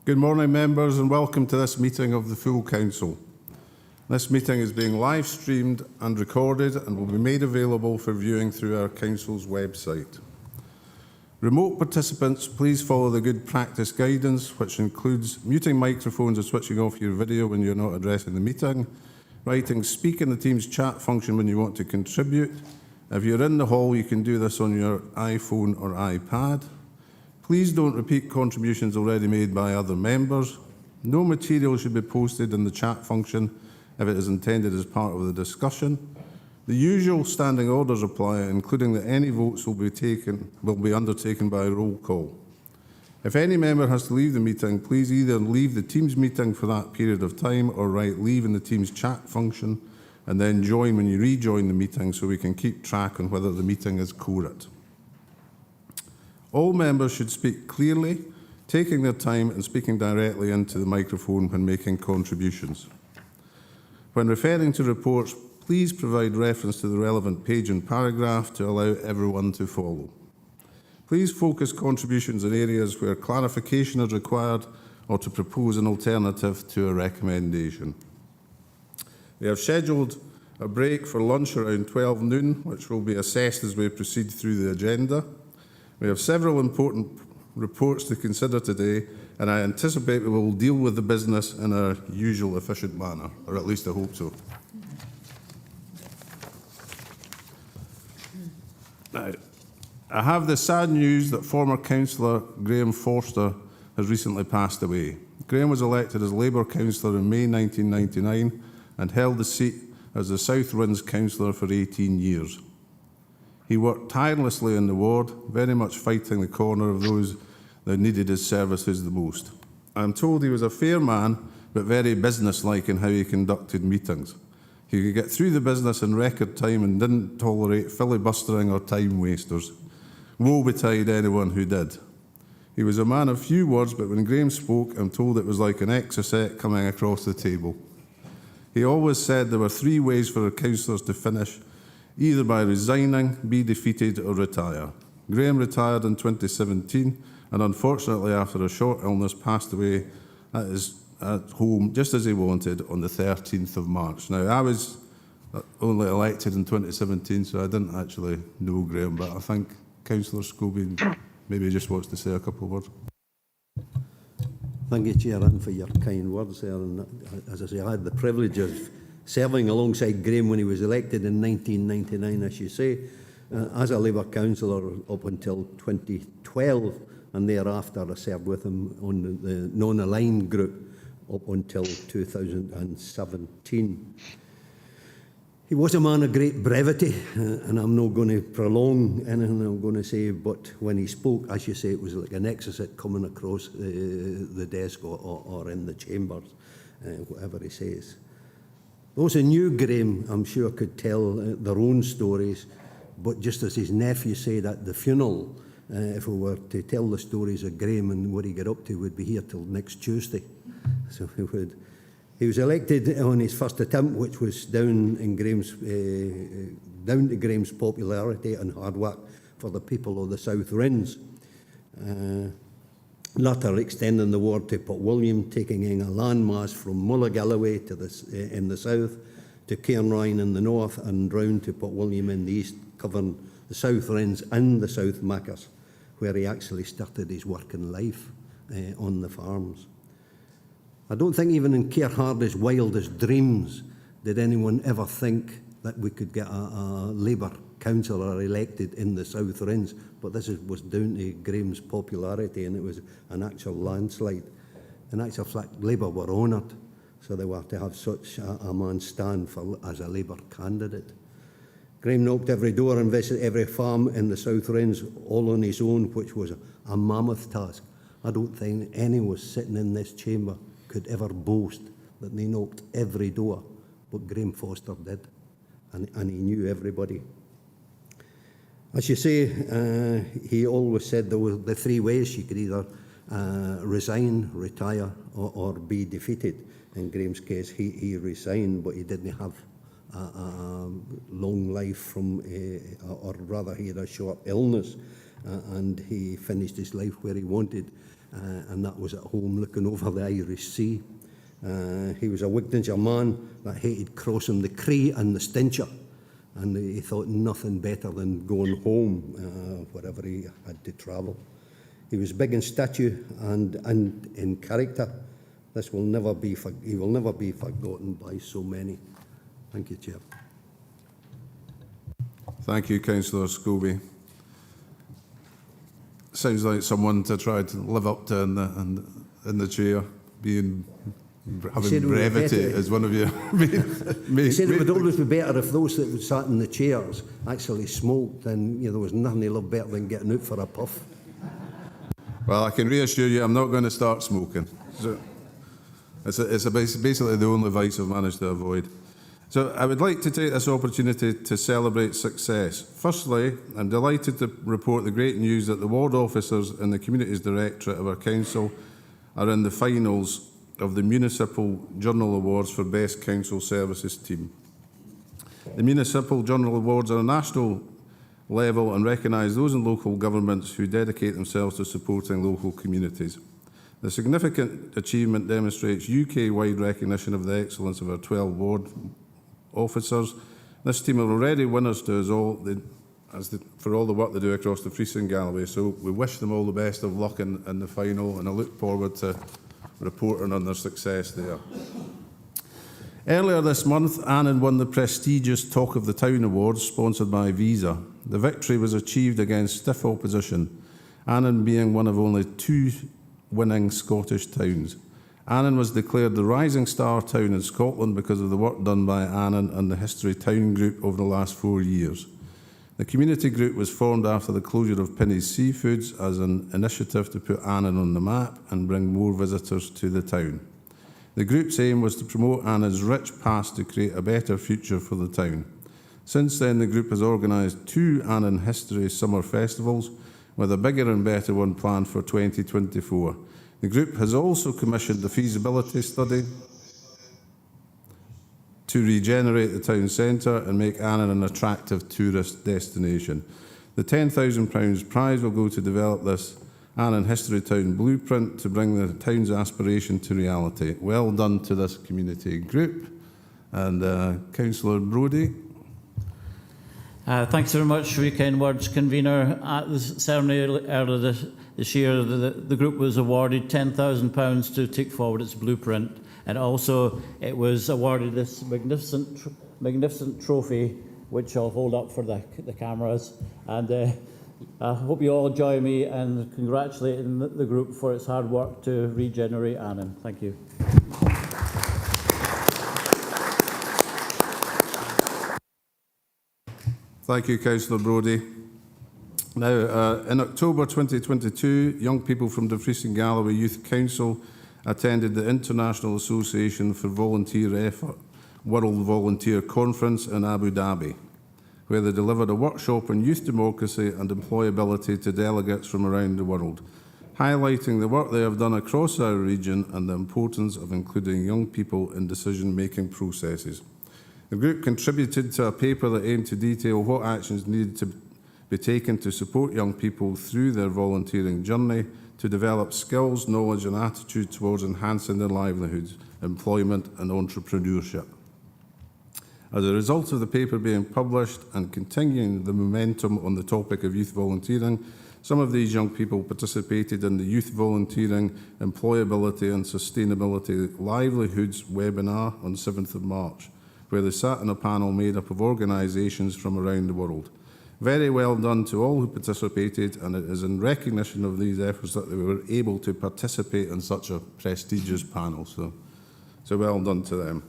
Good morning, members, and welcome to this meeting of the full Council. This meeting is being live streamed and recorded and will be made available for viewing through our Council's website. Remote participants, please follow the good practice guidance, which includes muting microphones and switching off your video when you're not addressing the meeting, writing speak in the Teams chat function when you want to contribute. If you're in the hall, you can do this on your iPhone or iPad. Please don't repeat contributions already made by other members. No material should be posted in the chat function if it is intended as part of the discussion. The usual standing orders apply, including that any votes will be undertaken by a roll call. If any member has to leave the meeting, please either leave the Teams meeting for that period of time or write leave in the Teams chat function and then join when you rejoin the meeting so we can keep track on whether the meeting is quorate. All members should speak clearly, taking their time and speaking directly into the microphone when making contributions. When referring to reports, please provide reference to the relevant page and paragraph to allow everyone to follow. Please focus contributions in areas where clarification is required or to propose an alternative to a recommendation. We have scheduled a break for lunch around 12 noon, which will be assessed as we proceed through the agenda. We have several important reports to consider today, and I anticipate we will deal with the business in our usual efficient manner, or at least I hope so. Now, I have the sad news that former councillor Graham Forster has recently passed away. Graham was elected as Labour councillor in May 1999 and held the seat as the South Rinns councillor for 18 years. He worked tirelessly in the ward, very much fighting the corner of those that needed his services the most. I'm told he was a fair man, but very businesslike in how he conducted meetings. He could get through the business in record time and didn't tolerate filibustering or time wasters. Woe betide anyone who did. He was a man of few words, but when Graham spoke, I'm told it was like an exocet coming across the table. He always said there were three ways for councillors to finish: either by resigning, be defeated or retire. Graham retired in 2017 and unfortunately after a short illness passed away at home just as he wanted on the 13th of March. Now I was only elected in 2017 so I didn't actually know Graham, but I think Councillor Scobie maybe just wants to say a couple of words. Thank you, Chair, and for your kind words there. And as I say, I had the privilege of serving alongside Graham when he was elected in 1999, as you say, as a Labour councillor up until 2012, and thereafter I served with him on the non-aligned group up until 2017. He was a man of great brevity, and I'm not going to prolong anything I'm going to say, but when he spoke, as you say, it was like an exocet coming across the desk or in the chambers, whatever he says. Those who knew Graham, I'm sure, could tell their own stories, but just as his nephew said at the funeral, if we were to tell the stories of Graham and what he got up to, we'd be here till next Tuesday. So we would. He was elected on his first attempt, which was down to Graham's popularity and hard work for the people of the South Rinns. Later extending the ward to Port William, taking in a landmass from Galloway to in the south, to Cairnryan in the north, and round to Port William in the east, covering the South Rinns and the South Mackers, where he actually started his working life on the farms. I don't think even in Keir Hardie's wildest dreams did anyone ever think that we could get a Labour councillor elected in the South Rinns, but this was down to Graham's popularity, and it was an actual landslide. In actual fact, Labour were honoured, so they were to have such a man stand as a Labour candidate. Graham knocked every door and visited every farm in the South Rinns, all on his own, which was a mammoth task. I don't think anyone sitting in this chamber could ever boast that they knocked every door, but Graham Forster did, and he knew everybody. As you say, he always said there were the three ways: you could either resign, retire, or be defeated. In Graham's case, he resigned, but he didn't have a long life from, or rather he had a short illness, and he finished his life where he wanted. and that was at home looking over the Irish Sea. He was a Wignager man that hated crossing the Cree and the Stincher, and he thought nothing better than going home wherever he had to travel. He was big in stature and in character. He will never be forgotten by so many. Thank you, Chair. Thank you, Councillor Scobie. Sounds like someone to try to live up to in the chair, having brevity as one of your He said it would always be better if those that sat in the chairs actually smoked, and there was nothing he loved better than getting out for a puff. Well, I can reassure you, I'm not going to start smoking. So it's basically the only vice I've managed to avoid. So I would like to take this opportunity to celebrate success. Firstly, I'm delighted to report the great news that the ward officers and the Communities Directorate of our council are in the finals of the Municipal Journal Awards for Best Council Services Team. The Municipal Journal Awards are a national level and recognise those in local governments who dedicate themselves to supporting local communities. The significant achievement demonstrates UK-wide recognition of the excellence of our 12 ward officers. This team are already winners to us all for all the work they do across Dumfries and Galloway, so we wish them all the best of luck in the final, and I look forward to reporting on their success there. Earlier this month, Annan won the prestigious Talk of the Town Awards, sponsored by Visa. The victory was achieved against stiff opposition, Annan being one of only 2 winning Scottish towns. Annan was declared the rising star town in Scotland because of the work done by Annan and the History Town Group over the last 4 years. The community group was formed after the closure of Pinny's Seafoods as an initiative to put Annan on the map and bring more visitors to the town. The group's aim was to promote Annan's rich past to create a better future for the town. Since then, the group has organised 2 Annan History Summer Festivals, with a bigger and better one planned for 2024. The group has also commissioned the feasibility study to regenerate the town centre and make Annan an attractive tourist destination. The £10,000 prize will go to develop this Annan History Town blueprint to bring the town's aspiration to reality. Well done to this community group. And Councillor Brodie. Thanks very much for your kind words, Convener. At the ceremony earlier this year, the group was awarded £10,000 to take forward its blueprint, and also it was awarded this magnificent trophy, which I'll hold up for the cameras. And I hope you all join me in congratulating the group for its hard work to regenerate Annan. Thank you. Thank you, Councillor Brodie. Now, in October 2022, young people from Dumfries and Galloway Youth Council attended the International Association for Volunteer Effort World Volunteer Conference in Abu Dhabi, where they delivered a workshop on youth democracy and employability to delegates from around the world, highlighting the work they have done across our region and the importance of including young people in decision-making processes. The group contributed to a paper that aimed to detail what actions needed to be taken to support young people through their volunteering journey to develop skills, knowledge and attitude towards enhancing their livelihoods, employment and entrepreneurship. As a result of the paper being published and continuing the momentum on the topic of youth volunteering, some of these young people participated in the Youth Volunteering, Employability and Sustainability Livelihoods webinar on 7th of March, where they sat in a panel made up of organisations from around the world. Very well done to all who participated, and it is in recognition of these efforts that they were able to participate in such a prestigious panel. So well done to them.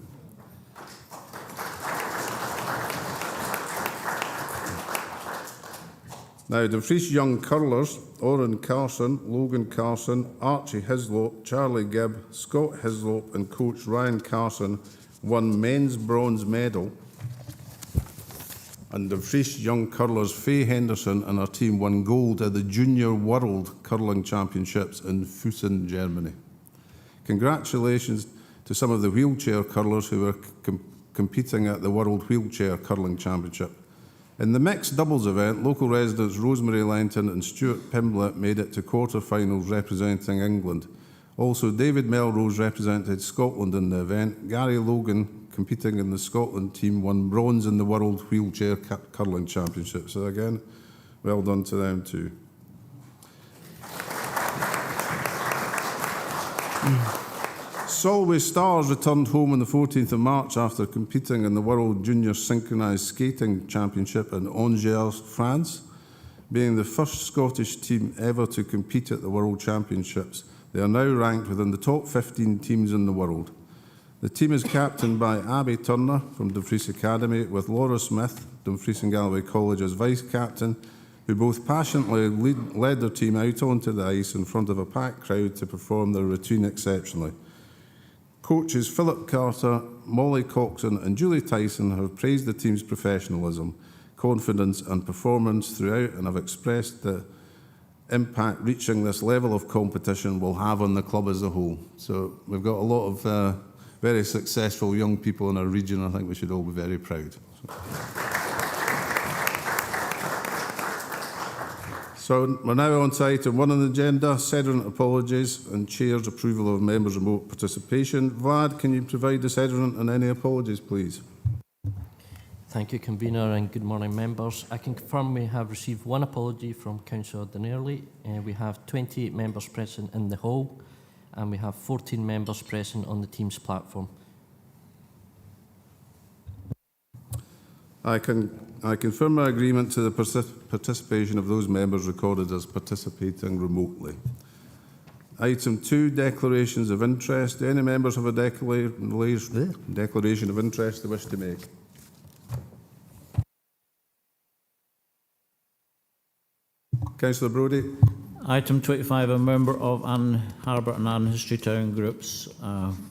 Now, Dumfries young curlers, Oren Carson, Logan Carson, Archie Hislop, Charlie Gibb, Scott Hislop and coach Ryan Carson won men's bronze medal, and Dumfries young curlers Faye Henderson and her team won gold at the Junior World Curling Championships in Füssen, Germany. Congratulations to some of the wheelchair curlers who were competing at the World Wheelchair Curling Championship. In the mixed doubles event, local residents Rosemary Lenton and Stuart Pimblett made it to quarter-finals representing England. Also, David Melrose represented Scotland in the event. Gary Logan, competing in the Scotland team, won bronze in the World Wheelchair Curling Championship. So again, well done to them too. Solway Stars returned home on the 14th of March after competing in the World Junior Synchronised Skating Championship in Angers, France. Being the first Scottish team ever to compete at the World Championships, they are now ranked within the top 15 teams in the world. The team is captained by Abby Turner from Dumfries Academy, with Laura Smith, Dumfries and Galloway College, as vice-captain, who both passionately led their team out onto the ice in front of a packed crowd to perform their routine exceptionally. Coaches Philip Carter, Molly Coxon and Julie Tyson have praised the team's professionalism, confidence and performance throughout, and have expressed the impact reaching this level of competition will have on the club as a whole. So we've got a lot of very successful young people in our region. I think we should all be very proud. So we're now on to item 1 on the agenda, Sedgwick apologies and Chair's approval of members' remote participation. Vlad, can you provide the Sedgwick and any apologies, please? Thank you, Convener, and good morning, members. I can confirm we have received one apology from Councillor Donnelly. We have 28 members present in the hall, and we have 14 members present on the Teams platform. I confirm my agreement to the participation of those members recorded as participating remotely. Item 2, declarations of interest. Do any members have a declaration of interest they wish to make? Councillor Brodie. Item 25, a member of Ann Harbour and Ann History Town groups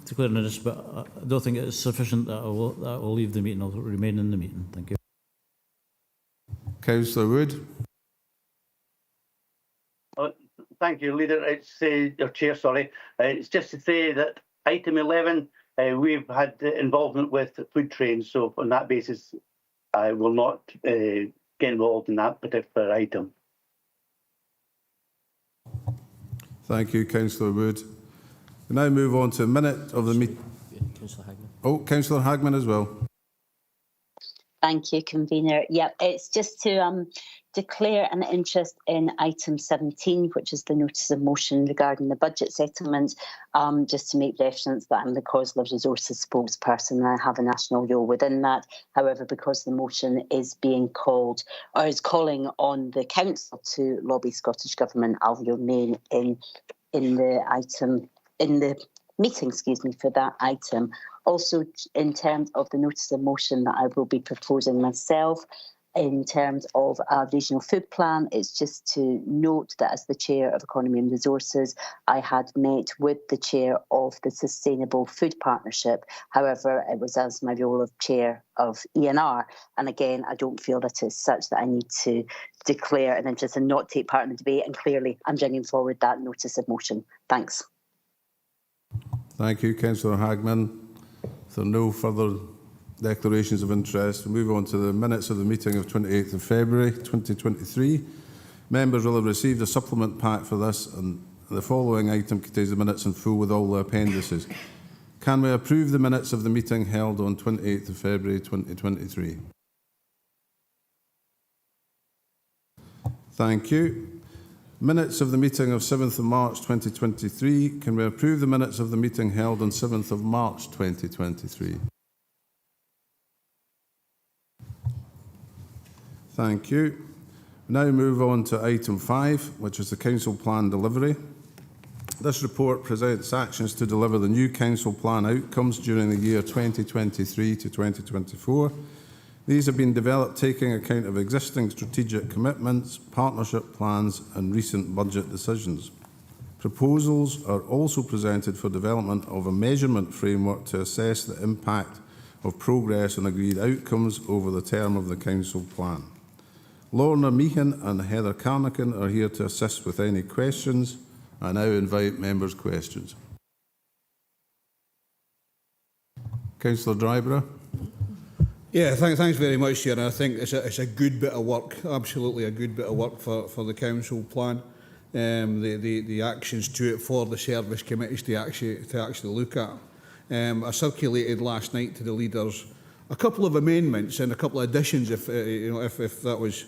declaring this, but I don't think it's sufficient that I will leave the meeting. I'll remain in the meeting. Thank you. Councillor Wood. Thank you, Leader. It's your Chair. Sorry, it's just to say that item 11, we've had involvement with food trains, so on that basis, I will not get involved in that particular item. Thank you, Councillor Wood. We now move on to a minute of the meeting. Councillor Hagman. Oh, Councillor Hagman as well. Thank you, Convener. Yeah, it's just to declare an interest in item 17, which is the notice of motion regarding the budget settlement, just to make reference that I'm the Cosla Resources spokesperson and I have a national role within that. However, because the motion is being called, or is calling on the Council to lobby Scottish Government, I'll remain in the meeting, for that item. Also, in terms of the notice of motion that I will be proposing myself, in terms of a regional food plan, it's just to note that as the Chair of Economy and Resources, I had met with the Chair of the Sustainable Food Partnership. However, it was as my role of Chair of ENR. And again, I don't feel that it's such that I need to declare an interest and not take part in the debate. And clearly, I'm bringing forward that notice of motion. Thanks. Thank you, Councillor Hagman. If there are no further declarations of interest, we move on to the minutes of the meeting of 28th of February 2023. Members will have received a supplement pack for this, and the following item contains the minutes in full with all the appendices. Can we approve the minutes of the meeting held on 28th of February 2023? Thank you. Minutes of the meeting of 7th of March 2023. Can we approve the minutes of the meeting held on 7th of March 2023? Thank you. We now move on to item 5, which is the Council Plan delivery. This report presents actions to deliver the new Council Plan outcomes during the year 2023 to 2024. These have been developed taking account of existing strategic commitments, partnership plans and recent budget decisions. Proposals are also presented for development of a measurement framework to assess the impact of progress on agreed outcomes over the term of the Council Plan. Lorna Meehan and Heather Carnacan are here to assist with any questions. I now invite members' questions. Councillor Dryborough. Yeah, thanks very much, Chair. And I think it's a good bit of work, absolutely a good bit of work for the council plan. The actions to it for the service committees to actually look at. I circulated last night to the leaders a couple of amendments and a couple of additions, if that was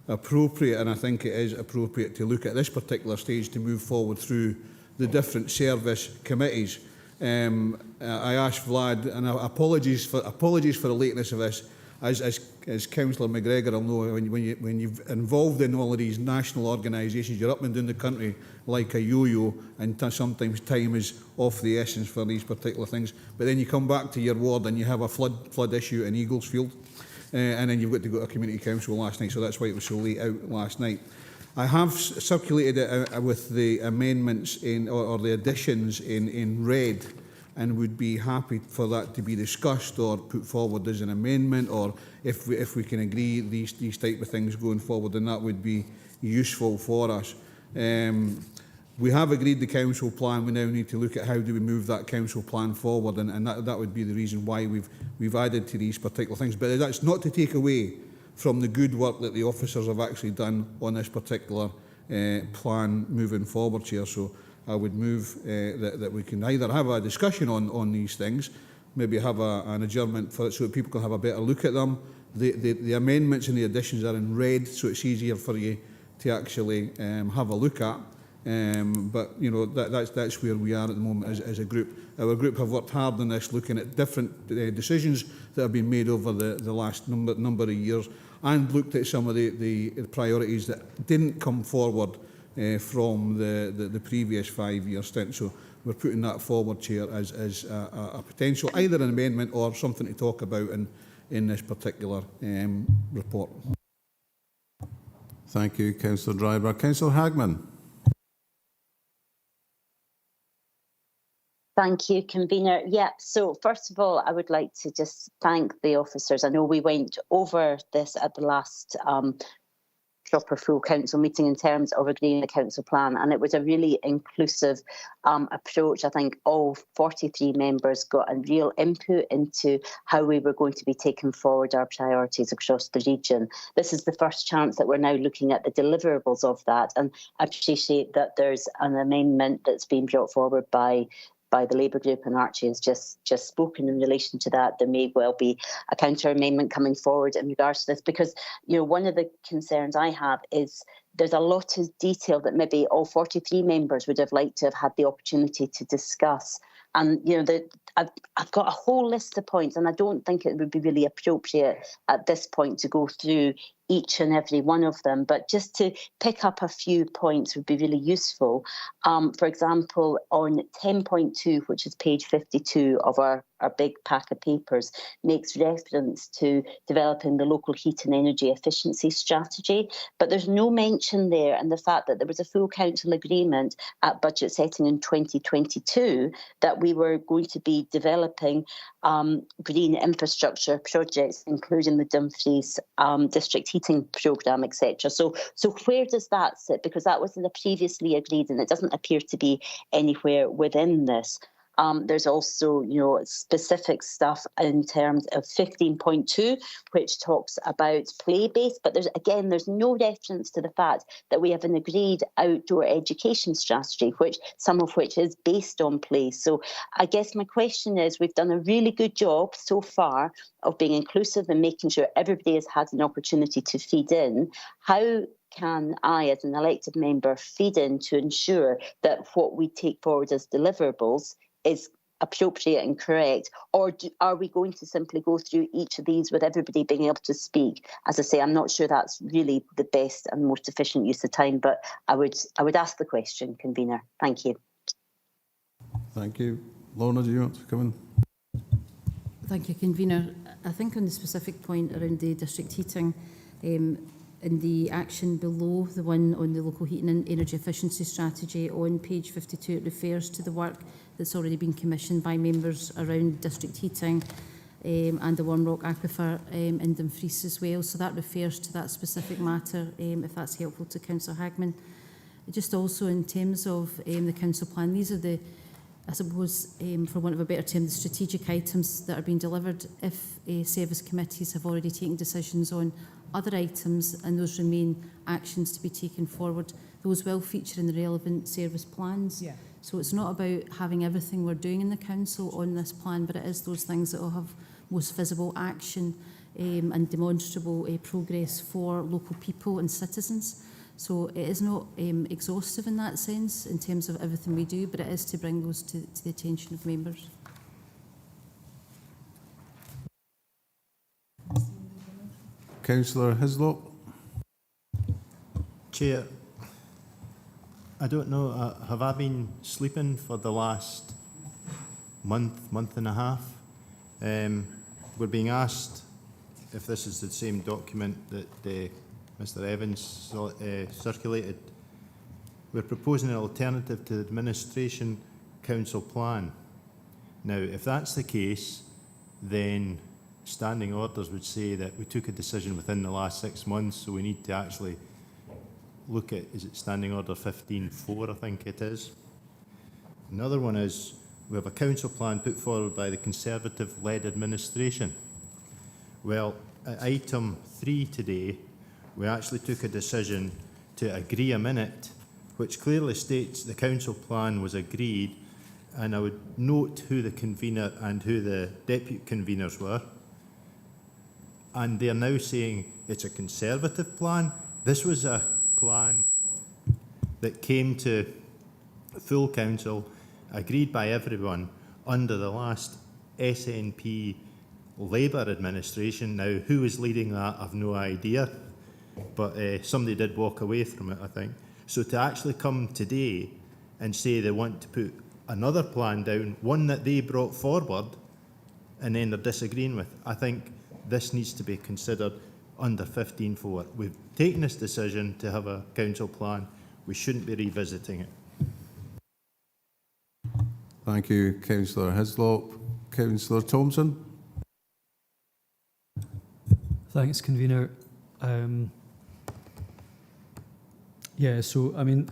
appropriate, and I think it is appropriate to look at this particular stage to move forward through the different service committees. I asked Vlad, and apologies for the lateness of this, as Councillor McGregor will know, when you're involved in all of these national organisations, you're up and down the country like a yo-yo, and sometimes time is of the essence for these particular things. But then you come back to your ward and you have a flood issue in Eaglesfield, and then you've got to go to a community council last night, so that's why it was so late out last night. I have circulated it with the amendments or the additions in red, and would be happy for that to be discussed or put forward as an amendment, or if we can agree these type of things going forward, then that would be useful for us. We have agreed the council plan. We now need to look at how do we move that council plan forward, and that would be the reason why we've added to these particular things. But that's not to take away from the good work that the officers have actually done on this particular plan moving forward, Chair. So I would move that we can either have a discussion on these things, maybe have an adjournment for it so that people can have a better look at them. The amendments and the additions are in red, so it's easier for you to actually have a look at. But you know that's where we are at the moment as a group. Our group have worked hard on this, looking at different decisions that have been made over the last number of years, and looked at some of the priorities that didn't come forward from the previous 5-year stint. So we're putting that forward, Chair, as a potential either an amendment or something to talk about in this particular report. Thank you, Councillor Dryburgh. Councillor Hagman. Thank you, Convener. Yeah, so first of all, I would like to just thank the officers. I know we went over this at the last proper full council meeting in terms of agreeing the council plan, and it was a really inclusive approach. I think all 43 members got a real input into how we were going to be taking forward our priorities across the region. This is the first chance that we're now looking at the deliverables of that, and I appreciate that there's an amendment that's been brought forward by the Labour group, and Archie has just spoken in relation to that. There may well be a counter amendment coming forward in regards to this, because one of the concerns I have is there's a lot of detail that maybe all 43 members would have liked to have had the opportunity to discuss. And I've got a whole list of points, and I don't think it would be really appropriate at this point to go through each and every one of them, but just to pick up a few points would be really useful. For example, on 10.2, which is page 52 of our big pack of papers, makes reference to developing the local heat and energy efficiency strategy, but there's no mention there, and the fact that there was a full council agreement at budget setting in 2022 that we were going to be developing green infrastructure projects, including the Dumfries district heating programme, etc. So where does that sit? Because that wasn't previously agreed, and it doesn't appear to be anywhere within this. There's also, specific stuff in terms of 15.2, which talks about play-based, but there's no reference to the fact that we have an agreed outdoor education strategy, some of which is based on play. So I guess my question is, we've done a really good job so far of being inclusive and making sure everybody has had an opportunity to feed in. How can I, as an elected member, feed in to ensure that what we take forward as deliverables is appropriate and correct, or are we going to simply go through each of these with everybody being able to speak? As I say, I'm not sure that's really the best and most efficient use of time, but I would ask the question, Convener. Thank you. Thank you. Lorna, do you want to come in? Thank you, Convener. I think on the specific point around the district heating, in the action below, the one on the local heating and energy efficiency strategy on page 52, it refers to the work that's already been commissioned by members around district heating and the One Rock Aquifer in Dumfries as well. So that refers to that specific matter, if that's helpful to Councillor Hagman. Just also in terms of the council plan, these are the I suppose, for want of a better term, the strategic items that are being delivered, if service committees have already taken decisions on other items and those remain actions to be taken forward, those will feature in the relevant service plans. Yeah. So it's not about having everything we're doing in the council on this plan, but it is those things that will have most visible action and demonstrable progress for local people and citizens. So it is not exhaustive in that sense in terms of everything we do, but it is to bring those to the attention of members. Councillor Hislop. Chair, I don't know, have I been sleeping for the last month and a half? We're being asked if this is the same document that Mr Evans circulated. We're proposing an alternative to the Administration Council plan. Now, if that's the case, then standing orders would say that we took a decision within the last 6 months, so we need to actually look at, is it Standing Order 15.4, I think it is. Another one is, we have a council plan put forward by the Conservative-led administration. Well, at item 3 today, we actually took a decision to agree a minute, which clearly states the council plan was agreed, and I would note who the convener and who the deputy conveners were. And they're now saying it's a Conservative plan. This was a plan that came to full council, agreed by everyone under the last SNP Labour administration. Now, who was leading that, I've no idea, but somebody did walk away from it, I think. So to actually come today and say they want to put another plan down, one that they brought forward, and then they're disagreeing with, I think this needs to be considered under 15.4. We've taken this decision to have a council plan. We shouldn't be revisiting it. Thank you, Councillor Hislop. Councillor Thompson. Thanks, Convener. Yeah, so, I mean,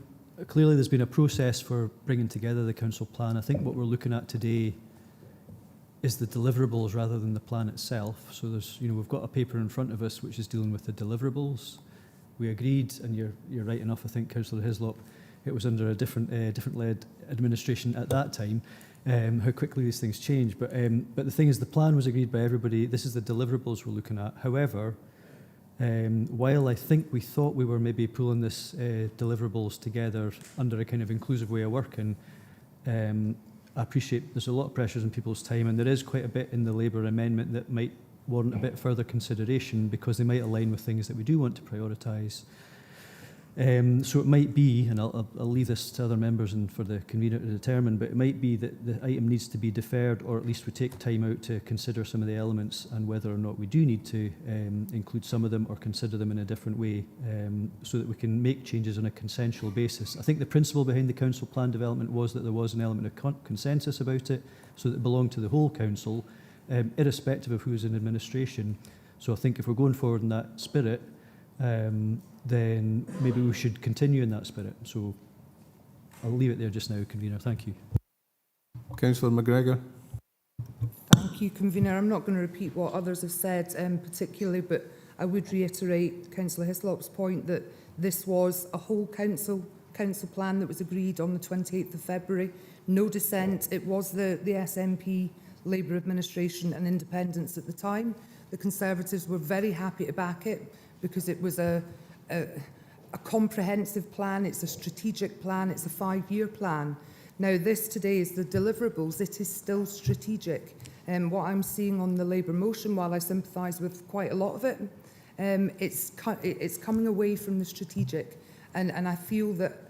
clearly there's been a process for bringing together the council plan. I think what we're looking at today is the deliverables rather than the plan itself. So there's, you know, we've got a paper in front of us which is dealing with the deliverables. We agreed, and you're right enough, I think, Councillor Hislop, it was under a different led administration at that time, how quickly these things change. But the thing is, the plan was agreed by everybody. This is the deliverables we're looking at. However, while I think we thought we were maybe pulling this deliverables together under a kind of inclusive way of working, I appreciate there's a lot of pressures on people's time, and there is quite a bit in the Labour amendment that might warrant a bit further consideration because they might align with things that we do want to prioritise. So it might be, and I'll leave this to other members and for the convener to determine, but it might be that the item needs to be deferred, or at least we take time out to consider some of the elements and whether or not we do need to include some of them or consider them in a different way, so that we can make changes on a consensual basis. I think the principle behind the council plan development was that there was an element of consensus about it, so that it belonged to the whole council, irrespective of who is in administration. So I think if we're going forward in that spirit, then maybe we should continue in that spirit. So I'll leave it there just now, Convener. Thank you. Councillor McGregor. Thank you, Convener. I'm not going to repeat what others have said particularly, but I would reiterate Councillor Hislop's point that this was a whole council plan that was agreed on the 28th of February. No dissent. It was the SNP, Labour administration and independents at the time. The Conservatives were very happy to back it because it was a comprehensive plan, it's a strategic plan, it's a 5-year plan. Now this today is the deliverables, it is still strategic. What I'm seeing on the Labour motion, while I sympathise with quite a lot of it, it's coming away from the strategic. And I feel that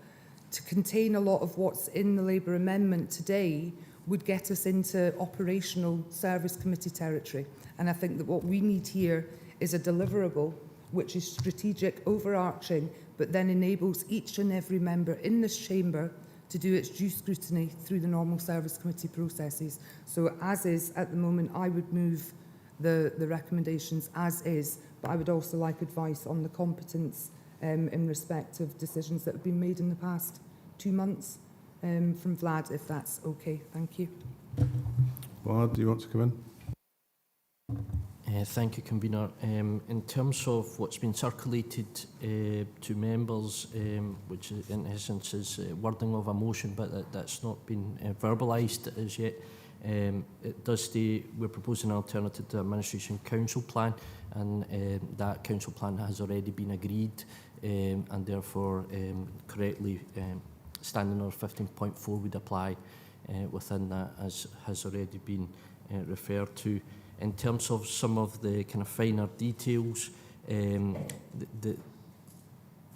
to contain a lot of what's in the Labour amendment today would get us into operational service committee territory. And I think that what we need here is a deliverable which is strategic, overarching, but then enables each and every member in this chamber to do its due scrutiny through the normal service committee processes. So as is at the moment, I would move the recommendations as is, but I would also like advice on the competence in respect of decisions that have been made in the past 2 months from Vlad, if that's okay. Thank you. Vlad, do you want to come in? Thank you, Convener. In terms of what's been circulated to members, which in essence is wording of a motion, but that's not been verbalised as yet, it does state we're proposing an alternative to the Administration Council Plan, and that Council Plan has already been agreed, and therefore correctly standing order 15.4 would apply within that, as has already been referred to. In terms of some of the kind of finer details,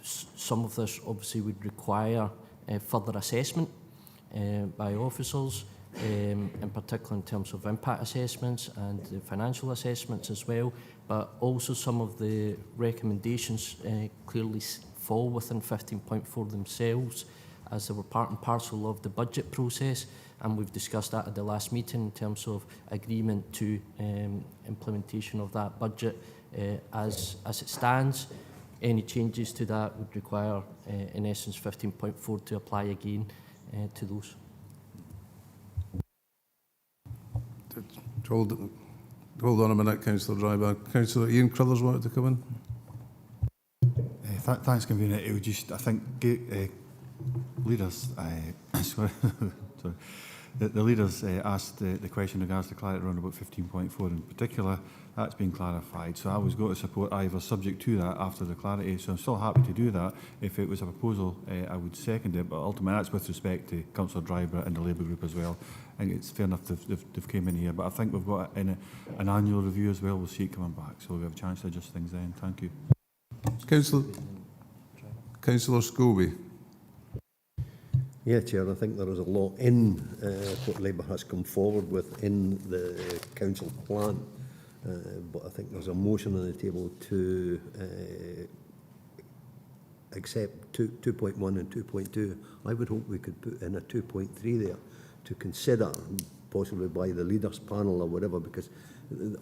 some of this obviously would require further assessment by officers, in particular in terms of impact assessments and financial assessments as well, but also some of the recommendations clearly fall within 15.4 themselves, as they were part and parcel of the budget process, and we've discussed that at the last meeting in terms of agreement to implementation of that budget as it stands. Any changes to that would require, in essence, 15.4 to apply again to those. Hold on a minute, Councillor Dryburgh. Councillor Ian Crothers wanted to come in. Thanks, Convener. It would just, I think, leaders, sorry, the leaders asked the question in regards to clarity around about 15.4 in particular. That's been clarified. So I was going to support either subject to that after the clarity. So I'm still happy to do that. If it was a proposal, I would second it. But ultimately, that's with respect to Councillor Dryburgh and the Labour group as well. I think it's fair enough they've came in here. But I think we've got an annual review as well. We'll see it coming back. So we'll have a chance to adjust things then. Thank you. Councillor Scobie. Yeah, Chair, I think there is a lot in what Labour has come forward with in the council plan, but I think there's a motion on the table to accept 2.1 and 2.2. I would hope we could put in a 2.3 there to consider, possibly by the leaders panel or whatever, because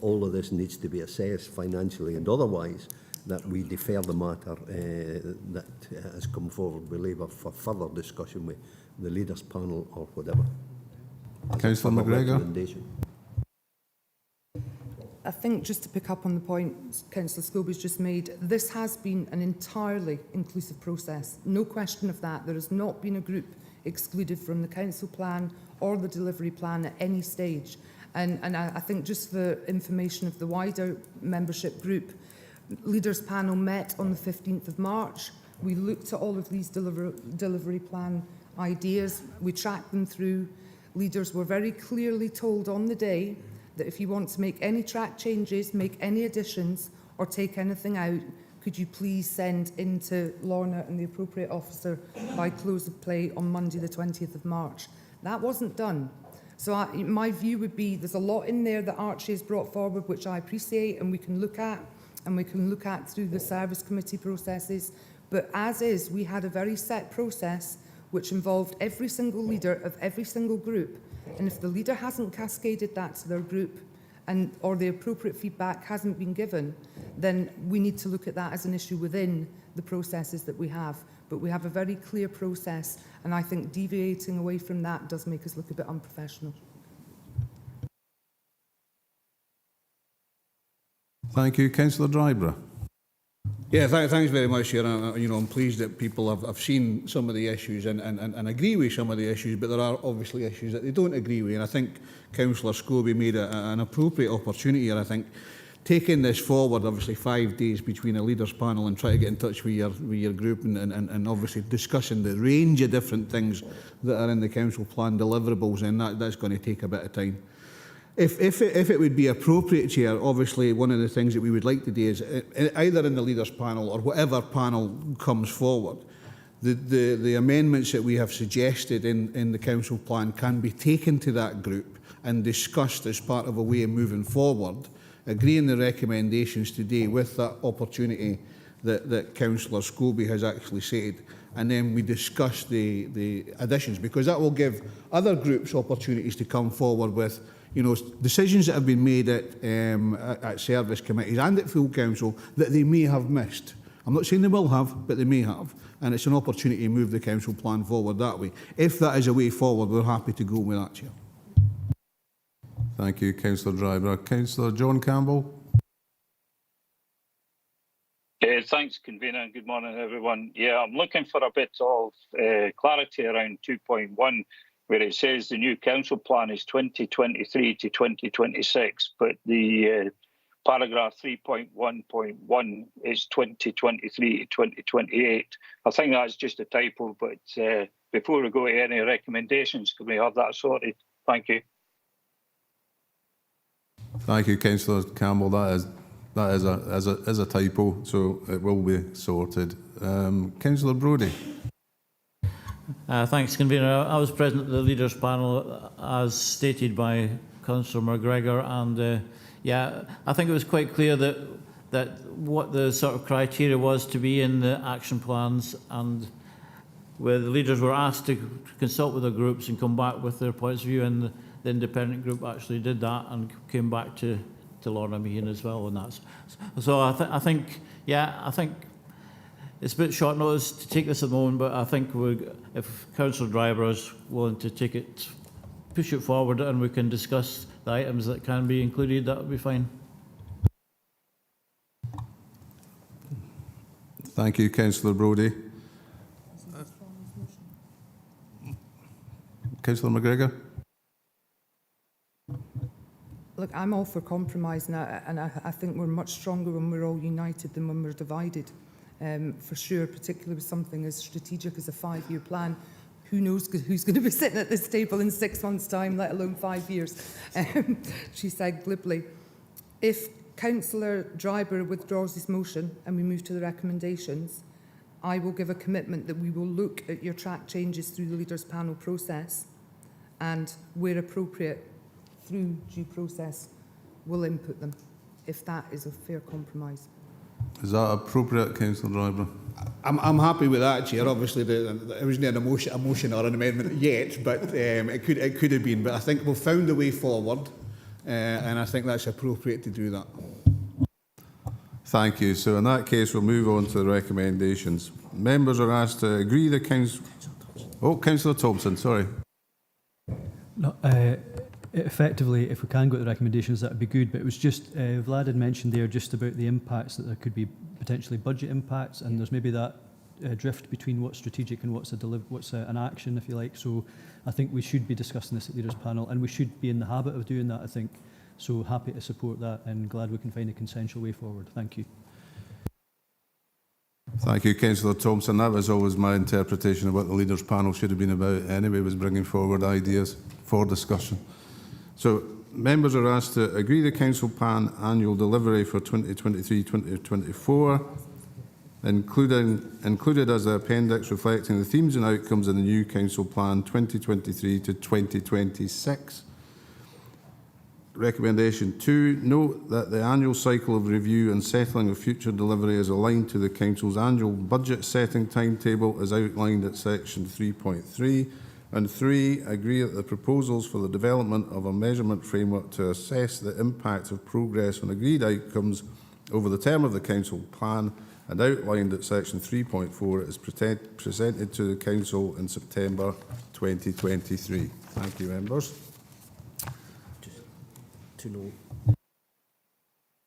all of this needs to be assessed financially and otherwise, that we defer the matter that has come forward with Labour for further discussion with the leaders panel or whatever. Councillor McGregor. I think just to pick up on the point Councillor Scobie's just made, this has been an entirely inclusive process. No question of that. There has not been a group excluded from the council plan or the delivery plan at any stage. And I think just for information of the wider membership group, Leaders panel met on the 15th of March. We looked at all of these delivery plan ideas. We tracked them through. Leaders were very clearly told on the day that if you want to make any track changes, make any additions or take anything out, could you please send into Lorna and the appropriate officer by close of play on Monday the 20th of March. That wasn't done. So my view would be there's a lot in there that Archie has brought forward, which I appreciate and we can look at. And we can look at through the service committee processes. But as is, we had a very set process which involved every single leader of every single group. And if the leader hasn't cascaded that to their group or the appropriate feedback hasn't been given, then we need to look at that as an issue within the processes that we have. But we have a very clear process, and I think deviating away from that does make us look a bit unprofessional. Thank you. Councillor Dryburgh. Yeah, thanks very much, Chair. I'm pleased that people have seen some of the issues and agree with some of the issues, but there are obviously issues that they don't agree with. And I think Councillor Scobie made an appropriate opportunity here. I think taking this forward, obviously 5 days between a leaders panel and try to get in touch with your group and obviously discussing the range of different things that are in the council plan deliverables, and that's going to take a bit of time. If it would be appropriate, Chair, obviously one of the things that we would like to do is either in the leaders panel or whatever panel comes forward, the amendments that we have suggested in the council plan can be taken to that group and discussed as part of a way of moving forward, agreeing the recommendations today with that opportunity that Councillor Scobie has actually said, and then we discuss the additions, because that will give other groups opportunities to come forward with decisions that have been made at service committees and at full council that they may have missed. I'm not saying they will have, but they may have, and it's an opportunity to move the council plan forward that way. If that is a way forward, we're happy to go with that, Chair. Thank you, Councillor Driver. Councillor John Campbell. Thanks, Convener, and good morning, everyone. Yeah, I'm looking for a bit of clarity around 2.1, where it says the new council plan is 2023 to 2026, but the paragraph 3.1.1 is 2023 to 2028. I think that's just a typo, but before we go to any recommendations, can we have that sorted? Thank you. Thank you, Councillor Campbell. That is a typo, so it will be sorted. Councillor Brodie. Thanks, Convener. I was present at the Leaders' Panel, as stated by Councillor McGregor, and yeah, I think it was quite clear that what the sort of criteria was to be in the action plans, and where the leaders were asked to consult with the groups and come back with their points of view, and the independent group actually did that and came back to Lorna Meehan as well, and that's so. I think it's a bit short notice to take this at the moment, but I think if Councillor Driver is willing to take it, push it forward, and we can discuss the items that can be included, that would be fine. Thank you, Councillor Brodie. Councillor McGregor. Look, I'm all for compromise, and I think we're much stronger when we're all united than when we're divided, for sure, particularly with something as strategic as a 5-year plan. Who knows who's going to be sitting at this table in 6 months' time, let alone 5 years, she said glibly. If Councillor Driver withdraws his motion and we move to the recommendations, I will give a commitment that we will look at your track changes through the Leaders' Panel process, and where appropriate, through due process, will input them, if that is a fair compromise. Is that appropriate, Councillor Driver? I'm happy with that, Chair. Obviously, it wasn't a motion or an amendment yet, but it could have been. But I think we've found a way forward, and I think that's appropriate to do that. Thank you. So in that case, we'll move on to the recommendations. Members are asked to agree the council... Oh, Councillor Thompson, sorry. No, effectively, if we can go to the recommendations, that would be good. But it was just, Vlad had mentioned there just about the impacts, that there could be potentially budget impacts, and there's maybe that drift between what's strategic and what's an action, if you like. So I think we should be discussing this at Leaders' Panel, and we should be in the habit of doing that, I think. So happy to support that, and glad we can find a consensual way forward. Thank you. Thank you, Councillor Thompson. That was always my interpretation of what the Leaders' Panel should have been about anyway, was bringing forward ideas for discussion. So members are asked to agree the council plan annual delivery for 2023-2024, included as the appendix reflecting the themes and outcomes in the new council plan 2023 to 2026. Recommendation 2, note that the annual cycle of review and settling of future delivery is aligned to the council's annual budget setting timetable as outlined at section 3.3. And 3, agree that the proposals for the development of a measurement framework to assess the impact of progress on agreed outcomes over the term of the council plan and outlined at section 3.4 is presented to the council in September 2023. Thank you, members. To know.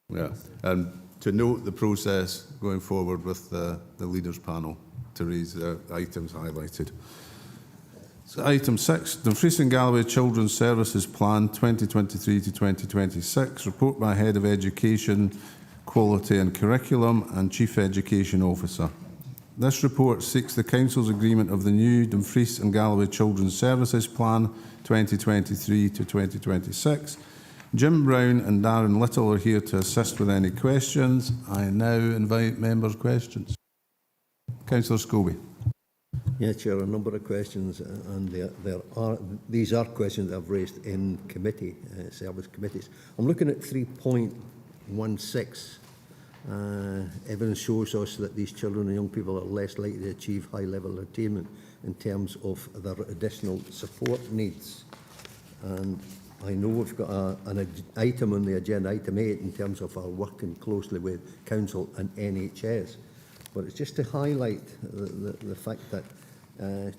Yeah, and to note the process going forward with the Leaders' Panel to raise the items highlighted. So item 6, Dumfries and Galloway Children's Services Plan 2023 to 2026, report by Head of Education, Quality and Curriculum and Chief Education Officer. This report seeks the Council's agreement of the new Dumfries and Galloway Children's Services Plan 2023 to 2026. Jim Brown and Darren Little are here to assist with any questions. I now invite members' questions. Councillor Scobie. Yeah, Chair, a number of questions, and these are questions that I've raised in committee, service committees. I'm looking at 3.16. Evidence shows us that these children and young people are less likely to achieve high level of attainment in terms of their additional support needs. And I know we've got an item on the agenda, item 8, in terms of our working closely with Council and NHS. but it's just to highlight the fact that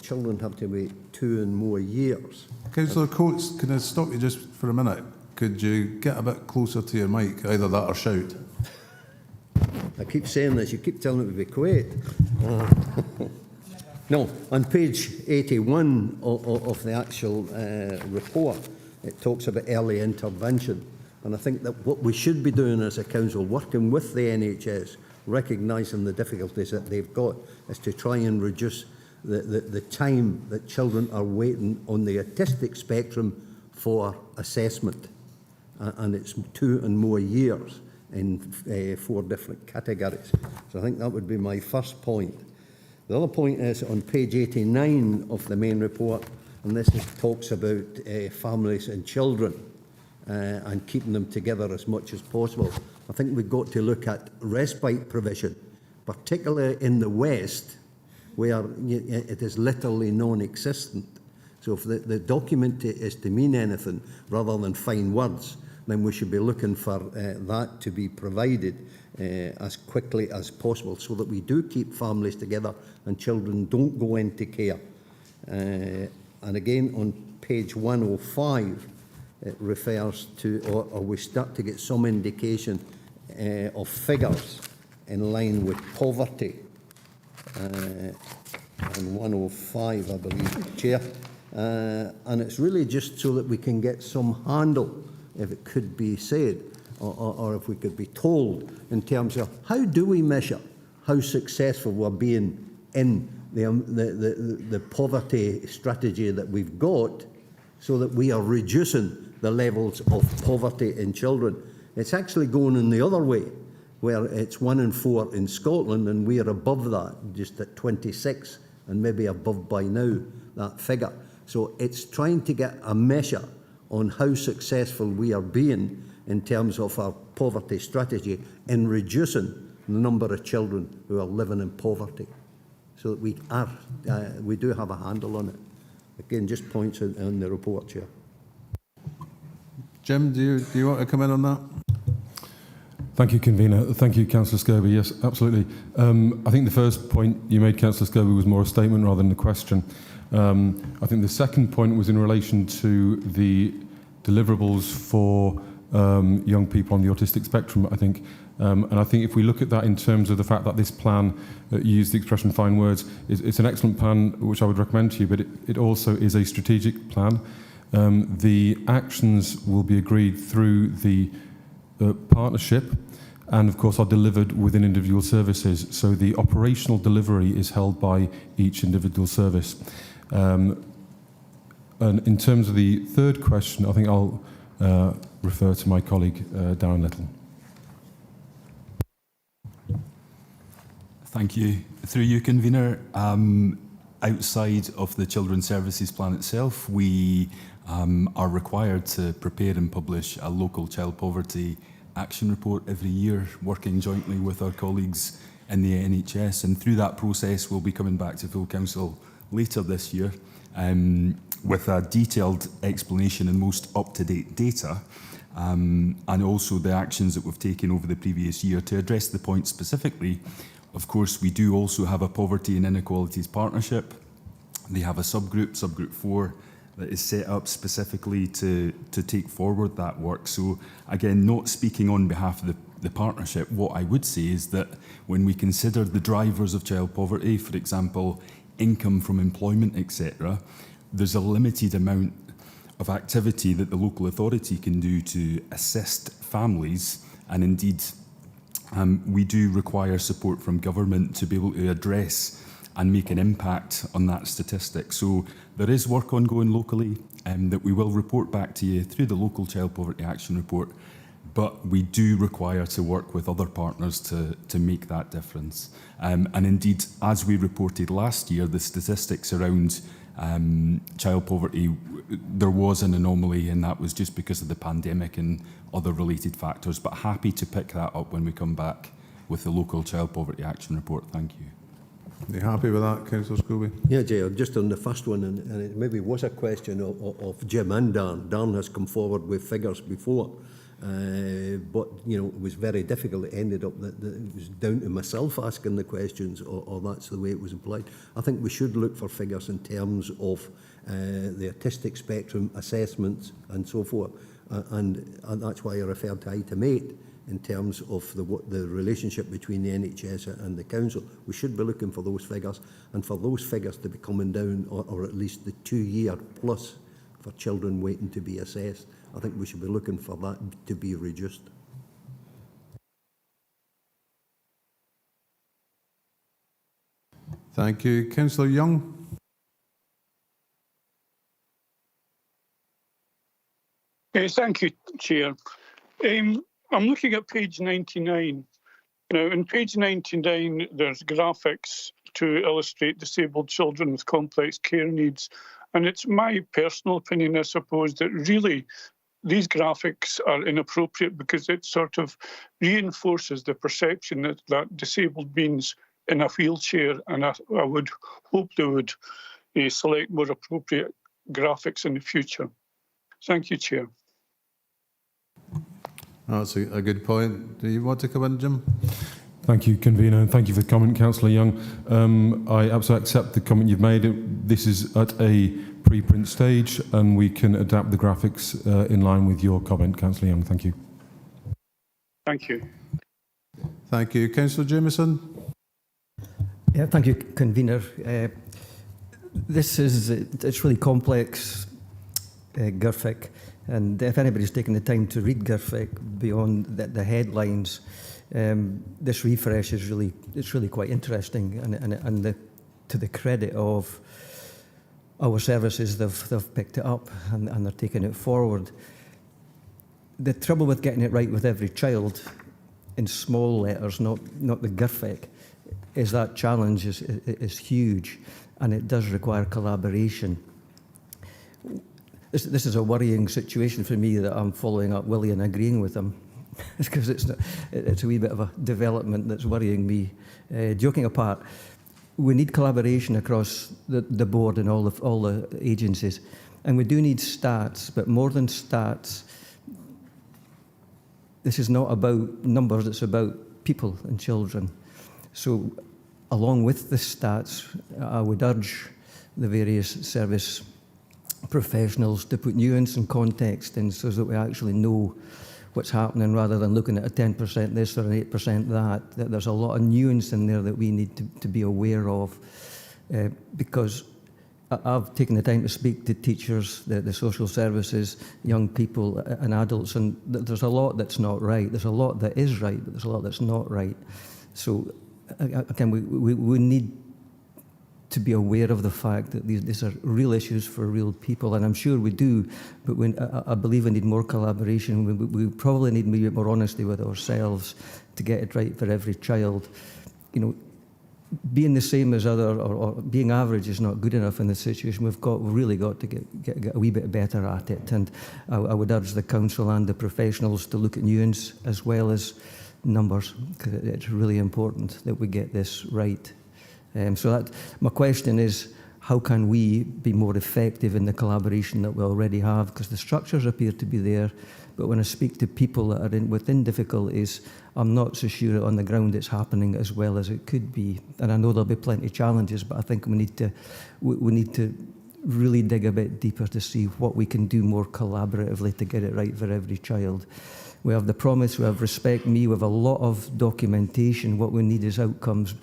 children have to wait 2 and more years. Councillor Coates, can I stop you just for a minute? Could you get a bit closer to your mic, either that or shout? I keep saying this, you keep telling me to be quiet. No, on page 81 of the actual report, it talks about early intervention. And I think that what we should be doing as a council, working with the NHS, recognising the difficulties that they've got, is to try and reduce the time that children are waiting on the autistic spectrum for assessment. And it's 2 and more years in 4 different categories. So I think that would be my first point. The other point is on page 89 of the main report, and this talks about families and children and keeping them together as much as possible. I think we've got to look at respite provision, particularly in the West, where it is literally non-existent. So if the document is to mean anything rather than fine words, then we should be looking for that to be provided as quickly as possible, so that we do keep families together and children don't go into care. And again, on page 105, it refers to, or we start to get some indication of figures in line with poverty. On 105, I believe, Chair. And it's really just so that we can get some handle, if it could be said, or if we could be told, in terms of how do we measure how successful we're being in the poverty strategy that we've got, so that we are reducing the levels of poverty in children. It's actually going in the other way, where it's 1 in 4 in Scotland, and we are above that, just at 26, and maybe above by now, that figure. So it's trying to get a measure on how successful we are being in terms of our poverty strategy in reducing the number of children who are living in poverty, so that we do have a handle on it. Again, just points in the report, Chair. Jim, do you want to come in on that? Thank you, Convener. Thank you, Councillor Scobie. Yes, absolutely. I think the first point you made, Councillor Scobie, was more a statement rather than a question. I think the second point was in relation to the deliverables for young people on the autistic spectrum, I think. And I think if we look at that in terms of the fact that this plan, you use the expression fine words, it's an excellent plan which I would recommend to you, but it also is a strategic plan. The actions will be agreed through the partnership, and of course are delivered within individual services. So the operational delivery is held by each individual service. And in terms of the third question, I think I'll refer to my colleague, Darren Little. Thank you. Through you, Convener, outside of the Children's Services Plan itself, we are required to prepare and publish a local child poverty action report every year, working jointly with our colleagues in the NHS. And through that process, we'll be coming back to full council later this year with a detailed explanation and most up-to-date data, and also the actions that we've taken over the previous year. To address the point specifically, of course, we do also have a Poverty and Inequalities Partnership. They have a subgroup 4, that is set up specifically to take forward that work. So again, not speaking on behalf of the partnership, what I would say is that when we consider the drivers of child poverty, for example, income from employment, etc., there's a limited amount of activity that the local authority can do to assist families, and indeed we do require support from government to be able to address and make an impact on that statistic. So there is work ongoing locally that we will report back to you through the local Child Poverty Action Report, but we do require to work with other partners to make that difference. And indeed, as we reported last year, the statistics around child poverty, there was an anomaly, and that was just because of the pandemic and other related factors, but happy to pick that up when we come back with the local Child Poverty Action Report. Thank you. Are you happy with that, Councillor Scobie? Yeah, Jay, just on the first one, and it maybe was a question of Jim and Darren. Darren has come forward with figures before, But, you know, it was very difficult. It ended up that it was down to myself asking the questions, or that's the way it was implied. I think we should look for figures in terms of the autistic spectrum assessments and so forth. And that's why I referred to item 8 in terms of the relationship between the NHS and the council. We should be looking for those figures, and for those figures to be coming down, or at least the 2-year plus for children waiting to be assessed. I think we should be looking for that to be reduced. Thank you. Councillor Young. Thank you, Chair. I'm looking at page 99. Now, in page 99, there's graphics to illustrate disabled children with complex care needs. And it's my personal opinion, I suppose, that really these graphics are inappropriate because it sort of reinforces the perception that disabled means in a wheelchair. And I would hope they would select more appropriate graphics in the future. Thank you, Chair. That's a good point. Do you want to come in, Jim? Thank you, Convener, and thank you for the comment, Councillor Young. I absolutely accept the comment you've made. This is at a preprint stage, and we can adapt the graphics in line with your comment, Councillor Young. Thank you. Thank you. Thank you. Councillor Jameson. Yeah, thank you, Convener. It's really complex graphic, and if anybody's taken the time to read graphic beyond the headlines, this refresh is really quite interesting, and to the credit of our services, they've picked it up and they're taking it forward. The trouble with getting it right with every child in small letters, not the graphic, is that challenge is huge, and it does require collaboration. This is a worrying situation for me that I'm following up Willie and agreeing with him, because it's a wee bit of a development that's worrying me. Joking apart, we need collaboration across the board and all the agencies, and we do need stats, but more than stats, this is not about numbers, it's about people and children. So along with the stats, I would urge the various service professionals to put nuance and context in so that we actually know what's happening rather than looking at a 10% this or an 8% that there's a lot of nuance in there that we need to be aware of, because I've taken the time to speak to teachers, the social services, young people and adults, and there's a lot that's not right. There's a lot that is right, but there's a lot that's not right. So again, we need to be aware of the fact that these are real issues for real people, and I'm sure we do, but I believe we need more collaboration. We probably need maybe more honesty with ourselves to get it right for every child. You know, being the same as other or being average is not good enough in this situation. We've really got to get a wee bit better at it, and I would urge the council and the professionals to look at nuance as well as numbers, because it's really important that we get this right. So my question is, how can we be more effective in the collaboration that we already have? Because the structures appear to be there, but when I speak to people that are within difficulties, I'm not so sure on the ground it's happening as well as it could be. And I know there'll be plenty of challenges, but I think we need to really dig a bit deeper to see what we can do more collaboratively to get it right for every child. We have the promise, we have Respect Me, we have a lot of documentation. What we need is outcomes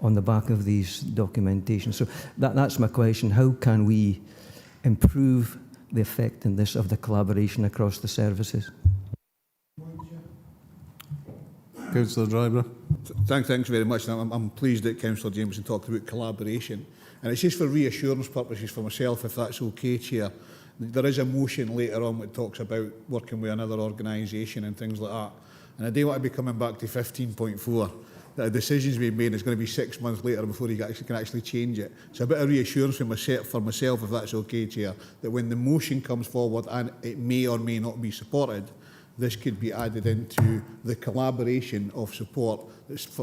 on the back of these documentation. So that's my question. How can we improve the effectiveness of the collaboration across the services? Councillor Driver. Thanks very much. I'm pleased that Councillor Jameson talked about collaboration. And it's just for reassurance purposes for myself, if that's okay, Chair. There is a motion later on that talks about working with another organisation and things like that. And I do want to be coming back to 15.4. That a decision's been made, it's going to be 6 months later before you can actually change it. So a bit of reassurance for myself, if that's okay, Chair, that when the motion comes forward and it may or may not be supported, this could be added into the collaboration of support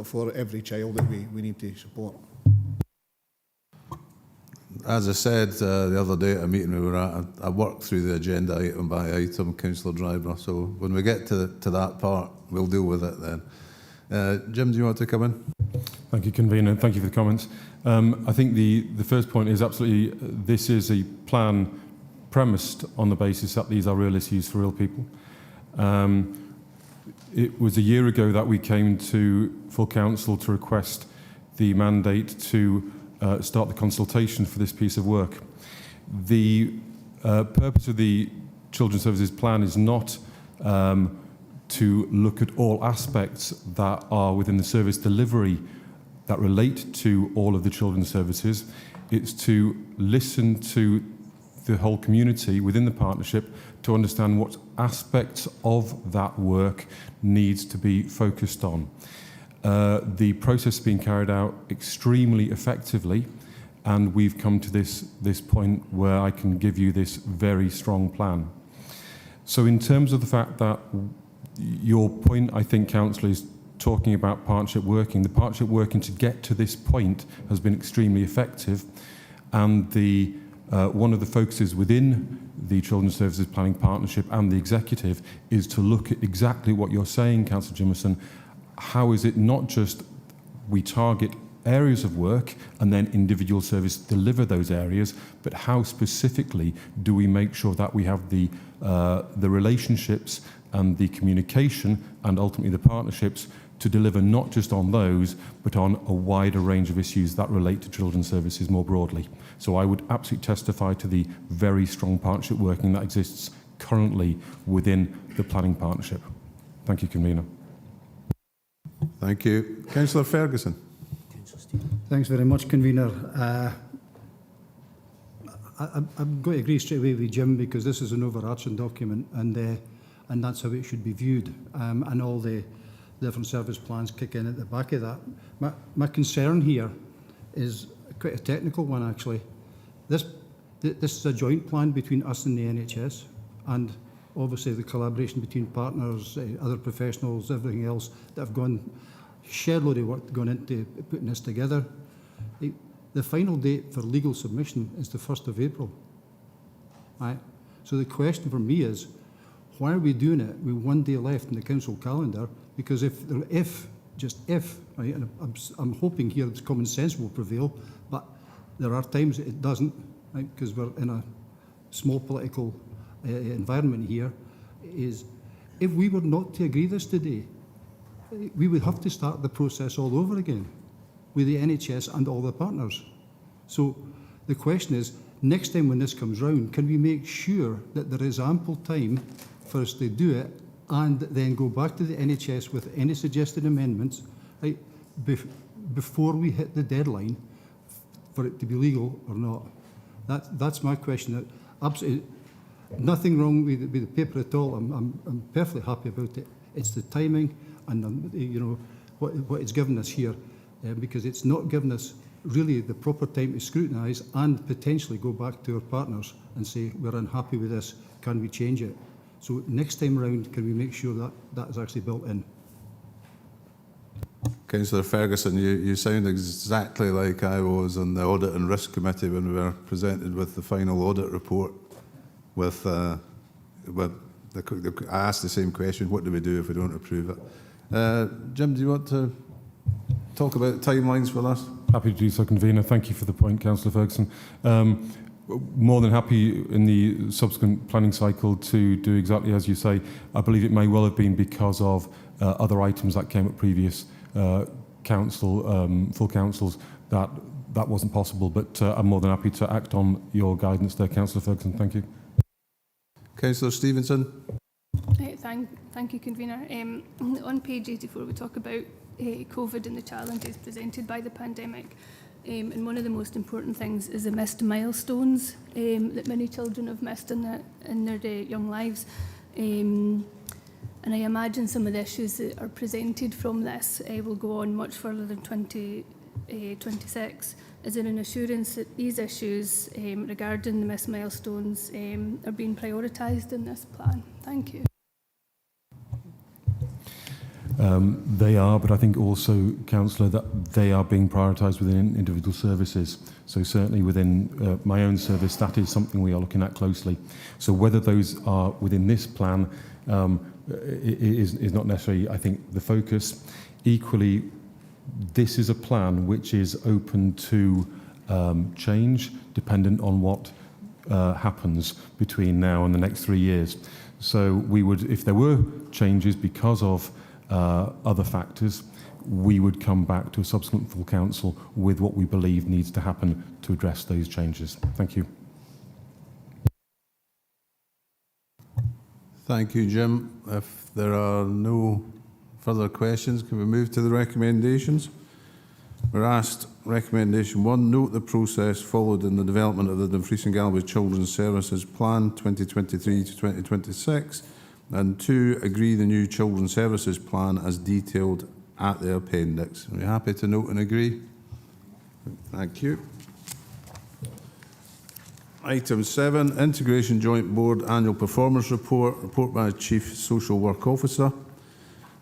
for every child that we need to support. as I said the other day at a meeting we were at, I worked through the agenda item by item, Councillor Driver. So when we get to that part, we'll deal with it then. Jim, do you want to come in? Thank you, Convener. Thank you for the comments. I think the first point is absolutely, this is a plan premised on the basis that these are real issues for real people. It was a year ago that we came to full council to request the mandate to start the consultation for this piece of work. The purpose of the Children's Services Plan is not to look at all aspects that are within the service delivery that relate to all of the children's services. It's to listen to the whole community within the partnership to understand what aspects of that work needs to be focused on. The process has been carried out extremely effectively, and we've come to this point where I can give you this very strong plan. So in terms of the fact that your point, I think, Councillor, is talking about partnership working. The partnership working to get to this point has been extremely effective, and one of the focuses within the Children's Services Planning Partnership and the Executive is to look at exactly what you're saying, Councillor Jimmerson. How is it not just we target areas of work and then individual service deliver those areas, but how specifically do we make sure that we have the relationships and the communication and ultimately the partnerships to deliver not just on those, but on a wider range of issues that relate to children's services more broadly. So I would absolutely testify to the very strong partnership working that exists currently within the planning partnership. Thank you, Convener. Thank you. Councillor Ferguson. Thanks very much, Convener. I'm going to agree straight away with Jim, because this is an overarching document, and that's how it should be viewed, and all the different service plans kick in at the back of that. My concern here is quite a technical one, actually. This is a joint plan between us and the NHS, and obviously the collaboration between partners, other professionals, everything else that have gone, shared load of work gone into putting this together. The final date for legal submission is the 1st of April. Right? So the question for me is, why are we doing it with 1 day left in the council calendar? Because just if, right, and I'm hoping here that common sense will prevail, but there are times it doesn't, right, because we're in a small political environment here, is if we were not to agree this today, we would have to start the process all over again with the NHS and all the partners. So the question is, next time when this comes round, can we make sure that there is ample time for us to do it and then go back to the NHS with any suggested amendments, right, before we hit the deadline for it to be legal or not? That's my question. Absolutely nothing wrong with the paper at all. I'm perfectly happy about it. It's the timing and you know what it's given us here, because it's not given us really the proper time to scrutinise and potentially go back to our partners and say, we're unhappy with this, can we change it? So next time round, can we make sure that that is actually built in? Councillor Ferguson, you sound exactly like I was on the Audit and Risk Committee when we were presented with the final audit report. I asked the same question, what do we do if we don't approve it? Jim, do you want to talk about timelines for us? Happy to do so, Convener. Thank you for the point, Councillor Ferguson. More than happy in the subsequent planning cycle to do exactly as you say. I believe it may well have been because of other items that came at previous full councils that wasn't possible, but I'm more than happy to act on your guidance there, Councillor Ferguson. Thank you. Councillor Stevenson. Thank you, Convener. On page 84, we talk about COVID and the challenges presented by the pandemic. And one of the most important things is the missed milestones that many children have missed in their young lives. And I imagine some of the issues that are presented from this will go on much further than 2026. Is there an assurance that these issues regarding the missed milestones are being prioritised in this plan? Thank you. They are, but I think also, Councillor, that they are being prioritised within individual services. So certainly within my own service, that is something we are looking at closely. So whether those are within this plan is not necessarily, I think, the focus. Equally, this is a plan which is open to change, dependent on what happens between now and the next 3 years. So we would, if there were changes because of other factors, we would come back to a subsequent full council with what we believe needs to happen to address those changes. Thank you. Thank you, Jim. If there are no further questions, can we move to the recommendations? We're asked, recommendation 1, note the process followed in the development of the Dumfries and Galloway Children's Services Plan 2023 to 2026, and 2, agree the new Children's Services Plan as detailed at the appendix. Are we happy to note and agree? Thank you. Item 7, Integration Joint Board Annual Performance Report, report by Chief Social Work Officer.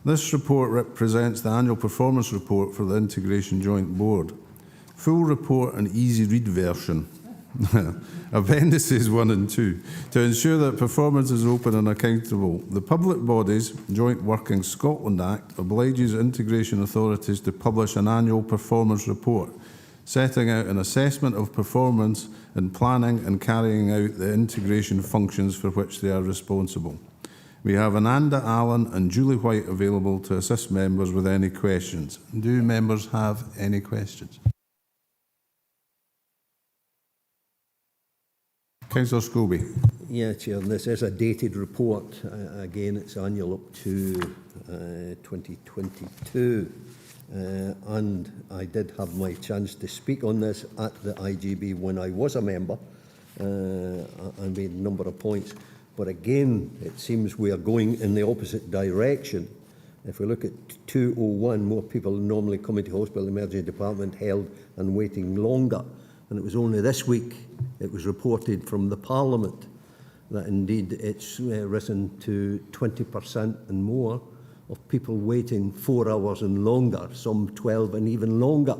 This report represents the annual performance report for the Integration Joint Board. Full report and easy read version. Appendices 1 and 2. To ensure that performance is open and accountable, the Public Bodies Joint Working Scotland Act obliges integration authorities to publish an annual performance report, setting out an assessment of performance in planning and carrying out the integration functions for which they are responsible. We have Ananda Allen and Julie White available to assist members with any questions. Do members have any questions? Councillor Scobie. Yeah, Chair, this is a dated report. Again, it's annual up to 2022. And I did have my chance to speak on this at the IGB when I was a member. I made a number of points. But again, it seems we are going in the opposite direction. If we look at 201, more people normally coming to hospital emergency department held and waiting longer. And it was only this week it was reported from the Parliament that indeed it's risen to 20% and more of people waiting 4 hours and longer, some 12 and even longer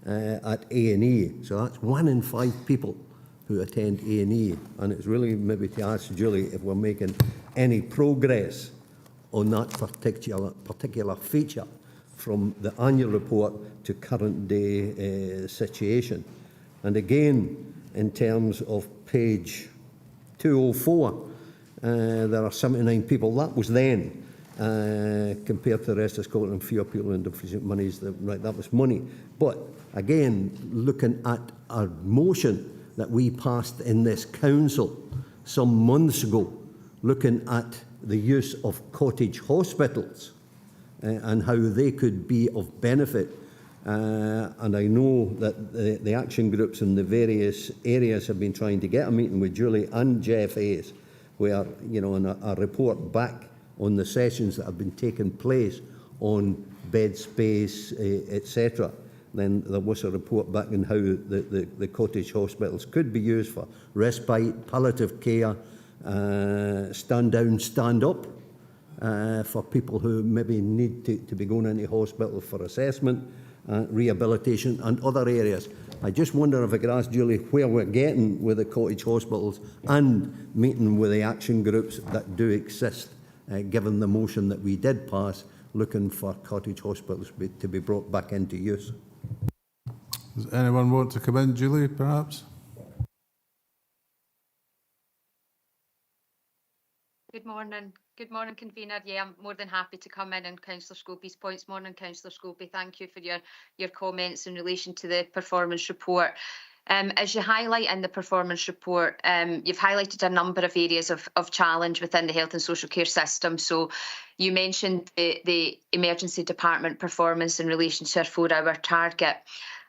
at A&E. So that's 1 in 5 people who attend A&E. And it's really maybe to ask Julie if we're making any progress on that particular feature from the annual report to current day situation. And again, in terms of page 204, there are 79 people. That was then. Compared to the rest of Scotland, fewer people in Dumfries. Money's right, that was money. But again, looking at our motion that we passed in this council some months ago, looking at the use of cottage hospitals and how they could be of benefit. And I know that the action groups in the various areas have been trying to get a meeting with Julie and Jeff Hayes, where, you know, a report back on the sessions that have been taking place on bed space, etc. Then there was a report back on how the cottage hospitals could be used for respite, palliative care, stand down, stand up, for people who maybe need to be going into hospital for assessment, rehabilitation and other areas. I just wonder if I could ask Julie where we're getting with the cottage hospitals and meeting with the action groups that do exist, given the motion that we did pass, looking for cottage hospitals to be brought back into use. Does anyone want to come in? Julie, perhaps? Good morning. Good morning, convener. Yeah, I'm more than happy to come in on Councillor Scobie's points. Morning, Councillor Scobie. Thank you for your comments in relation to the performance report. As you highlight in the performance report, you've highlighted a number of areas of challenge within the health and social care system. So you mentioned the emergency department performance in relation to our 4-hour target.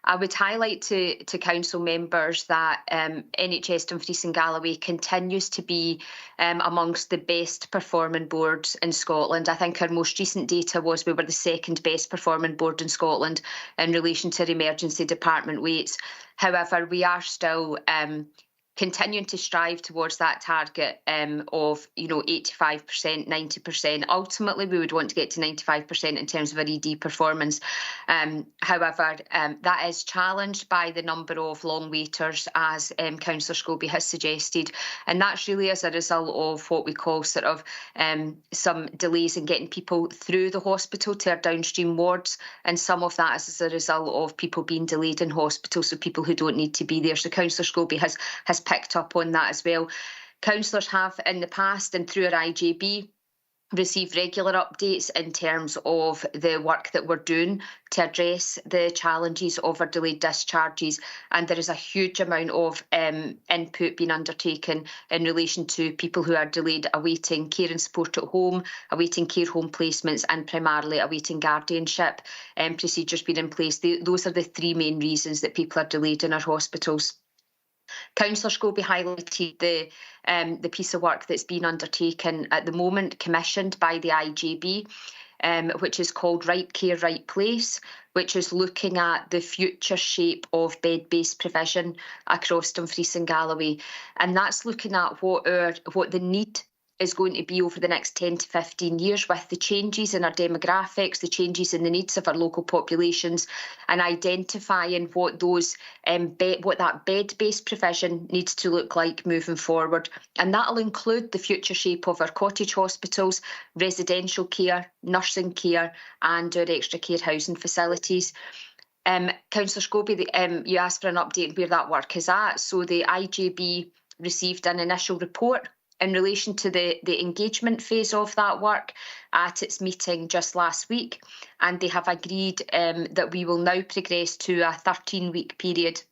I would highlight to council members that NHS Dumfries and Galloway continues to be amongst the best performing boards in Scotland. I think our most recent data was we were the 2nd best performing board in Scotland in relation to emergency department waits. However, we are still continuing to strive towards that target of 85%, 90%. Ultimately, we would want to get to 95% in terms of our ED performance. However, that is challenged by the number of long waiters, as Councillor Scobie has suggested, and that's really as a result of what we call sort of some delays in getting people through the hospital to our downstream wards, and some of that is as a result of people being delayed in hospital, so people who don't need to be there. So Councillor Scobie has picked up on that as well. Councillors have in the past and through our IJB receive regular updates in terms of the work that we're doing to address the challenges of our delayed discharges, and there is a huge amount of input being undertaken in relation to people who are delayed awaiting care and support at home, awaiting care home placements, and primarily awaiting guardianship procedures being in place. Those are the three main reasons that people are delayed in our hospitals. Councillor Scobie highlighted the piece of work that's been undertaken at the moment, commissioned by the IJB, which is called Right Care, Right Place, which is looking at the future shape of bed-based provision across Dumfries and Galloway. And that's looking at what the need is going to be over the next 10 to 15 years with the changes in our demographics, the changes in the needs of our local populations, and identifying what those what that bed-based provision needs to look like moving forward. And that'll include the future shape of our cottage hospitals, residential care, nursing care, and our extra care housing facilities. Councillor Scobie, you asked for an update on where that work is at. So the IJB received an initial report in relation to the engagement phase of that work at its meeting just last week, and they have agreed that we will now progress to a 13-week period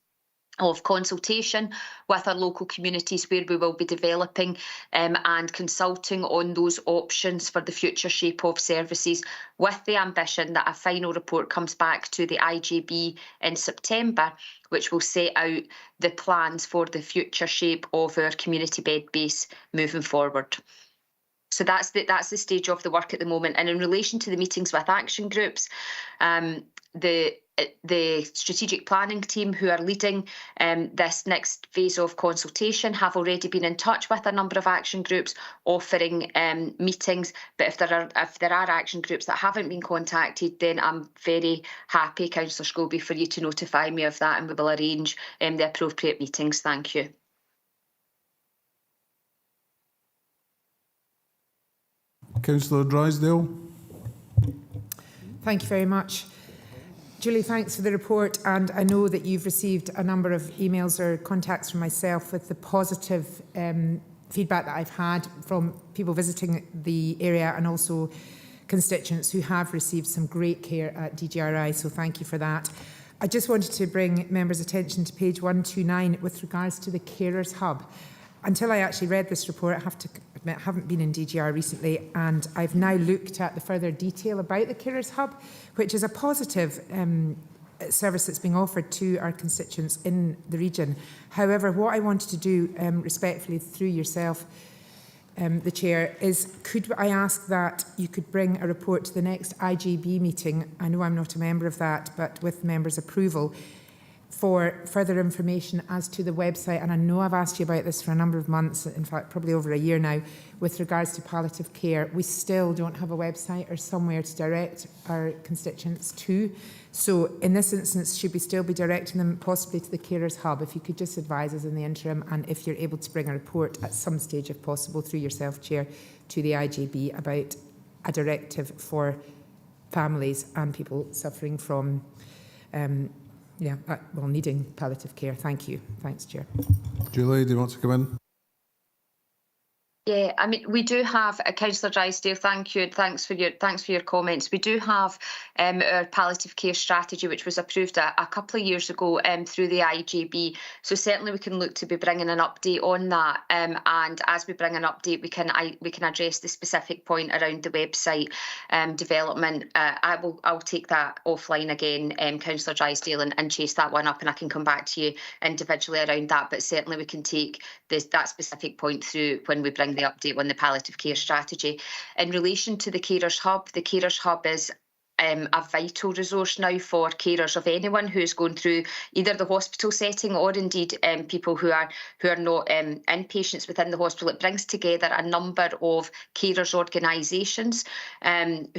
of consultation with our local communities, where we will be developing and consulting on those options for the future shape of services, with the ambition that a final report comes back to the IJB in September, which will set out the plans for the future shape of our community bed base moving forward. So that's the stage of the work at the moment. And in relation to the meetings with action groups, the strategic planning team who are leading this next phase of consultation have already been in touch with a number of action groups offering meetings. But if there are action groups that haven't been contacted, then I'm very happy, Councillor Scobie, for you to notify me of that, and we will arrange the appropriate meetings. Thank you. Councillor Drysdale. Thank you very much. Julie, thanks for the report, and I know that you've received a number of emails or contacts from myself with the positive feedback that I've had from people visiting the area, and also constituents who have received some great care at DGRI, so thank you for that. I just wanted to bring members' attention to page 129 with regards to the Carers Hub. Until I actually read this report, I have to admit I haven't been in DGR recently, and I've now looked at the further detail about the Carers Hub, which is a positive service that's being offered to our constituents in the region. However, what I wanted to do, respectfully through yourself, the Chair, is could I ask that you could bring a report to the next IJB meeting? I know I'm not a member of that, but with members' approval, for further information as to the website. And I know I've asked you about this for a number of months, in fact probably over a year now, with regards to palliative care. We still don't have a website or somewhere to direct our constituents to. So in this instance, should we still be directing them possibly to the Carers Hub? If you could just advise us in the interim, and if you're able to bring a report at some stage, if possible, through yourself, Chair, to the IJB about a directive for families and people suffering from needing palliative care. Thank you. Thanks, Chair. Julie, do you want to come in? Yeah, I mean, we do have Councillor Drysdale. Thank you. Thanks for your comments. We do have our palliative care strategy, which was approved a couple of years ago through the IJB. So certainly we can look to be bringing an update on that. And as we bring an update, we can address the specific point around the website development. I'll take that offline again, Councillor Drysdale, and chase that one up, and I can come back to you individually around that. But certainly we can take that specific point through when we bring the update on the palliative care strategy. In relation to the Carers Hub is a vital resource now for carers of anyone who's going through either the hospital setting or indeed people who are not inpatients within the hospital. It brings together a number of carers organisations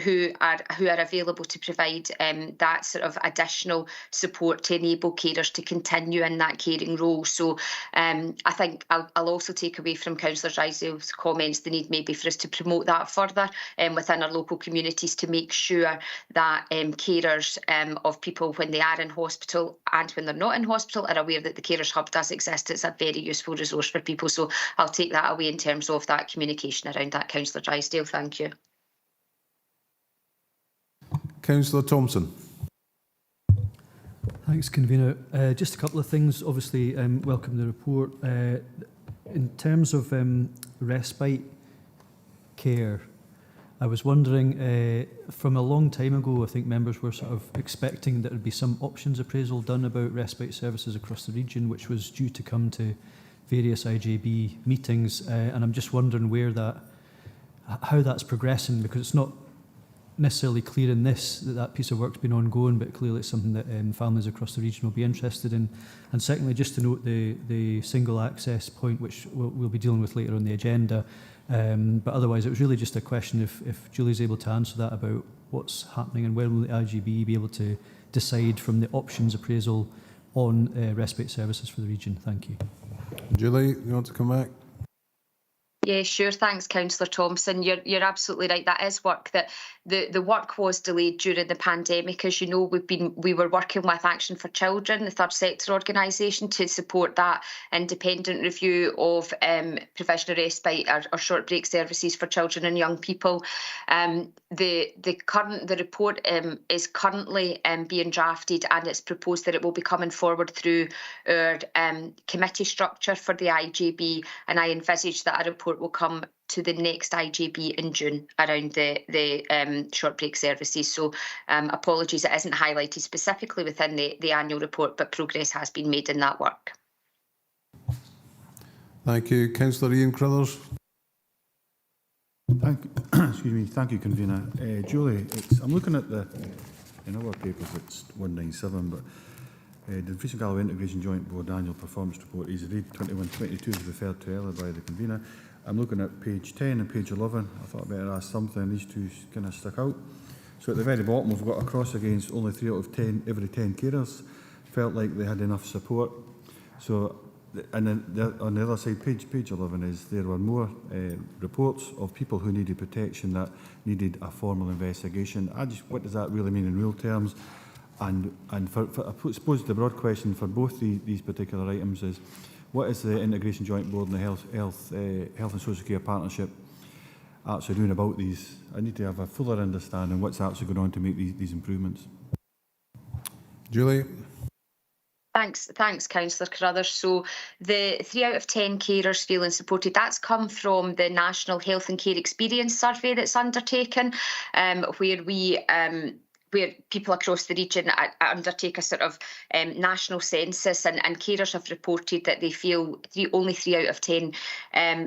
who are available to provide that sort of additional support to enable carers to continue in that caring role. So I think I'll also take away from Councillor Risel's comments the need maybe for us to promote that further within our local communities to make sure that carers of people when they are in hospital and when they're not in hospital are aware that the Carers Hub does exist. It's a very useful resource for people. So I'll take that away in terms of that communication around that, Councillor Drysdale. Thank you. Councillor Thompson. Thanks, Convener. Just a couple of things. Obviously, welcome the report. In terms of respite care, I was wondering, from a long time ago, I think members were sort of expecting that there would be some options appraisal done about respite services across the region, which was due to come to various IJB meetings, and I'm just wondering how that's progressing, because it's not necessarily clear in this that piece of work's been ongoing, but clearly it's something that families across the region will be interested in. And secondly, just to note the single access point, which we'll be dealing with later on the agenda. But otherwise, it was really just a question if Julie's able to answer that about what's happening and when will the IGB be able to decide from the options appraisal on respite services for the region. Thank you. Julie, you want to come back? Yeah, sure. Thanks, Councillor Thompson. You're absolutely right. That is work that the work was delayed during the pandemic. As you know, we were working with Action for Children, the third sector organisation, to support that independent review of provision of respite or short break services for children and young people. The report is currently being drafted, and it's proposed that it will be coming forward through our committee structure for the IJB, and I envisage that a report will come to the next IJB in June around the short break services. So apologies, it isn't highlighted specifically within the annual report, but progress has been made in that work. Thank you. Councillor Ian Crothers. Thank you, Convener. Julie, I'm looking at in our papers it's 197, but the Dumfries and Galloway Integration Joint Board Annual Performance Report is read 21-22 is referred to earlier by the Convener. I'm looking at page 10 and page 11. I thought I'd better ask something. These two kind of stuck out. So at the very bottom, we've got a cross against only 3 out of 10, every 10 carers felt like they had enough support. So, and then on the other side, page 11 is there were more reports of people who needed protection that needed a formal investigation. What does that really mean in real terms? And for I suppose the broad question for both these particular items is, what is the Integration Joint Board and the Health and Social Care Partnership actually doing about these? I need to have a fuller understanding what's actually going on to make these improvements. Julie? Thanks, Councillor Carruthers. So the 3 out of 10 carers feeling supported, that's come from the National Health and Care Experience Survey that's undertaken, where people across the region undertake a sort of national census, and carers have reported that they feel only 3 out of 10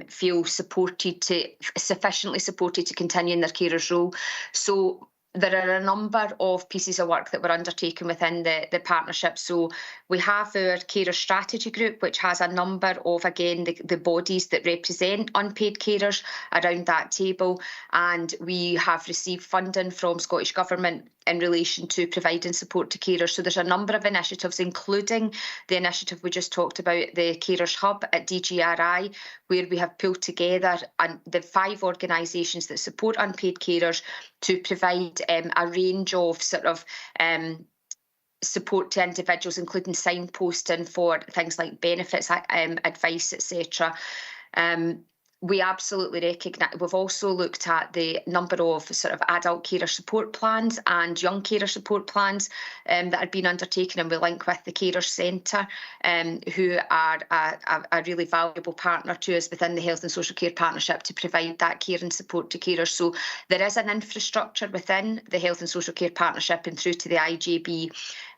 feel sufficiently supported to continue in their carers role. So there are a number of pieces of work that we're undertaking within the partnership. So we have our carer strategy group, which has a number of, again, the bodies that represent unpaid carers around that table. And we have received funding from Scottish Government in relation to providing support to carers. So there's a number of initiatives, including the initiative we just talked about, the Carers Hub at DGRI, where we have pulled together the 5 organisations that support unpaid carers to provide a range of sort of support to individuals, including signposting for things like benefits, advice, etc. We absolutely recognise. We've also looked at the number of sort of adult carer support plans and young carer support plans that have been undertaken, and we link with the Carers Centre, who are a really valuable partner to us within the Health and Social Care Partnership to provide that care and support to carers. So there is an infrastructure within the Health and Social Care Partnership and through to the IJB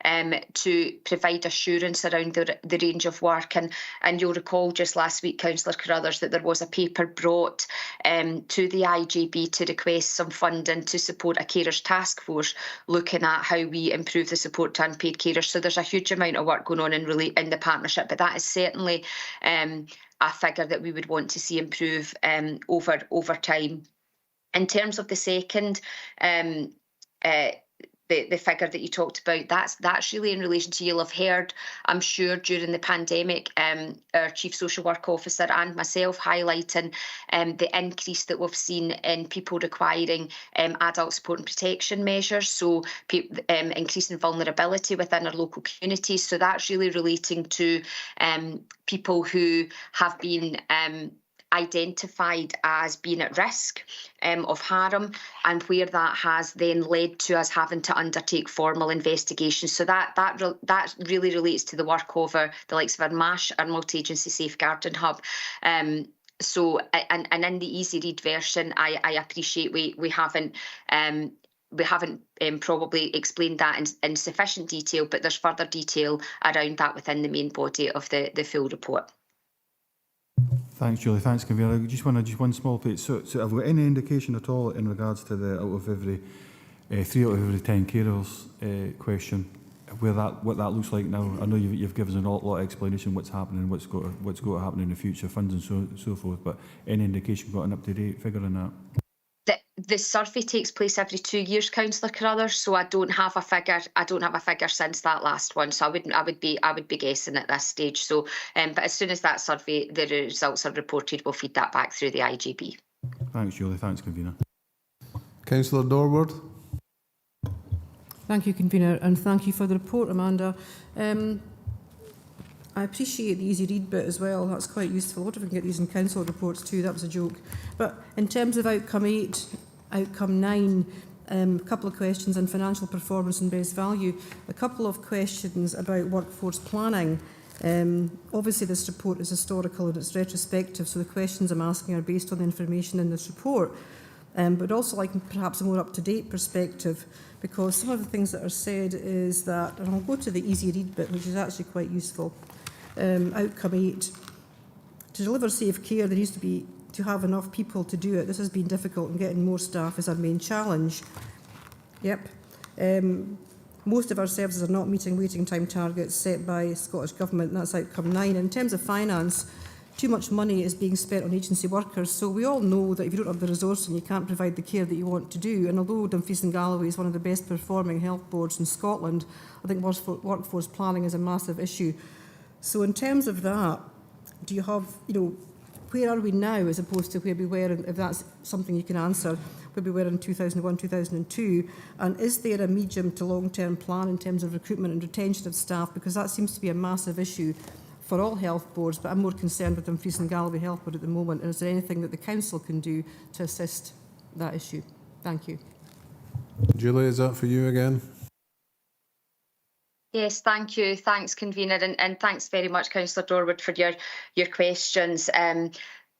to provide assurance around the range of work. And you'll recall just last week, Councillor Carruthers, that there was a paper brought to the IGB to request some funding to support a carers task force looking at how we improve the support to unpaid carers. So there's a huge amount of work going on in the partnership, but that is certainly a figure that we would want to see improve over time. In terms of the second, the figure that you talked about, that's really in relation to, you'll have heard, I'm sure, during the pandemic, our Chief Social Work Officer and myself highlighting the increase that we've seen in people requiring adult support and protection measures, so increasing vulnerability within our local communities. So that's really relating to people who have been identified as being at risk of harm, and where that has then led to us having to undertake formal investigations. So that really relates to the work over the likes of our MASH, our multi-agency safeguarding hub. So and in the easy read version, I appreciate we haven't probably explained that in sufficient detail, but there's further detail around that within the main body of the full report. Thanks, Julie. Thanks, Convener. Just one small bit. So have we got any indication at all in regards to the 3 out of every 10 carers question, what that looks like now? I know you've given us a lot of explanation what's happening, what's going to happen in the future, funds and so forth. But any indication, got an up-to-date figure on that? The survey takes place every 2 years, Councillor Carruthers, so I don't have a figure. I don't have a figure since that last one, so I would be guessing at this stage. So, but as soon as that survey, the results are reported, we'll feed that back through the IGB. Thanks, Julie. Thanks, Convener. Councillor Dorward. Thank you, Convener, and thank you for the report, Amanda. I appreciate the easy read bit as well. That's quite useful. What if we can get these in council reports too? That was a joke. But in terms of outcome 8, outcome 9, a couple of questions on financial performance and best value. A couple of questions about workforce planning. Obviously, this report is historical and it's retrospective, so the questions I'm asking are based on the information in this report. But also like perhaps a more up-to-date perspective, because some of the things that are said is that, and I'll go to the easy read bit, which is actually quite useful. Outcome 8, to deliver safe care, there needs to have enough people to do it. This has been difficult, and getting more staff is our main challenge. Yep. Most of our services are not meeting waiting time targets set by Scottish Government, and that's outcome 9. In terms of finance, too much money is being spent on agency workers, so we all know that if you don't have the resource and you can't provide the care that you want to do, and although Dumfries and Galloway is one of the best performing health boards in Scotland, I think workforce planning is a massive issue. So in terms of that, do you have, where are we now as opposed to where we were, if that's something you can answer, where we were in 2001, 2002, and is there a medium to long-term plan in terms of recruitment and retention of staff, because that seems to be a massive issue for all health boards, but I'm more concerned with Dumfries and Galloway Health Board at the moment, and is there anything that the council can do to assist that issue? Thank you. Julie, is that for you again? Yes, thank you. Thanks, Convener, and thanks very much, Councillor Dorward, for your questions.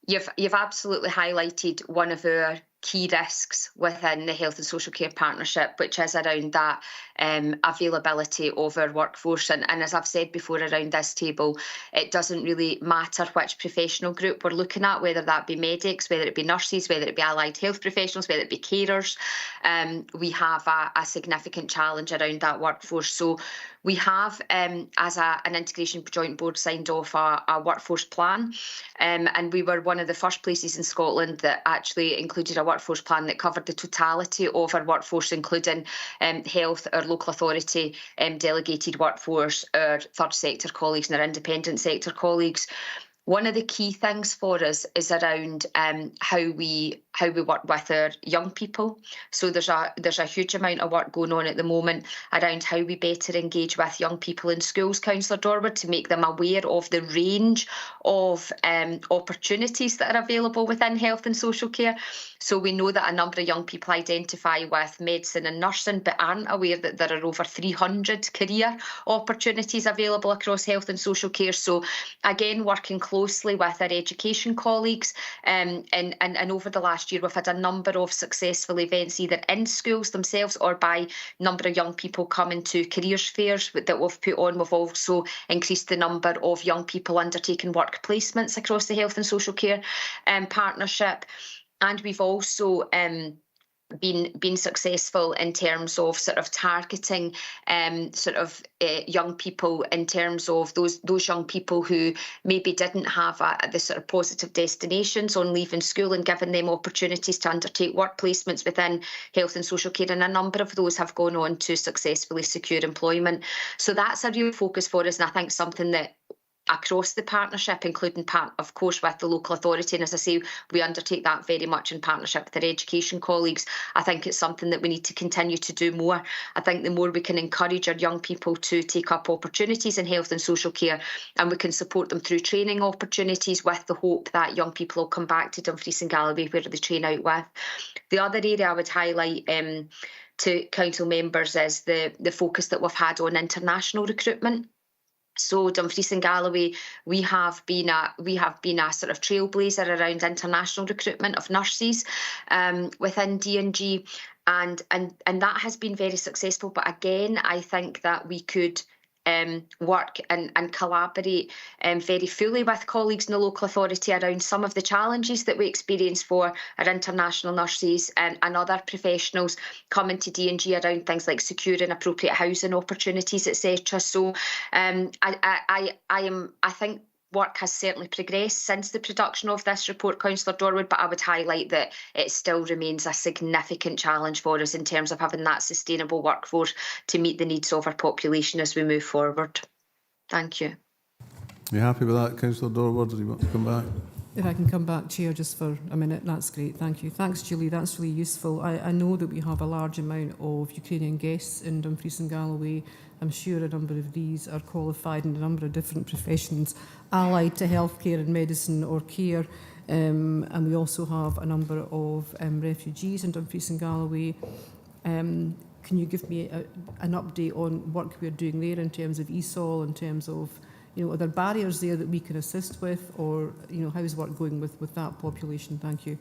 You've absolutely highlighted one of our key risks within the Health and Social Care Partnership, which is around that availability of our workforce. And as I've said before around this table, it doesn't really matter which professional group we're looking at, whether that be medics, whether it be nurses, whether it be allied health professionals, whether it be carers. We have a significant challenge around that workforce. So we have, as an integration joint board, signed off a workforce plan, and we were one of the first places in Scotland that actually included a workforce plan that covered the totality of our workforce, including health, our local authority, delegated workforce, our third sector colleagues and our independent sector colleagues. One of the key things for us is around how we work with our young people. So there's a huge amount of work going on at the moment around how we better engage with young people in schools, Councillor Dorward, to make them aware of the range of opportunities that are available within health and social care. So we know that a number of young people identify with medicine and nursing, but aren't aware that there are over 300 career opportunities available across health and social care. So again, working closely with our education colleagues, and over the last last year, we've had a number of successful events either in schools themselves or by number of young people coming to careers fairs that we've put on. We've also increased the number of young people undertaking work placements across the Health and Social Care partnership. And we've also been successful in terms of sort of targeting young people, in terms of those young people who maybe didn't have the sort of positive destinations on leaving school, and giving them opportunities to undertake work placements within health and social care, and a number of those have gone on to successfully secure employment. So that's a real focus for us, and I think something that across the partnership, including of course with the local authority, and as I say, we undertake that very much in partnership with our education colleagues. I think it's something that we need to continue to do more. I think the more we can encourage our young people to take up opportunities in health and social care, and we can support them through training opportunities, with the hope that young people will come back to Dumfries and Galloway where they train out with. The other area I would highlight to council members is the focus that we've had on international recruitment. So Dumfries and Galloway, we have been a sort of trailblazer around international recruitment of nurses within D&G, and that has been very successful. But again, I think that we could work and collaborate very fully with colleagues in the local authority around some of the challenges that we experience for our international nurses and other professionals coming to D&G around things like securing appropriate housing opportunities, etc. So I think work has certainly progressed since the production of this report, Councillor Dorwood, but I would highlight that it still remains a significant challenge for us in terms of having that sustainable workforce to meet the needs of our population as we move forward. Thank you. Are you happy with that, Councillor Dorwood? Do you want to come back? If I can come back, Chair, just for a minute, that's great, thank you. Thanks, Julie, that's really useful. I know that we have a large amount of Ukrainian guests in Dumfries and Galloway. I'm sure a number of these are qualified in a number of different professions allied to healthcare and medicine or care. And we also have a number of refugees in Dumfries and Galloway. Can you give me an update on work we're doing there in terms of ESOL, in terms of, are there barriers there that we can assist with, or, how is work going with that population? Thank you.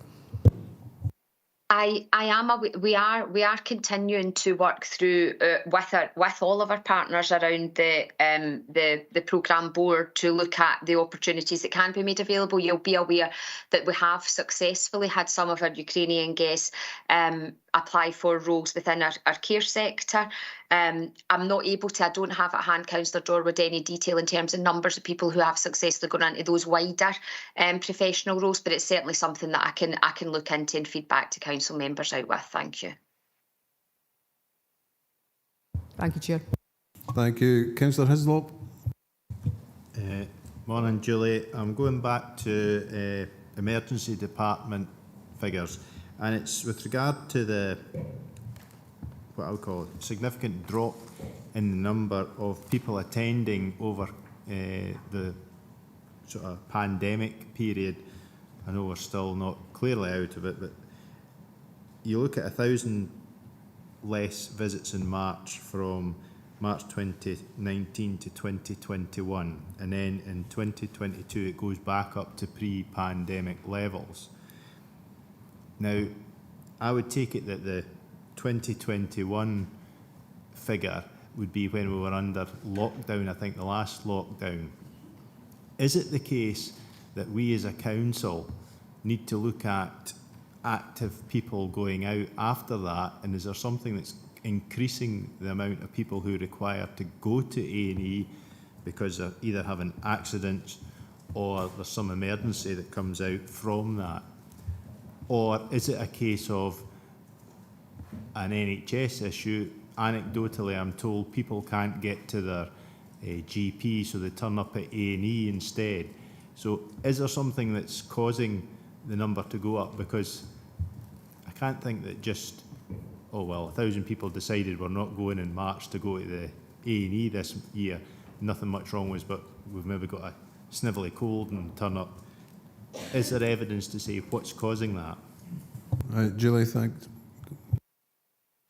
We are continuing to work through with all of our partners around the programme board to look at the opportunities that can be made available. You'll be aware that we have successfully had some of our Ukrainian guests apply for roles within our care sector. I'm not able to, I don't have at hand, Councillor Dorwood, any detail in terms of numbers of people who have successfully gone into those wider professional roles, but it's certainly something that I can look into and feed back to council members out with. Thank you. Thank you, Chair. Thank you. Councillor Hislop. Morning, Julie. I'm going back to emergency department figures, and it's with regard to the what I would call a significant drop in the number of people attending over the sort of pandemic period. I know we're still not clearly out of it, but you look at 1,000 less visits in March from March 2019 to 2021, and then in 2022 it goes back up to pre-pandemic levels. Now, I would take it that the 2021 figure would be when we were under lockdown, I think the last lockdown. Is it the case that we as a council need to look at active people going out after that, and is there something that's increasing the amount of people who require to go to A&E because they're either having accidents or there's some emergency that comes out from that? Or is it a case of an NHS issue? Anecdotally, I'm told people can't get to their GP, so they turn up at A&E instead. So is there something that's causing the number to go up? Because I can't think that just, 1,000 people decided we're not going in March to go to the A&E this year. Nothing much wrong with us, but we've maybe got a snivelly cold and turn up. Is there evidence to say what's causing that? Right, Julie, thanks.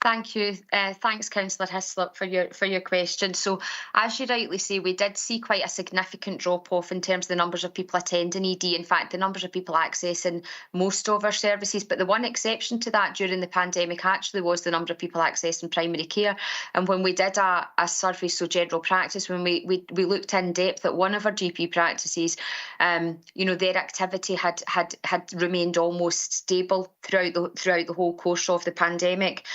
Thank you. Thanks, Councillor Hislop, for your question. So, as you rightly say, we did see quite a significant drop-off in terms of the numbers of people attending ED. In fact, the numbers of people accessing most of our services. But the one exception to that during the pandemic actually was the number of people accessing primary care. And when we did a survey, so general practice, when we looked in depth at one of our GP practices, their activity had remained almost stable throughout the whole course of the pandemic.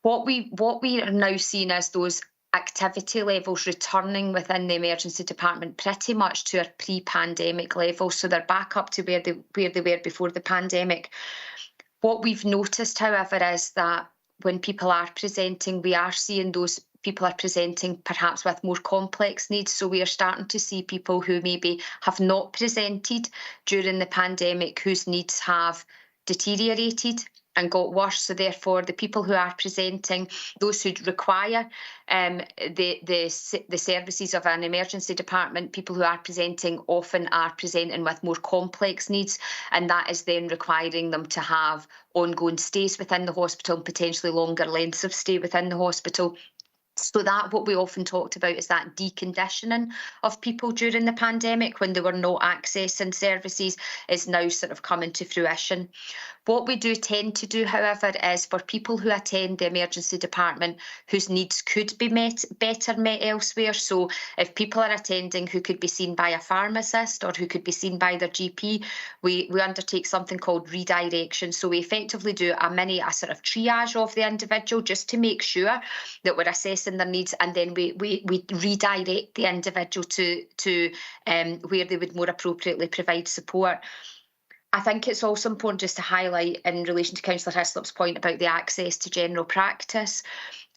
What we are now seeing as those activity levels returning within the emergency department pretty much to our pre-pandemic levels. So they're back up to where they were before the pandemic. What we've noticed, however, is that when people are presenting, we are seeing those people are presenting perhaps with more complex needs. So we are starting to see people who maybe have not presented during the pandemic, whose needs have deteriorated and got worse. So therefore, the people who are presenting, those who require the services of an emergency department, people who are presenting often are presenting with more complex needs, and that is then requiring them to have ongoing stays within the hospital and potentially longer lengths of stay within the hospital. So that what we often talked about is that deconditioning of people during the pandemic when they were not accessing services is now sort of coming to fruition. What we do tend to do, however, is for people who attend the emergency department whose needs could be better met elsewhere. So if people are attending who could be seen by a pharmacist or who could be seen by their GP, we undertake something called redirection. So we effectively do a sort of triage of the individual just to make sure that we're assessing their needs, and then we redirect the individual to where they would more appropriately provide support. I think it's also important just to highlight in relation to Councillor Hislop's point about the access to general practice.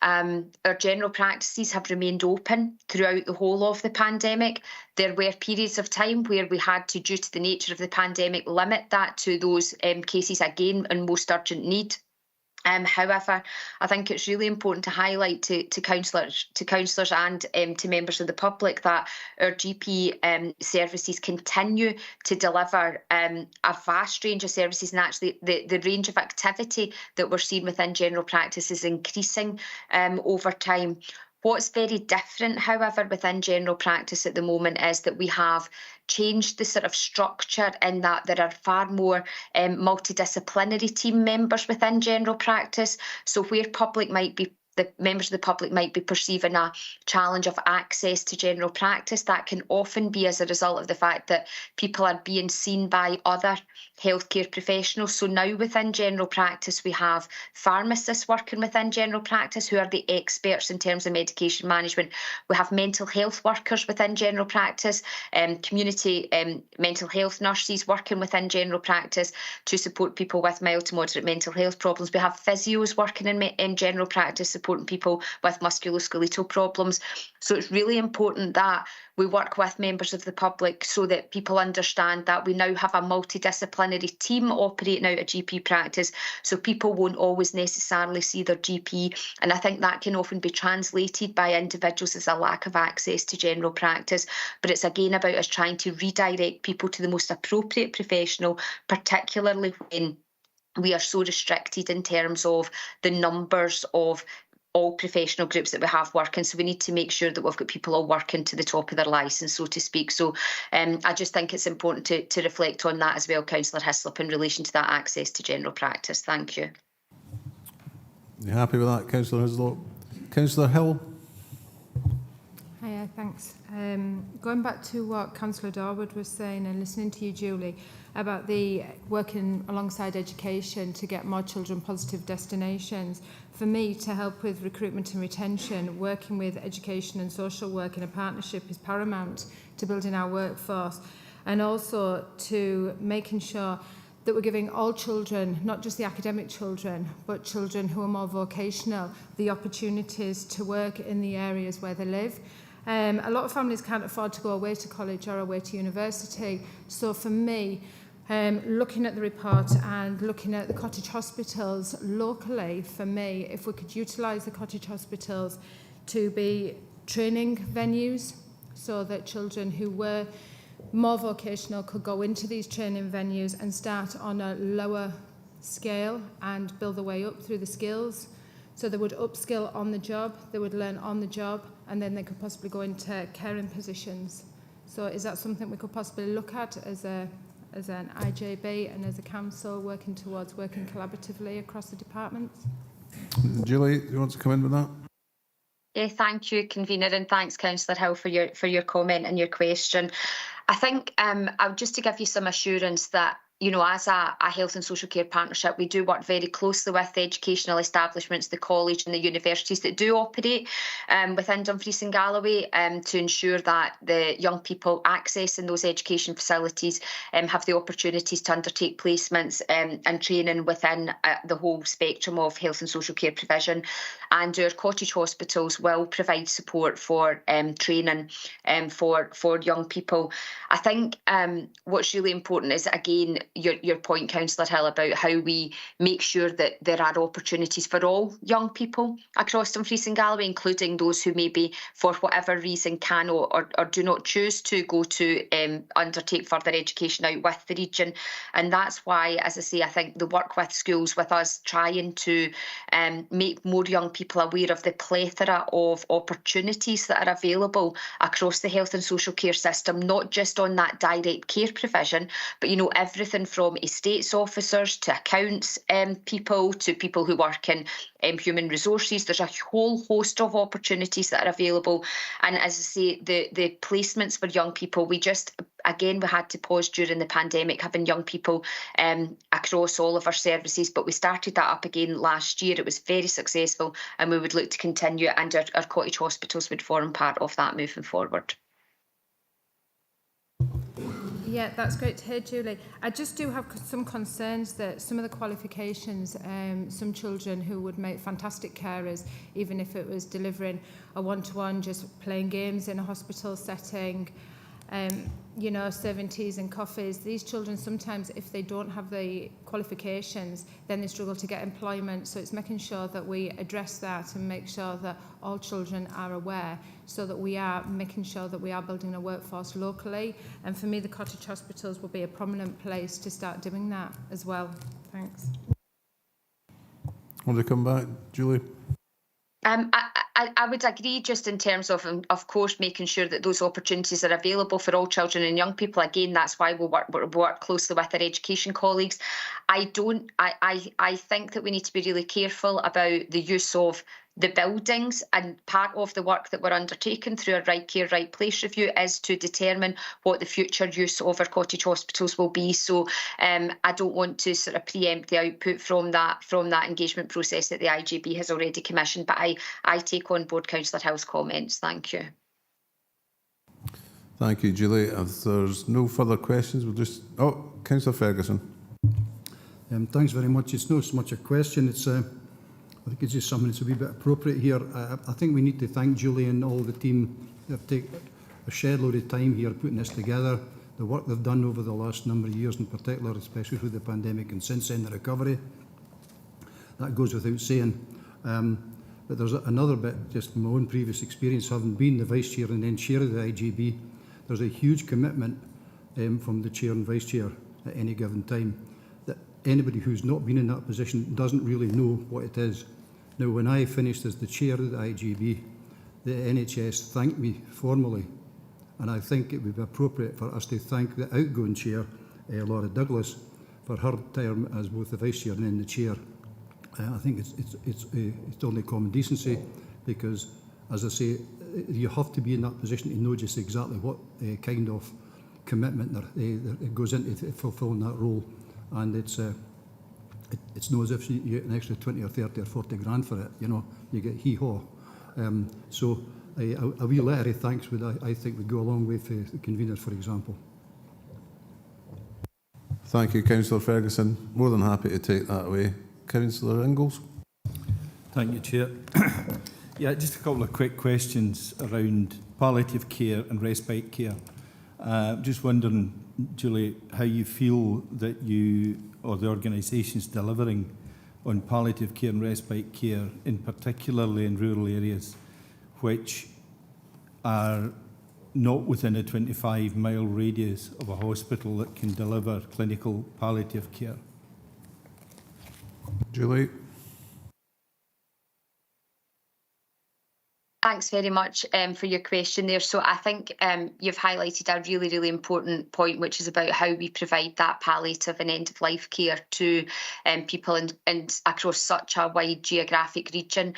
Our general practices have remained open throughout the whole of the pandemic. There were periods of time where we had to, due to the nature of the pandemic, limit that to those cases again in most urgent need. However, I think it's really important to highlight to councillors and to members of the public that our GP services continue to deliver a vast range of services, and actually the range of activity that we're seeing within general practice is increasing over time. What's very different, however, within general practice at the moment is that we have changed the sort of structure in that there are far more multidisciplinary team members within general practice. So where the members of the public might be perceiving a challenge of access to general practice, that can often be as a result of the fact that people are being seen by other healthcare professionals. So now within general practice, we have pharmacists working within general practice who are the experts in terms of medication management. We have mental health workers within general practice, community mental health nurses working within general practice to support people with mild to moderate mental health problems. We have physios working in general practice supporting people with musculoskeletal problems. So it's really important that we work with members of the public so that people understand that we now have a multidisciplinary team operating out a GP practice, so people won't always necessarily see their GP. And I think that can often be translated by individuals as a lack of access to general practice. But it's again about us trying to redirect people to the most appropriate professional, particularly when we are so restricted in terms of the numbers of all professional groups that we have working. So we need to make sure that we've got people all working to the top of their licence, so to speak. So I just think it's important to reflect on that as well, Councillor Hislop, in relation to that access to general practice. Thank you. You happy with that, Councillor Hislop? Councillor Hill? Hiya, thanks. Going back to what Councillor Darwood was saying and listening to you, Julie, about the working alongside education to get more children positive destinations. For me, to help with recruitment and retention, working with education and social work in a partnership is paramount to building our workforce, and also to making sure that we're giving all children, not just the academic children, but children who are more vocational, the opportunities to work in the areas where they live. A lot of families can't afford to go away to college or away to university. So for me, looking at the report and looking at the cottage hospitals locally, for me, if we could utilise the cottage hospitals to be training venues so that children who were more vocational could go into these training venues and start on a lower scale and build their way up through the skills So they would upskill on the job, they would learn on the job, and then they could possibly go into caring positions. So is that something we could possibly look at as an IJB and as a council, working towards working collaboratively across the departments? Julie, do you want to come in with that? Yeah, thank you, Convener, and thanks, Councillor Hill, for your comment and your question. I think just to give you some assurance that, you know, as a health and social care partnership, we do work very closely with the educational establishments, the college and the universities that do operate within Dumfries and Galloway to ensure that the young people accessing those education facilities have the opportunities to undertake placements and training within the whole spectrum of health and social care provision. And our cottage hospitals will provide support for training for young people. I think what's really important is, again, your point, Councillor Hill, about how we make sure that there are opportunities for all young people across Dumfries and Galloway, including those who maybe for whatever reason can or do not choose to go to undertake further education out with the region. And that's why, as I say, I think the work with schools, with us trying to make more young people aware of the plethora of opportunities that are available across the health and social care system, not just on that direct care provision, but, you know, everything from estates officers to accounts people to people who work in human resources. There's a whole host of opportunities that are available. And as I say, the placements for young people, we had to pause during the pandemic, having young people across all of our services, but we started that up again last year. It was very successful, and we would look to continue, and our cottage hospitals would form part of that moving forward. Yeah, that's great to hear, Julie. I just do have some concerns that some of the qualifications, some children who would make fantastic carers, even if it was delivering a one-to-one, just playing games in a hospital setting, you know, serving teas and coffees. These children sometimes, if they don't have the qualifications, then they struggle to get employment. So it's making sure that we address that and make sure that all children are aware, so that we are making sure that we are building a workforce locally. And for me, the cottage hospitals will be a prominent place to start doing that as well. Thanks. Want to come back, Julie? I would agree, just in terms of course, making sure that those opportunities are available for all children and young people. Again, that's why we work closely with our education colleagues. I think that we need to be really careful about the use of the buildings, and part of the work that we're undertaking through our Right Care, Right Place review is to determine what the future use of our cottage hospitals will be. So I don't want to sort of preempt the output from that engagement process that the IJB has already commissioned, but I take on board Councillor Hill's comments. Thank you. Thank you, Julie. If there's no further questions, we'll just... Oh, Councillor Ferguson. Thanks very much. It's not so much a question, it's I think it's just something that's a wee bit appropriate here. I think we need to thank Julie and all the team that have taken a shed load of time here putting this together, the work they've done over the last number of years in particular, especially through the pandemic and since then the recovery. That goes without saying. But there's another bit, just from my own previous experience, having been the Vice Chair and then Chair of the IJB, there's a huge commitment from the Chair and Vice Chair at any given time that anybody who's not been in that position doesn't really know what it is. Now, when I finished as the Chair of the IJB, the NHS thanked me formally, and I think it would be appropriate for us to thank the outgoing Chair, Laura Douglas, for her term as both the Vice Chair and then the Chair. I think it's only common decency, because, as I say, you have to be in that position to know just exactly what kind of commitment that goes into fulfilling that role, and it's not as if you get an extra 20 or 30 or 40 grand for it, you know, you get hee-haw. So a wee letter of thanks I think would go a long way for the convener, for example. Thank you, Councillor Ferguson. More than happy to take that away. Councillor Ingalls. Thank you, Chair. Yeah, just a couple of quick questions around palliative care and respite care. Just wondering, Julie, how you feel that you or the organisations delivering on palliative care and respite care, in particularly in rural areas, which are not within a 25-mile radius of a hospital that can deliver clinical palliative care. Julie. Thanks very much for your question there. So I think you've highlighted a really, really important point, which is about how we provide that palliative and end-of-life care to people and across such a wide geographic region.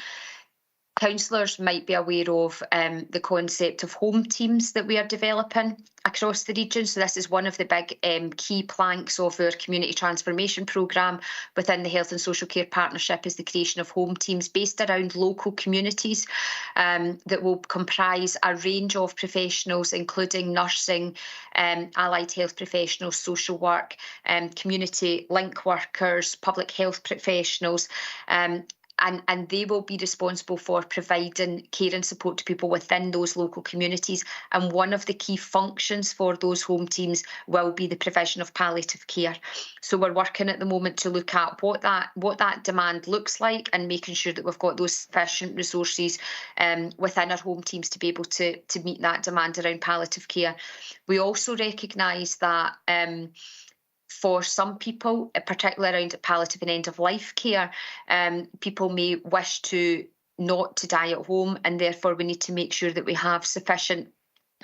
Councillors might be aware of the concept of home teams that we are developing across the region. So this is one of the big key planks of our community transformation programme within the Health and Social Care Partnership, is the creation of home teams based around local communities that will comprise a range of professionals, including nursing, allied health professionals, social work, community link workers, public health professionals, and they will be responsible for providing care and support to people within those local communities. And one of the key functions for those home teams will be the provision of palliative care. So we're working at the moment to look at what that demand looks like, and making sure that we've got those sufficient resources within our home teams to be able to meet that demand around palliative care. We also recognise that for some people, particularly around palliative and end-of-life care, people may wish to not to die at home, and therefore we need to make sure that we have sufficient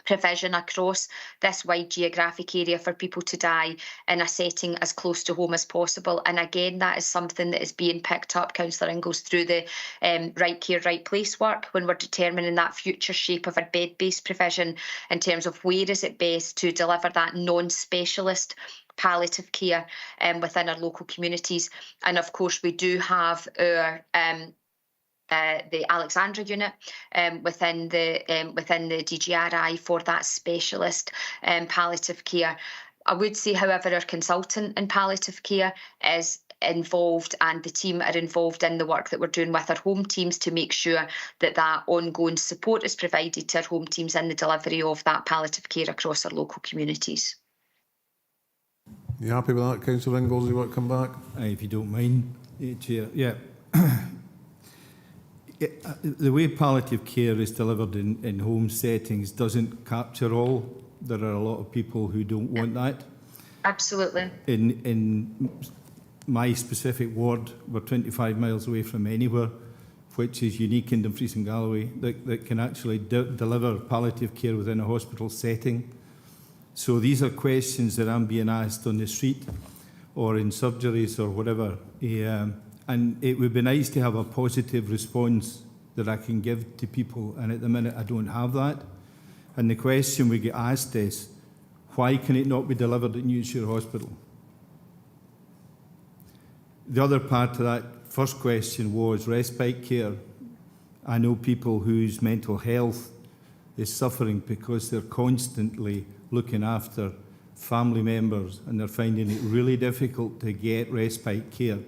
provision across this wide geographic area for people to die in a setting as close to home as possible. And again, that is something that is being picked up, Councillor Ingalls, through the right care, right place work, when we're determining that future shape of a bed-based provision in terms of where is it best to deliver that non-specialist palliative care within our local communities. And of course, we do have our the Alexandra unit within the DGRI for that specialist palliative care. I would say, however, our consultant in palliative care is involved, and the team are involved in the work that we're doing with our home teams to make sure that that ongoing support is provided to our home teams in the delivery of that palliative care across our local communities. You happy with that, Councillor Ingalls? You want to come back? If you don't mind, Chair. Yeah. The way palliative care is delivered in home settings doesn't capture all. There are a lot of people who don't want that. Absolutely. In my specific ward, we're 25 miles away from anywhere, which is unique in Dumfries and Galloway, that can actually deliver palliative care within a hospital setting. So these are questions that I'm being asked on the street or in surgeries or whatever. And it would be nice to have a positive response that I can give to people. And at the minute, I don't have that. And the question we get asked is, why can it not be delivered at Newtonshire Hospital? The other part of that first question was respite care. I know people whose mental health is suffering because they're constantly looking after family members, and they're finding it really difficult to get respite care.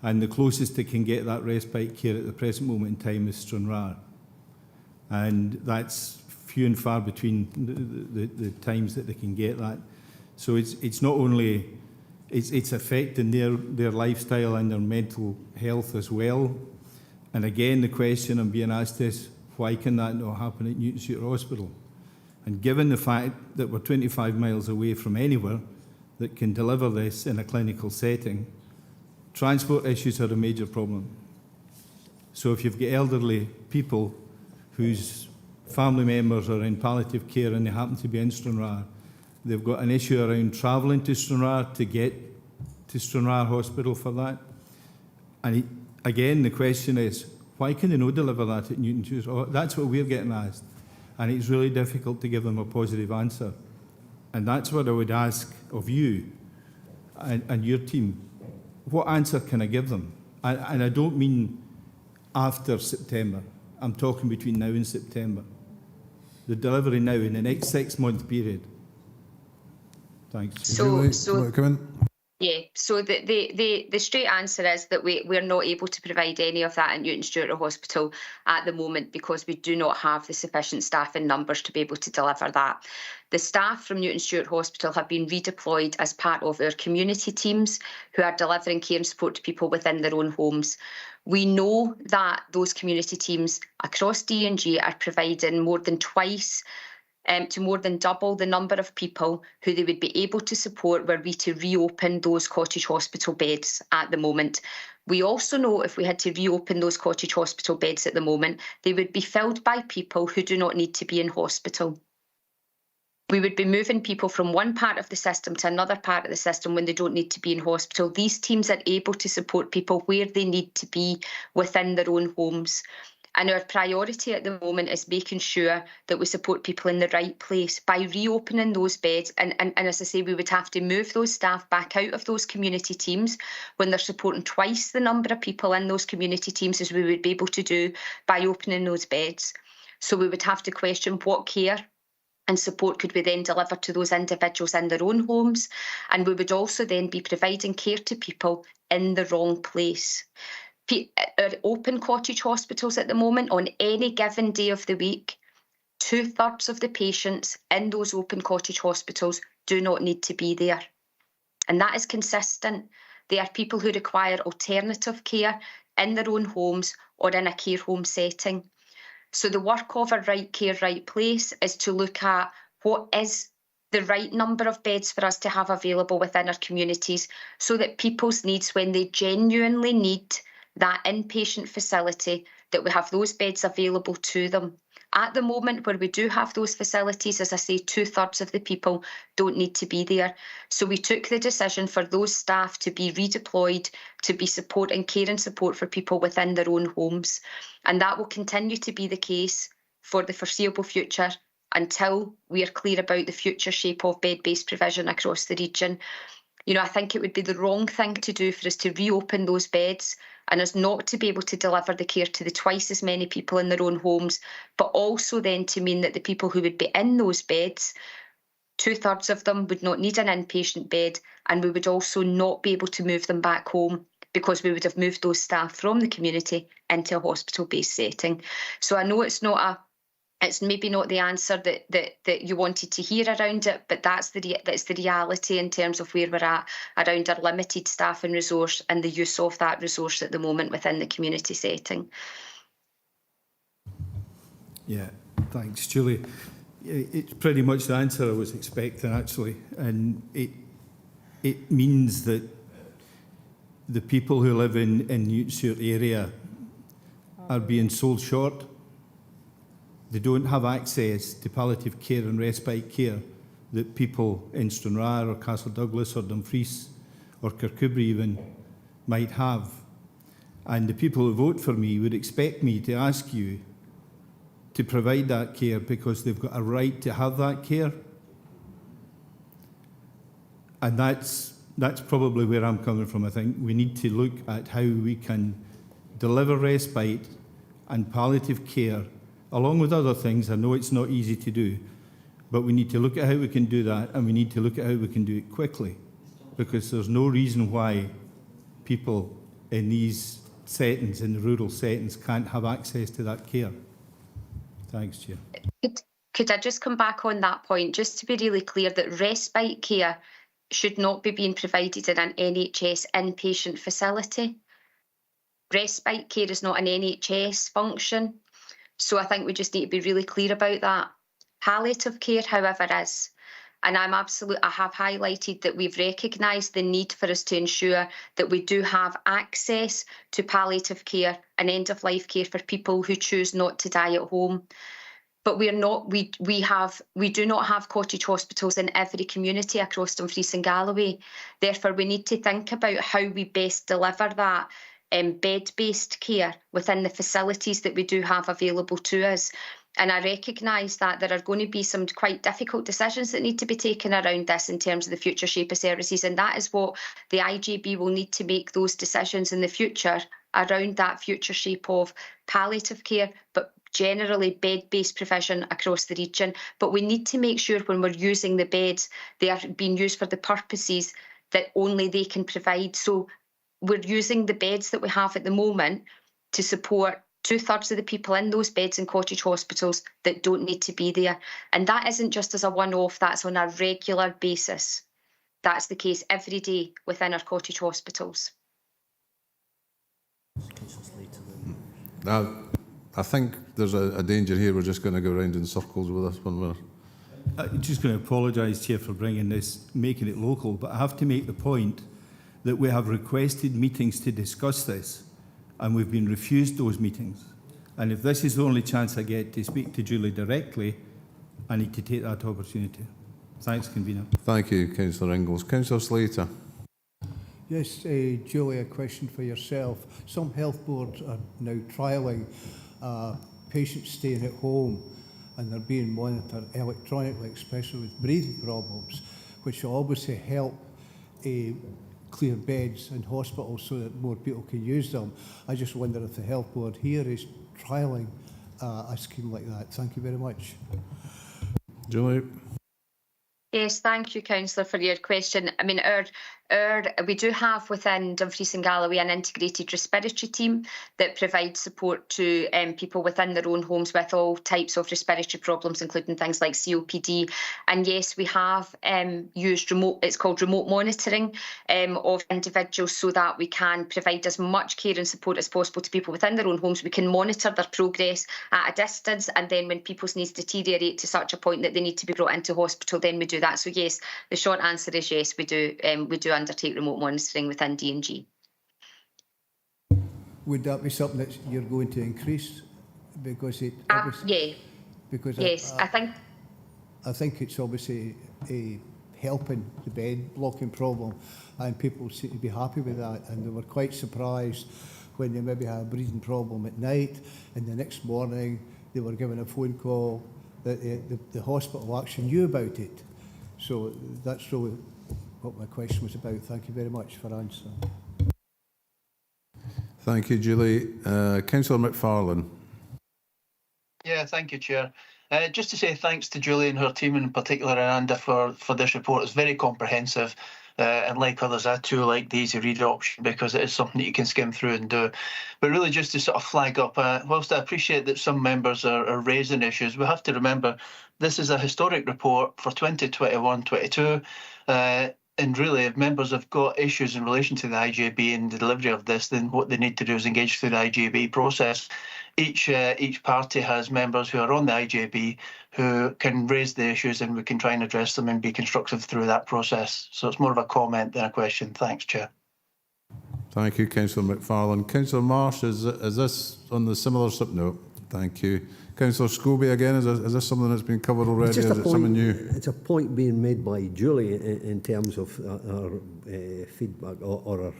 And the closest they can get that respite care at the present moment in time is Stranraer. And that's few and far between the times that they can get that. So it's not only, it's affecting their lifestyle and their mental health as well. And again, the question I'm being asked is, why can that not happen at Newtonshire Hospital? And given the fact that we're 25 miles away from anywhere that can deliver this in a clinical setting, transport issues are a major problem. So if you've got elderly people whose family members are in palliative care and they happen to be in Stranraer, they've got an issue around travelling to Stranraer to get to Stranraer Hospital for that. And again, the question is, why can they not deliver that at Newtonshire? That's what we're getting asked. And it's really difficult to give them a positive answer. And that's what I would ask of you and your team. What answer can I give them? And I don't mean after September. I'm talking between now and September. The delivery now in the next 6-month period. Thanks. Yeah, so the straight answer is that we're not able to provide any of that at Newton Stewart Hospital at the moment because we do not have the sufficient staffing numbers to be able to deliver that. The staff from Newton Stewart Hospital have been redeployed as part of our community teams who are delivering care and support to people within their own homes. We know that those community teams across D&G are providing more than twice to more than double the number of people who they would be able to support were we to reopen those cottage hospital beds at the moment. We also know if we had to reopen those cottage hospital beds at the moment, they would be filled by people who do not need to be in hospital. We would be moving people from one part of the system to another part of the system when they don't need to be in hospital. These teams are able to support people where they need to be within their own homes. And our priority at the moment is making sure that we support people in the right place by reopening those beds. And as I say, we would have to move those staff back out of those community teams when they're supporting twice the number of people in those community teams as we would be able to do by opening those beds. So we would have to question what care and support could we then deliver to those individuals in their own homes. And we would also then be providing care to people in the wrong place. Our open cottage hospitals at the moment, on any given day of the week, 2/3 of the patients in those open cottage hospitals do not need to be there. And that is consistent. They are people who require alternative care in their own homes or in a care home setting. So the work of a right care, right place is to look at what is the right number of beds for us to have available within our communities so that people's needs, when they genuinely need that inpatient facility, that we have those beds available to them. At the moment, where we do have those facilities, as I say, 2/3 of the people don't need to be there. So we took the decision for those staff to be redeployed to be supporting care and support for people within their own homes. And that will continue to be the case for the foreseeable future until we are clear about the future shape of bed-based provision across the region. You know, I think it would be the wrong thing to do for us to reopen those beds and us not to be able to deliver the care to the twice as many people in their own homes, but also then to mean that the people who would be in those beds, 2/3 of them would not need an inpatient bed, and we would also not be able to move them back home because we would have moved those staff from the community into a hospital-based setting. So I know it's maybe not the answer that you wanted to hear around it, but that's the reality in terms of where we're at around our limited staff and resource and the use of that resource at the moment within the community setting. Yeah, thanks, Julie. It's pretty much the answer I was expecting, actually, and it means that the people who live in Newtshire area are being sold short. They don't have access to palliative care and respite care that people in Stranraer or Castle Douglas or Dumfries or Kirkcudbright even might have. And the people who vote for me would expect me to ask you to provide that care because they've got a right to have that care. And that's probably where I'm coming from. I think we need to look at how we can deliver respite and palliative care along with other things. I know it's not easy to do, but we need to look at how we can do that, and we need to look at how we can do it quickly, because there's no reason why people in these settings, in the rural settings, can't have access to that care. Thanks, Chair. Could I just come back on that point, just to be really clear that respite care should not be being provided in an NHS inpatient facility. Respite care is not an NHS function. So I think we just need to be really clear about that. Palliative care, however, is. And I have highlighted that we've recognised the need for us to ensure that we do have access to palliative care and end-of-life care for people who choose not to die at home. But we do not have cottage hospitals in every community across Dumfries and Galloway. Therefore, we need to think about how we best deliver that bed-based care within the facilities that we do have available to us. And I recognise that there are going to be some quite difficult decisions that need to be taken around this in terms of the future shape of services. And that is what the IJB will need to make, those decisions in the future around that future shape of palliative care, but generally bed-based provision across the region. But we need to make sure when we're using the beds, they are being used for the purposes that only they can provide. So we're using the beds that we have at the moment to support 2/3 of the people in those beds in cottage hospitals that don't need to be there. And that isn't just as a one-off, that's on a regular basis. That's the case every day within our cottage hospitals. I think there's a danger here. We're just going to go round in circles with this one. I'm just going to apologise, Chair, for making it local, but I have to make the point that we have requested meetings to discuss this, and we've been refused those meetings. And if this is the only chance I get to speak to Julie directly, I need to take that opportunity. Thanks, Convener. Thank you, Councillor Ingalls. Councillor Slater. Yes, Julie, a question for yourself. Some health boards are now trialling patients staying at home and they're being monitored electronically, especially with breathing problems, which will obviously help clear beds in hospitals so that more people can use them. I just wonder if the health board here is trialling a scheme like that. Thank you very much. Julie. Yes, thank you, Councillor, for your question. I mean, we do have within Dumfries and Galloway an integrated respiratory team that provides support to people within their own homes with all types of respiratory problems, including things like COPD. And yes, we have used it's called remote monitoring of individuals so that we can provide as much care and support as possible to people within their own homes. We can monitor their progress at a distance, and then when people's needs deteriorate to such a point that they need to be brought into hospital, then we do that. So yes, the short answer is yes, we do undertake remote monitoring within D&G. Would that be something that you're going to increase? Because it yeah. Because yes, I think it's obviously helping the bed blocking problem, and people seem to be happy with that, and they were quite surprised when they maybe had a breathing problem at night, and the next morning they were given a phone call that the hospital actually knew about it. So that's really what my question was about. Thank you very much for answering. Thank you, Julie. Councillor McFarlane. Yeah, thank you, Chair. Just to say thanks to Julie and her team, in particular, and Andy, for this report. It's very comprehensive. And like others, I too like the easy read option because it is something that you can skim through and do. But really just to sort of flag up, whilst I appreciate that some members are raising issues, we have to remember this is a historic report for 2021-22. And really, if members have got issues in relation to the IJB and the delivery of this, then what they need to do is engage through the IJB process. Each party has members who are on the IJB who can raise the issues, and we can try and address them and be constructive through that process. So it's more of a comment than a question. Thanks, Chair. Thank you, Councillor McFarlane. Councillor Marsh, is this on the similar subject? No, thank you. Councillor Scobie again, is this something that's been covered already? Is it something new? It's a point being made by Julie in terms of our feedback or our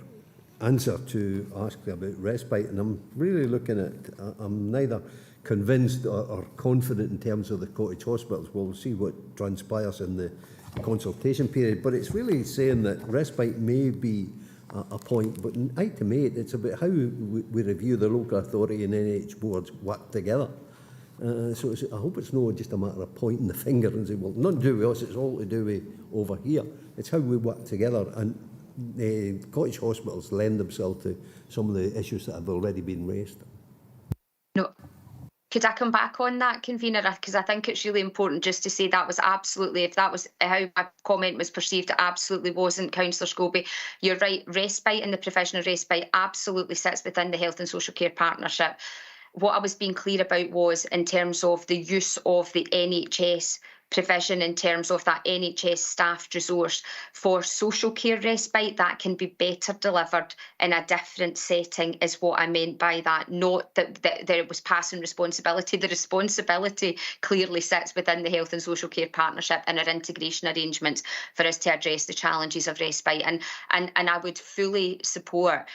answer to ask about respite, and I'm really looking at, I'm neither convinced or confident in terms of the cottage hospitals. We'll see what transpires in the consultation period, but it's really saying that respite may be a point, but item 8, it's about how we review the local authority and NH boards work together. So I hope it's not just a matter of pointing the finger and saying, well, not to do with us, it's all to do with over here. It's how we work together, and cottage hospitals lend themselves to some of the issues that have already been raised. No. Could I come back on that, Convener? Because I think it's really important just to say that was absolutely, if that was how my comment was perceived, it absolutely wasn't, Councillor Scobie. You're right, respite and the provision of respite absolutely sits within the Health and Social Care Partnership. What I was being clear about was in terms of the use of the NHS provision, in terms of that NHS staffed resource for social care respite, that can be better delivered in a different setting is what I meant by that. Not that it was passing responsibility. The responsibility clearly sits within the Health and Social Care Partnership and our integration arrangements for us to address the challenges of respite. And I would fully support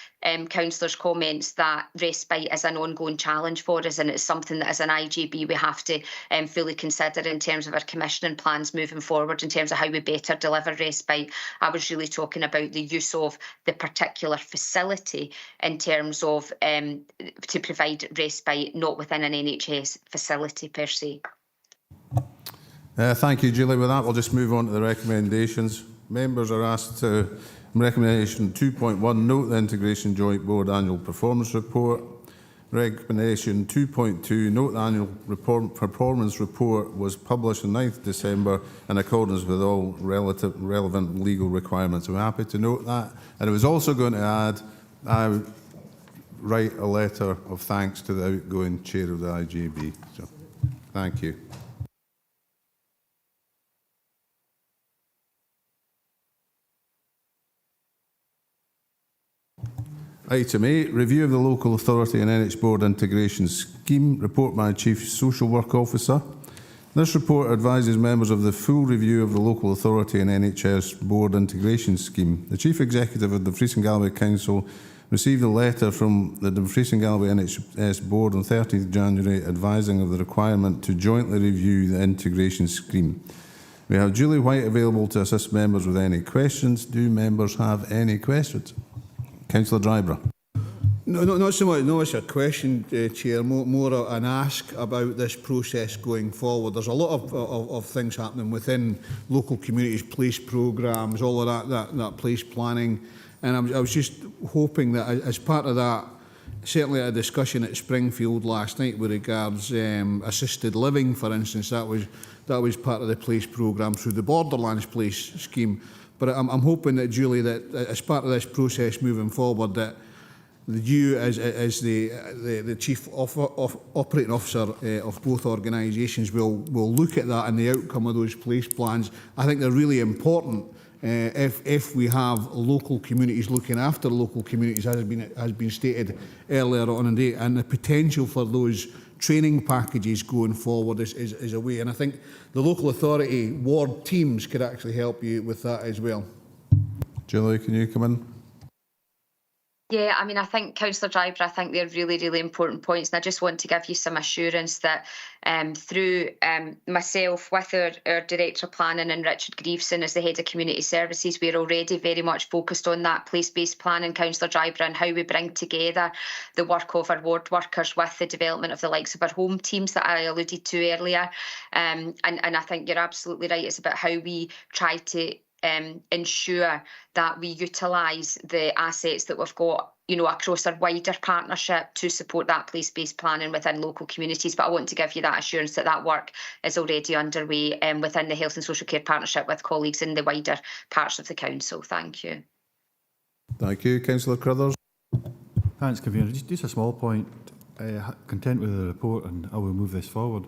Councillor's comments that respite is an ongoing challenge for us, and it's something that as an IJB we have to fully consider in terms of our commissioning plans moving forward in terms of how we better deliver respite. I was really talking about the use of the particular facility in terms of to provide respite, not within an NHS facility per se. Thank you, Julie. With that, we'll just move on to the recommendations. Members are asked to, recommendation 2.1, note the Integration Joint Board Annual Performance Report. Recommendation 2.2, note the annual performance report was published on 9th December in accordance with all relevant legal requirements. I'm happy to note that. And I was also going to add, I would write a letter of thanks to the outgoing chair of the IJB. So, thank you. Item 8, review of the local authority and NH Board integration scheme, report by Chief Social Work Officer. This report advises members of the full review of the local authority and NHS Board integration scheme. The Chief Executive of the Dumfries and Galloway Council received a letter from the Dumfries and Galloway NHS Board on 30th January advising of the requirement to jointly review the integration scheme. We have Julie White available to assist members with any questions. Do members have any questions? Councillor Drybrough. No, not so much. No, it's a question, Chair. More an ask about this process going forward. There's a lot of things happening within local communities, place programmes, all of that place planning, and I was just hoping that as part of that, certainly a discussion at Springfield last night with regards assisted living, for instance, that was part of the place programme through the Borderlands Place scheme. But I'm hoping that, Julie, that as part of this process moving forward, that you as the Chief Operating Officer of both organisations will look at that and the outcome of those place plans. I think they're really important if we have local communities looking after local communities, as has been stated earlier on in the day, and the potential for those training packages going forward is a way. And I think the local authority ward teams could actually help you with that as well. Julie, can you come in? Yeah, I mean, I think, Councillor Drybrough, I think they're really, really important points. And I just want to give you some assurance that through myself, with our Director of Planning and Richard Grieveson as the Head of Community Services, we're already very much focused on that place-based planning, Councillor Drybrough, and how we bring together the work of our ward workers with the development of the likes of our home teams that I alluded to earlier. And I think you're absolutely right. It's about how we try to ensure that we utilise the assets that we've got, you know, across our wider partnership to support that place-based planning within local communities. But I want to give you that assurance that that work is already underway within the Health and Social Care Partnership with colleagues in the wider parts of the council. Thank you. Thank you. Councillor Crothers. Thanks, Convener. Just a small point. Content with the report and how we'll move this forward.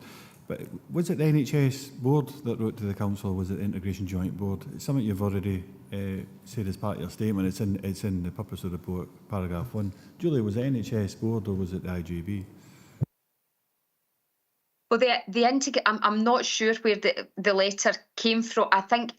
But was it the NHS board that wrote to the council, or was it the Integration Joint Board? It's something you've already said as part of your statement. It's in the purpose of the report, paragraph 1. Julie, was it NHS board or was it the IJB? Well, I'm not sure where the letter came from. I think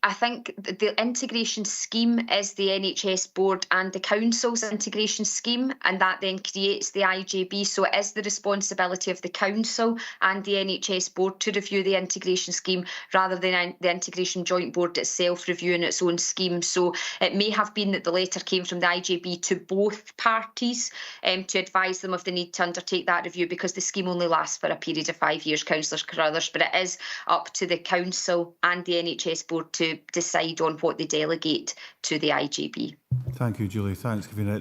the integration scheme is the NHS board and the council's integration scheme, and that then creates the IJB. So it is the responsibility of the council and the NHS board to review the integration scheme, rather than the integration joint board itself reviewing its own scheme. So it may have been that the letter came from the IJB to both parties to advise them of the need to undertake that review, because the scheme only lasts for a period of 5 years, Councillor Carruthers, but it is up to the council and the NHS board to decide on what they delegate to the IJB. Thank you, Julie. Thanks, Convener.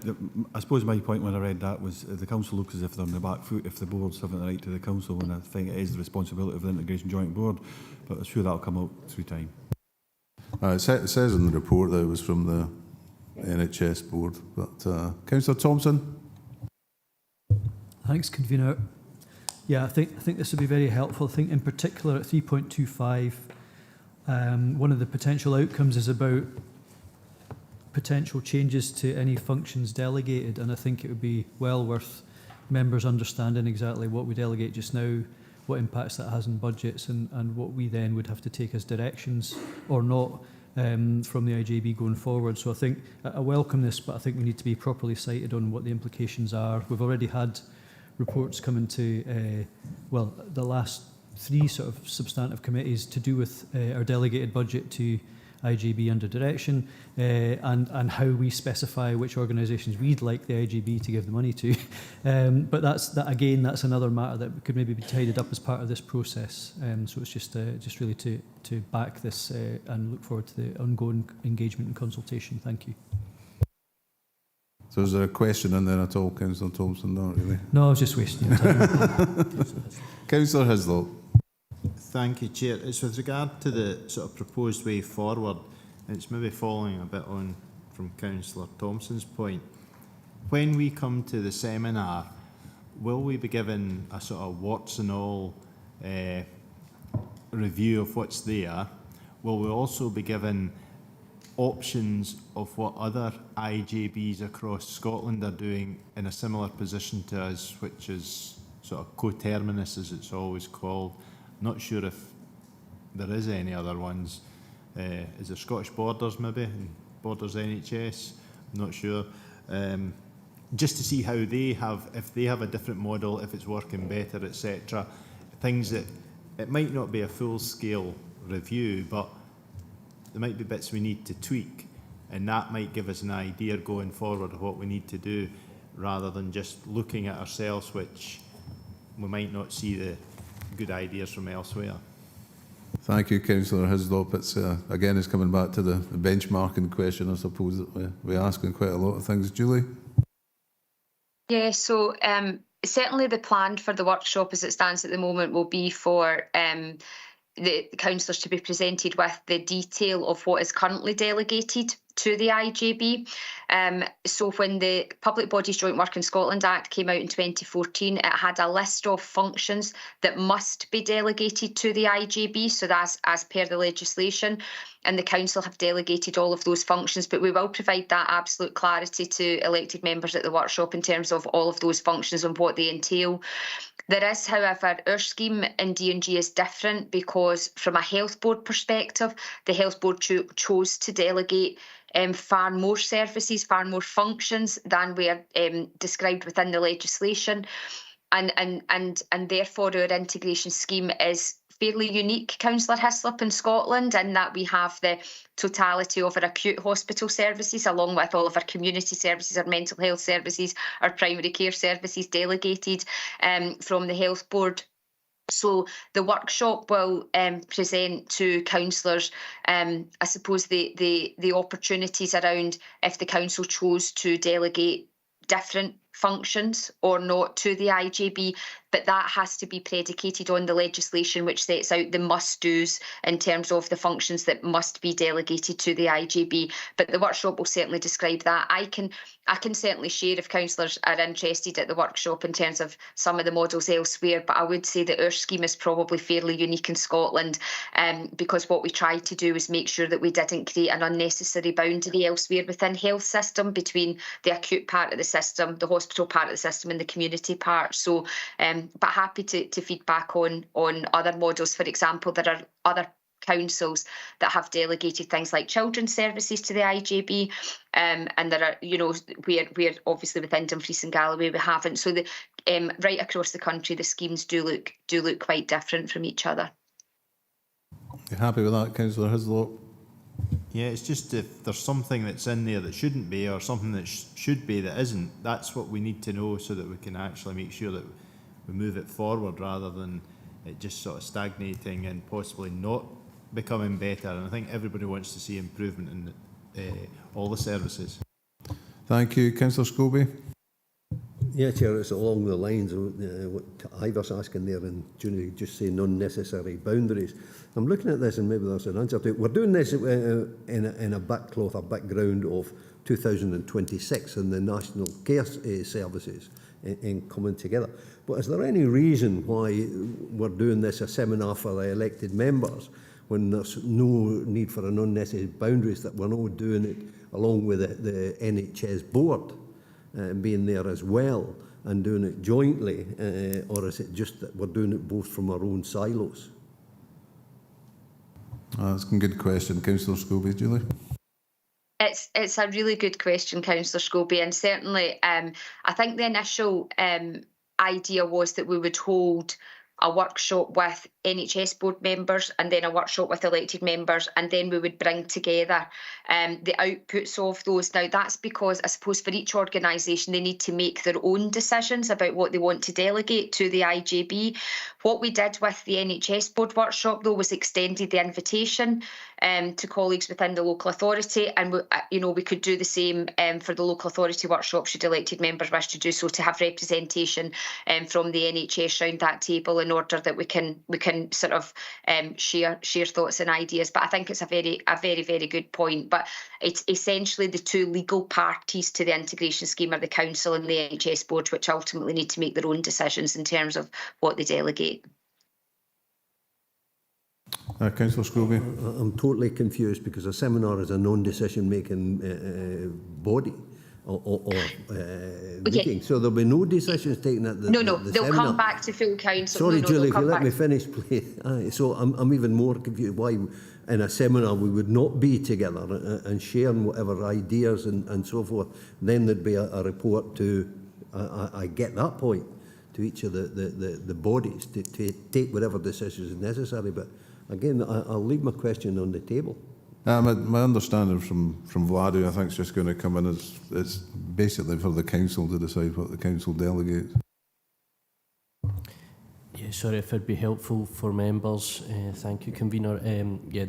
I suppose my point when I read that was the council looks as if they're on the back foot if the board's having the right to the council, and I think it is the responsibility of the Integration Joint Board, but I'm sure that'll come out through time. It says in the report that it was from the NHS board, but Councillor Thompson. Thanks, Convener. Yeah, I think this would be very helpful. I think in particular at 3.25, one of the potential outcomes is about potential changes to any functions delegated, and I think it would be well worth members understanding exactly what we delegate just now, what impacts that has on budgets, and what we then would have to take as directions or not from the IJB going forward. So I think I welcome this, but I think we need to be properly cited on what the implications are. We've already had reports coming to, well, the last 3 sort of substantive committees to do with our delegated budget to IJB under direction, and how we specify which organisations we'd like the IJB to give the money to. But that's another matter that could maybe be tidied up as part of this process. So it's just really to back this and look forward to the ongoing engagement and consultation. Thank you. So is there a question in there at all, Councillor Thompson? Not really. No, I was just wasting your time. Councillor Hislop. Thank you, Chair. It's with regard to the sort of proposed way forward. It's maybe following a bit on from Councillor Thompson's point. When we come to the seminar, will we be given a sort of warts and all review of what's there? Will we also be given options of what other IJBs across Scotland are doing in a similar position to us, which is sort of coterminous, as it's always called. Not sure if there is any other ones. Is there Scottish Borders maybe, and Borders NHS? I'm not sure. Just to see how they have, if they have a different model, if it's working better, etc. Things that, it might not be a full-scale review, but there might be bits we need to tweak, and that might give us an idea going forward of what we need to do, rather than just looking at ourselves, which we might not see the good ideas from elsewhere. Thank you, Councillor Hislop. It's again, it's coming back to the benchmarking question, I suppose, that we ask in quite a lot of things. Julie? Yeah, so certainly the plan for the workshop as it stands at the moment will be for the councillors to be presented with the detail of what is currently delegated to the IJB. So when the Public Bodies Joint Work in Scotland Act came out in 2014, it had a list of functions that must be delegated to the IJB, so that's as per the legislation, and the council have delegated all of those functions, but we will provide that absolute clarity to elected members at the workshop in terms of all of those functions and what they entail. There is, however, our scheme in D&G is different because from a health board perspective, the health board chose to delegate far more services, far more functions than were described within the legislation. And therefore our integration scheme is fairly unique, Councillor Hislop, in Scotland, in that we have the totality of our acute hospital services along with all of our community services, our mental health services, our primary care services delegated from the health board. So the workshop will present to councillors, I suppose, the opportunities around if the council chose to delegate different functions or not to the IJB, but that has to be predicated on the legislation which sets out the must-dos in terms of the functions that must be delegated to the IJB. But the workshop will certainly describe that. I can certainly share if councillors are interested at the workshop in terms of some of the models elsewhere, but I would say that our scheme is probably fairly unique in Scotland because what we tried to do is make sure that we didn't create an unnecessary boundary elsewhere within health system between the acute part of the system, the hospital part of the system and the community part. So but happy to feedback on other models. For example, there are other councils that have delegated things like children's services to the IJB, and there are, you know, where obviously within Dumfries and Galloway we haven't. So the right across the country, the schemes do look quite different from each other. You happy with that, Councillor Hislop? Yeah, it's just if there's something that's in there that shouldn't be, or something that should be that isn't, that's what we need to know so that we can actually make sure that we move it forward rather than it just sort of stagnating and possibly not becoming better. And I think everybody wants to see improvement in all the services. Thank you. Councillor Scobie? Yeah, Chair, it's along the lines of what Ivor's asking there, and Julie just saying unnecessary boundaries. I'm looking at this and maybe there's an answer to it. We're doing this in a backcloth, a background of 2026 and the national care services in coming together. But is there any reason why we're doing this a seminar for the elected members when there's no need for an unnecessary boundaries, that we're not doing it along with the NHS board being there as well and doing it jointly, or is it just that we're doing it both from our own silos? That's a good question, Councillor Scobie. Julie? It's a really good question, Councillor Scobie, and certainly I think the initial idea was that we would hold a workshop with NHS board members and then a workshop with elected members, and then we would bring together the outputs of those. Now that's because I suppose for each organisation they need to make their own decisions about what they want to delegate to the IJB. What we did with the NHS board workshop though was extended the invitation to colleagues within the local authority, and we could do the same for the local authority workshop should elected members wish to do so, to have representation from the NHS round that table in order that we can sort of share thoughts and ideas. But I think it's a very good point. But it's essentially the two legal parties to the integration scheme are the council and the NHS board, which ultimately need to make their own decisions in terms of what they delegate. Councillor Scrooby. I'm totally confused because a seminar is a non-decision making body or meeting. So there'll be no decisions taken at the No, the they'll seminar. come back to full council. Sorry, no, Julie, if they'll you come let me back. finish, please. So I'm even more confused why in a seminar we would not be together and sharing whatever ideas and so forth. Then there'd be a report to, I get that point, to each of the bodies to take whatever decisions is necessary. But again, I'll leave my question on the table. My understanding from Vlad, who I think is just going to come in, is it's basically for the council to decide what the council delegates. Yeah, sorry if it'd be helpful for members. Thank you, convener. Yeah,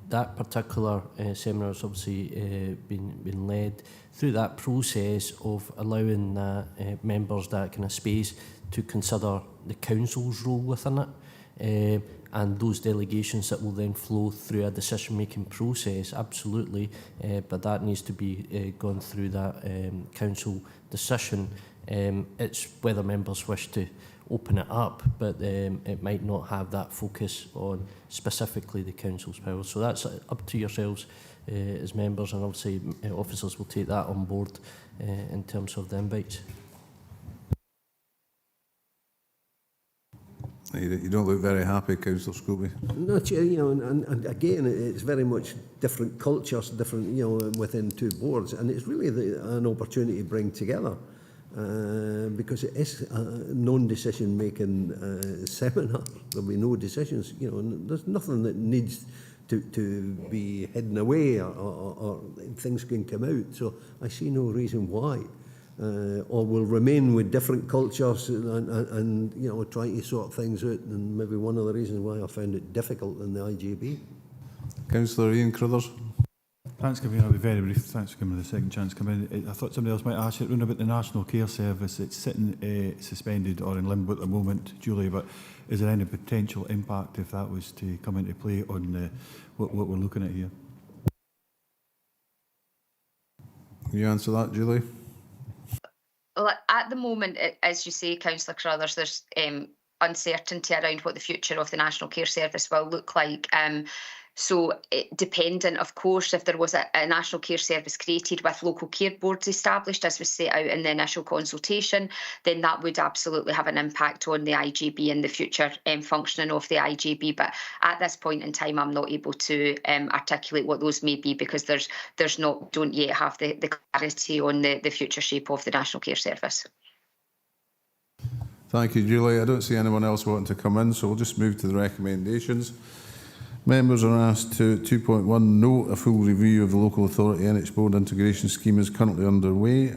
that particular seminar has obviously been led through that process of allowing members that kind of space to consider the council's role within it. And those delegations that will then flow through a decision-making process, absolutely, but that needs to be gone through that council decision. It's whether members wish to open it up, but it might not have that focus on specifically the council's powers. So that's up to yourselves as members, and obviously officers will take that on board in terms of the invites. You don't look very happy, Councillor Scrooby. No, you know, and again, it's very much different cultures, different, you know, within two boards, and it's really an opportunity to bring together because it is a non-decision making seminar. There'll be no decisions, you know, and there's nothing that needs to be hidden away or things can come out. So I see no reason why. Or will remain with different cultures and you know, trying to sort things out, and maybe one of the reasons why I found it difficult in the IGB. Councillor Ian Cruthers. Thanks, Convener. I'll be very brief. Thanks for giving me the second chance to come in. I thought somebody else might ask you around about the National Care Service. It's sitting suspended or in limbo at the moment, Julie, but is there any potential impact if that was to come into play on what we're looking at here? Can you answer that, Julie? Well, at the moment, as you say, Councillor Cruthers, there's uncertainty around what the future of the National Care Service will look like. So dependent, of course, if there was a National Care Service created with local care boards established, as was set out in the initial consultation, then that would absolutely have an impact on the IGB and the future functioning of the IGB. But at this point in time, I'm not able to articulate what those may be because don't yet have the clarity on the future shape of the National Care Service. Thank you, Julie. I don't see anyone else wanting to come in, so we'll just move to the recommendations. Members are asked to 2.1 note a full review of the local authority NH board integration scheme is currently underway.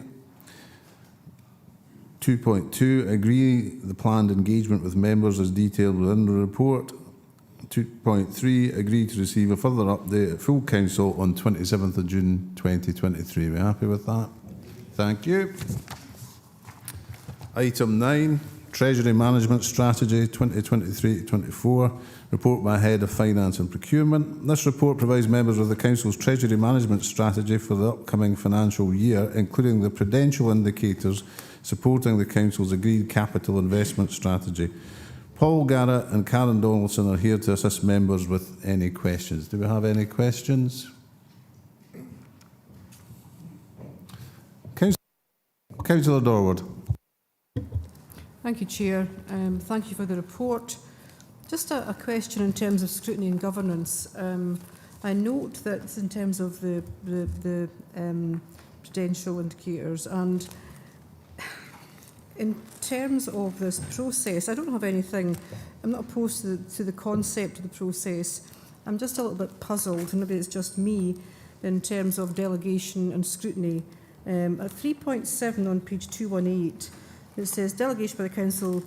2.2 agree the planned engagement with members as detailed within the report. 2.3 agree to receive a further update at full council on 27th of June 2023. We're happy with that? Thank you. Item 9, Treasury Management Strategy 2023-24. Report by Head of Finance and Procurement. This report provides members of the Council's Treasury Management Strategy for the upcoming financial year, including the prudential indicators supporting the Council's agreed capital investment strategy. Paul Garrett and Karen Donaldson are here to assist members with any questions. Do we have any questions? Councillor Dorward. Thank you, Chair. Thank you for the report. Just a question in terms of scrutiny and governance. I note that in terms of the prudential indicators and in terms of this process, I don't have anything, I'm not opposed to the concept of the process. I'm just a little bit puzzled, and maybe it's just me, in terms of delegation and scrutiny. At 3.7 on page 218, it says delegation by the Council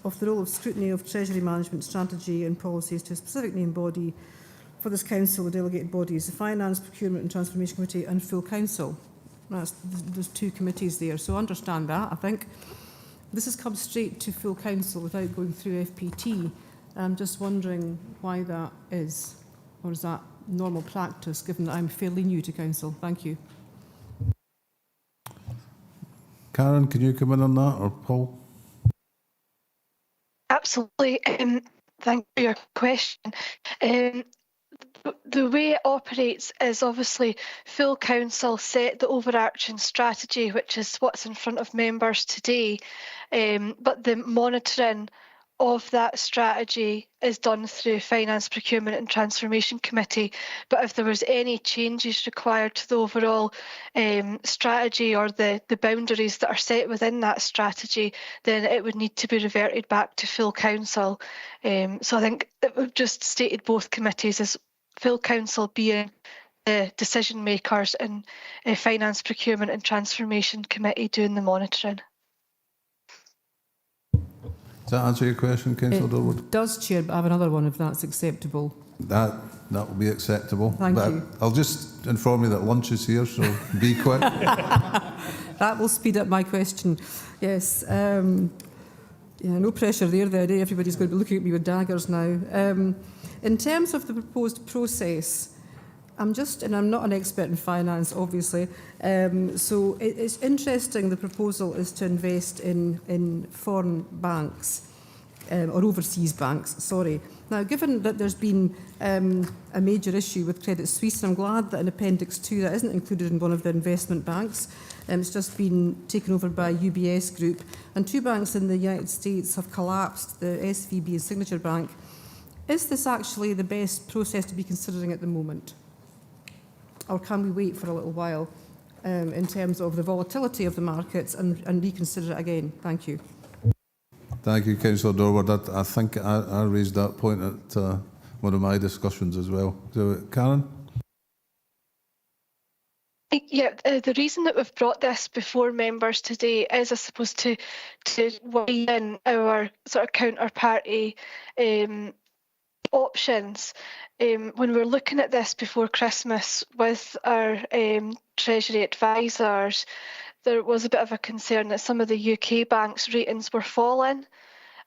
of the role of scrutiny of Treasury management strategy and policies to a specific named body. For this Council, the delegated bodies, the Finance, Procurement and Transformation Committee and Full Council. There's two committees there, so understand that, I think. This has come straight to Full Council without going through FPT. I'm just wondering why that is, or is that normal practice, given that I'm fairly new to Council? Thank you. Karen, can you come in on that, or Paul? Absolutely. Thank you for your question. The way it operates is obviously full council set the overarching strategy, which is what's in front of members today, but the monitoring of that strategy is done through Finance, Procurement and Transformation Committee. But if there was any changes required to the overall strategy or the boundaries that are set within that strategy, then it would need to be reverted back to full council. So I think that we've just stated both committees as full council being the decision makers and Finance, Procurement and Transformation Committee doing the monitoring. Does that answer your question, Councillor Durwood? It does, Chair, but I have another one if that's acceptable. That will be acceptable. Thank you. I'll just inform you that lunch is here, so be quick. That will speed up my question. Yes. Yeah, no pressure there, Eddie. Everybody's going to be looking at me with daggers now. In terms of the proposed process, and I'm not an expert in finance, obviously, so it's interesting the proposal is to invest in foreign banks, or overseas banks, sorry. Now, given that there's been a major issue with Credit Suisse, and I'm glad that in Appendix 2 that isn't included in one of the investment banks, it's just been taken over by UBS Group, and 2 banks in the United States have collapsed, the SVB and Signature Bank. Is this actually the best process to be considering at the moment? Or can we wait for a little while in terms of the volatility of the markets and reconsider it again? Thank you. Thank you, Councillor Durwood. I think I raised that point at one of my discussions as well. So, Karen? Yeah, the reason that we've brought this before members today is, I suppose, to weigh in our sort of counterparty options. When we were looking at this before Christmas with our Treasury advisors, there was a bit of a concern that some of the UK banks' ratings were falling,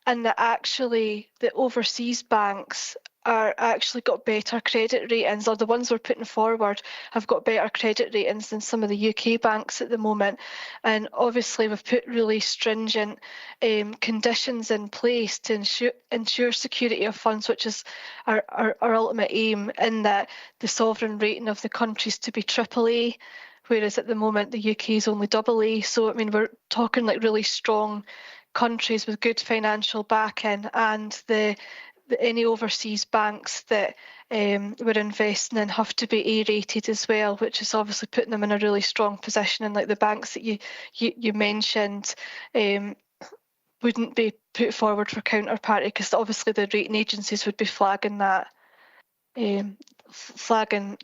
and that actually the overseas banks are actually got better credit ratings, or the ones we're putting forward have got better credit ratings than some of the UK banks at the moment. And obviously we've put really stringent conditions in place to ensure security of funds, which is our ultimate aim, in that the sovereign rating of the countries to be AAA, whereas at the moment the UK is only AA. So I mean, we're talking like really strong countries with good financial backing, and any overseas banks that we're investing in have to be A-rated as well, which is obviously putting them in a really strong position. And like the banks that you mentioned wouldn't be put forward for counterparty, because obviously the rating agencies would be flagging that, flagging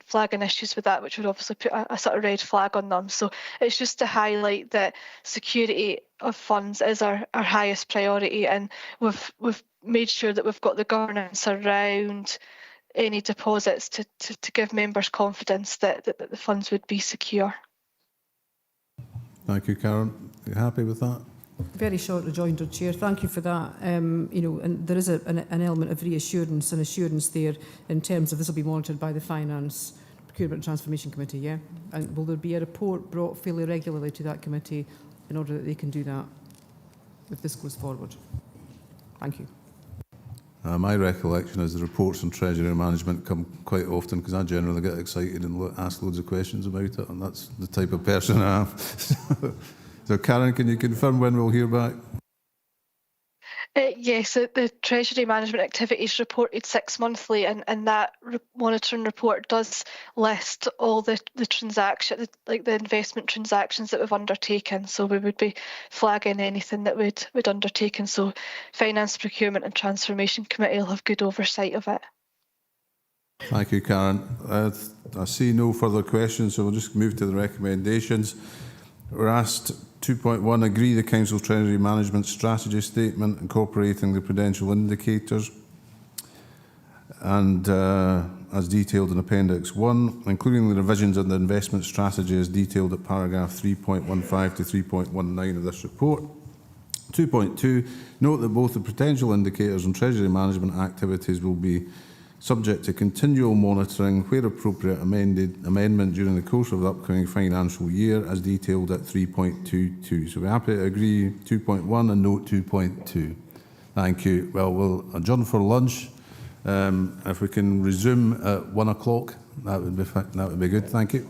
issues with that, which would obviously put a sort of red flag on them. So it's just to highlight that security of funds is our highest priority, and we've made sure that we've got the governance around any deposits to give members confidence that the funds would be secure. Thank you, Karen. Are you happy with that? Very short rejoinder, Chair. Thank you for that. And there is an element of reassurance and assurance there in terms of this will be monitored by the Finance, Procurement and Transformation Committee, yeah? And will there be a report brought fairly regularly to that committee in order that they can do that if this goes forward? Thank you. My recollection is the reports on Treasury Management come quite often, because I generally get excited and ask loads of questions about it, and that's the type of person I am. So, Karen, can you confirm when we'll hear back? Yes, the Treasury Management activities reported 6 monthly, and that monitoring report does list all the transactions, like the investment transactions that we've undertaken. So we would be flagging anything that we'd undertaken. So Finance, Procurement and Transformation Committee will have good oversight of it. Thank you, Karen. I see no further questions, so we'll just move to the recommendations. We're asked 2.1, agree the Council's Treasury Management Strategy Statement incorporating the prudential indicators and as detailed in Appendix 1, including the revisions of the investment strategy as detailed at paragraph 3.15 to 3.19 of this report. 2.2, note that both the prudential indicators and Treasury Management activities will be subject to continual monitoring, where appropriate amendment during the course of the upcoming financial year, as detailed at 3.22. So we're happy to agree 2.1 and note 2.2. Thank you. Well, we'll adjourn for lunch. If we can resume at 1 o'clock, that would be good. Thank you.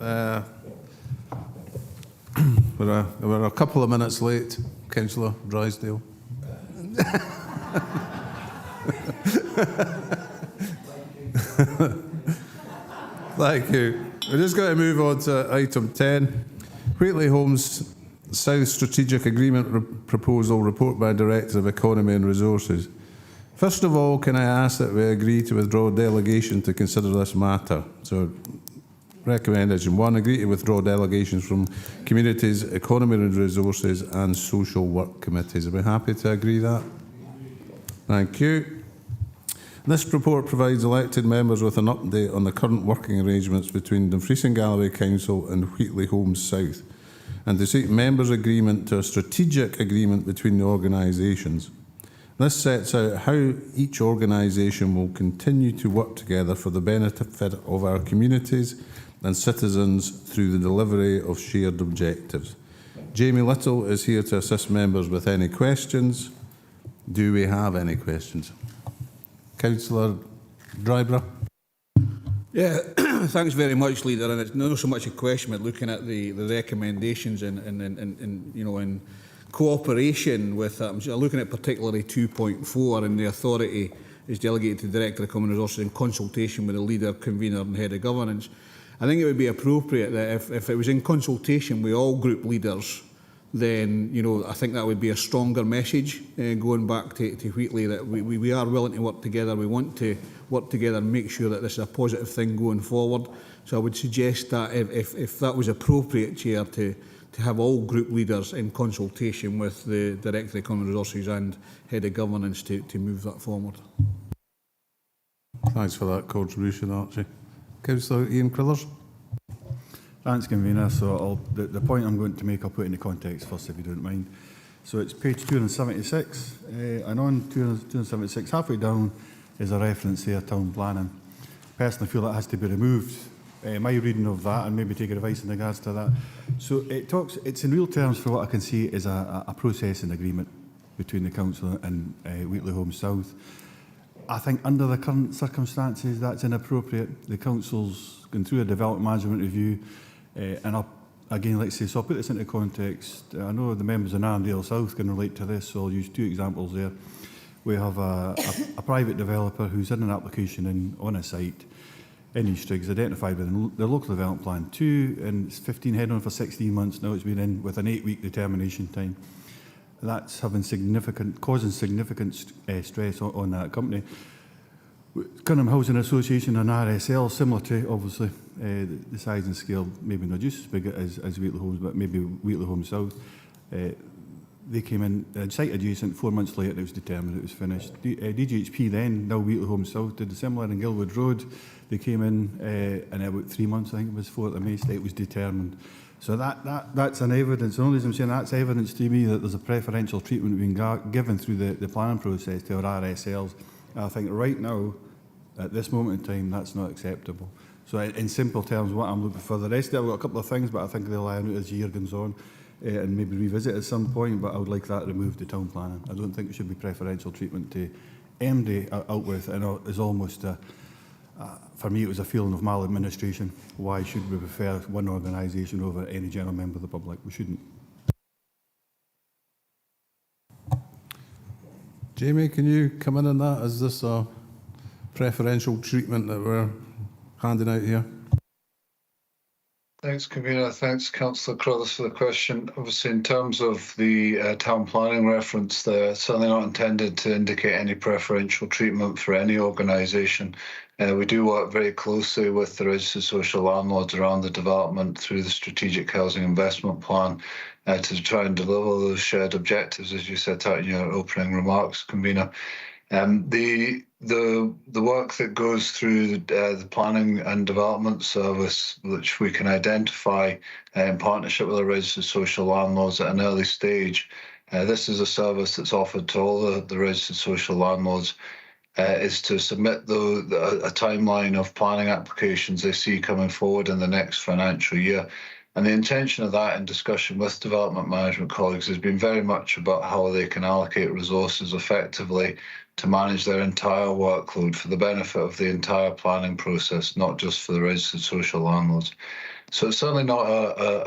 We're a couple of minutes late, Councillor Drysdale. Thank you. We're just going to move on to item 10. Wheatley Homes South Strategic Agreement Proposal, report by Director of Economy and Resources. First of all, can I ask that we agree to withdraw delegation to consider this matter? So, recommendation 1, agree to withdraw delegations from Communities, Economy and Resources and Social Work Committees. Are we happy to agree that? Thank you. This report provides elected members with an update on the current working arrangements between Dumfries and Galloway Council and Wheatley Homes South, and to seek members' agreement to a strategic agreement between the organisations. This sets out how each organisation will continue to work together for the benefit of our communities and citizens through the delivery of shared objectives. Jamie Little is here to assist members with any questions. Do we have any questions? Councillor Drybrough. Yeah, thanks very much, Leader. And it's not so much a question, but looking at the recommendations and you know, in cooperation with, looking at particularly 2.4, and the authority is delegated to the Director of Common Resources in consultation with the Leader, Convener and Head of Governance. I think it would be appropriate that if it was in consultation with all group leaders, then, you know, I think that would be a stronger message going back to Wheatley, that we are willing to work together. We want to work together and make sure that this is a positive thing going forward. So I would suggest that if that was appropriate, Chair, to have all group leaders in consultation with the Director of Common Resources and Head of Governance to move that forward. Thanks for that contribution, Archie. Councillor Ian Crillers. Thanks, Convener. So the point I'm going to make, I'll put in the context first, if you don't mind. So it's page 276, and on 276, halfway down, is a reference here, town planning. Personally, I feel that has to be removed. My reading of that, and maybe take advice in regards to that. So it's in real terms, for what I can see, is a processing agreement between the council and Wheatley Homes South. I think under the current circumstances, that's inappropriate. The council's going through a development management review, and again, let's say, so I'll put this into context. I know the members in Arndale South can relate to this, so I'll use two examples there. We have a private developer who's in an application on a site in East Riggs, identified with the local development plan 2, and it's 15 head on for 16 months now. It's been in with an 8-week determination time. That's causing significant stress on that company. Cunningham Housing Association and RSL, similar to, obviously, the size and scale, maybe not just as big as Wheatley Homes, but maybe Wheatley Homes South. They came in, site adjacent, 4 months later it was determined it was finished. DGHP then, now Wheatley Homes South, did the similar in Gilwood Road. They came in, and about 3 months, I think it was, 4th of May, it was determined. So that's an evidence. The only reason I'm saying that's evidence to me that there's a preferential treatment being given through the planning process to our RSLs. I think right now, at this moment in time, that's not acceptable. So in simple terms, what I'm looking for, the rest of it, I've got a couple of things, but I think they'll iron out as the year goes on, and maybe revisit at some point, but I would like that removed to town planning. I don't think it should be preferential treatment to MD out with, and it's almost for me, it was a feeling of maladministration. Why should we prefer one organisation over any general member of the public? We shouldn't. Jamie, can you come in on that? Is this a preferential treatment that we're handing out here? Thanks, Convener. Thanks, Councillor Crothers, for the question. Obviously, in terms of the town planning reference, they're certainly not intended to indicate any preferential treatment for any organisation. We do work very closely with the registered social landlords around the development through the Strategic Housing Investment Plan to try and deliver those shared objectives, as you set out in your opening remarks, Convener. The work that goes through the planning and development service, which we can identify in partnership with the registered social landlords at an early stage, this is a service that's offered to all the registered social landlords, is to submit a timeline of planning applications they see coming forward in the next financial year. And the intention of that, in discussion with development management colleagues, has been very much about how they can allocate resources effectively to manage their entire workload for the benefit of the entire planning process, not just for the registered social landlords. So it's certainly not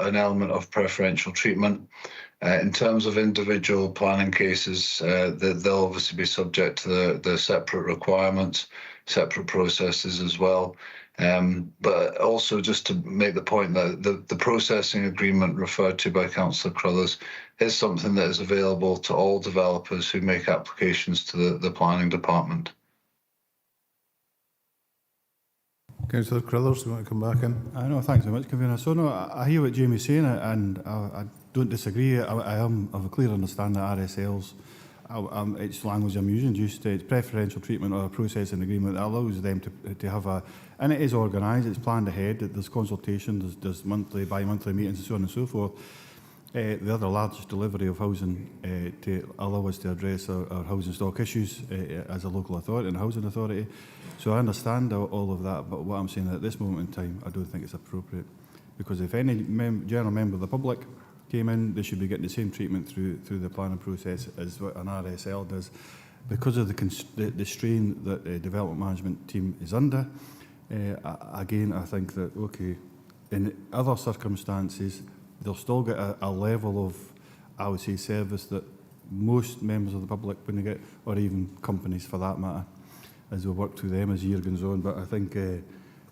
an element of preferential treatment. In terms of individual planning cases, they'll obviously be subject to the separate requirements, separate processes as well. But also just to make the point that the processing agreement referred to by Councillor Crothers is something that is available to all developers who make applications to the planning department. Councillor Crothers, you want to come back in? I know, thanks very much, Convener. So no, I hear what Jamie's saying, and I don't disagree. I have a clear understanding that RSLs, it's language I'm using, it's preferential treatment or a processing agreement that allows them to have a, and it is organised, it's planned ahead, there's consultation, there's monthly, bi-monthly meetings and so on and so forth. The other largest delivery of housing to allow us to address our housing stock issues as a local authority and housing authority. So I understand all of that, but what I'm saying at this moment in time, I don't think it's appropriate. Because if any general member of the public came in, they should be getting the same treatment through the planning process as what an RSL does. Because of the strain that the development management team is under, again, I think that, okay, in other circumstances, they'll still get a level of, I would say, service that most members of the public wouldn't get, or even companies for that matter, as we work through them as the year goes on. But I think it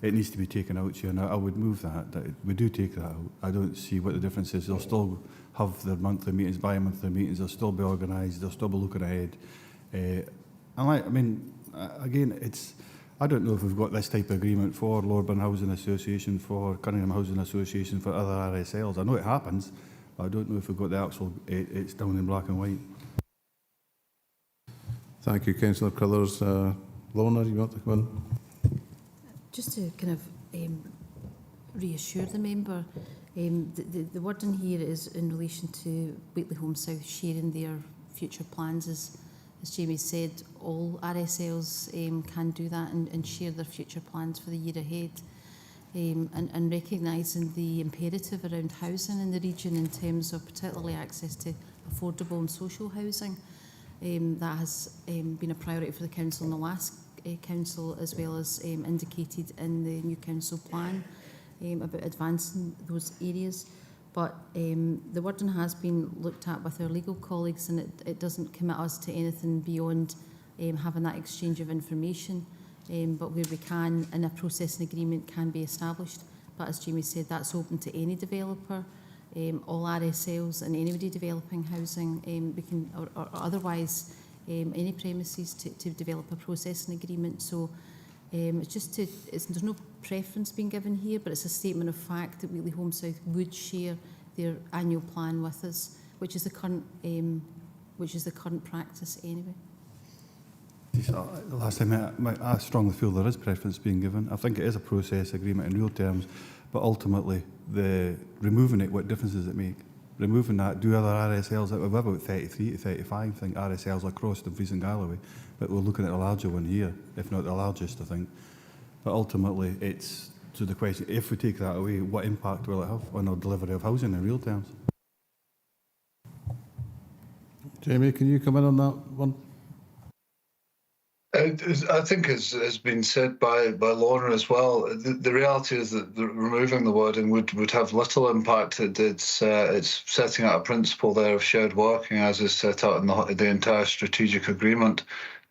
needs to be taken out here, and I would move that we do take that out. I don't see what the difference is. They'll still have their monthly meetings, bi-monthly meetings, they'll still be organised, they'll still be looking ahead. Again, I don't know if we've got this type of agreement for Lorburn Housing Association, for Cunningham Housing Association, for other RSLs. I know it happens, but I don't know if we've got the actual, it's down in black and white. Thank you, Councillor Crothers. Lorna, you want to come in? Just to kind of reassure the member, the wording here is in relation to Whately Home South sharing their future plans. As Jamie said, all RSLs can do that and share their future plans for the year ahead. And recognising the imperative around housing in the region in terms of particularly access to affordable and social housing. That has been a priority for the Council in the last Council, as well as indicated in the new Council plan about advancing those areas. But the wording has been looked at with our legal colleagues, and it doesn't commit us to anything beyond having that exchange of information. But where we can, and a processing agreement can be established. But as Jamie said, that's open to any developer, all RSLs and anybody developing housing, we can, or otherwise any premises to develop a processing agreement. So it's just there's no preference being given here, but it's a statement of fact that Whately Home South would share their annual plan with us, which is the current practice anyway. The last time I strongly feel there is preference being given. I think it is a process agreement in real terms, but ultimately removing it, what difference does it make? Removing that, do other RSLs, we've about 33 to 35 I think RSLs across Dumfries and Galloway, but we're looking at a larger one here, if not the largest, I think. But ultimately it's to the question, if we take that away, what impact will it have on our delivery of housing in real terms? Jamie, can you come in on that one? I think has been said by Lorna as well. The reality is that removing the wording would have little impact. It's setting out a principle there of shared working as is set out in the entire strategic agreement.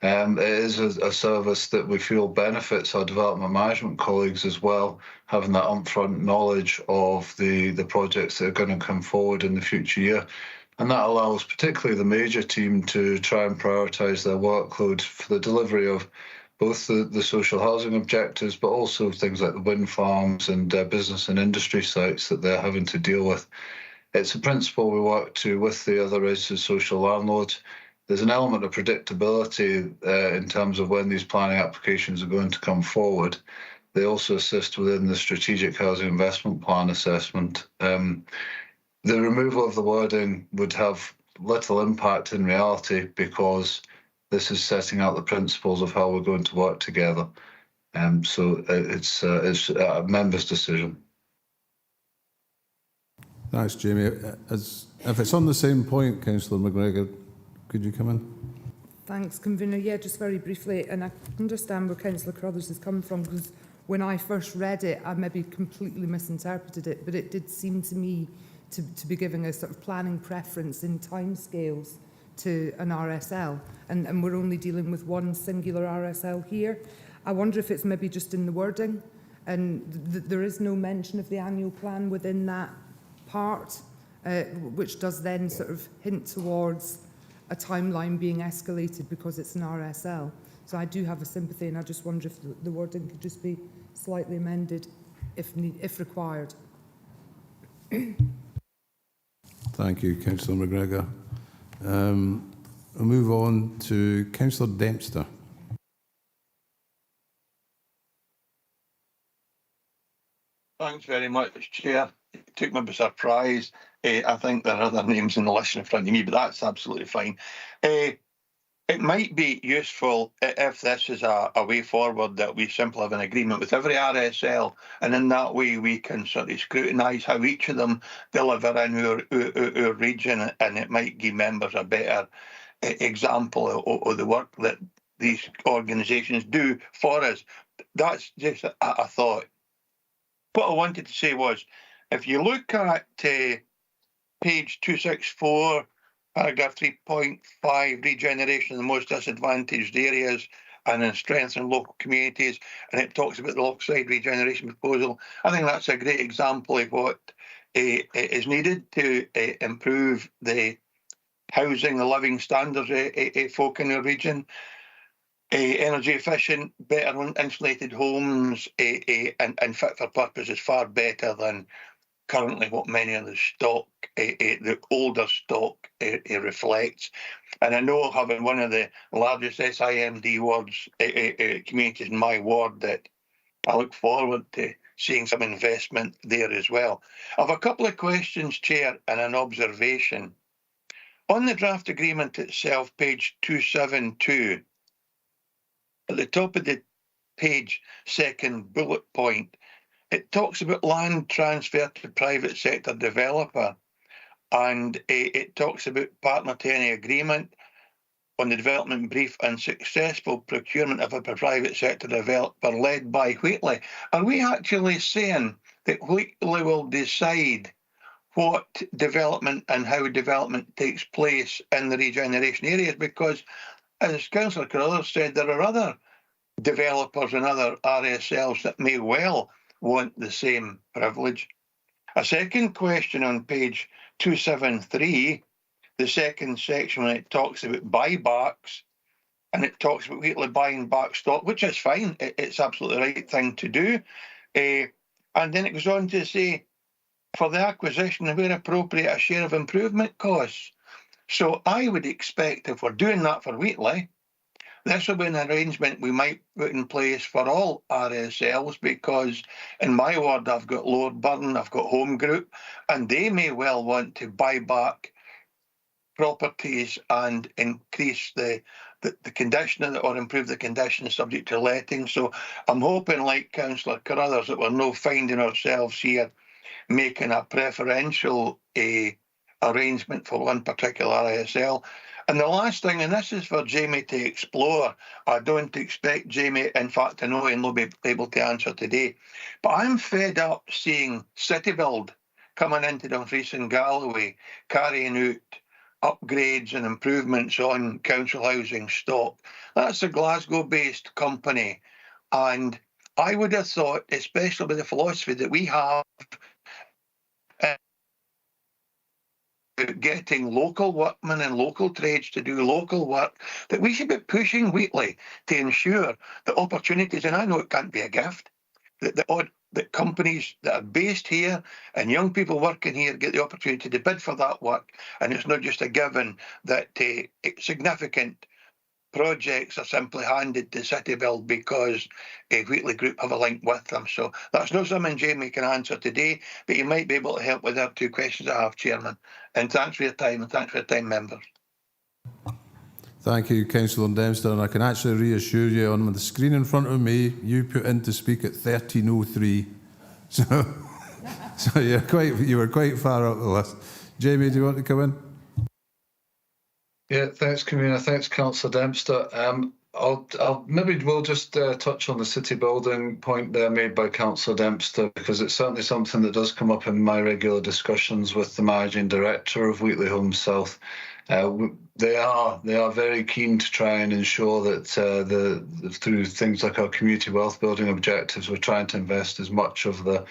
It is a service that we feel benefits our development management colleagues as well, having that upfront knowledge of the projects that are going to come forward in the future year. And that allows particularly the major team to try and prioritise their workload for the delivery of both the social housing objectives, but also things like the wind farms and business and industry sites that they're having to deal with. It's a principle we work to with the other registered social landlords. There's an element of predictability in terms of when these planning applications are going to come forward. They also assist within the strategic housing investment plan assessment. The removal of the wording would have little impact in reality because this is setting out the principles of how we're going to work together. So it's a member's decision. Thanks, Jamie. If it's on the same point, Councillor McGregor, could you come in? Thanks, Convener. Yeah, just very briefly, and I understand where Councillor Crothers is coming from, because when I first read it, I maybe completely misinterpreted it, but it did seem to me to be giving a sort of planning preference in timescales to an RSL, and we're only dealing with one singular RSL here. I wonder if it's maybe just in the wording, and there is no mention of the annual plan within that part, which does then sort of hint towards a timeline being escalated because it's an RSL. So I do have a sympathy, and I just wonder if the wording could just be slightly amended if required. Thank you, Councillor McGregor. We'll move on to Councillor Dempster. Thanks very much, Chair. It took me by surprise. I think there are other names in the list in front of me, but that's absolutely fine. It might be useful if this is a way forward that we simply have an agreement with every RSL, and in that way we can sort of scrutinise how each of them deliver in our region, and it might give members a better example of the work that these organisations do for us. That's just a thought. What I wanted to say was, if you look at page 264, paragraph 3.5, regeneration of the most disadvantaged areas and then strengthen local communities, and it talks about the Lochside regeneration proposal, I think that's a great example of what is needed to improve the housing, the living standards of folk in the region. Energy efficient, better insulated homes and fit for purpose is far better than currently what many of the stock, the older stock reflects. And I know, having one of the largest SIMD wards, communities in my ward, that I look forward to seeing some investment there as well. I have a couple of questions, Chair, and an observation. On the draft agreement itself, page 272, at the top of the page, second bullet point, it talks about land transfer to private sector developer, and it talks about partner to any agreement on the development brief and successful procurement of a private sector developer led by Wheatley. Are we actually saying that Wheatley will decide what development and how development takes place in the regeneration areas? Because, as Councillor Carruthers said, there are other developers and other RSLs that may well want the same privilege. A second question on page 273, the second section, when it talks about buybacks, and it talks about Wheatley buying back stock, which is fine. It's absolutely the right thing to do. And then it goes on to say, for the acquisition, where appropriate, a share of improvement costs. So I would expect, if we're doing that for Wheatley, this will be an arrangement we might put in place for all RSLs, because in my ward I've got Lord Burn, I've got Home Group, and they may well want to buy back properties and increase the condition or improve the conditions subject to letting. So I'm hoping, like Councillor Carruthers, that we're not finding ourselves here making a preferential arrangement for one particular RSL. And the last thing, and this is for Jamie to explore, I don't expect Jamie, in fact, I know he'll be able to answer today, but I'm fed up seeing City Build coming into Dumfries and Galloway, carrying out upgrades and improvements on council housing stock. That's a Glasgow-based company, and I would have thought, especially with the philosophy that we have, getting local workmen and local trades to do local work, that we should be pushing Wheatley to ensure that opportunities, and I know it can't be a gift, that companies that are based here and young people working here get the opportunity to bid for that work. And it's not just a given that significant projects are simply handed to City Build because a Wheatley Group have a link with them. So that's not something Jamie can answer today, but you might be able to help with our two questions I have, Chairman. And thanks for your time, and thanks for your time, members. Thank you, Councillor Dempster, and I can actually reassure you, on the screen in front of me, you put in to speak at 13:03. So you were quite far up the list. Jamie, do you want to come in? Yeah, thanks, Convener. Thanks, Councillor Dempster. Maybe we'll just touch on the city building point there made by Councillor Dempster, because it's certainly something that does come up in my regular discussions with the managing director of Wheatley Homes South. They are very keen to try and ensure that through things like our community wealth building objectives, we're trying to invest as much of the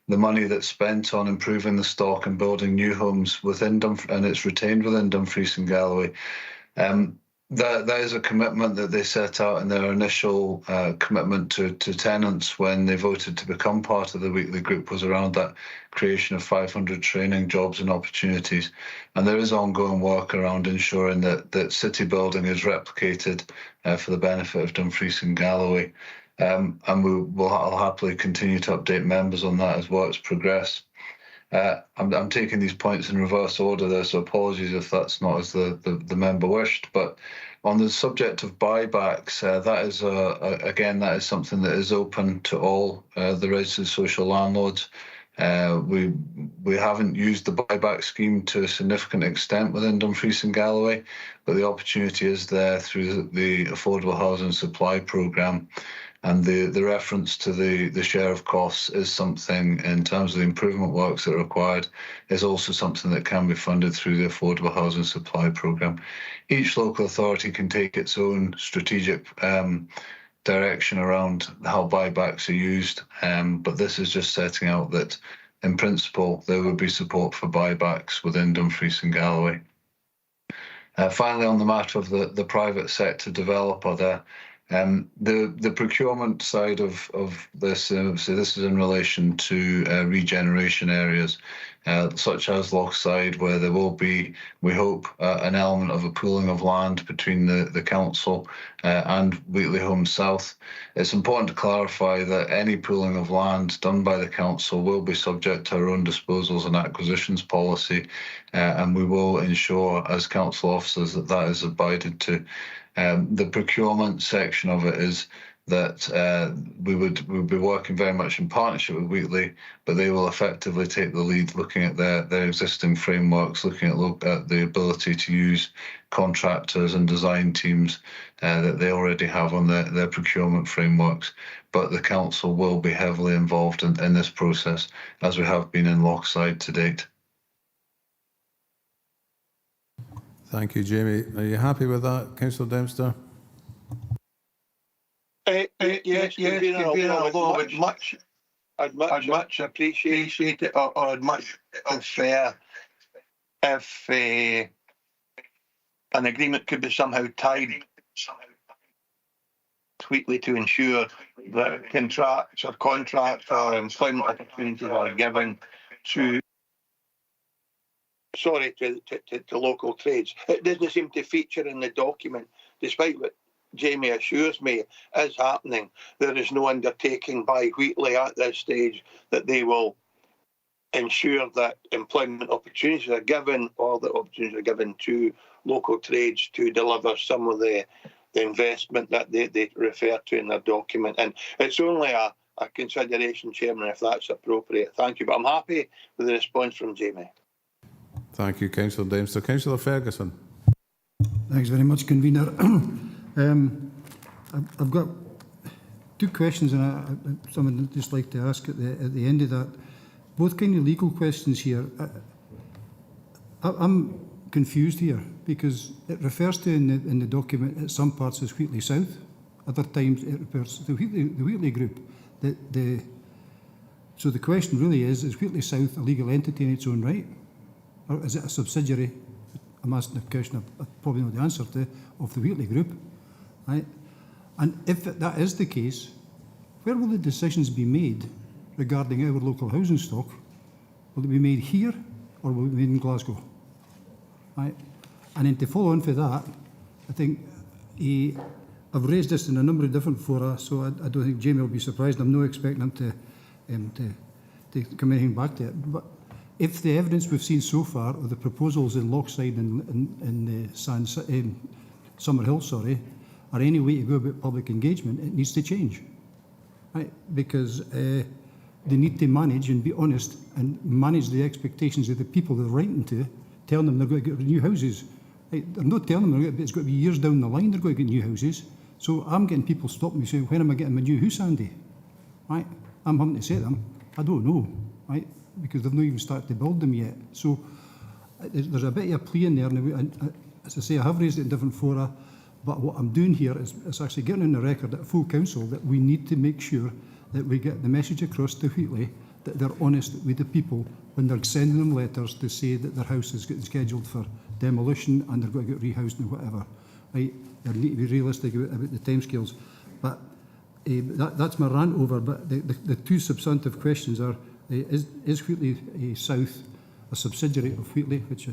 money that's spent on improving the stock and building new homes within Dumfries, and it's retained within Dumfries and Galloway. That is a commitment that they set out in their initial commitment to tenants when they voted to become part of the Wheatley Group, was around that creation of 500 training jobs and opportunities. And there is ongoing work around ensuring that city building is replicated for the benefit of Dumfries and Galloway. And I'll happily continue to update members on that as works progress. I'm taking these points in reverse order there, so apologies if that's not as the member wished. But on the subject of buybacks, that is again, that is something that is open to all the registered social landlords. We haven't used the buyback scheme to a significant extent within Dumfries and Galloway, but the opportunity is there through the Affordable Housing Supply Programme. And the reference to the share of costs is something, in terms of the improvement works that are required, is also something that can be funded through the Affordable Housing Supply Programme. Each local authority can take its own strategic direction around how buybacks are used, but this is just setting out that, in principle, there would be support for buybacks within Dumfries and Galloway. Finally, on the matter of the private sector developer there, the procurement side of this, so this is in relation to regeneration areas, such as Lochside, where there will be, we hope, an element of a pooling of land between the council and Wheatley Homes South. It's important to clarify that any pooling of land done by the council will be subject to our own disposals and acquisitions policy, and we will ensure as council officers that is abided to. The procurement section of it is that we'll be working very much in partnership with Wheatley, but they will effectively take the lead, looking at their existing frameworks, looking at the ability to use contractors and design teams that they already have on their procurement frameworks. But the council will be heavily involved in this process, as we have been in Lochside to date. Thank you, Jamie. Are you happy with that, Councillor Dempster? Yes, although I'd much appreciate it, or I'd much prefer if an agreement could be somehow tied sweetly to ensure that contracts or employment opportunities are given to local trades. It doesn't seem to feature in the document, despite what Jamie assures me is happening. There is no undertaking by Wheatley at this stage that they will ensure that employment opportunities are given, or that opportunities are given to local trades to deliver some of the investment that they refer to in their document. And it's only a consideration, Chairman, if that's appropriate. Thank you. But I'm happy with the response from Jamie. Thank you, Councillor Dempster. Councillor Ferguson. Thanks very much, Convener. I've got two questions, and something I'd just like to ask at the end of that. Both kind of legal questions here. I'm confused here, because it refers to in the document at some parts as Wheatley South, other times it refers to the Wheatley Group. So the question really is Wheatley South a legal entity in its own right? Or is it a subsidiary? I'm asking a question I probably know the answer to, of the Wheatley Group. Right? And if that is the case, where will the decisions be made regarding our local housing stock? Will it be made here, or will it be made in Glasgow? Right? And then to follow on for that, I think I've raised this in a number of different fora, so I don't think Jamie will be surprised. I'm not expecting him to come anything back to it. But if the evidence we've seen so far of the proposals in Lochside and in Summerhill, are any way to go about public engagement, it needs to change. Right? Because they need to manage and be honest and manage the expectations of the people they're writing to, telling them they're going to get new houses. Right? They're not telling them it's got to be years down the line they're going to get new houses. So I'm getting people stopping me saying, when am I getting my new house, Andy? Right? I'm having to say to them, I don't know, right? Because they've not even started to build them yet. So there's a bit of a plea in there. And as I say, I have raised it in different fora, but what I'm doing here is actually getting on the record at full council that we need to make sure that we get the message across to Wheatley that they're honest with the people when they're sending them letters to say that their house is getting scheduled for demolition and they're going to get rehoused and whatever. Right? They need to be realistic about the timescales. But that's my rant over. But the two substantive questions are, is Wheatley South a subsidiary of Wheatley, which I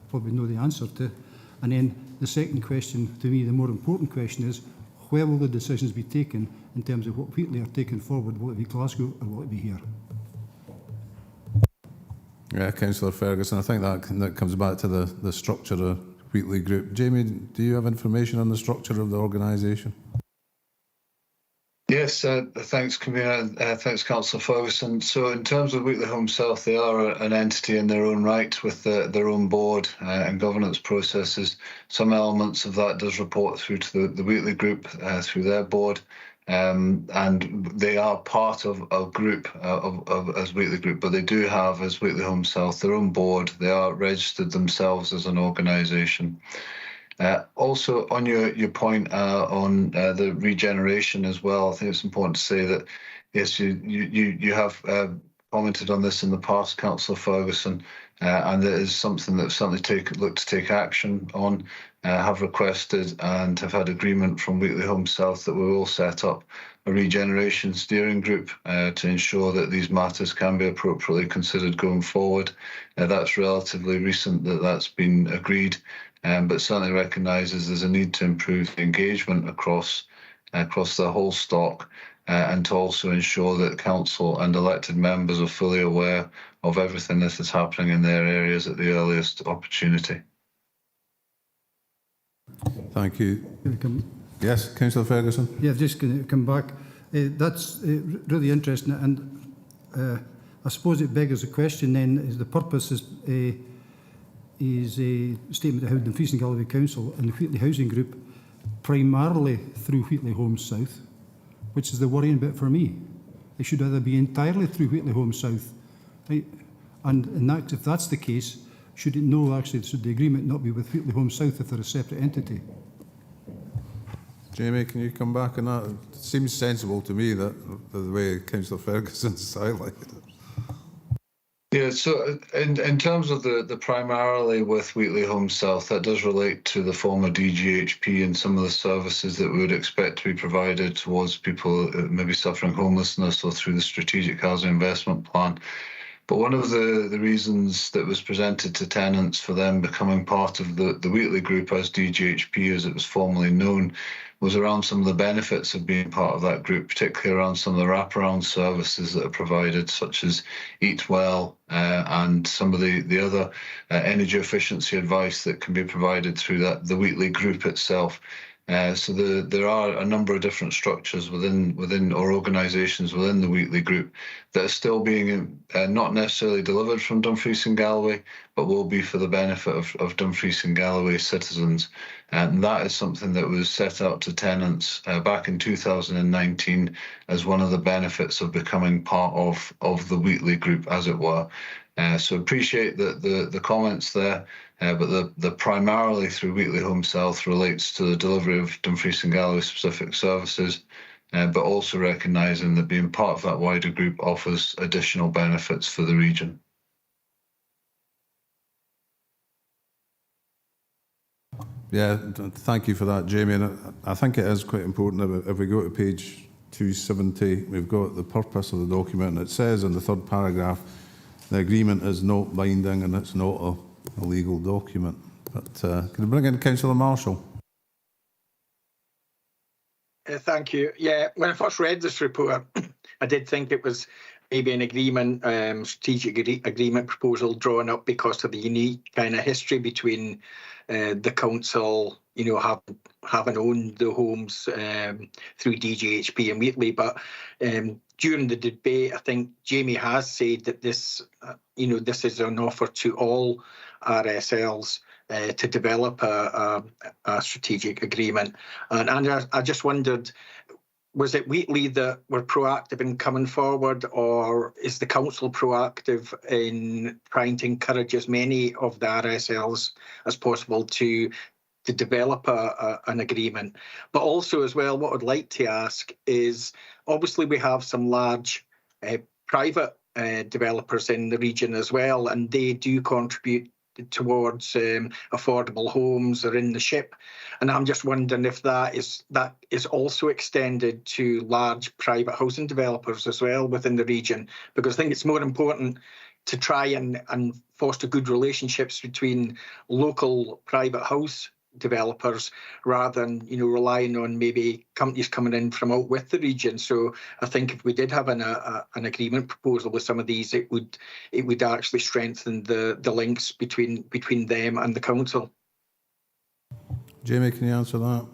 probably know the answer to. And then the second question, to me, the more important question is, where will the decisions be taken in terms of what Wheatley are taking forward? Will it be Glasgow or will it be here? Yeah, Councillor Ferguson, I think that comes back to the structure of Wheatley Group. Jamie, do you have information on the structure of the organisation? Yes, thanks, Convener. Thanks, Councillor Ferguson. So in terms of Wheatley Home South, they are an entity in their own right with their own board and governance processes. Some elements of that does report through to the Wheatley Group through their board. And they are part of a group as Wheatley Group, but they do have, as Wheatley Home South, their own board. They are registered themselves as an organisation. Also, on your point on the regeneration as well, I think it's important to say that, yes, you have commented on this in the past, Councillor Ferguson, and it is something that certainly look to take action on, have requested and have had agreement from Wheatley Home South that we will set up a regeneration steering group to ensure that these matters can be appropriately considered going forward. That's relatively recent that that's been agreed. But certainly recognises there's a need to improve the engagement across the whole stock and to also ensure that council and elected members are fully aware of everything that is happening in their areas at the earliest opportunity. Thank you. Yes, Councillor Ferguson? Yeah, just going to come back. That's really interesting, and I suppose it beggars the question then, is the purpose is a statement of how Dumfries and Galloway Council and the Wheatley Housing Group primarily through Wheatley Homes South, which is the worrying bit for me. It should either be entirely through Wheatley Homes South, right? And if that's the case, should the agreement not be with Wheatley Homes South if they're a separate entity? Jamie, can you come back on that? It seems sensible to me that the way Councillor Ferguson's highlighted it. Yeah, so in terms of the primarily with Wheatley Home South, that does relate to the former DGHP and some of the services that we would expect to be provided towards people maybe suffering homelessness or through the Strategic Housing Investment Plan. But one of the reasons that was presented to tenants for them becoming part of the Wheatley Group as DGHP, as it was formerly known, was around some of the benefits of being part of that group, particularly around some of the wraparound services that are provided, such as Eat Well and some of the other energy efficiency advice that can be provided through the Wheatley Group itself. So there are a number of different structures within or organisations within the Wheatley Group that are still being not necessarily delivered from Dumfries and Galloway, but will be for the benefit of Dumfries and Galloway citizens. And that is something that was set out to tenants back in 2019 as one of the benefits of becoming part of the Wheatley Group, as it were. So appreciate the comments there, but the primarily through Wheatley Home South relates to the delivery of Dumfries and Galloway specific services, but also recognising that being part of that wider group offers additional benefits for the region. Yeah, thank you for that, Jamie. And I think it is quite important. If we go to page 270, we've got the purpose of the document, and it says in the third paragraph, the agreement is not binding and it's not a legal document. But can I bring in Councillor Marshall? Thank you. Yeah, when I first read this report, I did think it was maybe an agreement, strategic agreement proposal drawn up because of the unique kind of history between the council, having owned the homes through DGHP and Wheatley. But during the debate, I think Jamie has said that this, this is an offer to all RSLs. to develop a strategic agreement. And I just wondered, was it Wheatley that were proactive in coming forward, or is the council proactive in trying to encourage as many of the RSLs as possible to develop an agreement? But also as well, what I'd like to ask is, obviously we have some large private developers in the region as well, and they do contribute towards affordable homes or in the SHIP. And I'm just wondering if that is also extended to large private housing developers as well within the region, because I think it's more important to try and foster good relationships between local private house developers rather than relying on maybe companies coming in from out with the region. So I think if we did have an agreement proposal with some of these, it would actually strengthen the links between them and the council. Jamie, can you answer that?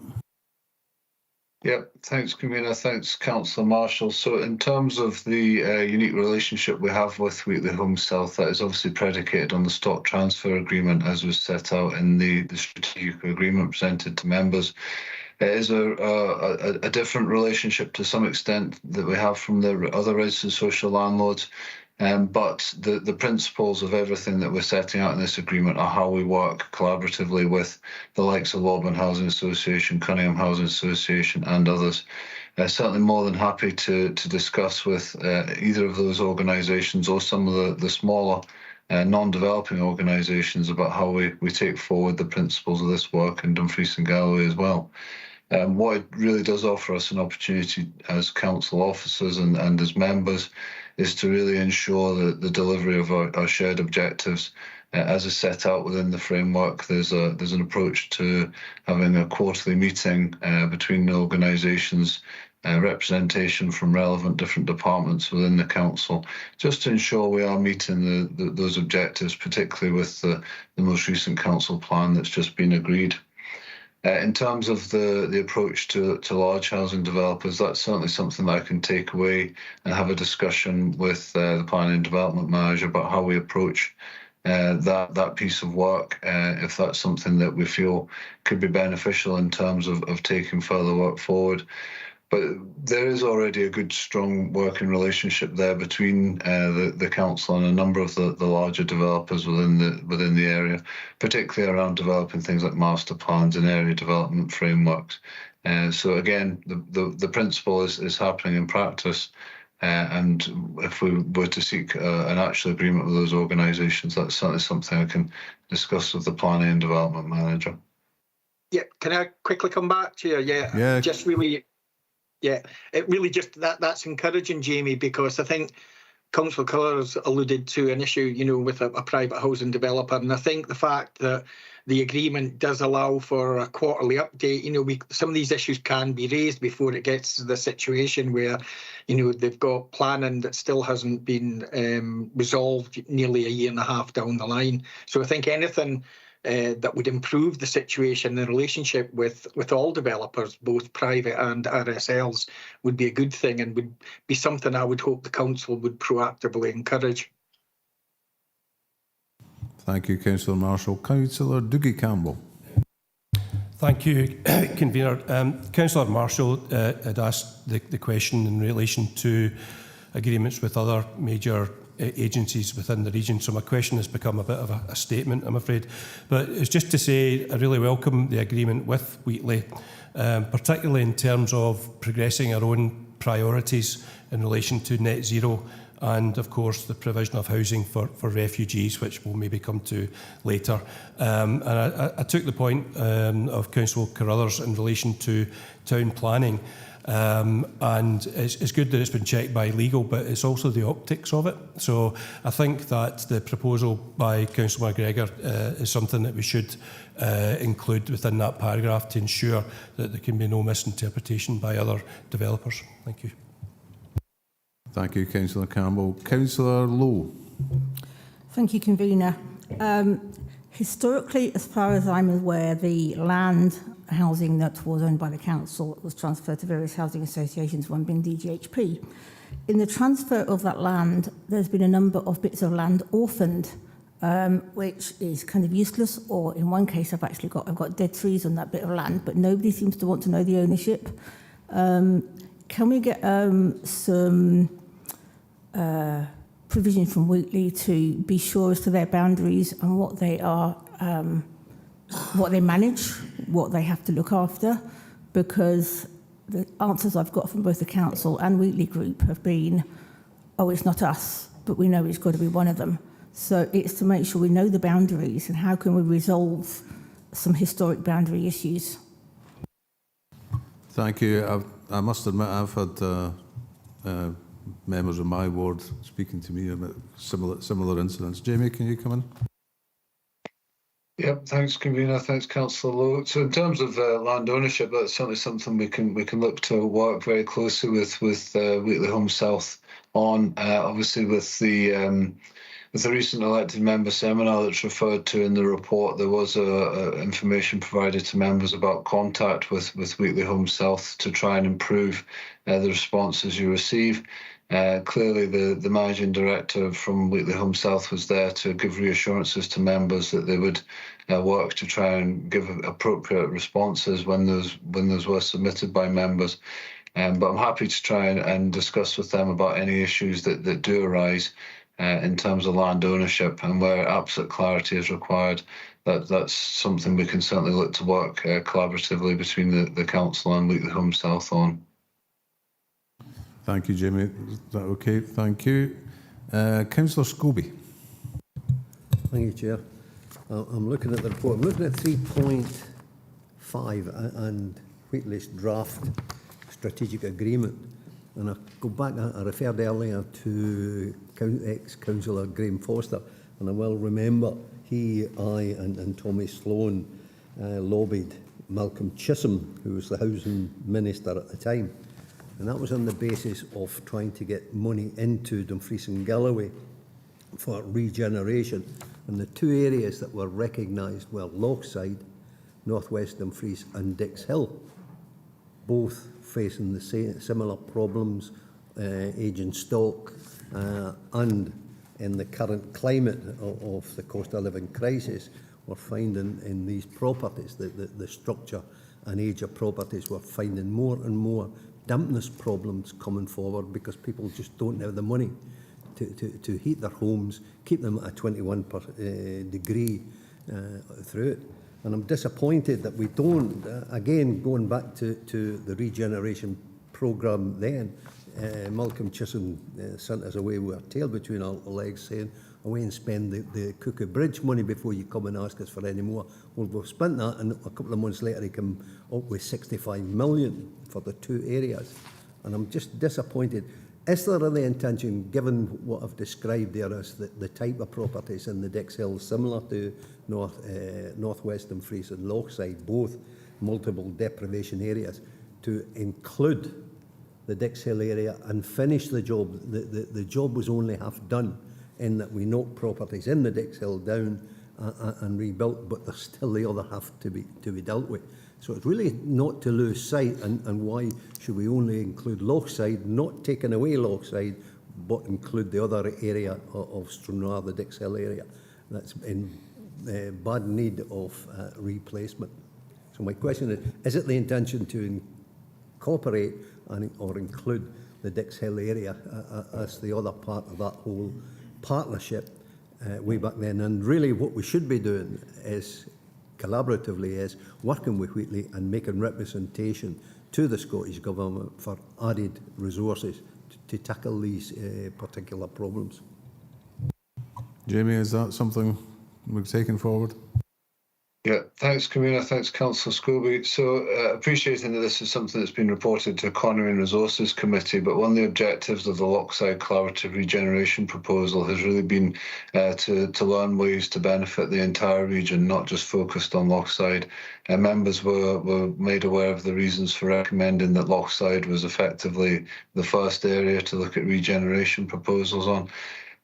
Yep, thanks, Convener. Thanks, Councillor Marshall. So in terms of the unique relationship we have with Wheatley Homes South, that is obviously predicated on the stock transfer agreement as was set out in the strategic agreement presented to members. It is a different relationship to some extent that we have from the other registered social landlords. But the principles of everything that we're setting out in this agreement are how we work collaboratively with the likes of Lodburn Housing Association, Cunningham Housing Association and others. Certainly more than happy to discuss with either of those organisations or some of the smaller non-developing organisations about how we take forward the principles of this work in Dumfries and Galloway as well. What it really does offer us an opportunity as council officers and as members is to really ensure that the delivery of our shared objectives, as is set out within the framework. There's an approach to having a quarterly meeting between the organisations, representation from relevant different departments within the council, just to ensure we are meeting those objectives, particularly with the most recent council plan that's just been agreed. In terms of the approach to large housing developers, that's certainly something that I can take away and have a discussion with the planning and development manager about how we approach that piece of work, if that's something that we feel could be beneficial in terms of taking further work forward. But there is already a good, strong working relationship there between the council and a number of the larger developers within the area, particularly around developing things like master plans and area development frameworks. So again, the principle is happening in practice. And if we were to seek an actual agreement with those organisations, that's certainly something I can discuss with the planning and development manager. Yeah, can I quickly come back to you? Yeah. Just really. Yeah, it really just that's encouraging, Jamie, because I think Councillor Colours alluded to an issue, with a private housing developer, and I think the fact that the agreement does allow for a quarterly update, some of these issues can be raised before it gets to the situation where, they've got planning that still hasn't been resolved nearly a year and a half down the line. So I think anything that would improve the situation, the relationship with all developers, both private and RSLs, would be a good thing and would be something I would hope the council would proactively encourage. Thank you, Councillor Marshall. Councillor Dougie Campbell. Thank you, Convener. Councillor Marshall had asked the question in relation to agreements with other major agencies within the region. So my question has become a bit of a statement, I'm afraid. But it's just to say I really welcome the agreement with Wheatley, particularly in terms of progressing our own priorities in relation to net zero and, of course, the provision of housing for refugees, which we'll maybe come to later. And I took the point of Councillor Carruthers in relation to town planning. And it's good that it's been checked by legal, but it's also the optics of it. So I think that the proposal by Councillor McGregor is something that we should include within that paragraph to ensure that there can be no misinterpretation by other developers. Thank you. Thank you, Councillor Campbell. Councillor Lowe. Thank you, Convener. Historically, as far as I'm aware, the land housing that was owned by the council was transferred to various housing associations, one being DGHP. In the transfer of that land, there's been a number of bits of land orphaned which is kind of useless, or in one case I've got dead trees on that bit of land, but nobody seems to want to know the ownership. Can we get some provision from Wheatley to be sure as to their boundaries and what they are, what they manage, what they have to look after? Because the answers I've got from both the council and Wheatley Group have been, oh, it's not us, but we know it's got to be one of them. So it's to make sure we know the boundaries and how can we resolve some historic boundary issues. Thank you. I must admit I've had members of my ward speaking to me about similar incidents. Jamie, can you come in? Yep, thanks, Convener. Thanks, Councillor Lowe. So in terms of land ownership, that's certainly something we can look to work very closely with Wheatley Home South on. Obviously, with the recent elected member seminar that's referred to in the report, there was information provided to members about contact with Wheatley Home South to try and improve the responses you receive. Clearly, the managing director from Wheatley Home South was there to give reassurances to members that they would work to try and give appropriate responses when those were submitted by members. But I'm happy to try and discuss with them about any issues that do arise in terms of land ownership, and where absolute clarity is required. That's something we can certainly look to work collaboratively between the council and Wheatley Home South on. Thank you, Jamie. Is that okay? Thank you. Councillor Scobie. Thank you, Chair. I'm looking at the report. I'm looking at 3.5 and Wheatley's draft strategic agreement. And I go back, I referred earlier to ex-councillor Graham Foster, and I well remember he, I and Tommy Sloan lobbied Malcolm Chisholm, who was the housing minister at the time. And that was on the basis of trying to get money into Dumfries and Galloway for regeneration. And the two areas that were recognised were Lochside, North West Dumfries and Dix Hill, both facing the similar problems, aging stock, and in the current climate of the cost of living crisis, we're finding in these properties, the structure and age of properties, we're finding more and more dampness problems coming forward because people just don't have the money to heat their homes, keep them at a 21 degree through it. And I'm disappointed that we don't, again, going back to the regeneration programme then, Malcolm Chisholm sent us away with our tail between our legs saying, away and spend the Cuckoo Bridge money before you come and ask us for any more. Well, we've spent that, and a couple of months later he came up with 65 million for the two areas. And I'm just disappointed. Is there any intention, given what I've described there as the type of properties in the Dix Hill, similar to North West Dumfries and Lochside, both multiple deprivation areas, to include the Dix Hill area and finish the job? The job was only half done, in that we knocked properties in the Dix Hill down and rebuilt, but there's still the other half to be dealt with. So it's really not to lose sight, and why should we only include Lochside, not taking away Lochside, but include the other area of Stranraer, the Dix Hill area, that's in bad need of replacement. So my question is it the intention to incorporate or include the Dix Hill area as the other part of that whole partnership way back then? And really what we should be doing is collaboratively is working with Wheatley and making representation to the Scottish Government for added resources to tackle these particular problems. Jamie, is that something we're taking forward? Yeah, thanks, Convener. Thanks, Councillor Scobie. So, appreciating that this is something that's been reported to Economy and Resources Committee, but one of the objectives of the Lochside Collaborative Regeneration proposal has really been to learn ways to benefit the entire region, not just focused on Lochside. Members were made aware of the reasons for recommending that Lochside was effectively the first area to look at regeneration proposals on.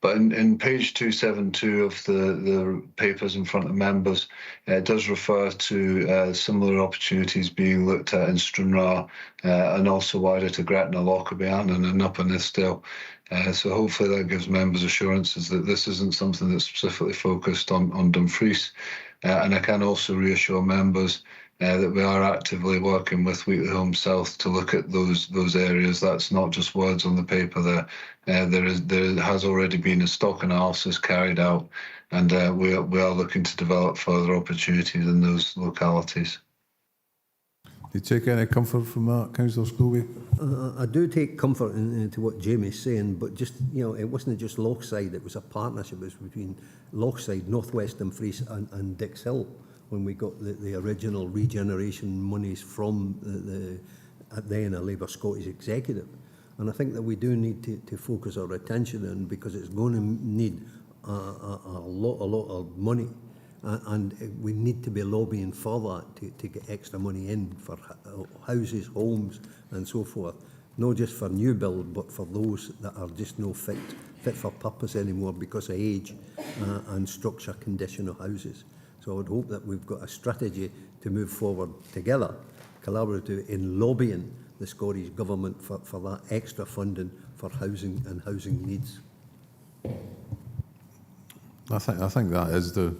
But in page 272 of the papers in front of members, it does refer to similar opportunities being looked at in Stranraer and also wider to Gretna, Lockerbie, and Upper Nithsdale. So hopefully that gives members assurances that this isn't something that's specifically focused on Dumfries. And I can also reassure members that we are actively working with Wheatley Home South to look at those areas. That's not just words on the paper there. There has already been a stock analysis carried out, and we are looking to develop further opportunities in those localities. Do you take any comfort from that, Councillor Scobie? I do take comfort into what Jamie's saying, but just, you know, it wasn't just Lochside, it was a partnership. It was between Lochside, North West Dumfries and Dix Hill when we got the original regeneration monies from the then a Labour Scottish executive. And I think that we do need to focus our attention on, because it's going to need a lot of money. And we need to be lobbying for that to get extra money in for houses, homes and so forth. Not just for new build, but for those that are just no fit for purpose anymore because of age and structure condition of houses. So I would hope that we've got a strategy to move forward together, collaborative in lobbying the Scottish Government for that extra funding for housing and housing needs. I think that is the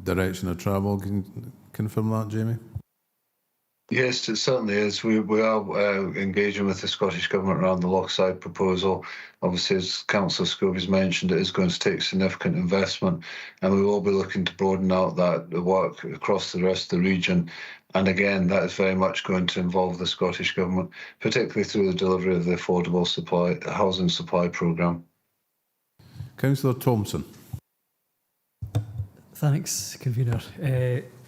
direction of travel. Can you confirm that, Jamie? Yes, it certainly is. We are engaging with the Scottish Government around the Lochside proposal. Obviously, as Councillor Scobie's mentioned, it is going to take significant investment, and we will be looking to broaden out that work across the rest of the region. And again, that is very much going to involve the Scottish Government, particularly through the delivery of the Affordable Housing Supply Programme. Councillor Thompson. Thanks, Convener.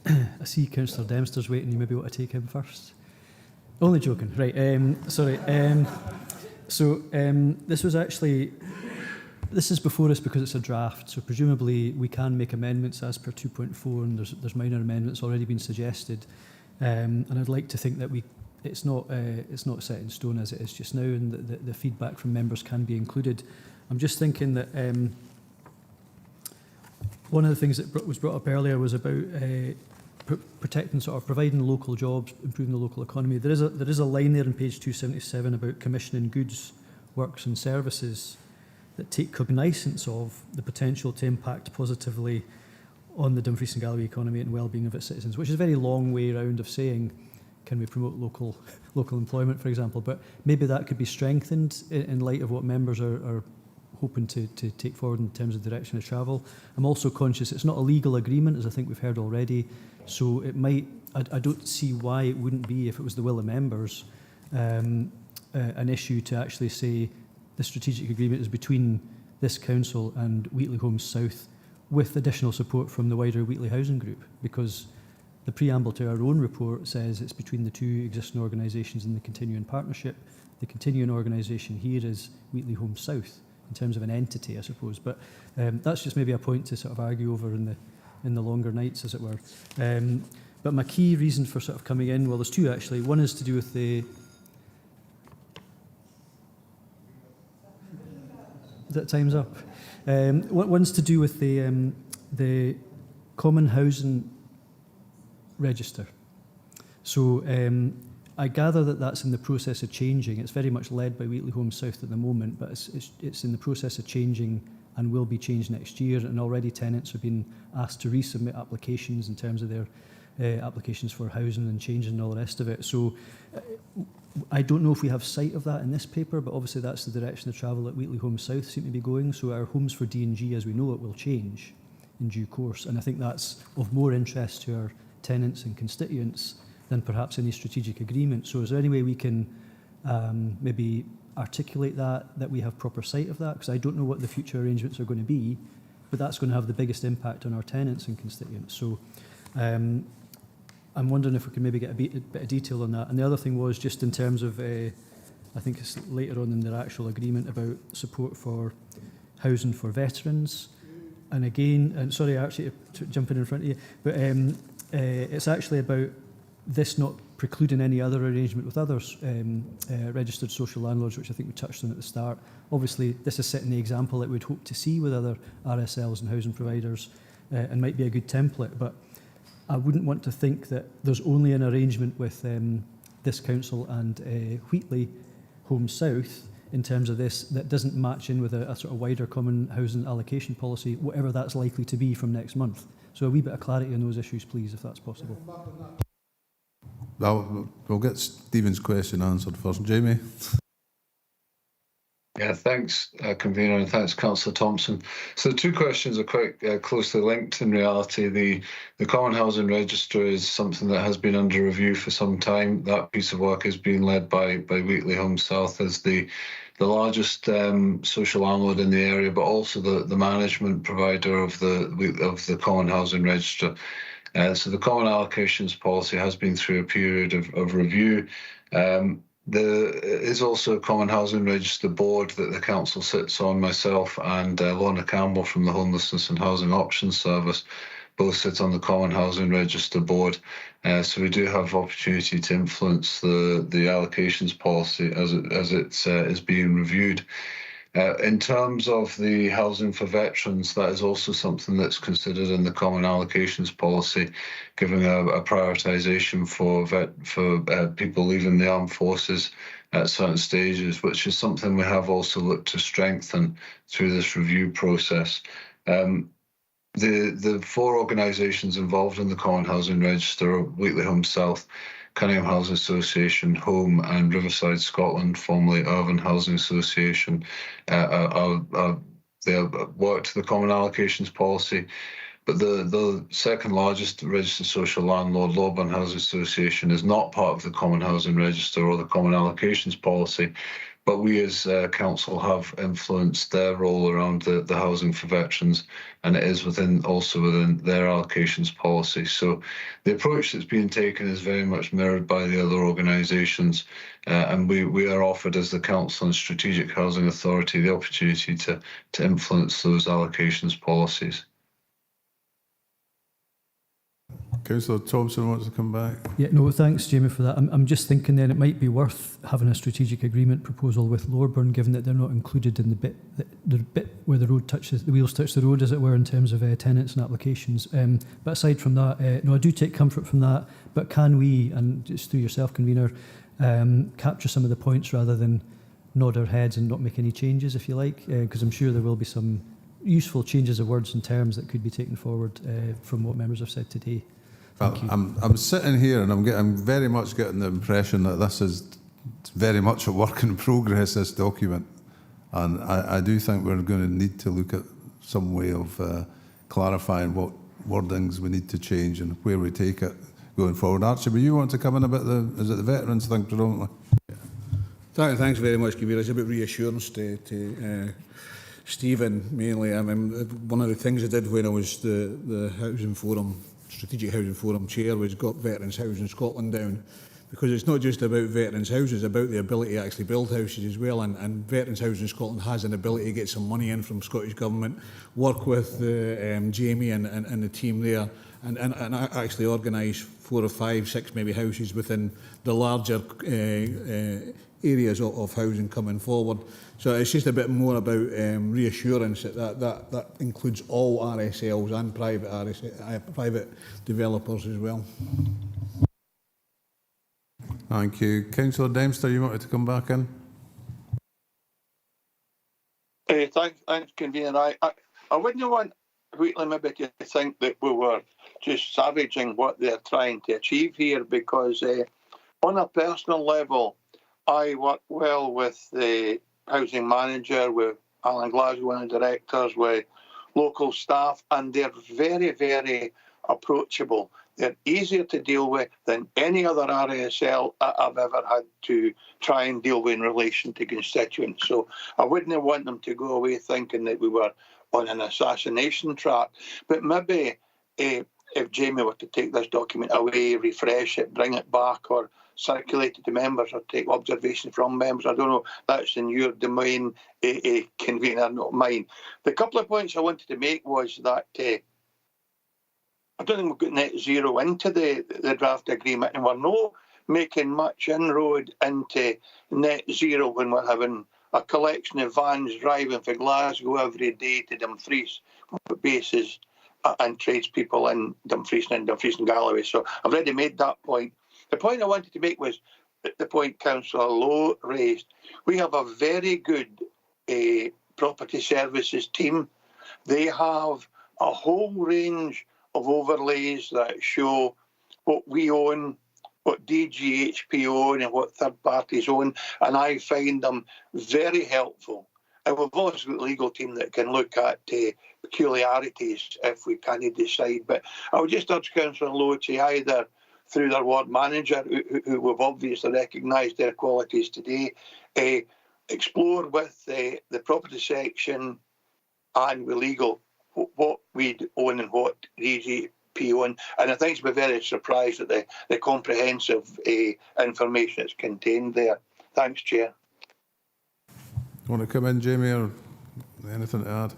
I see Councillor Dempster's waiting. You maybe want to take him first. Only joking. Right. Sorry. This is before us because it's a draft. So presumably we can make amendments as per 2.4, and there's minor amendments already been suggested. And I'd like to think that it's not set in stone as it is just now, and that the feedback from members can be included. I'm just thinking that one of the things that was brought up earlier was about protecting, sort of providing local jobs, improving the local economy. There is a line there on page 277 about commissioning goods, works and services that take cognizance of the potential to impact positively on the Dumfries and Galloway economy and well-being of its citizens, which is a very long way round of saying, can we promote local employment, for example? But maybe that could be strengthened in light of what members are hoping to take forward in terms of direction of travel. I'm also conscious it's not a legal agreement, as I think we've heard already, so it might, I don't see why it wouldn't be, if it was the will of members, an issue to actually say the strategic agreement is between this council and Wheatley Homes South with additional support from the wider Wheatley Housing Group, because the preamble to our own report says it's between the two existing organisations in the continuing partnership. The continuing organisation here is Wheatley Homes South, in terms of an entity, I suppose. But that's just maybe a point to sort of argue over in the longer nights, as it were. But my key reason for sort of coming in, well, there's two actually. One is to do with that time's up. One's to do with the Common Housing Register. So I gather that that's in the process of changing. It's very much led by Wheatley Homes South at the moment, but it's in the process of changing and will be changed next year. And already tenants have been asked to resubmit applications in terms of their applications for housing and changing and all the rest of it. So I don't know if we have sight of that in this paper, but obviously that's the direction of travel that Wheatley Homes South seem to be going. So our homes for D&G, as we know it, will change in due course. And I think that's of more interest to our tenants and constituents than perhaps any strategic agreement. So is there any way we can maybe articulate that we have proper sight of that? Because I don't know what the future arrangements are going to be, but that's going to have the biggest impact on our tenants and constituents. So I'm wondering if we can maybe get a bit of detail on that. And the other thing was just in terms of, I think it's later on in their actual agreement about support for housing for veterans. And again, and sorry, actually jumping in front of you, but it's actually about this not precluding any other arrangement with others, registered social landlords, which I think we touched on at the start. Obviously, this is setting the example that we'd hope to see with other RSLs and housing providers, and might be a good template, but I wouldn't want to think that there's only an arrangement with this council and Wheatley Home South in terms of this that doesn't match in with a sort of wider common housing allocation policy, whatever that's likely to be from next month. So a wee bit of clarity on those issues, please, if that's possible. We'll get Stephen's question answered first. Jamie? Yeah, thanks, Convener, and thanks, Councillor Thompson. So the two questions are quite closely linked in reality. The Common Housing Register is something that has been under review for some time. That piece of work is being led by Wheatley Home South as the largest social landlord in the area, but also the management provider of the Common Housing Register. So the Common Allocations Policy has been through a period of review. There is also a Common Housing Register board that the council sits on. Myself and Lorna Campbell from the Homelessness and Housing Options Service both sit on the Common Housing Register board. So we do have opportunity to influence the allocations policy as it is being reviewed. In terms of the housing for veterans, that is also something that's considered in the Common Allocations Policy, giving a prioritisation for people leaving the armed forces at certain stages, which is something we have also looked to strengthen through this review process. The four organisations involved in the Common Housing Register are Wheatley Home South, Cunningham Housing Association, Home and Riverside Scotland, formerly Irvine Housing Association. They work to the Common Allocations Policy. But the second largest registered social landlord, Lawburn Housing Association, is not part of the Common Housing Register or the Common Allocations Policy. But we as council have influenced their role around the housing for veterans, and it is also within their allocations policy. So the approach that's being taken is very much mirrored by the other organisations, and we are offered as the council and Strategic Housing Authority the opportunity to influence those allocations policies. Councillor Thompson wants to come back. Yeah, no, thanks, Jamie, for that. I'm just thinking then it might be worth having a strategic agreement proposal with Lorburn, given that they're not included in the bit where the wheels touch the road, as it were, in terms of tenants and applications. But aside from that, no, I do take comfort from that. But can we, and just through yourself, Convener, capture some of the points rather than nod our heads and not make any changes, if you like? Because I'm sure there will be some useful changes of words and terms that could be taken forward from what members have said today. I'm sitting here and I'm very much getting the impression that this is very much a work in progress, this document. And I do think we're going to need to look at some way of clarifying what wordings we need to change and where we take it going forward. Archie, but you want to come in a bit, is it the veterans thing predominantly? Thanks very much, Kabir. It's a bit reassurance to Stephen mainly. I mean, one of the things I did when I was the Housing Forum, Strategic Housing Forum chair, was got Veterans Housing Scotland down, because it's not just about veterans houses, it's about the ability to actually build houses as well, and Veterans Housing Scotland has an ability to get some money in from Scottish Government, work with Jamie and the team there, and actually organise 4 or 5, 6 maybe houses within the larger areas of housing coming forward. So it's just a bit more about reassurance that includes all RSLs and private developers as well. Thank you. Councillor Dempster, you wanted to come back in? Thanks, Convener. I wouldn't want Wheatley maybe to think that we were just savaging what they're trying to achieve here, because on a personal level, I work well with the housing manager, with Alan Glasgow and the directors, with local staff, and they're very, very approachable. They're easier to deal with than any other RSL I've ever had to try and deal with in relation to constituents. So I wouldn't want them to go away thinking that we were on an assassination track. But maybe if Jamie were to take this document away, refresh it, bring it back, or circulate it to members, or take observations from members, I don't know, that's in your domain, Convener, not mine. The couple of points I wanted to make was that I don't think we've got net zero into the draft agreement, and we're no making much inroad into net zero when we're having a collection of vans driving from Glasgow every day to Dumfries with bases and tradespeople in Dumfries and Galloway. So I've already made that point. The point I wanted to make was the point Councillor Lowe raised. We have a very good property services team. They have a whole range of overlays that show what we own, what DGHP own and what third parties own, and I find them very helpful. And we've also got a legal team that can look at peculiarities if we can decide. But I would just urge Councillor Lowe to either through their ward manager, who we've obviously recognised their qualities today, explore with the property section and with legal what we own and what DGHP own. And I think we're very surprised at the comprehensive information that's contained there. Thanks, Chair. Want to come in, Jamie, or anything to add?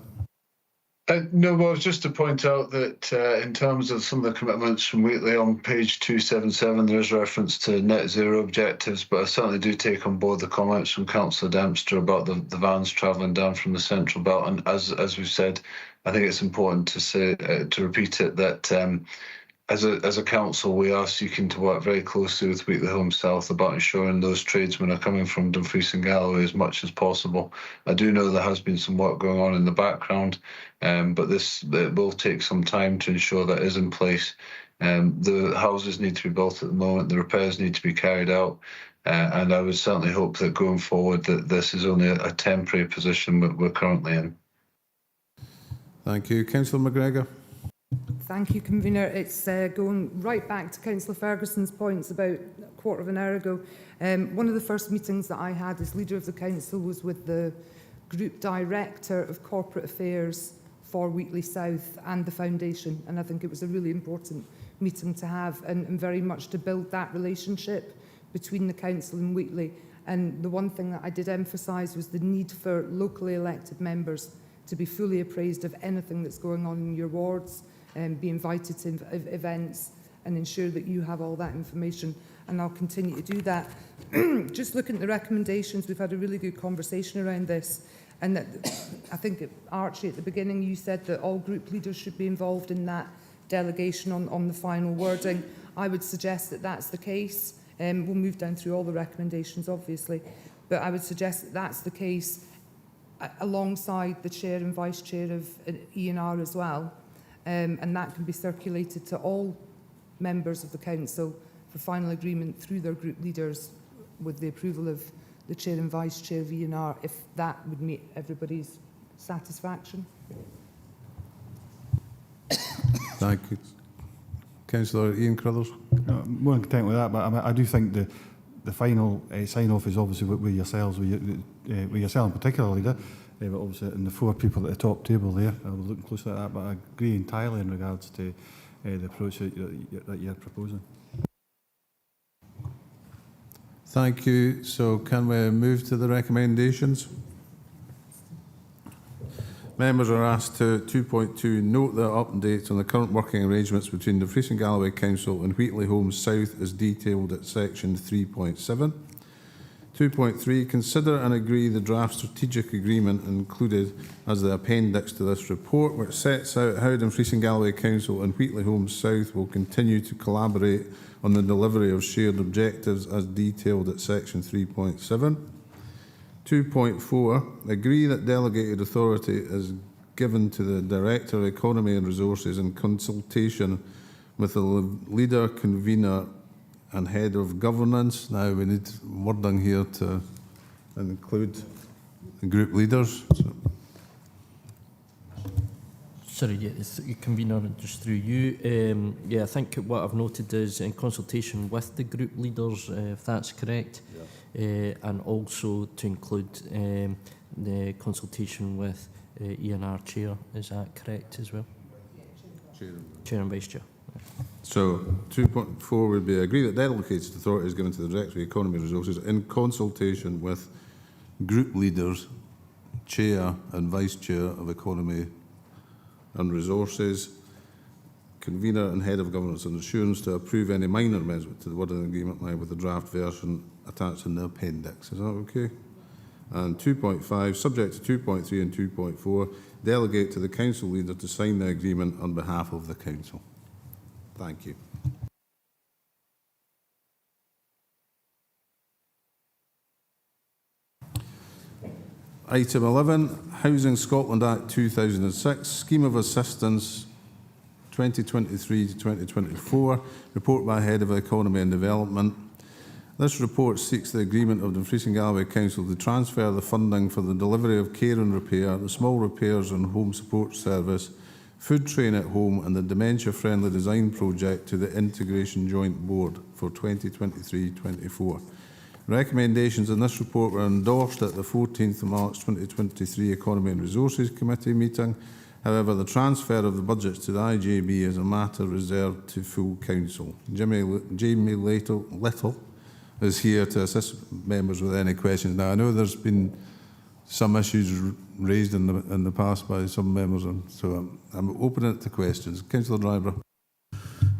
No, well, just to point out that in terms of some of the commitments from Wheatley on page 277, there is reference to net zero objectives, but I certainly do take on board the comments from Councillor Dempster about the vans travelling down from the Central Belt. And as we've said, I think it's important to say, to repeat it, that as a council, we are seeking to work very closely with Wheatley Home South about ensuring those tradesmen are coming from Dumfries and Galloway as much as possible. I do know there has been some work going on in the background, but it will take some time to ensure that is in place. The houses need to be built at the moment, the repairs need to be carried out, and I would certainly hope that going forward that this is only a temporary position we're currently in. Thank you. Councillor McGregor. Thank you, Convener. It's going right back to Councillor Ferguson's points about a quarter of an hour ago. One of the first meetings that I had as leader of the council was with the Group Director of Corporate Affairs for Wheatley South and the Foundation, and I think it was a really important meeting to have and very much to build that relationship between the council and Wheatley. And the one thing that I did emphasise was the need for locally elected members to be fully appraised of anything that's going on in your wards, and be invited to events and ensure that you have all that information. And I'll continue to do that. Just looking at the recommendations, we've had a really good conversation around this. And that, I think, Archie, at the beginning, you said that all group leaders should be involved in that delegation on the final wording. I would suggest that that's the case. We'll move down through all the recommendations, obviously. But I would suggest that that's the case alongside the Chair and Vice Chair of E&R as well. And that can be circulated to all members of the Council for final agreement through their group leaders with the approval of the Chair and Vice Chair of E&R, if that would meet everybody's satisfaction. Thank you. Councillor Ian Crothers. No, I'm more content with that, but I do think the final sign-off is obviously with yourselves, with yourself in particular, Leader, but obviously and the four people at the top table there. I was looking closely at that, but I agree entirely in regards to the approach that you're proposing. Thank you. So can we move to the recommendations? Members are asked to 2.2 note the updates on the current working arrangements between the Dumfries and Galloway Council and Wheatley Homes South as detailed at section 3.7. 2.3 consider and agree the draft strategic agreement included as the appendix to this report, which sets out how Dumfries and Galloway Council and Wheatley Homes South will continue to collaborate on the delivery of shared objectives as detailed at section 3.7. 2.4 agree that delegated authority is given to the Director of Economy and Resources in consultation with the leader, convener and head of governance. Now we need wording here to include the group leaders. Sorry, yeah, it's convener just through you. Yeah, I think what I've noted is in consultation with the group leaders, if that's correct, and also to include the consultation with E&R Chair. Is that correct as well? Chair and Vice Chair. So 2.4 would be agree that delegated authority is given to the Director of Economy and Resources in consultation with group leaders, Chair and Vice Chair of Economy and Resources. Convener and Head of Governance and Assurance to approve any minor amendment to the wording agreement line with the draft version attached in the appendix. Is that okay? And 2.5, subject to 2.3 and 2.4, delegate to the council leader to sign the agreement on behalf of the council. Thank you. Item 11, Housing Scotland Act 2006, Scheme of Assistance 2023 to 2024, report by Head of Economy and Development. This report seeks the agreement of Dumfries and Galloway Council to transfer the funding for the delivery of care and repair, the small repairs and home support service, food train at home and the dementia-friendly design project to the Integration Joint Board for 2023-24. Recommendations in this report were endorsed at the 14th of March 2023 Economy and Resources Committee meeting. However, the transfer of the budgets to the IJB is a matter reserved to full council. Jamie Little is here to assist members with any questions. Now, I know there's been some issues raised in the past by some members, and so I'm opening it to questions. Councillor Driver.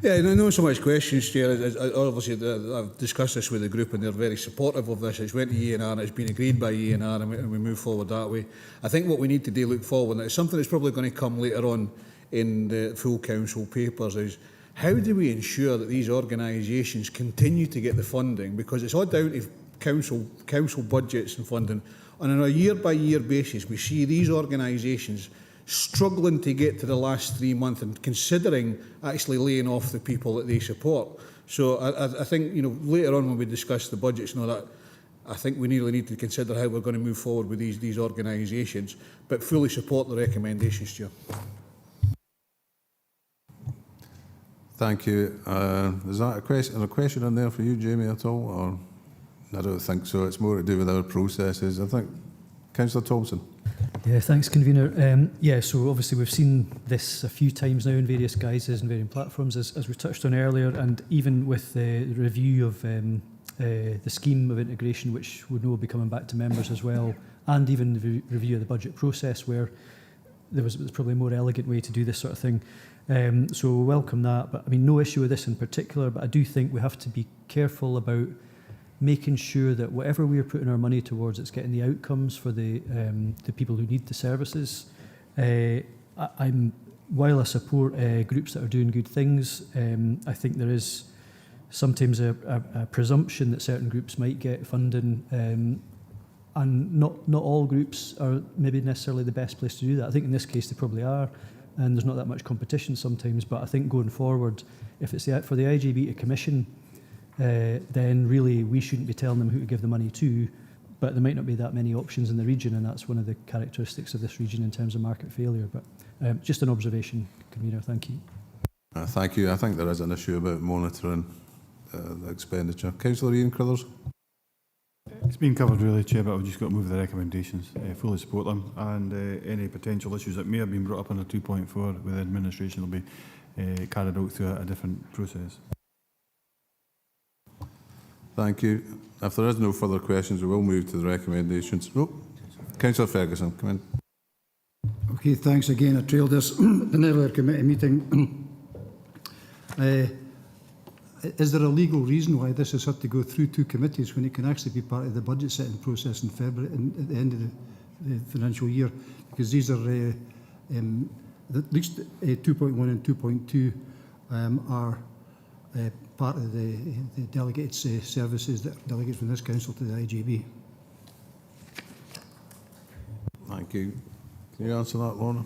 Yeah, not so much questions, Chair. Obviously, I've discussed this with the group and they're very supportive of this. It's went to ENR and it's been agreed by ENR and we move forward that way. I think what we need to do look forward, and it's something that's probably going to come later on in the full council papers, is how do we ensure that these organisations continue to get the funding? Because it's all down to council budgets and funding. And on a year-by-year basis, we see these organisations struggling to get to the last 3 months and considering actually laying off the people that they support. So I think, later on when we discuss the budgets and all that, I think we really need to consider how we're going to move forward with these organisations, but fully support the recommendations, Chair. Thank you. Is that a question in there for you, Jamie, at all? Or I don't think so. It's more to do with our processes. I think Councillor Thompson. Yeah, thanks, Convener. So obviously we've seen this a few times now in various guises and varying platforms, as we touched on earlier, and even with the review of the scheme of integration, which we know will be coming back to members as well, and even the review of the budget process, where there's probably a more elegant way to do this sort of thing. So we welcome that, but I mean, no issue with this in particular, but I do think we have to be careful about making sure that whatever we are putting our money towards, it's getting the outcomes for the people who need the services. While I support groups that are doing good things, I think there is sometimes a presumption that certain groups might get funding, and not all groups are maybe necessarily the best place to do that. I think in this case they probably are, and there's not that much competition sometimes, but I think going forward, if it's for the IJB to commission, then really we shouldn't be telling them who to give the money to, but there might not be that many options in the region, and that's one of the characteristics of this region in terms of market failure. But just an observation, Convener, thank you. Thank you. I think there is an issue about monitoring the expenditure. Councillor Ian Crothers. It's been covered really, Chair, but we've just got to move the recommendations, fully support them, and any potential issues that may have been brought up under 2.4 with the administration will be carried out through a different process. Thank you. If there is no further questions, we will move to the recommendations. Oh, Councillor Ferguson, come in. Okay, thanks again. I trailed this in an earlier committee meeting. Is there a legal reason why this has had to go through two committees when it can actually be part of the budget setting process in February, at the end of the financial year? Because these are at least 2.1 and 2.2 are part of the delegates' services that delegates from this council to the IJB. Thank you. Can you answer that, Lorna?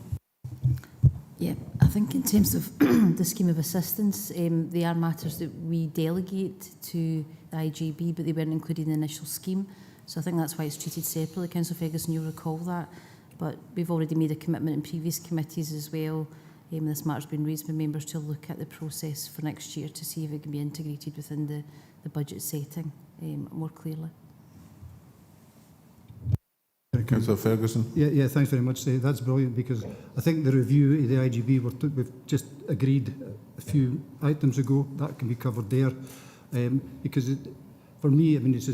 Yeah, I think in terms of the scheme of assistance, they are matters that we delegate to the IJB, but they weren't included in the initial scheme. So I think that's why it's treated separately. Councillor Ferguson, you'll recall that. But we've already made a commitment in previous committees as well. This matter's been raised by members to look at the process for next year to see if it can be integrated within the budget setting more clearly. Councillor Ferguson. Yeah, thanks very much. That's brilliant, because I think the review of the IJB, we've just agreed a few items ago, that can be covered there. Because for me, I mean, it's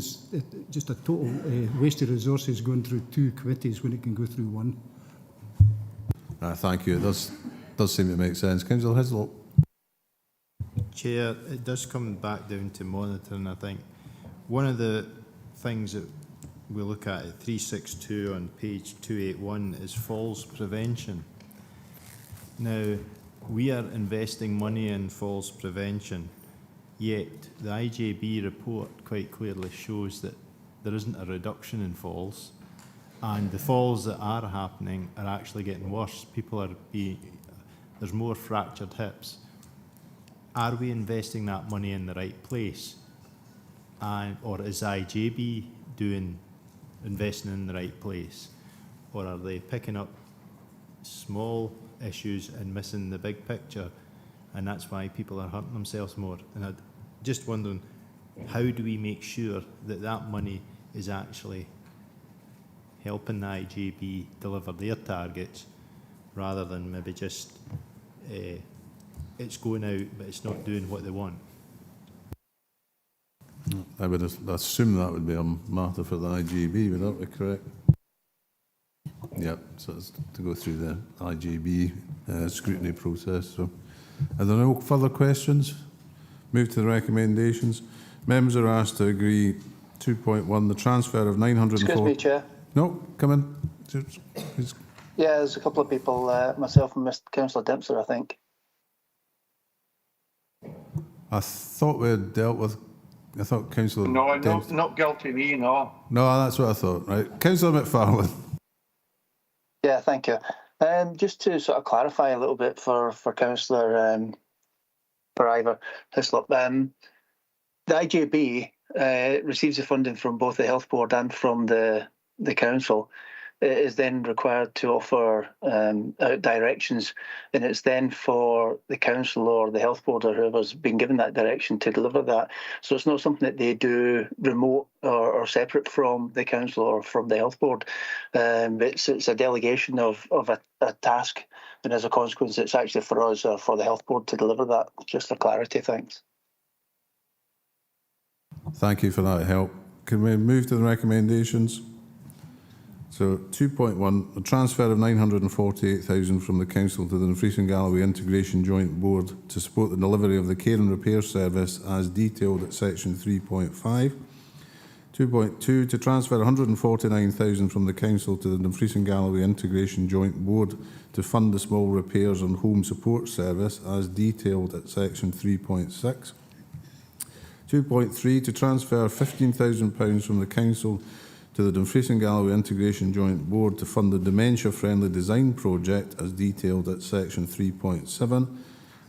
just a total waste of resources going through two committees when it can go through one. Thank you. It does seem to make sense. Councillor Hislop. Chair, it does come back down to monitoring, I think. One of the things that we look at 362 on page 281 is falls prevention. Now, we are investing money in falls prevention, yet the IJB report quite clearly shows that there isn't a reduction in falls, and the falls that are happening are actually getting worse. There's more fractured hips. Are we investing that money in the right place? Or is IJB investing in the right place? Or are they picking up small issues and missing the big picture? And that's why people are hurting themselves more. And I'm just wondering, how do we make sure that that money is actually helping the IJB deliver their targets, rather than maybe just it's going out but it's not doing what they want? I would assume that would be a matter for the IJB, would that be correct? Yep, so it's to go through the IJB scrutiny process. So, are there no further questions? Move to the recommendations. Members are asked to agree 2.1, the transfer of 904... Excuse me, Chair. No, come in. Please. Yeah, there's a couple of people, myself and Mr. Councillor Dempster, I think. I thought we had dealt with... I thought Councillor... No, not guilty me, no. No, that's what I thought, right. Councillor McFarlane. Yeah, thank you. Just to sort of clarify a little bit for Councillor for Ivor Hislop, the IJB receives the funding from both the Health Board and from the Council. It is then required to offer out directions, and it's then for the Council or the Health Board or whoever's been given that direction to deliver that. So it's not something that they do remote or separate from the Council or from the Health Board. It's a delegation of a task, and as a consequence, it's actually for us or for the Health Board to deliver that. Just for clarity, thanks. Thank you for that help. Can we move to the recommendations? So 2.1, the transfer of 948,000 from the Council to the Dumfries and Galloway Integration Joint Board to support the delivery of the care and repair service as detailed at section 3.5. 2.2, to transfer 149,000 from the Council to the Dumfries and Galloway Integration Joint Board to fund the small repairs and home support service as detailed at section 3.6. 2.3, to transfer £15,000 from the Council to the Dumfries and Galloway Integration Joint Board to fund the dementia-friendly design project as detailed at section 3.7.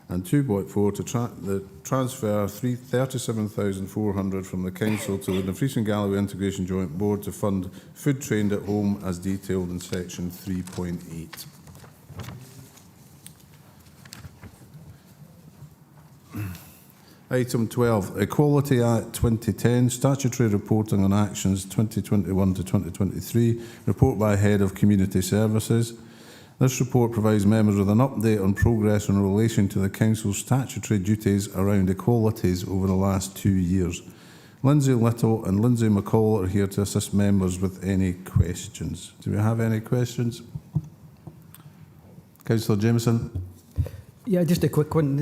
And 2.4, to transfer £37,400 from the Council to the Dumfries and Galloway Integration Joint Board to fund food trained at home as detailed in section 3.8. Item 12, Equality Act 2010, Statutory Reporting on Actions 2021 to 2023, report by Head of Community Services. This report provides members with an update on progress in relation to the Council's statutory duties around equalities over the last 2 years. Lindsay Little and Lindsay McCall are here to assist members with any questions. Do we have any questions? Councillor Jameson. Yeah, just a quick one.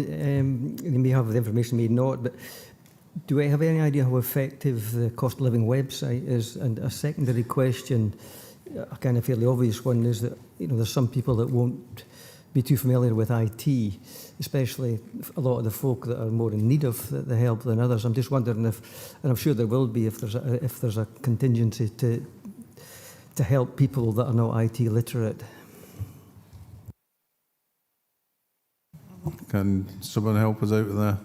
You may have the information, may not, but do we have any idea how effective the cost of living website is? And a secondary question, a kind of fairly obvious one, is that there's some people that won't be too familiar with IT, especially a lot of the folk that are more in need of the help than others. I'm just wondering if, and I'm sure there will be, if there's a contingency to help people that are not IT literate. Can someone help us out with the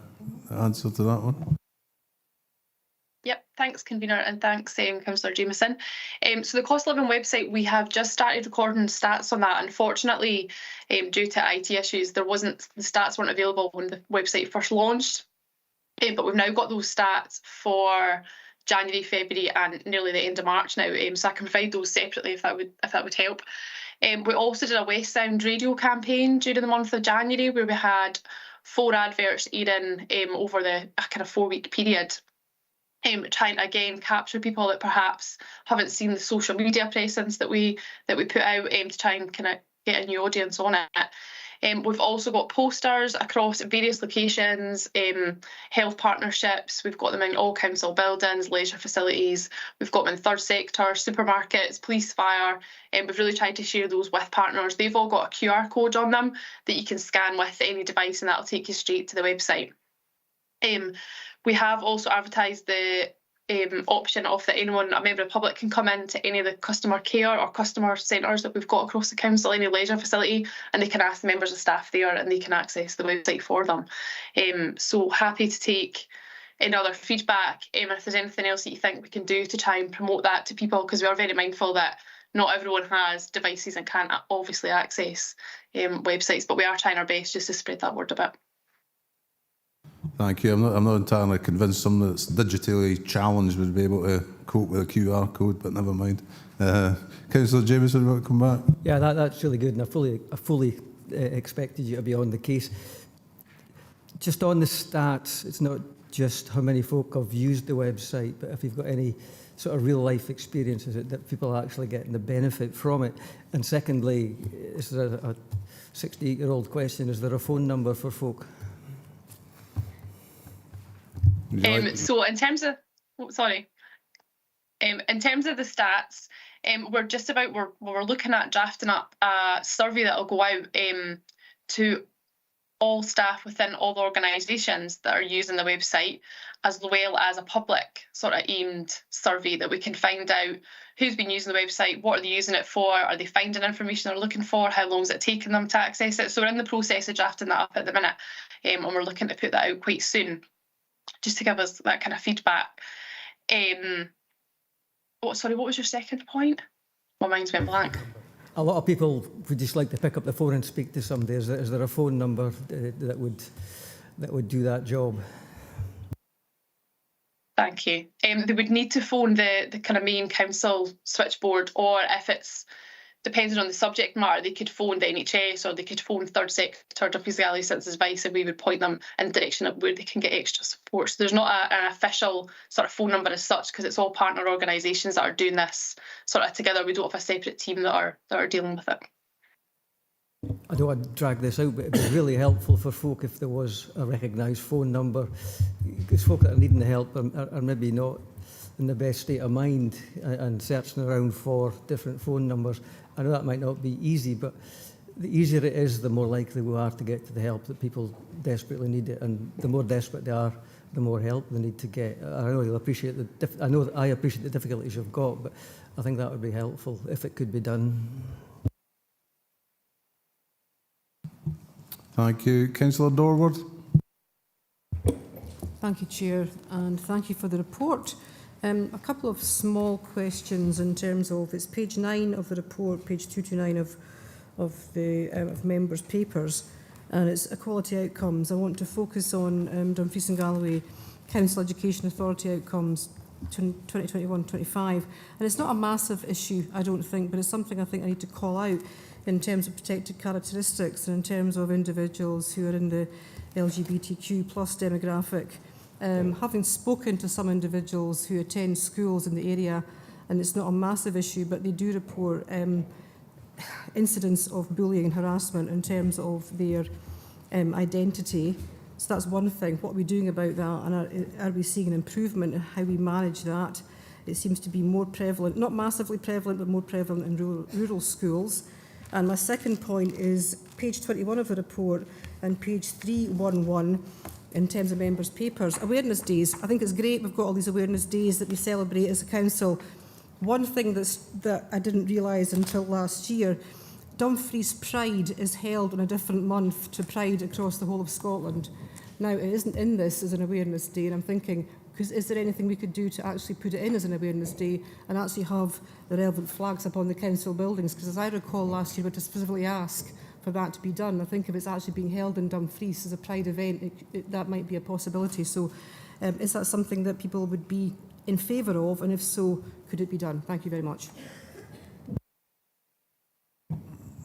answer to that one? Yep, thanks, Convener, and thanks, Councillor Jameson. So the cost of living website, we have just started recording stats on that. Unfortunately, due to IT issues, the stats weren't available when the website first launched. But we've now got those stats for January, February, and nearly the end of March now. So I can provide those separately if that would help. We also did a West Sound radio campaign during the month of January, where we had 4 adverts airing over a kind of 4-week period, trying to again capture people that perhaps haven't seen the social media presence that we put out, to try and kind of get a new audience on it. We've also got posters across various locations, health partnerships. We've got them in all council buildings, leisure facilities. We've got them in third sector, supermarkets, police, fire. We've really tried to share those with partners. They've all got a QR code on them that you can scan with any device, and that'll take you straight to the website. We have also advertised the option of that anyone, a member of the public, can come into any of the customer care or customer centres that we've got across the council, any leisure facility, and they can ask the members of staff there and they can access the website for them. So happy to take any other feedback, if there's anything else that you think we can do to try and promote that to people, because we are very mindful that not everyone has devices and can't obviously access websites, but we are trying our best just to spread that word a bit. Thank you. I'm not entirely convinced someone that's digitally challenged would be able to cope with a QR code, but never mind. Councillor Jameson, want to come back? Yeah, that's really good, and I fully expected you to be on the case. Just on the stats, it's not just how many folk have used the website, but if you've got any sort of real life experiences that people are actually getting the benefit from it. And secondly, this is a 68-year-old question, is there a phone number for folk? So in terms of, in terms of the stats, we're looking at drafting up a survey that will go out to all staff within all the organisations that are using the website, as well as a public sort of aimed survey that we can find out who's been using the website, what are they using it for, are they finding information they're looking for, how long is it taking them to access it. So we're in the process of drafting that up at the minute, and we're looking to put that out quite soon, just to give us that kind of feedback. What was your second point? My mind's went blank. A lot of people would just like to pick up the phone and speak to somebody. Is there a phone number that would do that job? Thank you. They would need to phone the kind of main council switchboard, or if it's depending on the subject matter, they could phone the NHS or they could phone third sector, Dumfries and Galloway Citizens Advice, and we would point them in the direction of where they can get extra support. So there's not an official sort of phone number as such, because it's all partner organisations that are doing this sort of together. We don't have a separate team that are dealing with it. I don't want to drag this out, but it'd be really helpful for folk if there was a recognised phone number, because folk that are needing the help are maybe not in the best state of mind and searching around for different phone numbers. I know that might not be easy, but the easier it is, the more likely we are to get to the help that people desperately need it, and the more desperate they are, the more help they need to get. I know you'll appreciate I appreciate the difficulties you've got, but I think that would be helpful if it could be done. Thank you. Councillor Dorward. Thank you, Chair, and thank you for the report. A couple of small questions in terms of, it's page 9 of the report, page 229 of members' papers, and it's equality outcomes. I want to focus on Dumfries and Galloway Council Education Authority outcomes 2021-25, and it's not a massive issue, I don't think, but it's something I think I need to call out in terms of protected characteristics and in terms of individuals who are in the LGBTQ plus demographic. Having spoken to some individuals who attend schools in the area, and it's not a massive issue, but they do report incidents of bullying and harassment in terms of their identity. So that's one thing. What are we doing about that? And are we seeing an improvement in how we manage that? It seems to be more prevalent, not massively prevalent, but more prevalent in rural schools. And my second point is page 21 of the report and page 311 in terms of members' papers. Awareness days. I think it's great we've got all these awareness days that we celebrate as a council. One thing that I didn't realise until last year, Dumfries Pride is held on a different month to Pride across the whole of Scotland. Now, it isn't in this as an awareness day, and I'm thinking, is there anything we could do to actually put it in as an awareness day and actually have the relevant flags up on the council buildings? Because as I recall last year, we had to specifically ask for that to be done. I think if it's actually being held in Dumfries as a Pride event, that might be a possibility. So is that something that people would be in favour of, and if so, could it be done? Thank you very much.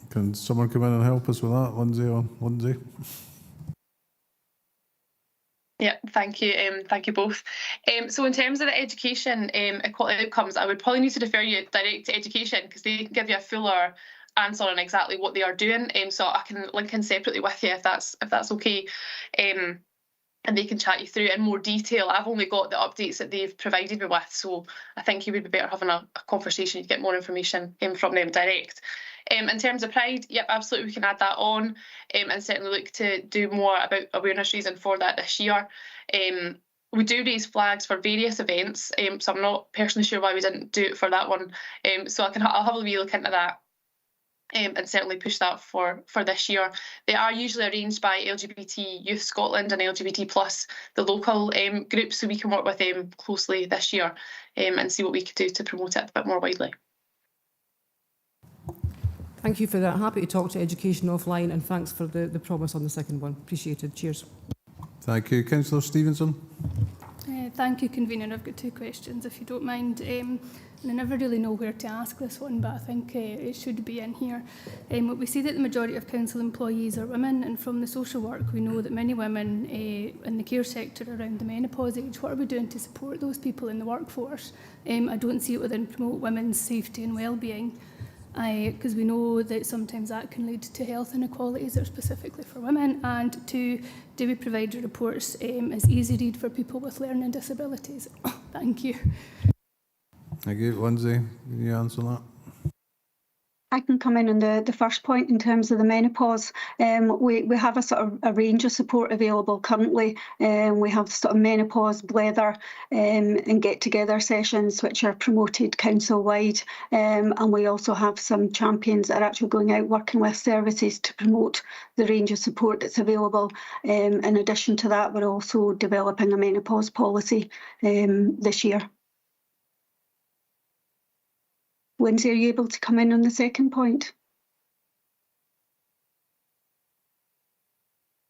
Can someone come in and help us with that, Lindsay? Yeah, thank you. Thank you both. So in terms of the education equality outcomes, I would probably need to refer you direct to education, because they can give you a fuller answer on exactly what they are doing, so I can link in separately with you if that's okay, and they can chat you through in more detail. I've only got the updates that they've provided me with, so I think you would be better having a conversation to get more information from them direct. In terms of Pride, yep, absolutely, we can add that on, and certainly look to do more about awareness raising for that this year. We do raise flags for various events, so I'm not personally sure why we didn't do it for that one. So I'll have a wee look into that, and certainly push that for this year. They are usually arranged by LGBT Youth Scotland and LGBT Plus, the local groups, so we can work with them closely this year, and see what we could do to promote it a bit more widely. Thank you for that. Happy to talk to education offline, and thanks for the promise on the second one. Appreciated. Cheers. Thank you. Councillor Stevenson. Thank you, Convener. I've got two questions, if you don't mind. And I never really know where to ask this one, but I think it should be in here. We see that the majority of council employees are women, and from the social work we know that many women in the care sector around the menopause age. What are we doing to support those people in the workforce? I don't see it within promote women's safety and well-being, because we know that sometimes that can lead to health inequalities that are specifically for women. And two, do we provide reports as easy read for people with learning disabilities? Thank you. Thank you. Lindsay, can you answer that? I can come in on the first point in terms of the menopause. We have a sort of a range of support available currently. We have sort of menopause, blether and get-together sessions which are promoted council-wide. And we also have some champions that are actually going out working with services to promote the range of support that's available. In addition to that, we're also developing a menopause policy this year. Lindsay, are you able to come in on the second point?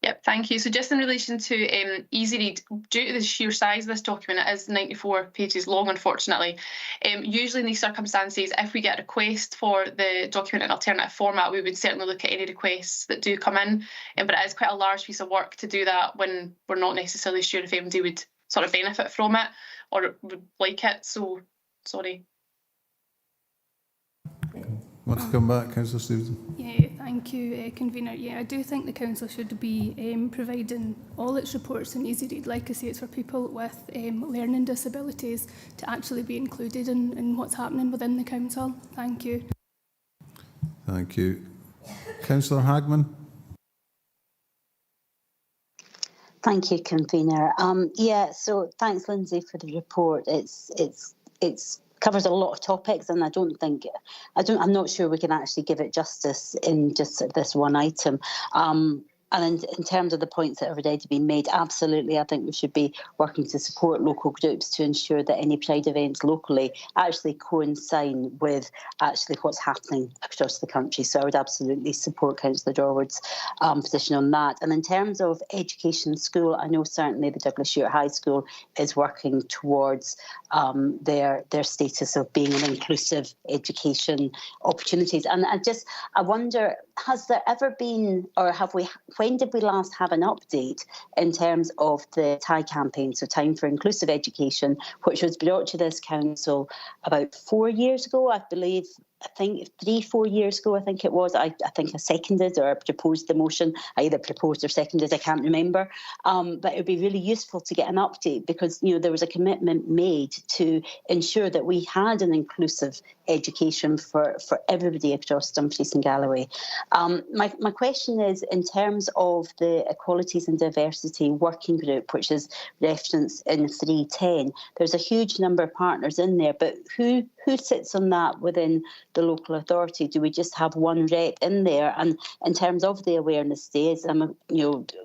Yep, thank you. So just in relation to easy read, due to the sheer size of this document, it is 94 pages long, unfortunately. Usually in these circumstances, if we get a request for the document in alternative format, we would certainly look at any requests that do come in. But it is quite a large piece of work to do that when we're not necessarily sure if MD would sort of benefit from it or would like it. So, sorry. Want to come back, Councillor Stevenson? Yeah, thank you, Convener. Yeah, I do think the council should be providing all its reports in easy read. Like I say, it's for people with learning disabilities to actually be included in what's happening within the council. Thank you. Thank you. Councillor Hagman. Thank you, Convener. Yeah, so thanks, Lindsay, for the report. It's covers a lot of topics, and I'm not sure we can actually give it justice in just this one item. And in terms of the points that are ready to be made, absolutely, I think we should be working to support local groups to ensure that any Pride events locally actually coincide with actually what's happening across the country. So I would absolutely support Councillor Dorward's position on that. And in terms of education school, I know certainly the Douglas Stewart High School is working towards their status of being an inclusive education opportunities. And I wonder, has there ever been, or when did we last have an update in terms of the TIE campaign, so Time for Inclusive Education, which was brought to this council about 4 years ago, I believe. I think 3-4 years ago, I think it was. I think I seconded or proposed the motion. I either proposed or seconded, I can't remember. But it would be really useful to get an update because, there was a commitment made to ensure that we had an inclusive education for everybody across Dumfries and Galloway. My question is, in terms of the Equalities and Diversity Working Group, which is referenced in 310, there's a huge number of partners in there, but who sits on that within the local authority? Do we just have one rep in there? And in terms of the awareness days,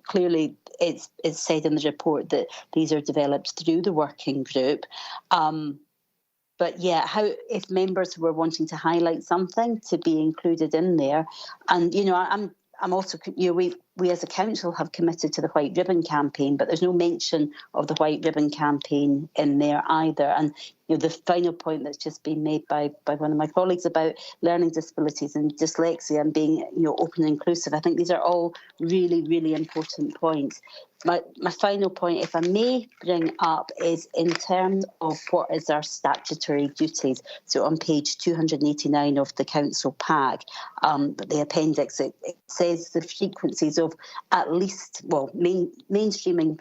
clearly it's said in the report that these are developed through the working group. But yeah, if members were wanting to highlight something to be included in there, and I'm also we as a council have committed to the White Ribbon campaign, but there's no mention of the White Ribbon campaign in there either. And the final point that's just been made by one of my colleagues about learning disabilities and dyslexia and being open and inclusive, I think these are all really, really important points. My final point, if I may bring up, is in terms of what is our statutory duties. So on page 289 of the council pack, the appendix, it says the frequencies of at least, mainstreaming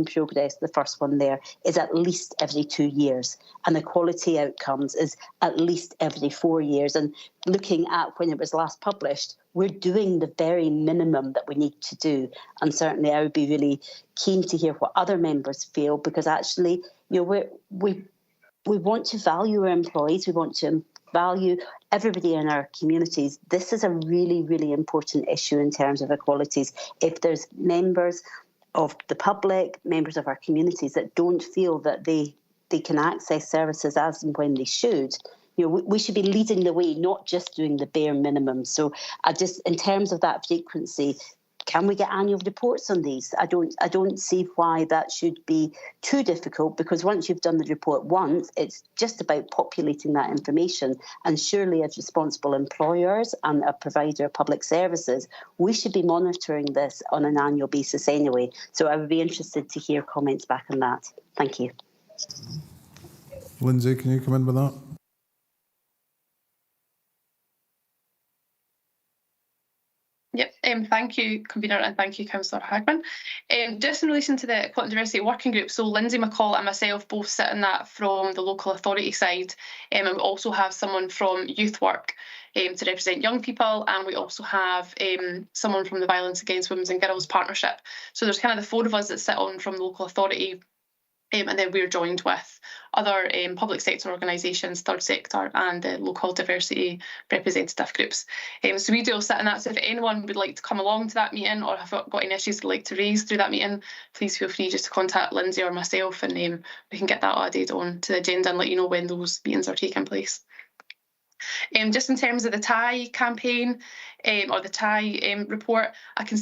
progress, the first one there, is at least every 2 years. And the quality outcomes is at least every 4 years. And looking at when it was last published, we're doing the very minimum that we need to do. And certainly I would be really keen to hear what other members feel, because actually, we want to value our employees. We want to value everybody in our communities. This is a really, really important issue in terms of equalities. If there's members of the public, members of our communities that don't feel that they can access services as and when they should, we should be leading the way, not just doing the bare minimum. So in terms of that frequency, can we get annual reports on these? I don't see why that should be too difficult, because once you've done the report once, it's just about populating that information. And surely as responsible employers and a provider of public services, we should be monitoring this on an annual basis anyway. So I would be interested to hear comments back on that. Thank you. Lindsay, can you come in with that? Yep, thank you, Convener, and thank you, Councillor Hagman. Just in relation to the Equality and Diversity Working Group, so Lindsay McCall and myself both sit in that from the local authority side, and we also have someone from youth work to represent young people, and we also have someone from the Violence Against Women and Girls Partnership. So there's kind of the four of us that sit on from the local authority, and then we're joined with other public sector organisations, third sector, and the local diversity representative groups. So we do all sit in that. So if anyone would like to come along to that meeting or have got any issues they'd like to raise through that meeting, please feel free just to contact Lindsay or myself, and we can get that added on to the agenda and let you know when those meetings are taking place. Just in terms of the TIE campaign or the TIE report, I can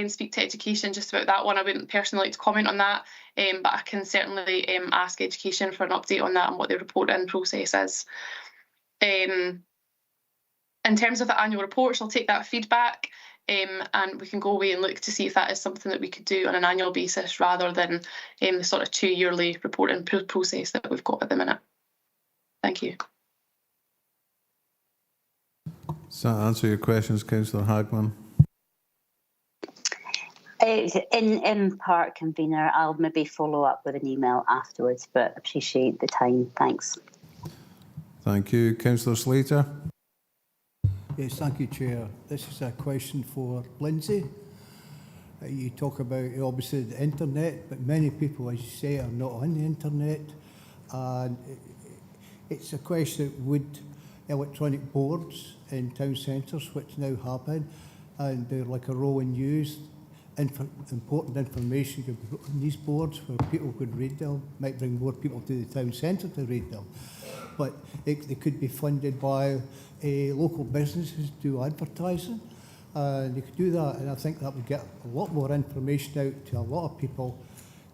speak to education just about that one. I wouldn't personally like to comment on that, but I can certainly ask education for an update on that and what the reporting process is. In terms of the annual reports, I'll take that feedback and we can go away and look to see if that is something that we could do on an annual basis rather than the sort of 2 yearly reporting process that we've got at the minute. Thank you. Does that answer your questions, Councillor Hagman? In part, Convener. I'll maybe follow up with an email afterwards, but appreciate the time. Thanks. Thank you. Councillor Slater? Yes, thank you, Chair. This is a question for Lindsay. You talk about, obviously, the internet, but many people, as you say, are not on the internet. And it's a question, would electronic boards in town centres, which now happen, and they're like a rolling news, important information could be put on these boards where people could read them, might bring more people to the town centre to read them. But they could be funded by local businesses do advertising, and they could do that, and I think that would get a lot more information out to a lot of people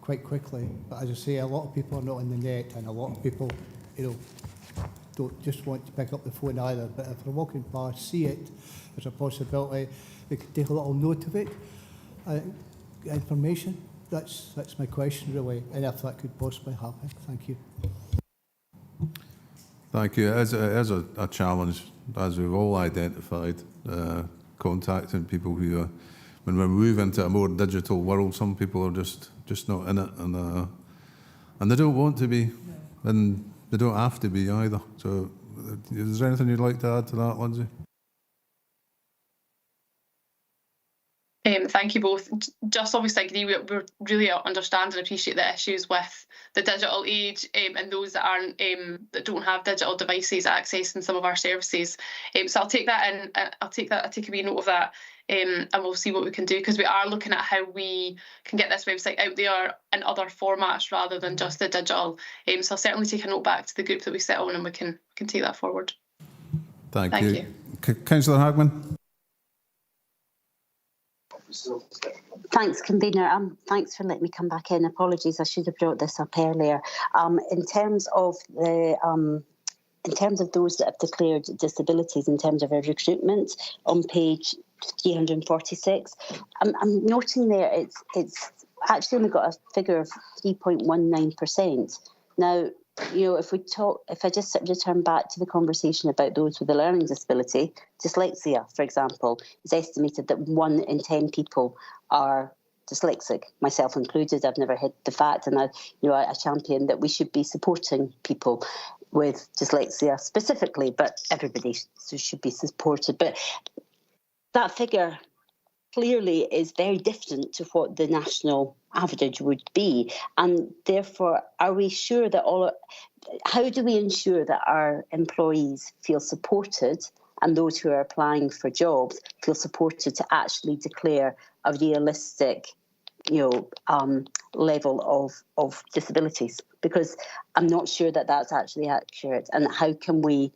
quite quickly. But as I say, a lot of people are not on the net, and a lot of people, don't just want to pick up the phone either, but if they're walking past, see it, there's a possibility they could take a little note of it, information. That's my question really, and if that could possibly happen. Thank you. Thank you. As a challenge, as we've all identified, contacting people who, when we move into a more digital world, some people are just not in it, and they don't want to be, and they don't have to be either. So is there anything you'd like to add to that, Lindsay? Thank you both. Just obviously agree, we really understand and appreciate the issues with the digital age and those that aren't that don't have digital devices accessing some of our services. So I'll take that in. I'll take a wee note of that, and we'll see what we can do, because we are looking at how we can get this website out there in other formats rather than just the digital. So I'll certainly take a note back to the group that we sit on, and we can take that forward. Thank you. Councillor Hagman. Thanks, Convener. Thanks for letting me come back in. Apologies, I should have brought this up earlier. In terms of those that have declared disabilities, in terms of our recruitment, on page 346, I'm noting there it's actually only got a figure of 3.19%. Now, if I just return back to the conversation about those with a learning disability, dyslexia, for example, it's estimated that 1 in 10 people are dyslexic, myself included. I've never hid the fact, and I champion that we should be supporting people with dyslexia specifically, but everybody should be supported. But that figure clearly is very different to what the national average would be, and therefore, are we sure that how do we ensure that our employees feel supported, and those who are applying for jobs feel supported to actually declare a realistic, level of disabilities? Because I'm not sure that that's actually accurate. And how can we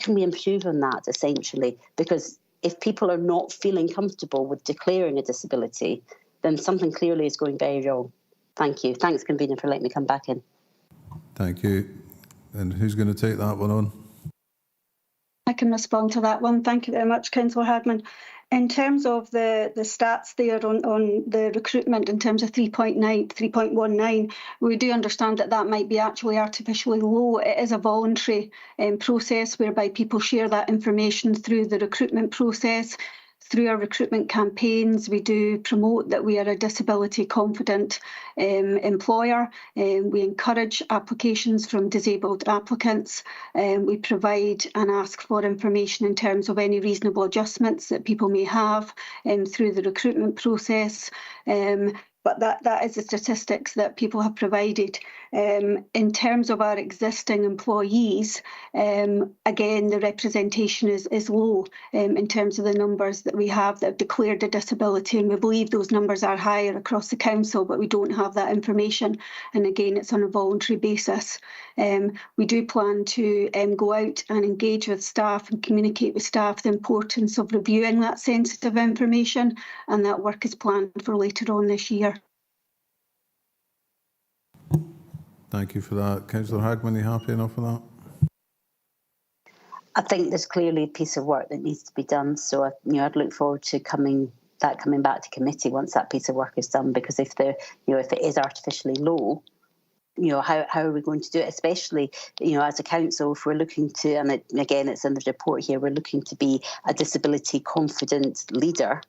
improve on that, essentially? Because if people are not feeling comfortable with declaring a disability, then something clearly is going very wrong. Thank you. Thanks, Convener, for letting me come back in. Thank you. And who's going to take that one on? I can respond to that one. Thank you very much, Councillor Hagman. In terms of the stats there on the recruitment, in terms of 3.19, we do understand that might be actually artificially low. It is a voluntary process whereby people share that information through the recruitment process. Through our recruitment campaigns, we do promote that we are a disability confident employer. We encourage applications from disabled applicants. We provide and ask for information in terms of any reasonable adjustments that people may have through the recruitment process. But that is the statistics that people have provided. In terms of our existing employees, again, the representation is low in terms of the numbers that we have that have declared a disability, and we believe those numbers are higher across the council, but we don't have that information. And again, it's on a voluntary basis. We do plan to go out and engage with staff and communicate with staff the importance of reviewing that sensitive information, and that work is planned for later on this year. Thank you for that. Councillor Hagman, are you happy enough with that? I think there's clearly a piece of work that needs to be done. So, I'd look forward to coming back to committee once that piece of work is done. Because if it is artificially low, how are we going to do it? Especially, as a council, if we're looking to, and again, it's in the report here, we're looking to be a disability confident leader,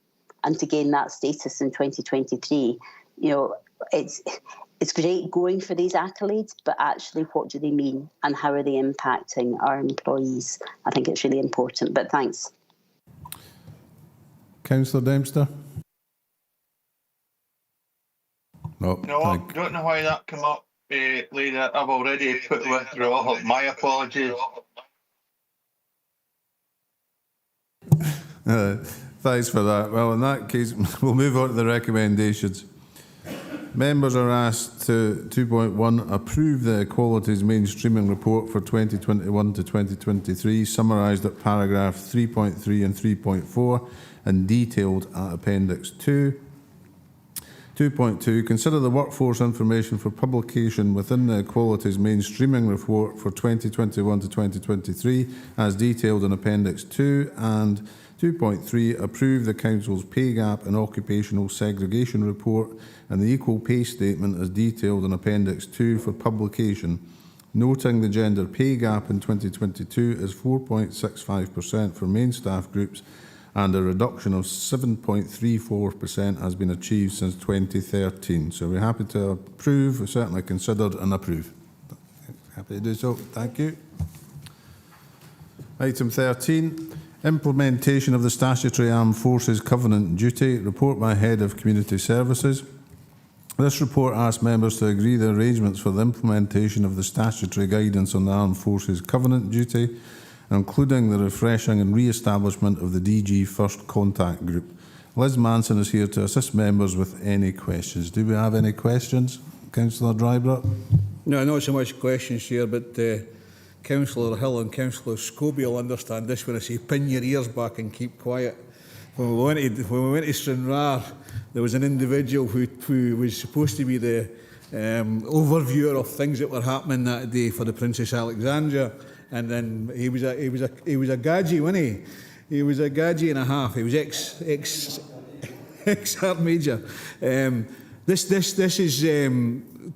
and to gain that status in 2023, it's great going for these accolades, but actually what do they mean and how are they impacting our employees? I think it's really important, but thanks. Councillor Dempster? No, I don't know why that came up, Leader. I've already put withdrawal. My apologies. Thanks for that. Well, in that case, we'll move on to the recommendations. Members are asked to 2.1 approve the Equalities Mainstreaming Report for 2021 to 2023, summarised at paragraph 3.3 and 3.4 and detailed at Appendix 2. 2.2 consider the workforce information for publication within the Equalities Mainstreaming Report for 2021 to 2023 as detailed in Appendix 2, and 2.3 approve the Council's Pay Gap and Occupational Segregation Report and the Equal Pay Statement as detailed in Appendix 2 for publication, noting the gender pay gap in 2022 is 4.65% for main staff groups and a reduction of 7.34% has been achieved since 2013. So we're happy to approve, we certainly considered and approve. Happy to do so. Thank you. Item 13. Implementation of the Statutory Armed Forces Covenant Duty, report by Head of Community Services. This report asks members to agree the arrangements for the implementation of the statutory guidance on the Armed Forces Covenant Duty, including the refreshing and re-establishment of the DG First Contact Group. Liz Manson is here to assist members with any questions. Do we have any questions? Councillor Drybrook? No, not so much questions here, but Councillor Hill and Councillor Scobie will understand this when I say pin your ears back and keep quiet. when we went to Stranraer, there was an individual who was supposed to be the overviewer of things that were happening that day for the Princess Alexandra, and then he was a gadgie, wasn't he? He was a gadgie and a half. He was ex-Art Major. This is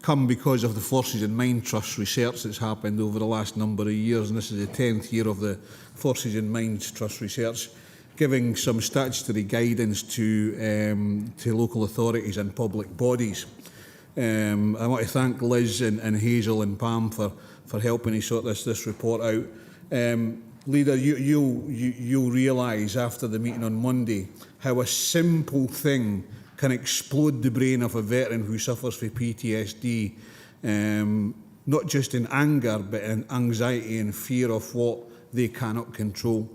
come because of the Forces in Mind Trust research that's happened over the last number of years, and this is the 10th year of the Forces in Mind Trust research, giving some statutory guidance to local authorities and public bodies. I want to thank Liz and Hazel and Pam for helping me sort this report out. Leader, you'll realise after the meeting on Monday how a simple thing can explode the brain of a veteran who suffers from PTSD, not just in anger, but in anxiety and fear of what they cannot control.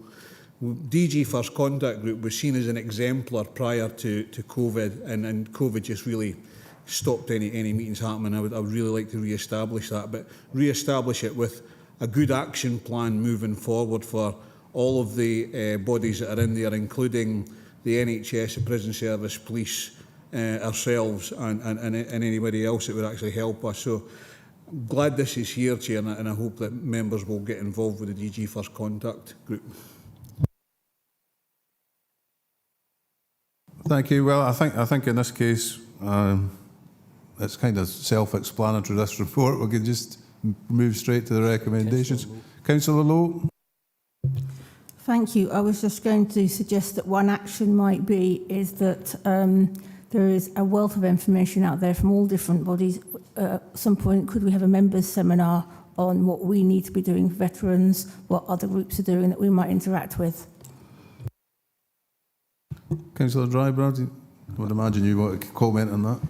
DG First Contact Group was seen as an exemplar prior to COVID, and COVID just really stopped any meetings happening. I would really like to re-establish that, but re-establish it with a good action plan moving forward for all of the bodies that are in there, including the NHS, the Prison Service, Police, ourselves and anybody else that would actually help us. So I'm glad this is here, Chair, and I hope that members will get involved with the DG First Contact Group. Thank you. Well, I think in this case, it's kind of self-explanatory, this report. We can just move straight to the recommendations. Councillor Lowe. Thank you. I was just going to suggest that one action might be is that there is a wealth of information out there from all different bodies. At some point, could we have a members' seminar on what we need to be doing for veterans, what other groups are doing that we might interact with? Councillor Dryburgh, I would imagine you want to comment on that.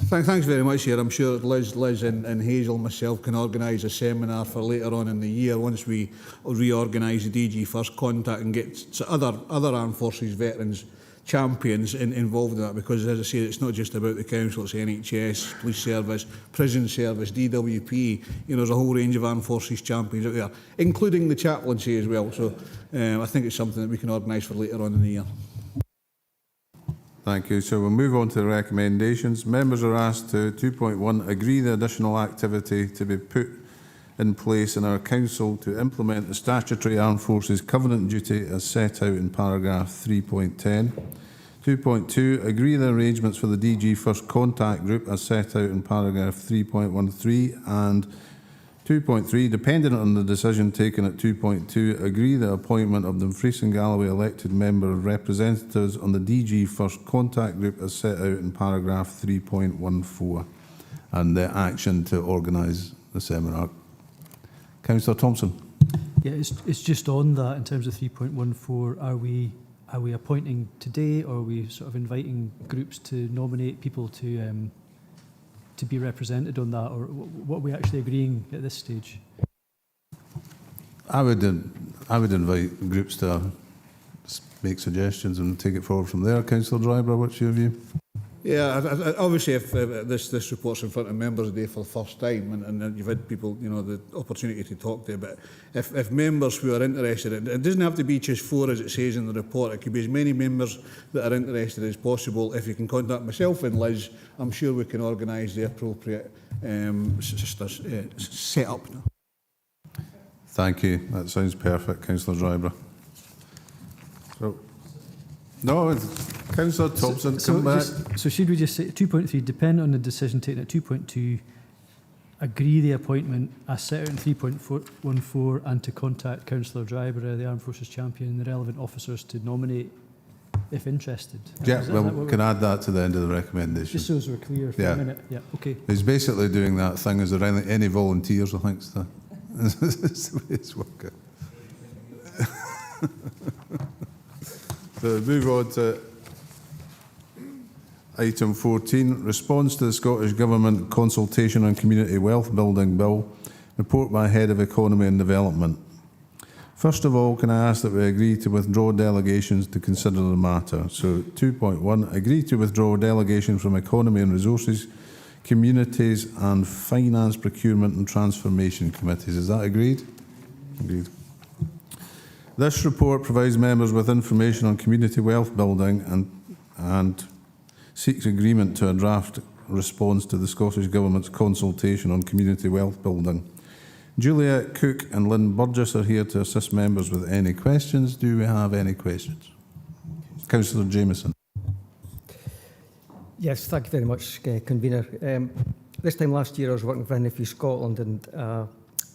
Thanks very much, Chair. I'm sure Liz and Hazel and myself can organise a seminar for later on in the year once we reorganise the DG First Contact and get other Armed Forces veterans champions involved in that, because, as I say, it's not just about the council, it's NHS, Police Service, Prison Service, DWP. You know, there's a whole range of Armed Forces champions out there, including the chaplaincy as well. So I think it's something that we can organise for later on in the year. Thank you. So we'll move on to the recommendations. Members are asked to 2.1 agree the additional activity to be put in place in our council to implement the statutory Armed Forces Covenant duty as set out in paragraph 3.10. 2.2 agree the arrangements for the DG First Contact Group as set out in paragraph 3.13, and 2.3, dependent on the decision taken at 2.2, agree the appointment of the Dumfries and Galloway elected member of representatives on the DG First Contact Group as set out in paragraph 3.14, and the action to organise the seminar. Councillor Thompson. Yeah, it's just on that in terms of 3.14. Are we appointing today, or are we sort of inviting groups to nominate people to be represented on that, or what are we actually agreeing at this stage? I would invite groups to make suggestions and take it forward from there. Councillor Dryburgh, what's your view? Yeah, obviously, if this report's in front of members today for the first time, and you've had people, you know, the opportunity to talk to, but if members who are interested, it doesn't have to be just 4 as it says in the report. It could be as many members that are interested as possible. If you can contact myself and Liz, I'm sure we can organise the appropriate set up. Thank you. That sounds perfect, Councillor Dryburgh. No, Councillor Thompson, come back. So should we just say 2.3, depend on the decision taken at 2.2, agree the appointment as set out in 3.14, and to contact Councillor Dryburgh, the Armed Forces Champion, and the relevant officers to nominate if interested. Yeah, well, we can add that to the end of the recommendation. Just so as we're clear for a minute. Yeah, okay. He's basically doing that thing. Is there any volunteers, I think? So. That's the way it's working. So move on to item 14, response to the Scottish Government consultation on Community Wealth Building Bill, report by Head of Economy and Development. First of all, can I ask that we agree to withdraw delegations to consider the matter? So 2.1, agree to withdraw delegations from Economy and Resources, Communities and Finance, Procurement and Transformation Committees. Is that agreed? Agreed. This report provides members with information on community wealth building and seeks agreement to a draft response to the Scottish Government's consultation on community wealth building. Juliet Cook and Lynn Burgess are here to assist members with any questions. Do we have any questions? Councillor Jameson. Yes, thank you very much, Convener. This time last year I was working for NFU Scotland and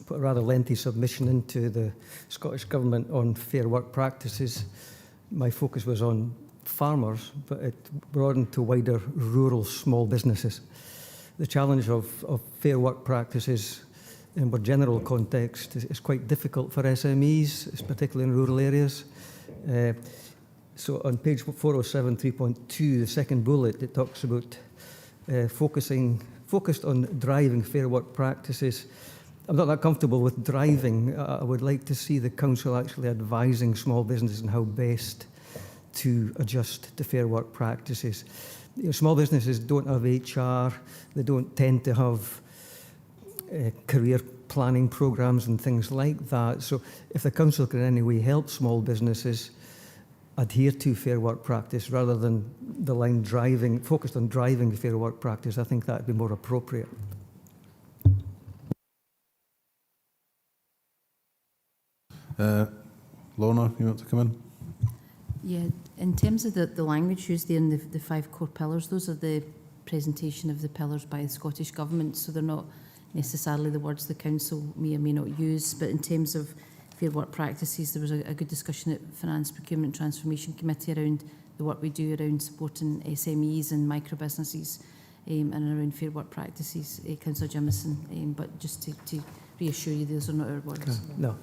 put a rather lengthy submission into the Scottish Government on fair work practices. My focus was on farmers, but it broadened to wider rural small businesses. The challenge of fair work practices in more general context is quite difficult for SMEs, particularly in rural areas. So on page 407, 3.2, the second bullet, it talks about focused on driving fair work practices. I'm not that comfortable with driving. I would like to see the council actually advising small businesses on how best to adjust to fair work practices. You know, small businesses don't have HR, they don't tend to have career planning programs and things like that. So if the council can in any way help small businesses adhere to fair work practice rather than the line driving, focused on driving fair work practice, I think that would be more appropriate. Lorna, you want to come in? Yeah, in terms of the language used there in the 5 core pillars, those are the presentation of the pillars by the Scottish Government, so they're not necessarily the words the council may or may not use, but in terms of fair work practices, there was a good discussion at Finance, Procurement and Transformation Committee around the work we do around supporting SMEs and micro businesses and around fair work practices, Councillor Jimison, but just to reassure you, those are not our words. No.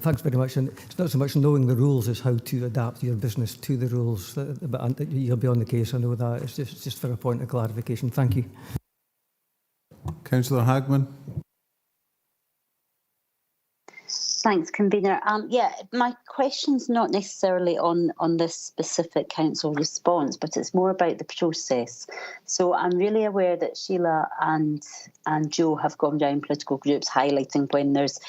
Thanks very much. And it's not so much knowing the rules as how to adapt your business to the rules. But you'll be on the case, I know that. It's just for a point of clarification. Thank you. Councillor Hagman. Thanks, Convener. Yeah, my question's not necessarily on this specific council response, but it's more about the process. So I'm really aware that Sheila and Joe have gone down political groups highlighting when there's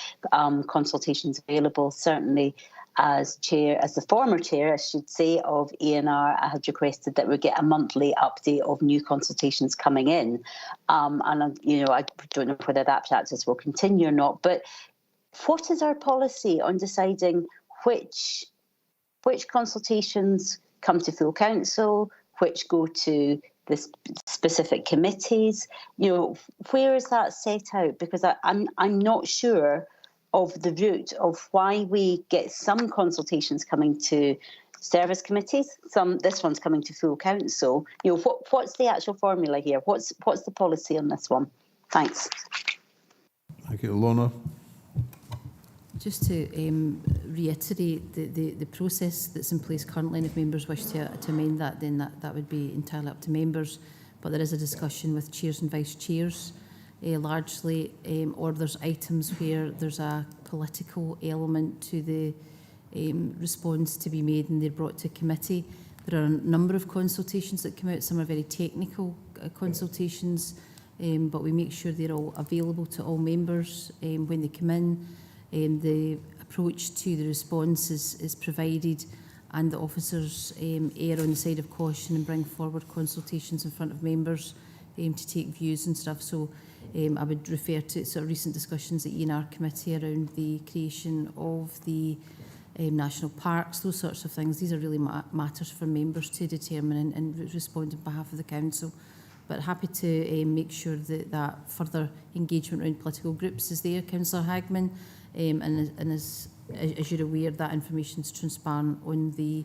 consultations available. Certainly, as the former chair, I should say, of ENR, I had requested that we get a monthly update of new consultations coming in. And I don't know whether that practice will continue or not, but what is our policy on deciding which consultations come to full council, which go to the specific committees? Where is that set out? Because I'm not sure of the route of why we get some consultations coming to service committees, this one's coming to full council. What's the actual formula here? What's the policy on this one? Thanks. Thank you, Lorna. Just to reiterate the process that's in place currently, and if members wish to amend that, then that would be entirely up to members. But there is a discussion with chairs and vice chairs, largely, or there's items where there's a political element to the response to be made and they're brought to committee. There are a number of consultations that come out. Some are very technical consultations, but we make sure they're all available to all members when they come in. The approach to the response is provided, and the officers err on the side of caution and bring forward consultations in front of members to take views and stuff. So I would refer to sort of recent discussions at ENR committee around the creation of the national parks, those sorts of things. These are really matters for members to determine and respond on behalf of the council. But happy to make sure that further engagement around political groups is there, Councillor Hagman. And as you're aware, that information is transparent on the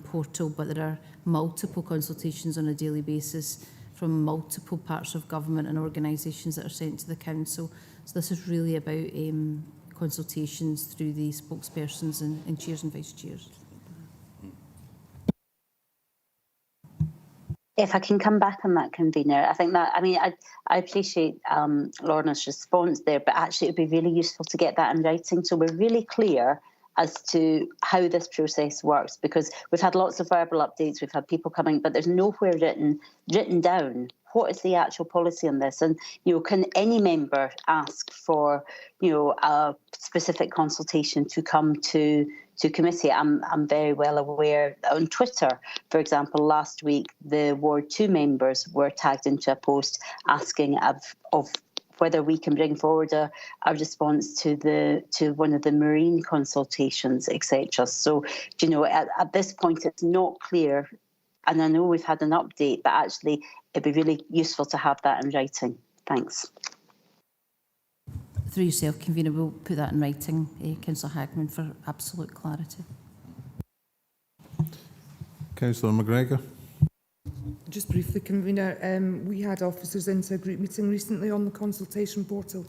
portal, but there are multiple consultations on a daily basis from multiple parts of government and organisations that are sent to the council. So this is really about consultations through the spokespersons and chairs and vice chairs. If I can come back on that, Convener, I think that, I appreciate Lorna's response there, but actually it would be really useful to get that in writing so we're really clear as to how this process works, because we've had lots of verbal updates, we've had people coming, but there's nowhere written down what is the actual policy on this. And, can any member ask for, a specific consultation to come to committee. I'm very well aware on Twitter, for example, last week the Ward 2 members were tagged into a post asking of whether we can bring forward a response to one of the marine consultations, etc. So, you know, at this point it's not clear, and I know we've had an update, but actually it'd be really useful to have that in writing. Thanks. Through yourself, Convener, we'll put that in writing, Councillor Hagman, for absolute clarity. Councillor McGregor. Just briefly, Convener, we had officers into a group meeting recently on the consultation portal.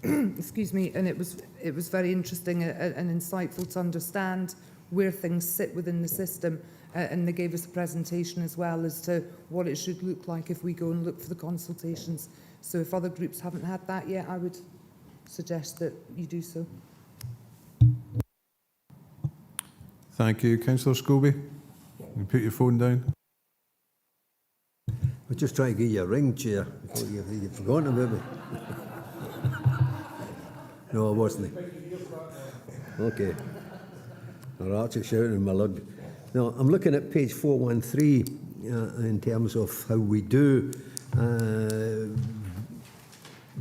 Excuse me, and it was very interesting and insightful to understand where things sit within the system, and they gave us a presentation as well as to what it should look like if we go and look for the consultations. So if other groups haven't had that yet, I would suggest that you do so. Thank you. Councillor Scobie, you put your phone down. I was just trying to get you a ring, Chair. You've forgotten about me. No, I wasn't. Okay. Or Archie shouting in my lug. No, I'm looking at page 413 in terms of how we do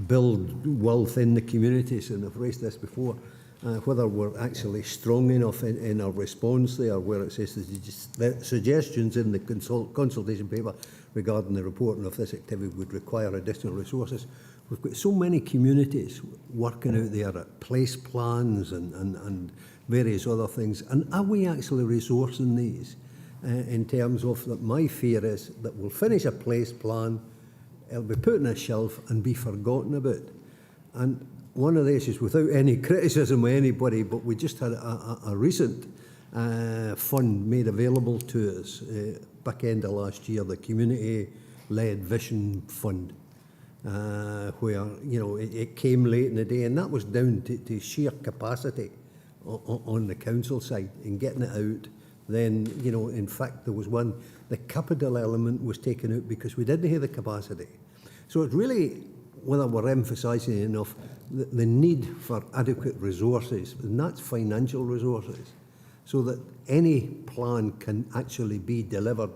build wealth in the communities, and I've raised this before, whether we're actually strong enough in our response there, where it says the suggestions in the consultation paper regarding the reporting of this activity would require additional resources. We've got so many communities working out there at place plans and various other things, and are we actually resourcing these in terms of that? My fear is that we'll finish a place plan, it'll be put on a shelf and be forgotten about. And one of the issues, without any criticism of anybody, but we just had a recent fund made available to us back end of last year, the Community-Led Vision Fund, where, you know, it came late in the day, and that was down to sheer capacity on the council side in getting it out. Then, you know, in fact, there was one, the capital element was taken out because we didn't have the capacity. So it's really whether we're emphasising enough the need for adequate resources, and that's financial resources, so that any plan can actually be delivered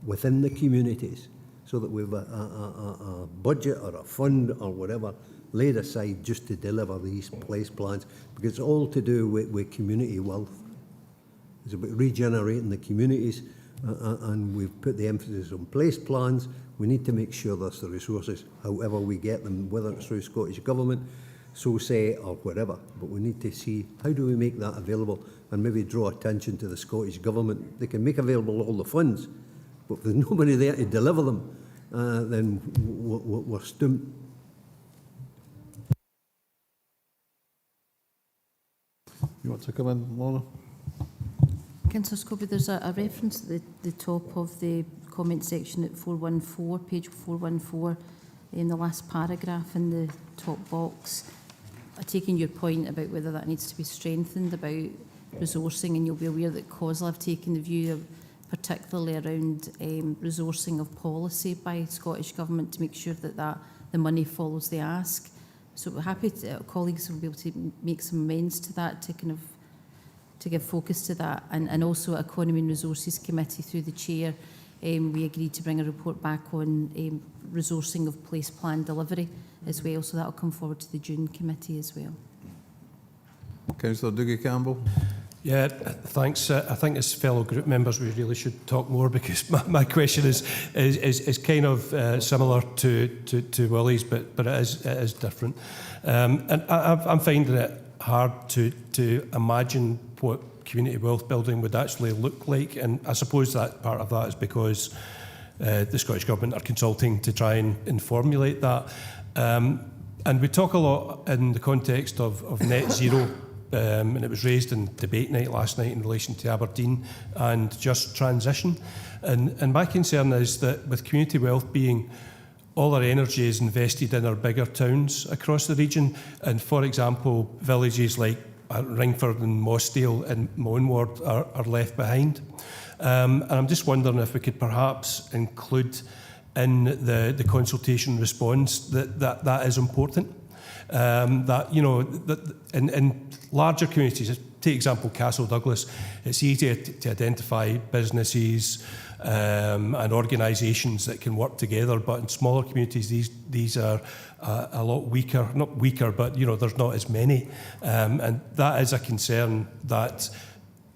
within the communities, so that we've a budget or a fund or whatever laid aside just to deliver these place plans, because it's all to do with community wealth. It's about regenerating the communities, and we've put the emphasis on place plans. We need to make sure there's the resources, however we get them, whether it's through Scottish Government, SOSE or whatever. But we need to see how do we make that available, and maybe draw attention to the Scottish Government. They can make available all the funds, but if there's nobody there to deliver them, then we're stumped. You want to come in, Lorna? Councillor Scobie, there's a reference at the top of the comment section at 414, page 414, in the last paragraph in the top box. I've taken your point about whether that needs to be strengthened about resourcing, and you'll be aware that COSLA have taken the view of particularly around resourcing of policy by Scottish Government to make sure that the money follows the ask. So we're happy colleagues will be able to make some amends to that to kind of to give focus to that, and also Economy and Resources Committee through the chair, we agreed to bring a report back on resourcing of place plan delivery as well, so that will come forward to the June committee as well. Councillor Dougie Campbell. Yeah, thanks. I think as fellow group members we really should talk more, because my question is kind of similar to Willie's, but it is different. And I'm finding it hard to imagine what community wealth building would actually look like, and I suppose that part of that is because the Scottish Government are consulting to try and formulate that. And we talk a lot in the context of net zero, and it was raised in debate night last night in relation to Aberdeen and just transition. And my concern is that with community wealth being all our energy is invested in our bigger towns across the region, and for example, villages like Ringford and Mossdale in my own ward are left behind. And I'm just wondering if we could perhaps include in the consultation response that is important. That, you know, that in larger communities, take example Castle Douglas. It's easier to identify businesses and organisations that can work together, but in smaller communities these are a lot weaker, not weaker, but there's not as many, and that is a concern, that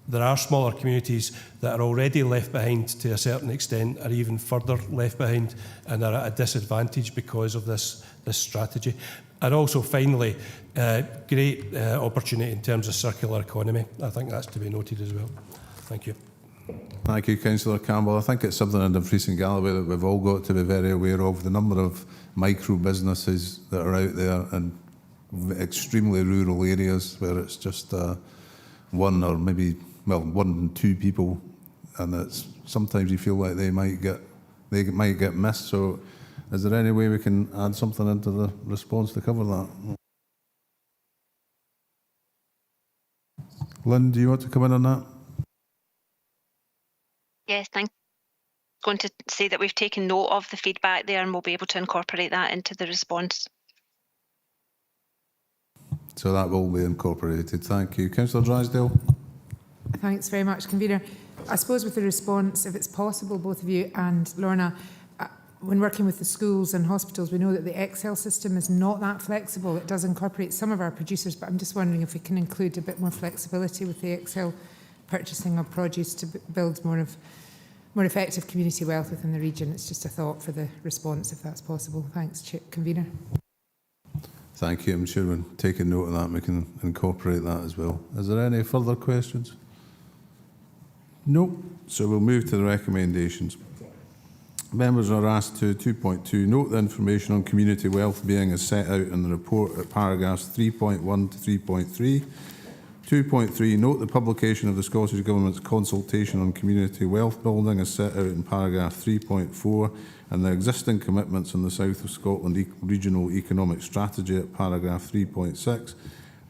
there are smaller communities that are already left behind to a certain extent, are even further left behind, and are at a disadvantage because of this strategy. And also, finally, great opportunity in terms of circular economy. I think that's to be noted as well. Thank you. Thank you, Councillor Campbell. I think it's something in Dumfries and Galloway that we've all got to be very aware of, the number of micro businesses that are out there in extremely rural areas where it's just one or maybe, well, 1 and 2 people, and it's sometimes you feel like they might get missed. So is there any way we can add something into the response to cover that? Lynn, do you want to come in on that? Yes, thank you. I'm going to say that we've taken note of the feedback there and we'll be able to incorporate that into the response. So that will be incorporated. Thank you. Councillor Drysdale. Thanks very much, Convener. I suppose with the response, if it's possible, both of you and Lorna, when working with the schools and hospitals, we know that the Excel system is not that flexible. It does incorporate some of our producers, but I'm just wondering if we can include a bit more flexibility with the Excel purchasing of produce to build more effective community wealth within the region. It's just a thought for the response, if that's possible. Thanks, Convener. Thank you. I'm sure when taking note of that, we can incorporate that as well. Is there any further questions? No. So we'll move to the recommendations. Members are asked to 2.2 note the information on community wealth being as set out in the report at paragraphs 3.1 to 3.3. 2.3 note the publication of the Scottish Government's consultation on community wealth building as set out in paragraph 3.4 and the existing commitments in the South of Scotland Regional Economic Strategy at paragraph 3.6,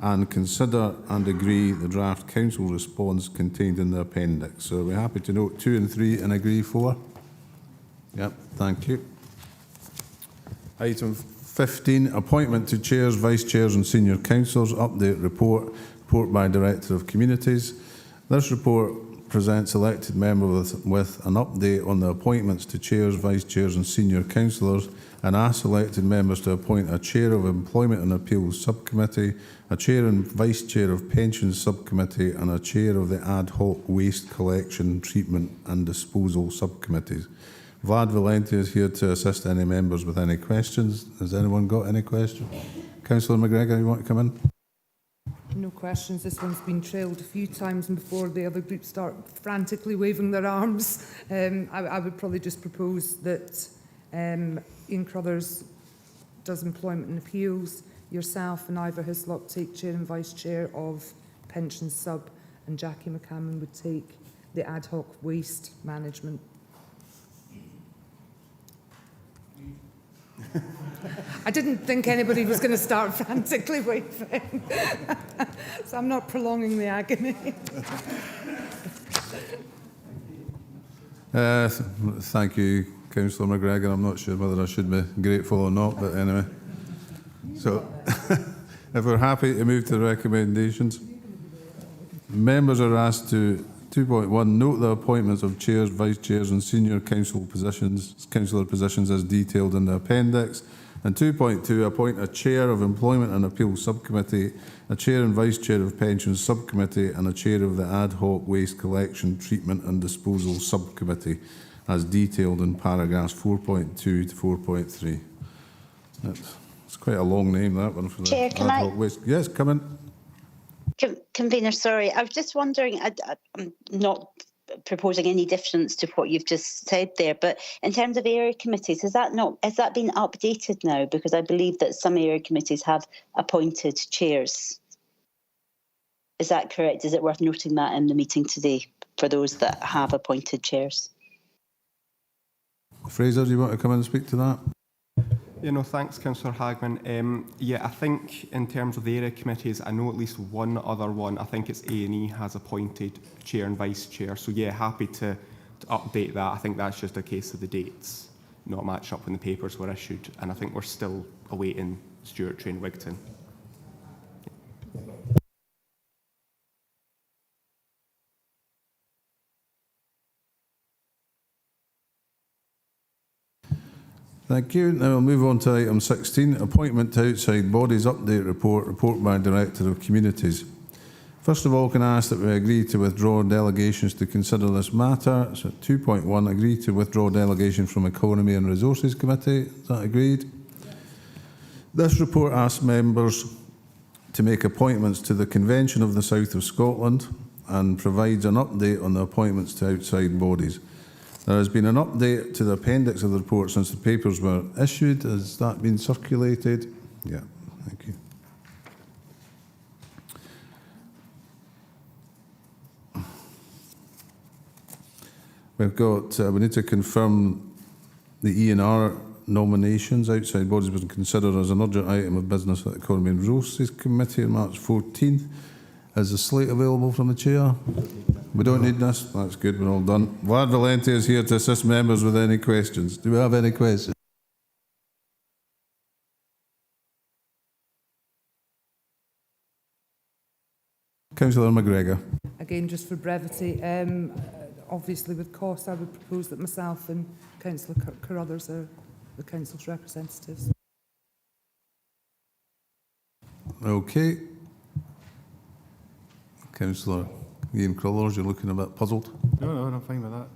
and consider and agree the draft council response contained in the appendix. So we're happy to note 2 and 3 and agree 4. Yep, thank you. Item 15, appointment to chairs, vice chairs and senior councillors, update report by Director of Communities. This report presents elected members with an update on the appointments to chairs, vice chairs and senior councillors, and asks elected members to appoint a chair of Employment and Appeals Subcommittee, a chair and vice chair of Pensions Subcommittee, and a chair of the Ad Hoc Waste Collection, Treatment and Disposal Subcommittees. Vlad Valenti is here to assist any members with any questions. Has anyone got any questions? Councillor McGregor, you want to come in? No questions. This one's been trailed a few times before the other groups start frantically waving their arms. I would probably just propose that Ian Crothers does Employment and Appeals, yourself and Ivor Hislop take chair and vice chair of Pensions Sub, and Jackie McCammon would take the Ad Hoc Waste Management. I didn't think anybody was going to start frantically waving, so I'm not prolonging the agony. Thank you, Councillor McGregor. I'm not sure whether I should be grateful or not, but anyway. So, if we're happy to move to the recommendations, members are asked to 2.1 note the appointments of chairs, vice chairs and senior councillor positions as detailed in the appendix, and 2.2 appoint a chair of Employment and Appeals Subcommittee, a chair and vice chair of Pensions Subcommittee, and a chair of the Ad Hoc Waste Collection, Treatment and Disposal Subcommittee as detailed in paragraphs 4.2 to 4.3. It's quite a long name, that one, for the Chair, Ad Hoc Waste. Yes, come in. Convener, sorry, I was just wondering, I'm not proposing any difference to what you've just said there, but in terms of area committees, has that been updated now? Because I believe that some area committees have appointed chairs. Is that correct? Is it worth noting that in the meeting today for those that have appointed chairs? Fraser, do you want to come in and speak to that? Yeah, no, thanks, Councillor Hagman. Yeah, I think in terms of the area committees, I know at least one other one, I think it's A&E, has appointed chair and vice chair. So yeah, happy to update that. I think that's just a case of the dates not matching up when the papers were issued. And I think we're still awaiting Stuart Train Wigton. Thank you. Now we'll move on to item 16, appointment to outside bodies update report by Director of Communities. First of all, can I ask that we agree to withdraw delegations to consider this matter? So 2.1, agree to withdraw delegation from Economy and Resources Committee. Is that agreed? Yes. This report asks members to make appointments to the Convention of the South of Scotland and provides an update on the appointments to outside bodies. There has been an update to the appendix of the report since the papers were issued. Has that been circulated? Yeah, thank you. We've got, we need to confirm the E&R nominations. Outside bodies was considered as an urgent item of business at the Economy and Resources Committee on March 14th. Is the slate available from the Chair? We don't need this? That's good, we're all done. Vlad Valente is here to assist members with any questions. Do we have any questions? Councillor McGregor. Again, just for brevity, obviously with cost, I would propose that myself and Councillor Carruthers are the Council's representatives. Okay. Councillor Ian Crullers, you're looking a bit puzzled. No, I'm fine with that.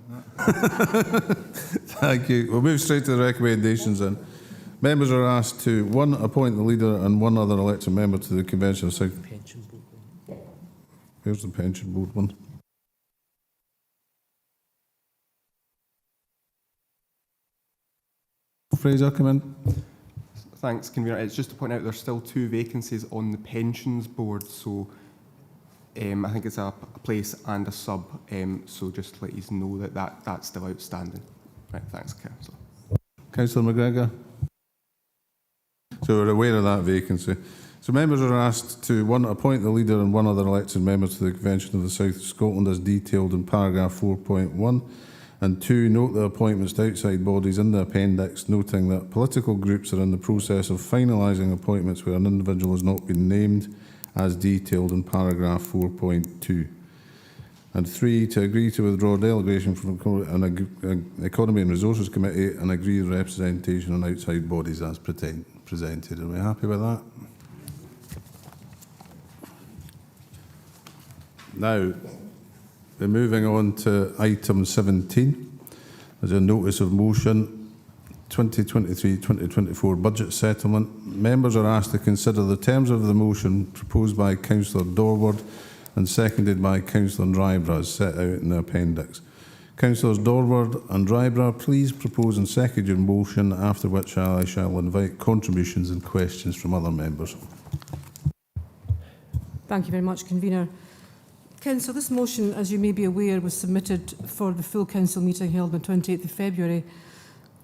Thank you. We'll move straight to the recommendations then. Members are asked to, 1, appoint the leader and 1 other elected member to the Convention of South. Pension board. Here's the pension board one. Fraser, come in. Thanks, Convener. It's just to point out there's still 2 vacancies on the pensions board, so I think it's a place and a sub, so just to let you know that's still outstanding. Right, thanks, Councillor. Councillor McGregor. So we're aware of that vacancy. So members are asked to, 1, appoint the leader and 1 other elected member to the Convention of the South of Scotland as detailed in paragraph 4.1, and 2, note the appointments to outside bodies in the appendix, noting that political groups are in the process of finalising appointments where an individual has not been named, as detailed in paragraph 4.2. And 3, to agree to withdraw delegation from an Economy and Resources Committee and agree representation on outside bodies as presented. Are we happy with that? Now, we're moving on to item 17. There's a notice of motion 2023-2024 budget settlement. Members are asked to consider the terms of the motion proposed by Councillor Dorward and seconded by Councillor Drybra as set out in the appendix. Councillors Dorward and Drybra, please propose and second your motion, after which I shall invite contributions and questions from other members. Thank you very much, Convener. Council, this motion, as you may be aware, was submitted for the full Council meeting held on 28th of February.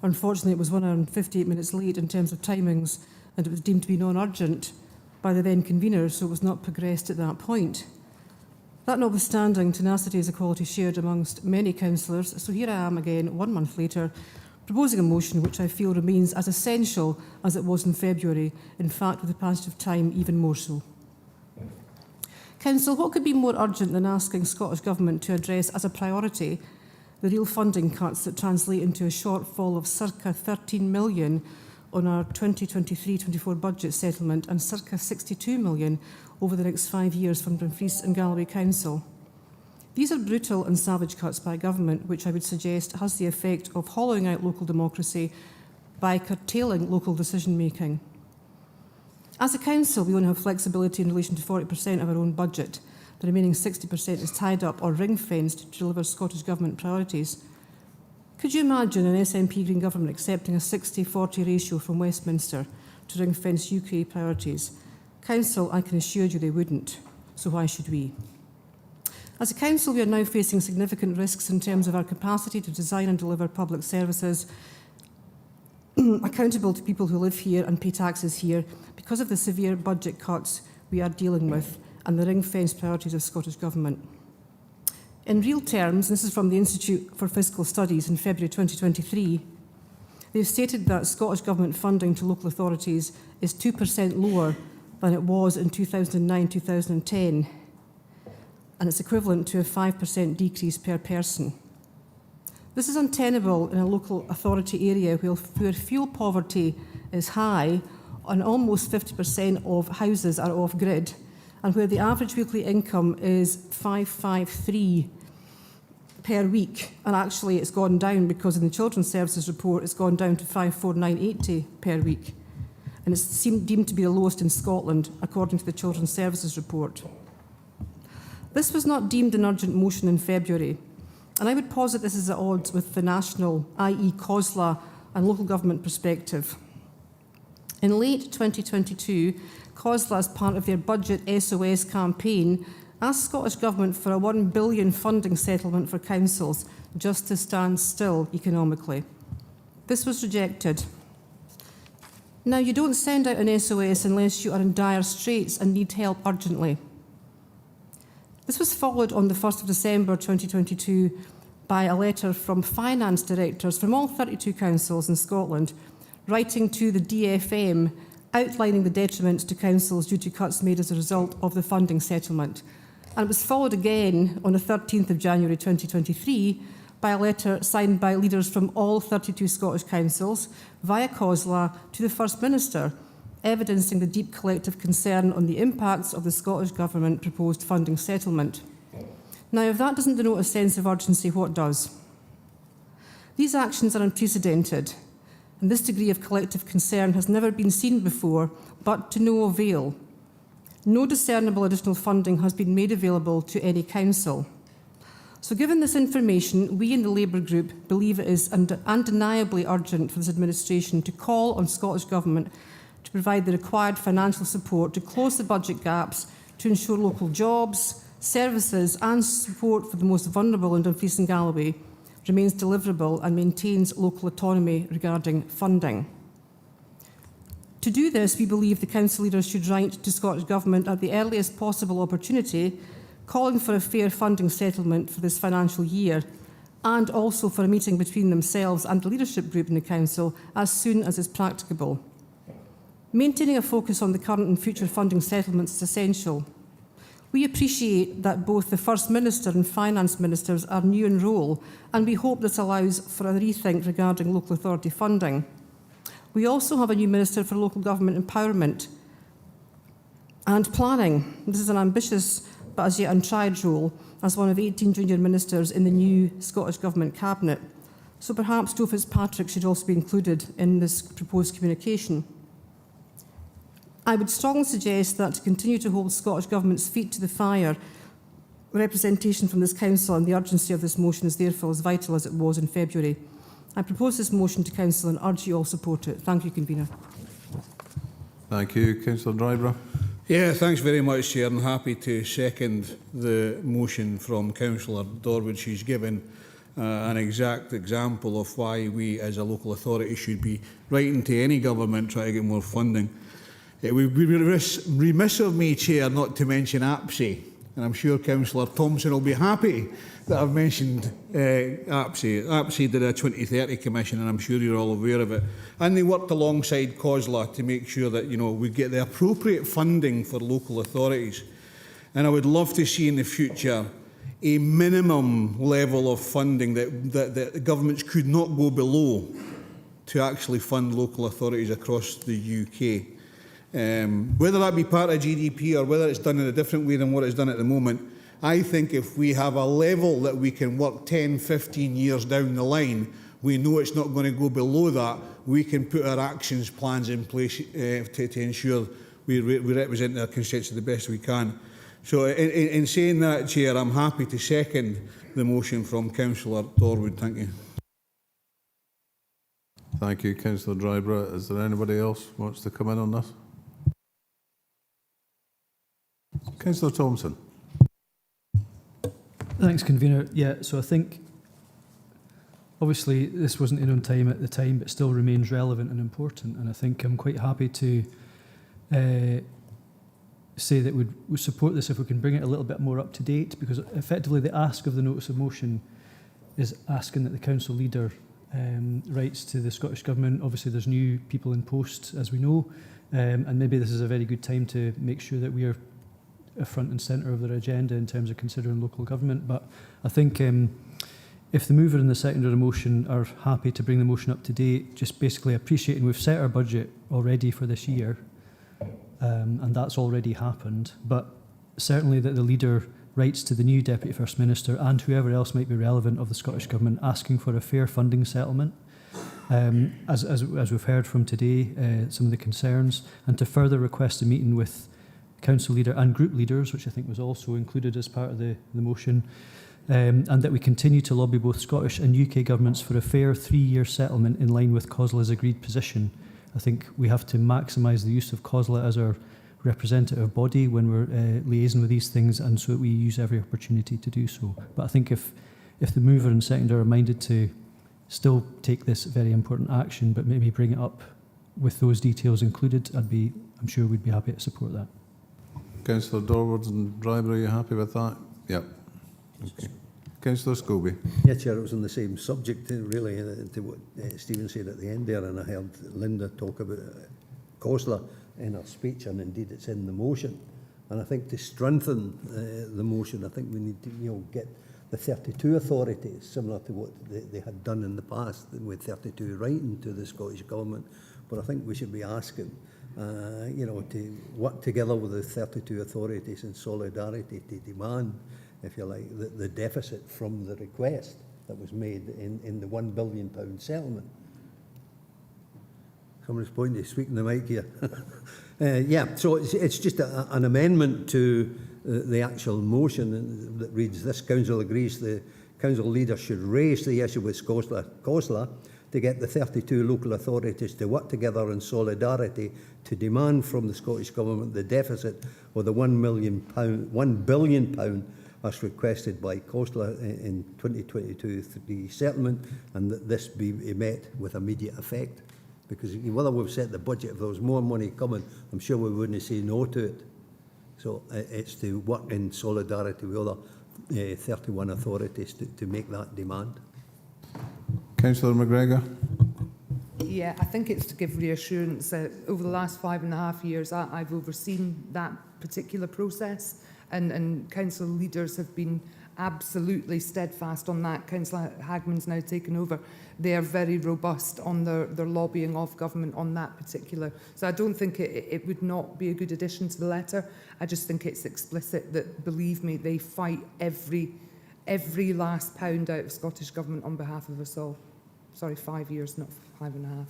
Unfortunately, it was 1 hour and 58 minutes late in terms of timings, and it was deemed to be non-urgent by the then convener, so it was not progressed at that point. That notwithstanding, tenacity is a quality shared amongst many councillors, so here I am again, 1 month later, proposing a motion which I feel remains as essential as it was in February, in fact, with the passage of time, even more so. Council, what could be more urgent than asking Scottish Government to address as a priority the real funding cuts that translate into a shortfall of circa 13 million on our 2023-24 budget settlement and circa 62 million over the next 5 years from Dumfries and Galloway Council? These are brutal and savage cuts by government, which I would suggest has the effect of hollowing out local democracy by curtailing local decision making. As a council, we only have flexibility in relation to 40% of our own budget. The remaining 60% is tied up or ring-fenced to deliver Scottish Government priorities. Could you imagine an SNP Green Government accepting a 60-40 ratio from Westminster to ring-fence UK priorities? Council, I can assure you they wouldn't, so why should we? As a council, we are now facing significant risks in terms of our capacity to design and deliver public services accountable to people who live here and pay taxes here because of the severe budget cuts we are dealing with and the ring-fence priorities of Scottish Government. In real terms, this is from the Institute for Fiscal Studies in February 2023, they've stated that Scottish Government funding to local authorities is 2% lower than it was in 2009-2010, and it's equivalent to a 5% decrease per person. This is untenable in a local authority area where fuel poverty is high and almost 50% of houses are off-grid, and where the average weekly income is 553 per week, and actually it's gone down because in the Children's Services report it's gone down to 549.80 per week, and it's deemed to be the lowest in Scotland according to the Children's Services report. This was not deemed an urgent motion in February, and I would posit this is at odds with the national, i.e. COSLA, and local government perspective. In late 2022, COSLA, as part of their Budget SOS campaign, asked Scottish Government for a £1 billion funding settlement for councils just to stand still economically. This was rejected. Now, you don't send out an SOS unless you are in dire straits and need help urgently. This was followed on the 1st of December 2022 by a letter from finance directors from all 32 councils in Scotland, writing to the DFM outlining the detriments to councils due to cuts made as a result of the funding settlement. And it was followed again on the 13th of January 2023 by a letter signed by leaders from all 32 Scottish councils via COSLA to the First Minister, evidencing the deep collective concern on the impacts of the Scottish Government proposed funding settlement. Now, if that doesn't denote a sense of urgency, what does? These actions are unprecedented, and this degree of collective concern has never been seen before, but to no avail. No discernible additional funding has been made available to any council. So given this information, we in the Labour Group believe it is undeniably urgent for this administration to call on Scottish Government to provide the required financial support to close the budget gaps to ensure local jobs, services and support for the most vulnerable in Dumfries and Galloway remains deliverable and maintains local autonomy regarding funding. To do this, we believe the council leaders should write to Scottish Government at the earliest possible opportunity, calling for a fair funding settlement for this financial year, and also for a meeting between themselves and the leadership group in the council as soon as is practicable. Maintaining a focus on the current and future funding settlements is essential. We appreciate that both the First Minister and Finance Ministers are new in role, and we hope this allows for a rethink regarding local authority funding. We also have a new Minister for Local Government Empowerment and Planning. This is an ambitious but as yet untried role as one of 18 junior ministers in the new Scottish Government Cabinet. So perhaps Joe Fitzpatrick should also be included in this proposed communication. I would strongly suggest that to continue to hold Scottish Government's feet to the fire, representation from this Council and the urgency of this motion is therefore as vital as it was in February. I propose this motion to Council and urge you all support it. Thank you, Convener. Thank you. Councillor Drybrough. Yeah, thanks very much, Chair. I'm happy to second the motion from Councillor Dorwood. She's given an exact example of why we as a local authority should be writing to any government trying to get more funding. It would be remiss of me, Chair, not to mention APSI, and I'm sure Councillor Thompson will be happy that I've mentioned APSI. APSI did a 2030 commission, and I'm sure you're all aware of it. And they worked alongside COSLA to make sure that we get the appropriate funding for local authorities. And I would love to see in the future a minimum level of funding that governments could not go below to actually fund local authorities across the UK. Whether that be part of GDP or whether it's done in a different way than what it's done at the moment, I think if we have a level that we can work 10, 15 years down the line, we know it's not going to go below that, we can put our actions plans in place to ensure we represent our constituents the best we can. So in saying that, Chair, I'm happy to second the motion from Councillor Dorwood. Thank you. Thank you, Councillor Drybrough. Is there anybody else who wants to come in on this? Councillor Thompson. Thanks, Convener. Yeah, so I think obviously this wasn't in on time at the time, but still remains relevant and important. And I think I'm quite happy to say that we'd support this if we can bring it a little bit more up to date, because effectively the ask of the notice of motion is asking that the council leader writes to the Scottish Government. Obviously there's new people in post, as we know, and maybe this is a very good time to make sure that we are front and centre of their agenda in terms of considering local government. But I think If the mover and the seconder of the motion are happy to bring the motion up to date, just basically appreciating we've set our budget already for this year, and that's already happened, but certainly that the leader writes to the new Deputy First Minister and whoever else might be relevant of the Scottish Government asking for a fair funding settlement, as we've heard from today, some of the concerns, and to further request a meeting with council leader and group leaders, which I think was also included as part of the motion, and that we continue to lobby both Scottish and UK governments for a fair 3-year settlement in line with COSLA's agreed position. I think we have to maximise the use of COSLA as our representative body when we're liaising with these things, and so that we use every opportunity to do so. But I think if the mover and seconder are minded to still take this very important action, but maybe bring it up with those details included, I'm sure we'd be happy to support that. Councillor Dorwards and Driver, are you happy with that? Yep. Okay. Councillor Scobie. Yeah, Chair, it was on the same subject, really, to what Stephen said at the end there, and I heard Linda talk about COSLA in her speech, and indeed it's in the motion. And I think to strengthen the motion, I think we need to get the 32 authorities, similar to what they had done in the past with 32 writing to the Scottish Government. But I think we should be asking, to work together with the 32 authorities in solidarity to demand, if you like, the deficit from the request that was made in the £1 billion settlement. Somebody's pointing to speak in the mic here. So it's just an amendment to the actual motion that reads, this council agrees the council leader should raise the issue with COSLA to get the 32 local authorities to work together in solidarity to demand from the Scottish Government the deficit of the £1 billion as requested by COSLA in 2022 through the settlement, and that this be met with immediate effect. Because whether we've set the budget, if there was more money coming, I'm sure we wouldn't say no to it. So it's to work in solidarity with other 31 authorities to make that demand. Councillor McGregor. Yeah, I think it's to give reassurance that over the last 5.5 years, I've overseen that particular process, and council leaders have been absolutely steadfast on that. Councillor Hagman's now taken over. They are very robust on their lobbying of government on that particular. So I don't think it would not be a good addition to the letter. I just think it's explicit that, believe me, they fight every last pound out of Scottish Government on behalf of us all. Sorry, 5 years, not 5.5.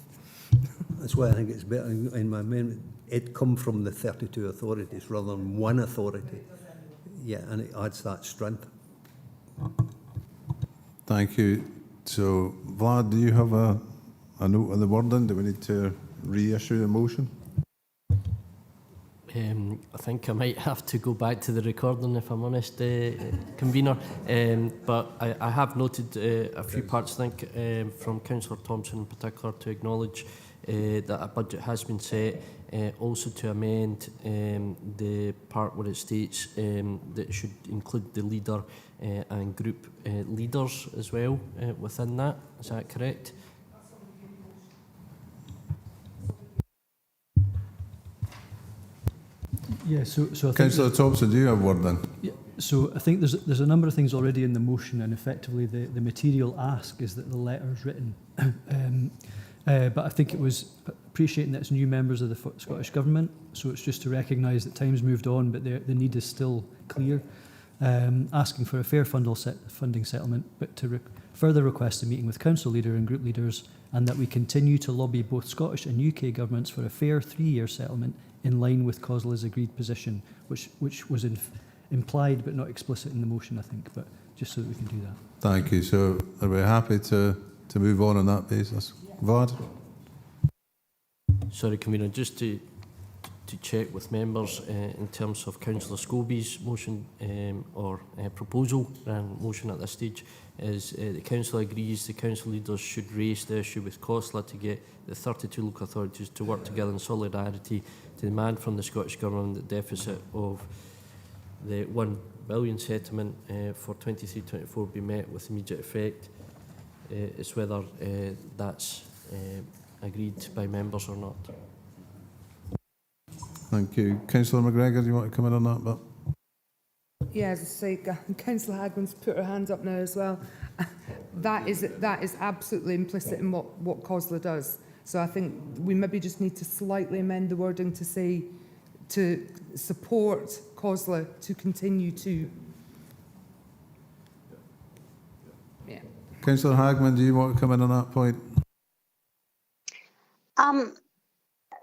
That's why I think it's better in my amendment, it come from the 32 authorities rather than one authority. Yeah, and it adds that strength. Thank you. So, Vlad, do you have a note on the wording? Do we need to reissue the motion? I think I might have to go back to the recording, if I'm honest, convener. But I have noted a few parts, I think, from Councillor Thompson in particular, to acknowledge that a budget has been set. Also to amend the part where it states that it should include the leader and group leaders as well within that. Is that correct? Yeah, so I think Councillor Thompson, do you have word then? Yeah, so I think there's a number of things already in the motion, and effectively the material ask is that the letter's written. But I think it was appreciating that it's new members of the Scottish Government, so it's just to recognise that time's moved on, but the need is still clear. Asking for a fair funding settlement, but to further request a meeting with council leader and group leaders, and that we continue to lobby both Scottish and UK governments for a fair 3-year settlement in line with COSLA's agreed position, which was implied but not explicit in the motion, I think, but just so that we can do that. Thank you. So are we happy to move on that basis? Vlad? Sorry, Convener, just to check with members in terms of Councillor Scobie's motion or proposal and motion at this stage is the council agrees the council leaders should raise the issue with COSLA to get the 32 local authorities to work together in solidarity to demand from the Scottish Government the deficit of the £1 billion settlement for 23-24 be met with immediate effect. It's whether that's agreed by members or not. Thank you. Councillor McGregor, do you want to come in on that? But Yeah, as I say, Councillor Hagman's put her hands up now as well. that is absolutely implicit in what COSLA does. So I think we maybe just need to slightly amend the wording to say to support COSLA to continue to. Yeah. Councillor Hagman, do you want to come in on that point?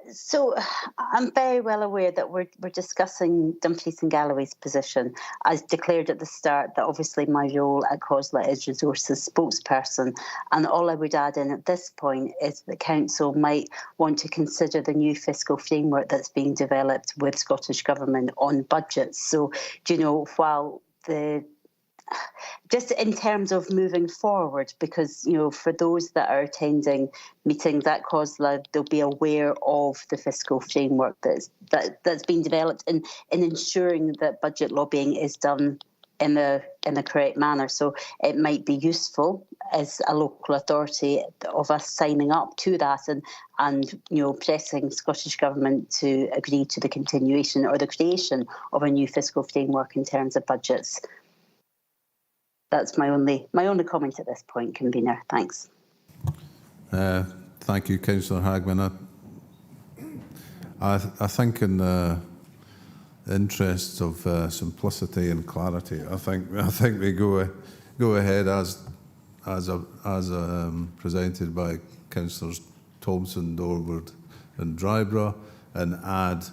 So I'm very well aware that we're discussing Dumfries and Galloway's position. As declared at the start, that obviously my role at COSLA is resources spokesperson, and all I would add in at this point is that Council might want to consider the new fiscal framework that's being developed with Scottish Government on budgets. So, you know, while just in terms of moving forward, because, you know, for those that are attending meetings at COSLA, they'll be aware of the fiscal framework that's been developed in ensuring that budget lobbying is done in the correct manner. So it might be useful as a local authority of us signing up to that and you know, pressing Scottish Government to agree to the continuation or the creation of a new fiscal framework in terms of budgets. That's my only comment at this point, Convener. Thanks. Thank you, Councillor Hagman. I think in the interests of simplicity and clarity, I think we go ahead as presented by Councillors Thompson, Dorward and Drybrough, and add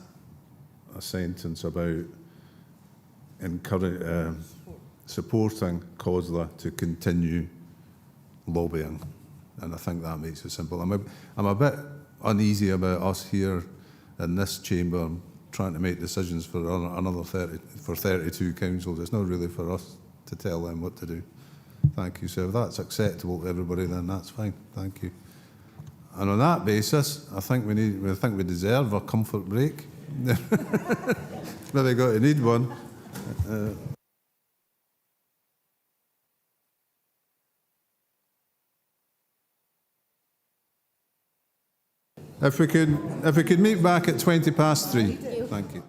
a sentence about supporting COSLA to continue lobbying, and I think that makes it simple. I'm a bit uneasy about us here in this chamber trying to make decisions for another 32 councils. It's not really for us to tell them what to do. Thank you. So if that's acceptable to everybody, then that's fine. Thank you. And on that basis, I think we deserve a comfort break. Really got to need one. If we could meet back at 3:20. Thank you.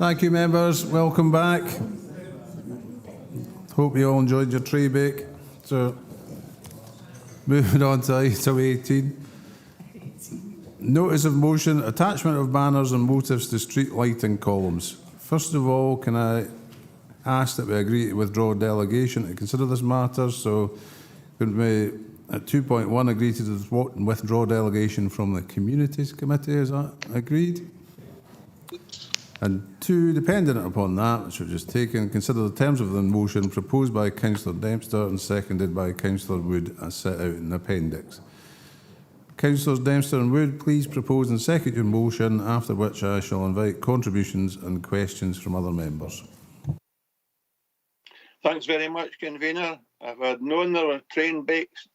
Thank you, members. Welcome back. Hope you all enjoyed your tree bake. So, moving on to item 18. Notice of motion, attachment of banners and motifs to street lighting columns. First of all, can I ask that we agree to withdraw delegation to consider this matter? So, could we, at 2.1, agree to withdraw delegation from the Communities Committee? Is that agreed? And 2, dependent upon that, which we've just taken, consider the terms of the motion proposed by Councillor Dempster and seconded by Councillor Wood as set out in the appendix. Councillors Dempster and Wood, please propose and second your motion, after which I shall invite contributions and questions from other members. Thanks very much, convener. If I'd known there were tray bakes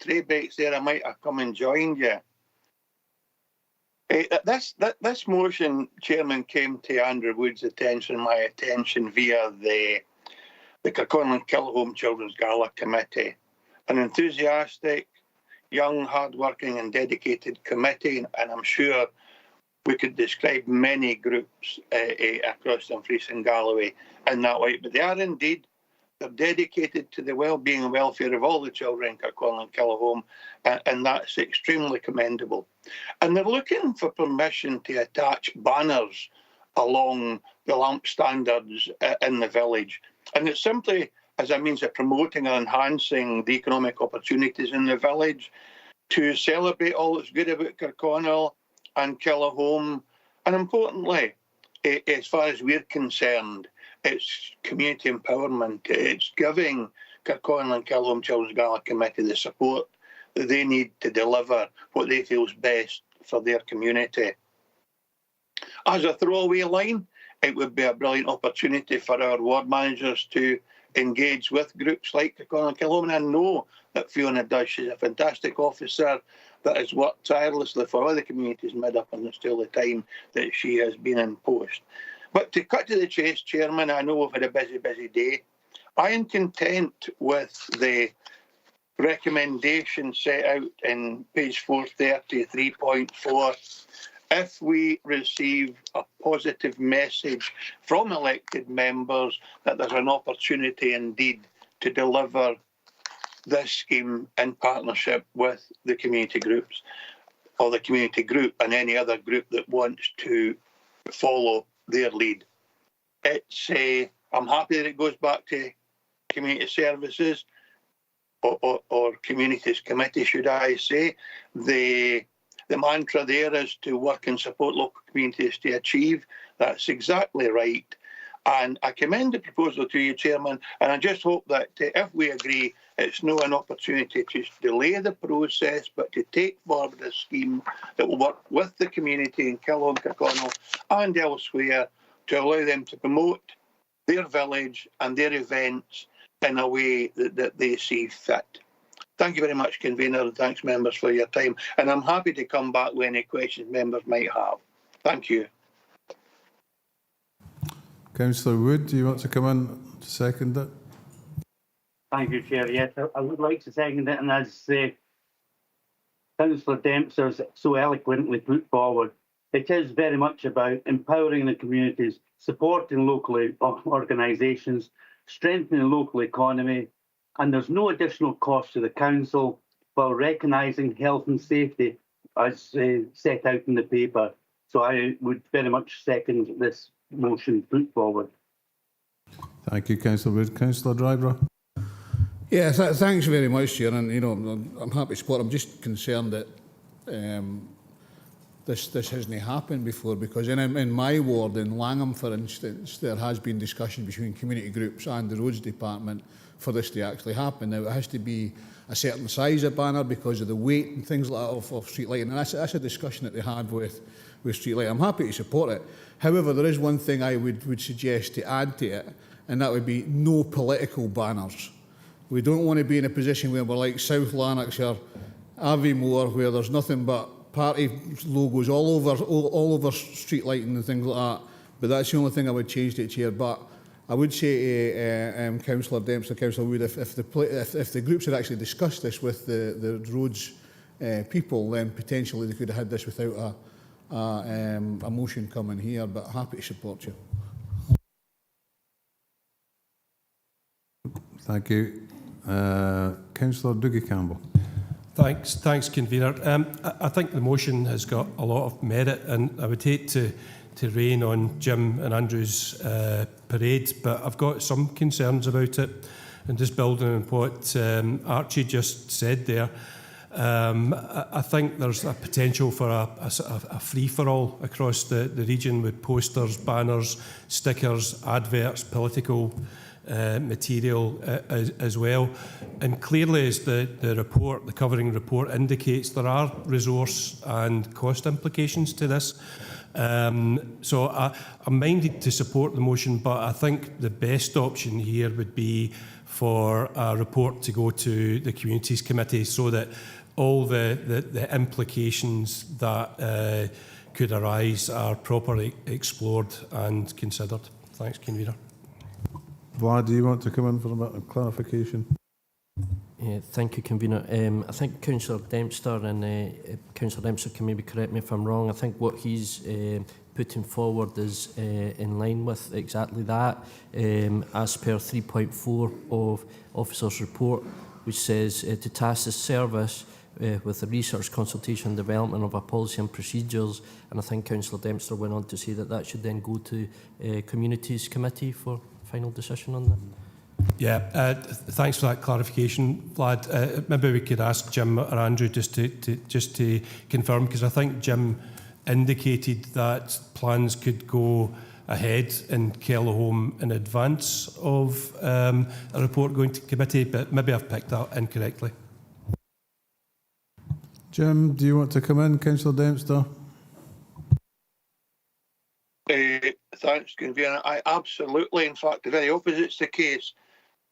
there, I might have come and joined you. This motion, Chairman, came to Andrew Wood's attention, my attention, via the Kirkconnell and Killahome Children's Gala Committee. An enthusiastic, young, hard-working and dedicated committee, and I'm sure we could describe many groups across Dumfries and Galloway in that way, but they are indeed. They're dedicated to the well-being and welfare of all the children in Kirkconnell and Killahome, and that's extremely commendable. And they're looking for permission to attach banners along the lamp standards in the village. And it's simply as a means of promoting and enhancing the economic opportunities in the village, to celebrate all that's good about Kirkconnell and Killahome. And importantly, as far as we're concerned, it's community empowerment. It's giving Kirkconnell and Killahome Children's Gala Committee the support that they need to deliver what they feel is best for their community. As a throwaway line, it would be a brilliant opportunity for our ward managers to engage with groups like Kirkconnell and Killahome. And I know that Fiona does. She's a fantastic officer that has worked tirelessly for other communities made up until the time that she has been in post. But to cut to the chase, Chairman, I know we've had a busy day. I am content with the recommendation set out in page 430, 3.4. If we receive a positive message from elected members that there's an opportunity indeed to deliver this scheme in partnership with the community groups, or the community group and any other group that wants to follow their lead. I'm happy that it goes back to community services or communities committee, should I say. The mantra there is to work and support local communities to achieve. That's exactly right. And I commend the proposal to you, Chairman, and I just hope that if we agree, it's not an opportunity to delay the process, but to take forward a scheme that will work with the community in Killahome, Kirkconnell and elsewhere to allow them to promote their village and their events in a way that they see fit. Thank you very much, convener, and thanks, members, for your time. And I'm happy to come back with any questions members might have. Thank you. Councillor Wood, do you want to come in to second it? Thank you, Chair. Yes, I would like to second it, and as Councillor Dempster so eloquently put forward, it is very much about empowering the communities, supporting local organisations, strengthening the local economy, and there's no additional cost to the council while recognising health and safety as set out in the paper. So I would very much second this motion put forward. Thank you, Councillor Wood. Councillor Driver. Yeah, thanks very much, Chair. And I'm happy to support. I'm just concerned that this hasn't happened before, because in my ward in Langham, for instance, there has been discussion between community groups and the roads department for this to actually happen. Now, it has to be a certain size of banner because of the weight and things like that of street lighting, and that's a discussion that they had with street lighting. I'm happy to support it. However, there is one thing I would suggest to add to it, and that would be no political banners. We don't want to be in a position where we're like South Lanarkshire, Aviemore, where there's nothing but party logos all over street lighting and things like that. But that's the only thing I would change to it, Chair. But I would say to Councillor Dempster, Councillor Wood, if the groups had actually discussed this with the roads people, then potentially they could have had this without a motion coming here. But happy to support you. Thank you. Councillor Dougie Campbell. Thanks, convener. I think the motion has got a lot of merit, and I would hate to rain on Jim and Andrew's parade, but I've got some concerns about it. And just building on what Archie just said there, I think there's a potential for a free-for-all across the region with posters, banners, stickers, adverts, political material as well. And clearly, as the covering report indicates, there are resource and cost implications to this. So I'm minded to support the motion, but I think the best option here would be for a report to go to the Communities Committee so that all the implications that could arise are properly explored and considered. Thanks, convener. Vlad, do you want to come in for a bit of clarification? Thank you, convener. I think Councillor Dempster and Councillor Dempster can maybe correct me if I'm wrong. I think what he's putting forward is in line with exactly that, as per 3.4 of Officer's Report, which says to task the service with the research, consultation and development of a policy and procedures. And I think Councillor Dempster went on to say that that should then go to Communities Committee for final decision on that. Yeah, thanks for that clarification, Vlad. Maybe we could ask Jim or Andrew just to confirm, because I think Jim indicated that plans could go ahead in Kellerholm in advance of a report going to committee, but maybe I've picked that incorrectly. Jim, do you want to come in, Councillor Dempster? Thanks, convener. I absolutely, in fact, the very opposite's the case.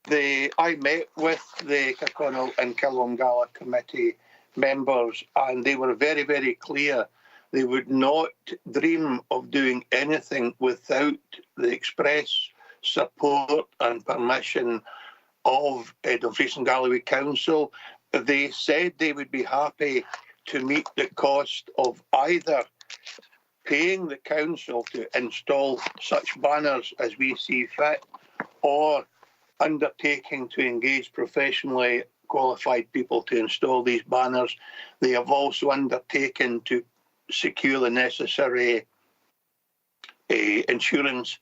I met with the Kirkconnell and Kellerholm Gala Committee members, and they were very, very clear. They would not dream of doing anything without the express support and permission of Dumfries and Galloway Council. They said they would be happy to meet the cost of either paying the council to install such banners as we see fit, or undertaking to engage professionally qualified people to install these banners. They have also undertaken to secure the necessary insurance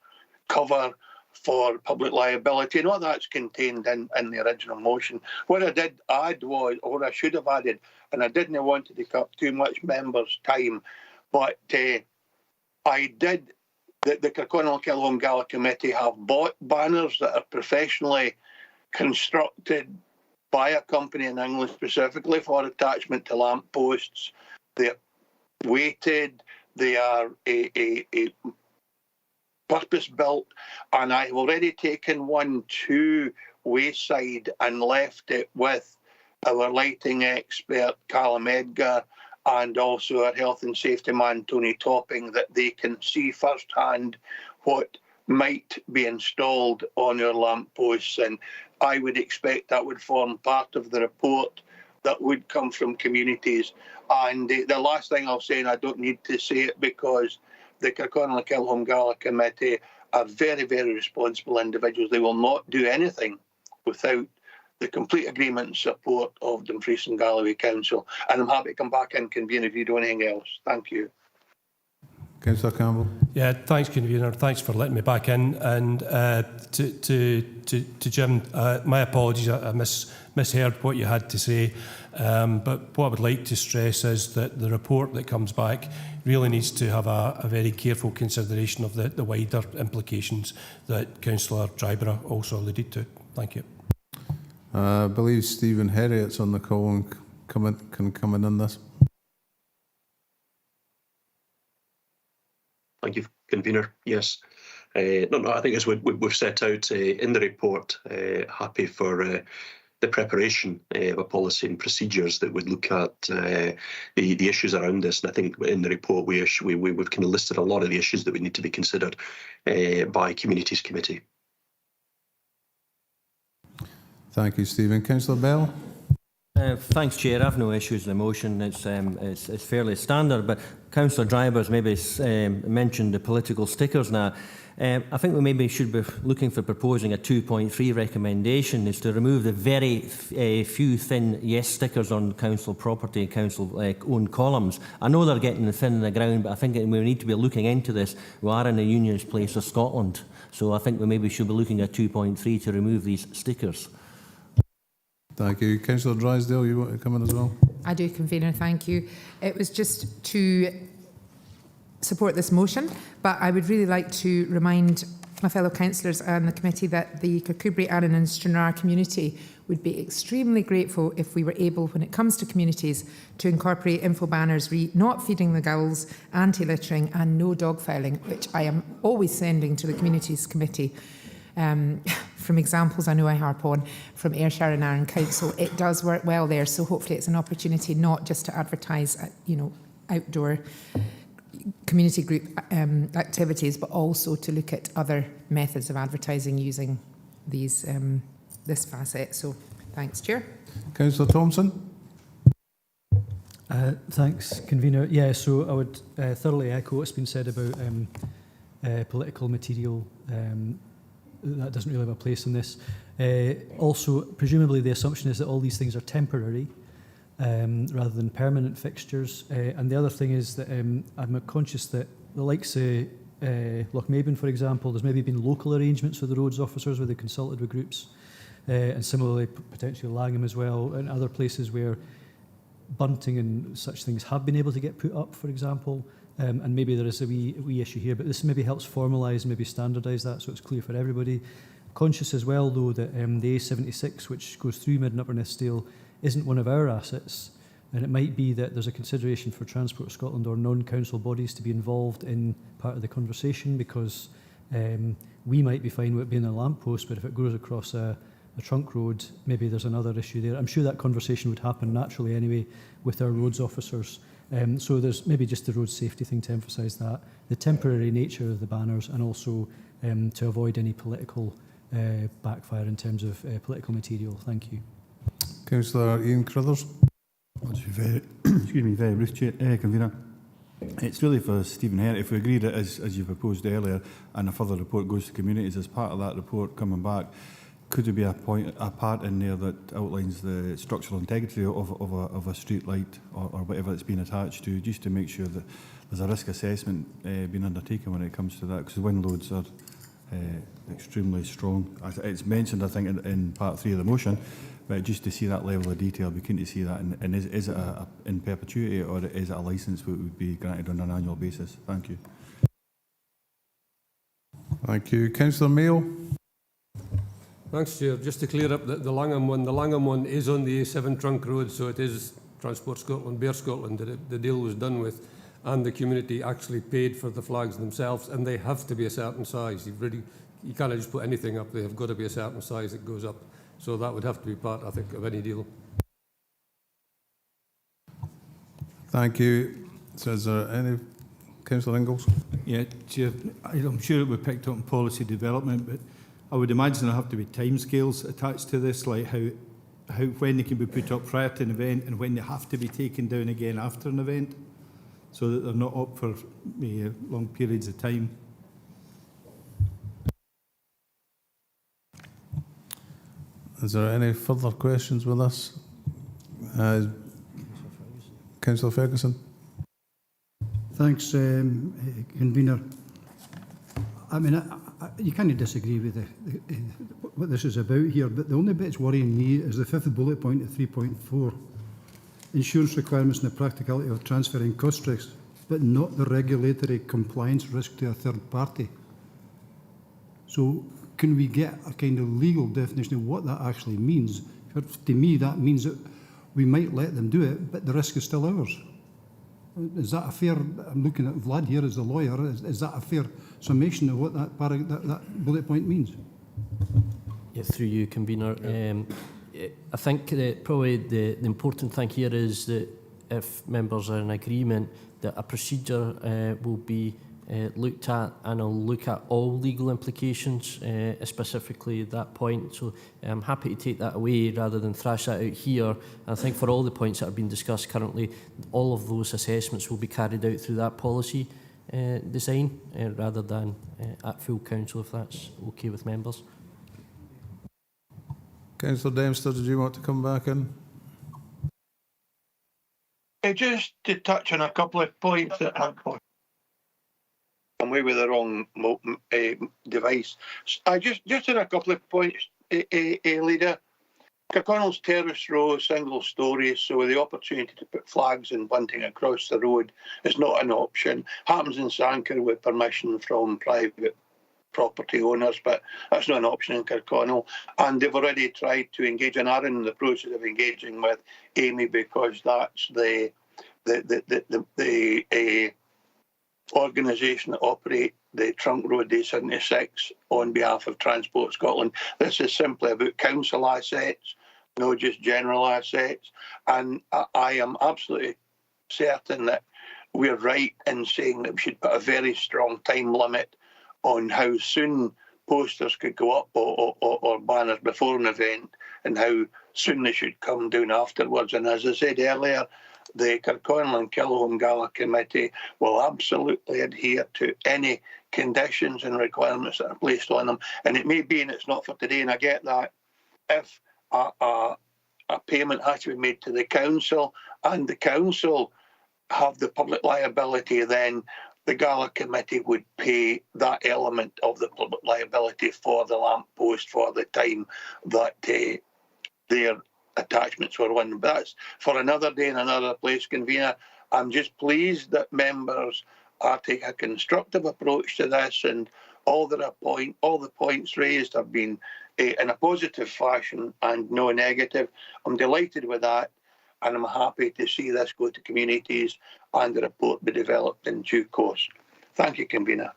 cover for public liability, and all that's contained in the original motion. What I did add was, or what I should have added, and I didn't want to take up too much members' time, but I did. The Kirkconnell Kellerholm Gala Committee have bought banners that are professionally constructed by a company in England specifically for attachment to lamp posts. They're weighted, they are a purpose-built, and I've already taken one to Wayside and left it with our lighting expert, Callum Edgar, and also our health and safety man, Tony Topping, that they can see firsthand what might be installed on our lamp posts. And I would expect that would form part of the report that would come from communities. And the last thing I'll say, and I don't need to say it because the Kirkconnell and Kellerholm Gala Committee are very, very responsible individuals. They will not do anything without the complete agreement and support of Dumfries and Galloway Council. And I'm happy to come back and convene if you do anything else. Thank you. Councillor Campbell. Yeah, thanks, convener. Thanks for letting me back in. And to Jim, my apologies. I misheard what you had to say. But what I would like to stress is that the report that comes back really needs to have a very careful consideration of the wider implications that Councillor Dryborough also alluded to. Thank you. I believe Stephen Herriot's on the call and can come in on this. Thank you, convener. Yes. No, I think as we've set out in the report, happy for the preparation of a policy and procedures that would look at the issues around this. And I think in the report we've kind of listed a lot of the issues that would need to be considered by Communities Committee. Thank you, Stephen. Councillor Bell. Thanks, Chair. I have no issues with the motion. It's fairly standard, but Councillor Dryborough maybe mentioned the political stickers now. I think we maybe should be looking for proposing a 2.3 recommendation, is to remove the very few thin yes stickers on council property, council owned columns. I know they're getting thin in the ground, but I think we need to be looking into this. We are in the Union's place of Scotland, so I think we maybe should be looking at 2.3 to remove these stickers. Thank you. Councillor Drysdale, you want to come in as well? I do, Convener, thank you. It was just to support this motion, but I would really like to remind my fellow councillors and the committee that the Kirkcudbright, Arran and Stranraer community would be extremely grateful if we were able, when it comes to communities, to incorporate info banners re not feeding the gulls, anti-littering and no dogfiling, which I am always sending to the Communities Committee. From examples I know I harp on from Ayrshire and Arran Council, it does work well there, so hopefully it's an opportunity not just to advertise outdoor community group activities, but also to look at other methods of advertising using these this facet. So thanks, Chair. Councillor Thompson. Thanks, Convener. Yeah, so I would thoroughly echo what's been said about political material. That doesn't really have a place in this. Also, presumably the assumption is that all these things are temporary rather than permanent fixtures. And the other thing is that I'm conscious that the likes of Lochmaben, for example, there's maybe been local arrangements with the roads officers where they consulted with groups, and similarly potentially Langham as well, and other places where bunting and such things have been able to get put up, for example. And maybe there is a wee issue here, but this maybe helps formalise, maybe standardise that so it's clear for everybody. Conscious as well, though, that the A76, which goes through Mid and Upper Nithsdale, isn't one of our assets, and it might be that there's a consideration for Transport Scotland or non-council bodies to be involved in part of the conversation, because we might be fine with it being a lamppost, but if it goes across a trunk road, maybe there's another issue there. I'm sure that conversation would happen naturally anyway with our roads officers. So there's maybe just the road safety thing to emphasise that, the temporary nature of the banners, and also to avoid any political backfire in terms of political material. Thank you. Councillor Ian Crothers. I'll just be very, excuse me, very brief, Convener. It's really for Stephen Hennett. If we agree that, as you proposed earlier, and a further report goes to communities, as part of that report coming back, could there be a part in there that outlines the structural integrity of a street light or whatever it's been attached to, just to make sure that there's a risk assessment being undertaken when it comes to that, because the wind loads are extremely strong. It's mentioned, I think, in part 3 of the motion, but just to see that level of detail, we keen to see that. And is it in perpetuity, or is it a licence that would be granted on an annual basis? Thank you. Thank you. Councillor Mayo. Thanks, Chair. Just to clear up the Langham one is on the A7 trunk road, so it is Transport Scotland, Bear Scotland that the deal was done with, and the community actually paid for the flags themselves, and they have to be a certain size. You can't just put anything up, they have got to be a certain size that goes up. So that would have to be part, I think, of any deal. Thank you. So is there any... Councillor Ingalls? Yeah, Chair, I'm sure it will be picked up in policy development, but I would imagine there have to be timescales attached to this, like when they can be put up prior to an event and when they have to be taken down again after an event, so that they're not up for long periods of time. Is there any further questions with us? Councillor Ferguson. Thanks, Convener. I mean, you can't disagree with what this is about here, but the only bit that's worrying me is the 5th bullet point of 3.4. Insurance requirements and the practicality of transferring cost risks, but not the regulatory compliance risk to a third party. So can we get a kind of legal definition of what that actually means? To me, that means that we might let them do it, but the risk is still ours. Is that a fair, I'm looking at Vlad here as the lawyer, is that a fair summation of what that bullet point means? Yeah, through you, Convener. I think that probably the important thing here is that if members are in agreement that a procedure will be looked at, and I'll look at all legal implications, specifically at that point. So I'm happy to take that away rather than thrash that out here. And I think for all the points that have been discussed currently, all of those assessments will be carried out through that policy. design rather than at full council, if that's okay with members. Councillor Dempster, did you want to come back in? Just to touch on a couple of points that have I'm away with the wrong device. I just on a couple of points, Leader. Kirkconnell's terrace row, single story, so the opportunity to put flags and bunting across the road is not an option. Happens in Sanker with permission from private property owners, but that's not an option in Kirkconnell. And they've already tried to engage, and are in the process of engaging with Amy, because that's the organisation that operate the trunk road D76 on behalf of Transport Scotland. This is simply about council assets, not just general assets. And I am absolutely certain that we're right in saying that we should put a very strong time limit on how soon posters could go up or banners before an event, and how soon they should come down afterwards. And as I said earlier, the Kirkconnell and Killholm Gala Committee will absolutely adhere to any conditions and requirements that are placed on them. And it may be, and it's not for today, and I get that, if a payment has to be made to the council and the council have the public liability, then the Gala Committee would pay that element of the public liability for the lamp post for the time that their attachments were on. But that's for another day and another place, Convener. I'm just pleased that members are taking a constructive approach to this, and all the points raised have been in a positive fashion and no negative. I'm delighted with that, and I'm happy to see this go to communities and the report be developed in due course. Thank you, Convener.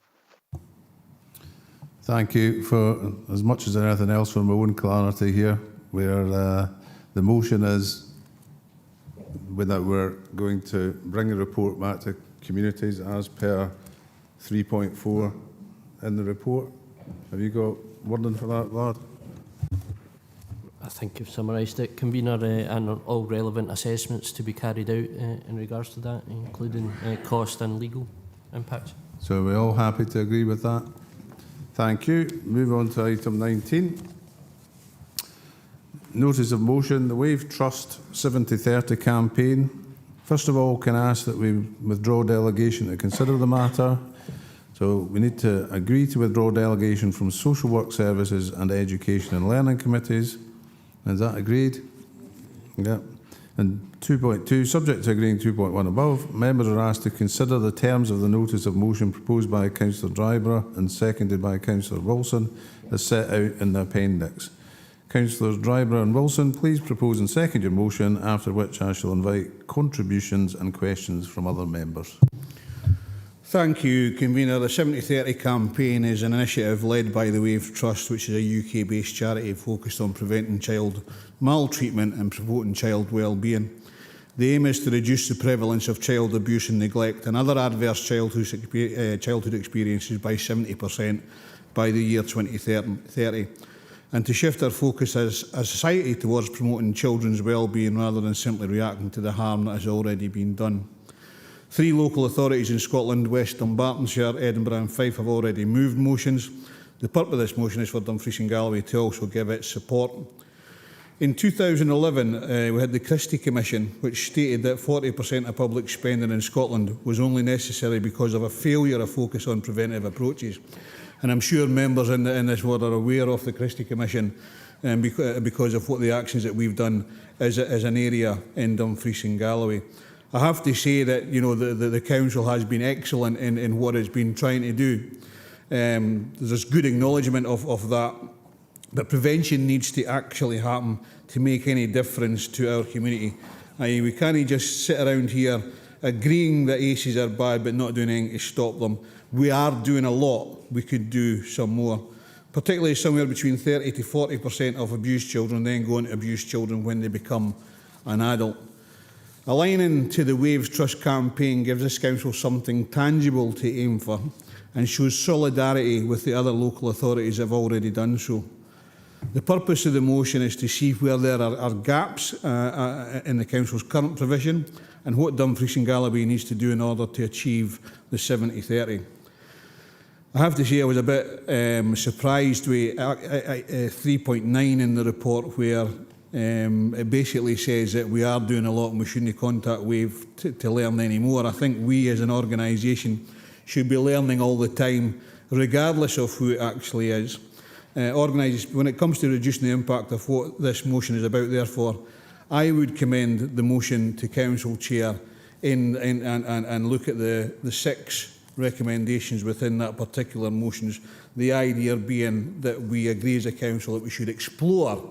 Thank you. For as much as anything else, for my own clarity here, where the motion is that we're going to bring a report back to communities as per 3.4 in the report. Have you got wording for that, Lard? I think you've summarised it, Convener, and all relevant assessments to be carried out in regards to that, including cost and legal impacts. So we're all happy to agree with that? Thank you. Move on to item 19. Notice of motion, the Wave Trust 70/30 campaign. First of all, can I ask that we withdraw delegation to consider the matter? So we need to agree to withdraw delegation from Social Work Services and Education and Learning Committees. Is that agreed? Yeah. And 2.2, subject to agreeing 2.1 above, members are asked to consider the terms of the notice of motion proposed by Councillor Dryborough and seconded by Councillor Wilson as set out in the appendix. Councillors Dryborough and Wilson, please propose and second your motion, after which I shall invite contributions and questions from other members. Thank you, Convener. The 70/30 campaign is an initiative led by the Wave Trust, which is a UK-based charity focused on preventing child maltreatment and promoting child well-being. The aim is to reduce the prevalence of child abuse and neglect and other adverse childhood experiences by 70% by the year 2030, and to shift our focus as a society towards promoting children's well-being rather than simply reacting to the harm that has already been done. 3 local authorities in Scotland, West Dunbartonshire, Edinburgh and Fife, have already moved motions. The purpose of this motion is for Dumfries and Galloway to also give its support. In 2011, we had the Christie Commission, which stated that 40% of public spending in Scotland was only necessary because of a failure of focus on preventive approaches. And I'm sure members in this ward are aware of the Christie Commission because of what the actions that we've done as an area in Dumfries and Galloway. I have to say that the council has been excellent in what it's been trying to do. There's good acknowledgement of that, but prevention needs to actually happen to make any difference to our community. We can't just sit around here agreeing that ACEs are bad but not doing anything to stop them. We are doing a lot. We could do some more, particularly somewhere between 30 to 40% of abused children then go into abused children when they become an adult. Aligning to the Waves Trust campaign gives this council something tangible to aim for and shows solidarity with the other local authorities that have already done so. The purpose of the motion is to see where there are gaps in the Council's current provision and what Dumfries and Galloway needs to do in order to achieve the 70-30. I have to say I was a bit surprised with 3.9 in the report, where it basically says that we are doing a lot and we shouldn't contact Wave to learn any more. I think we as an organisation should be learning all the time, regardless of who it actually is. When it comes to reducing the impact of what this motion is about, therefore, I would commend the motion to Council Chair and look at the 6 recommendations within that particular motions. The idea being that we agree as a council that we should explore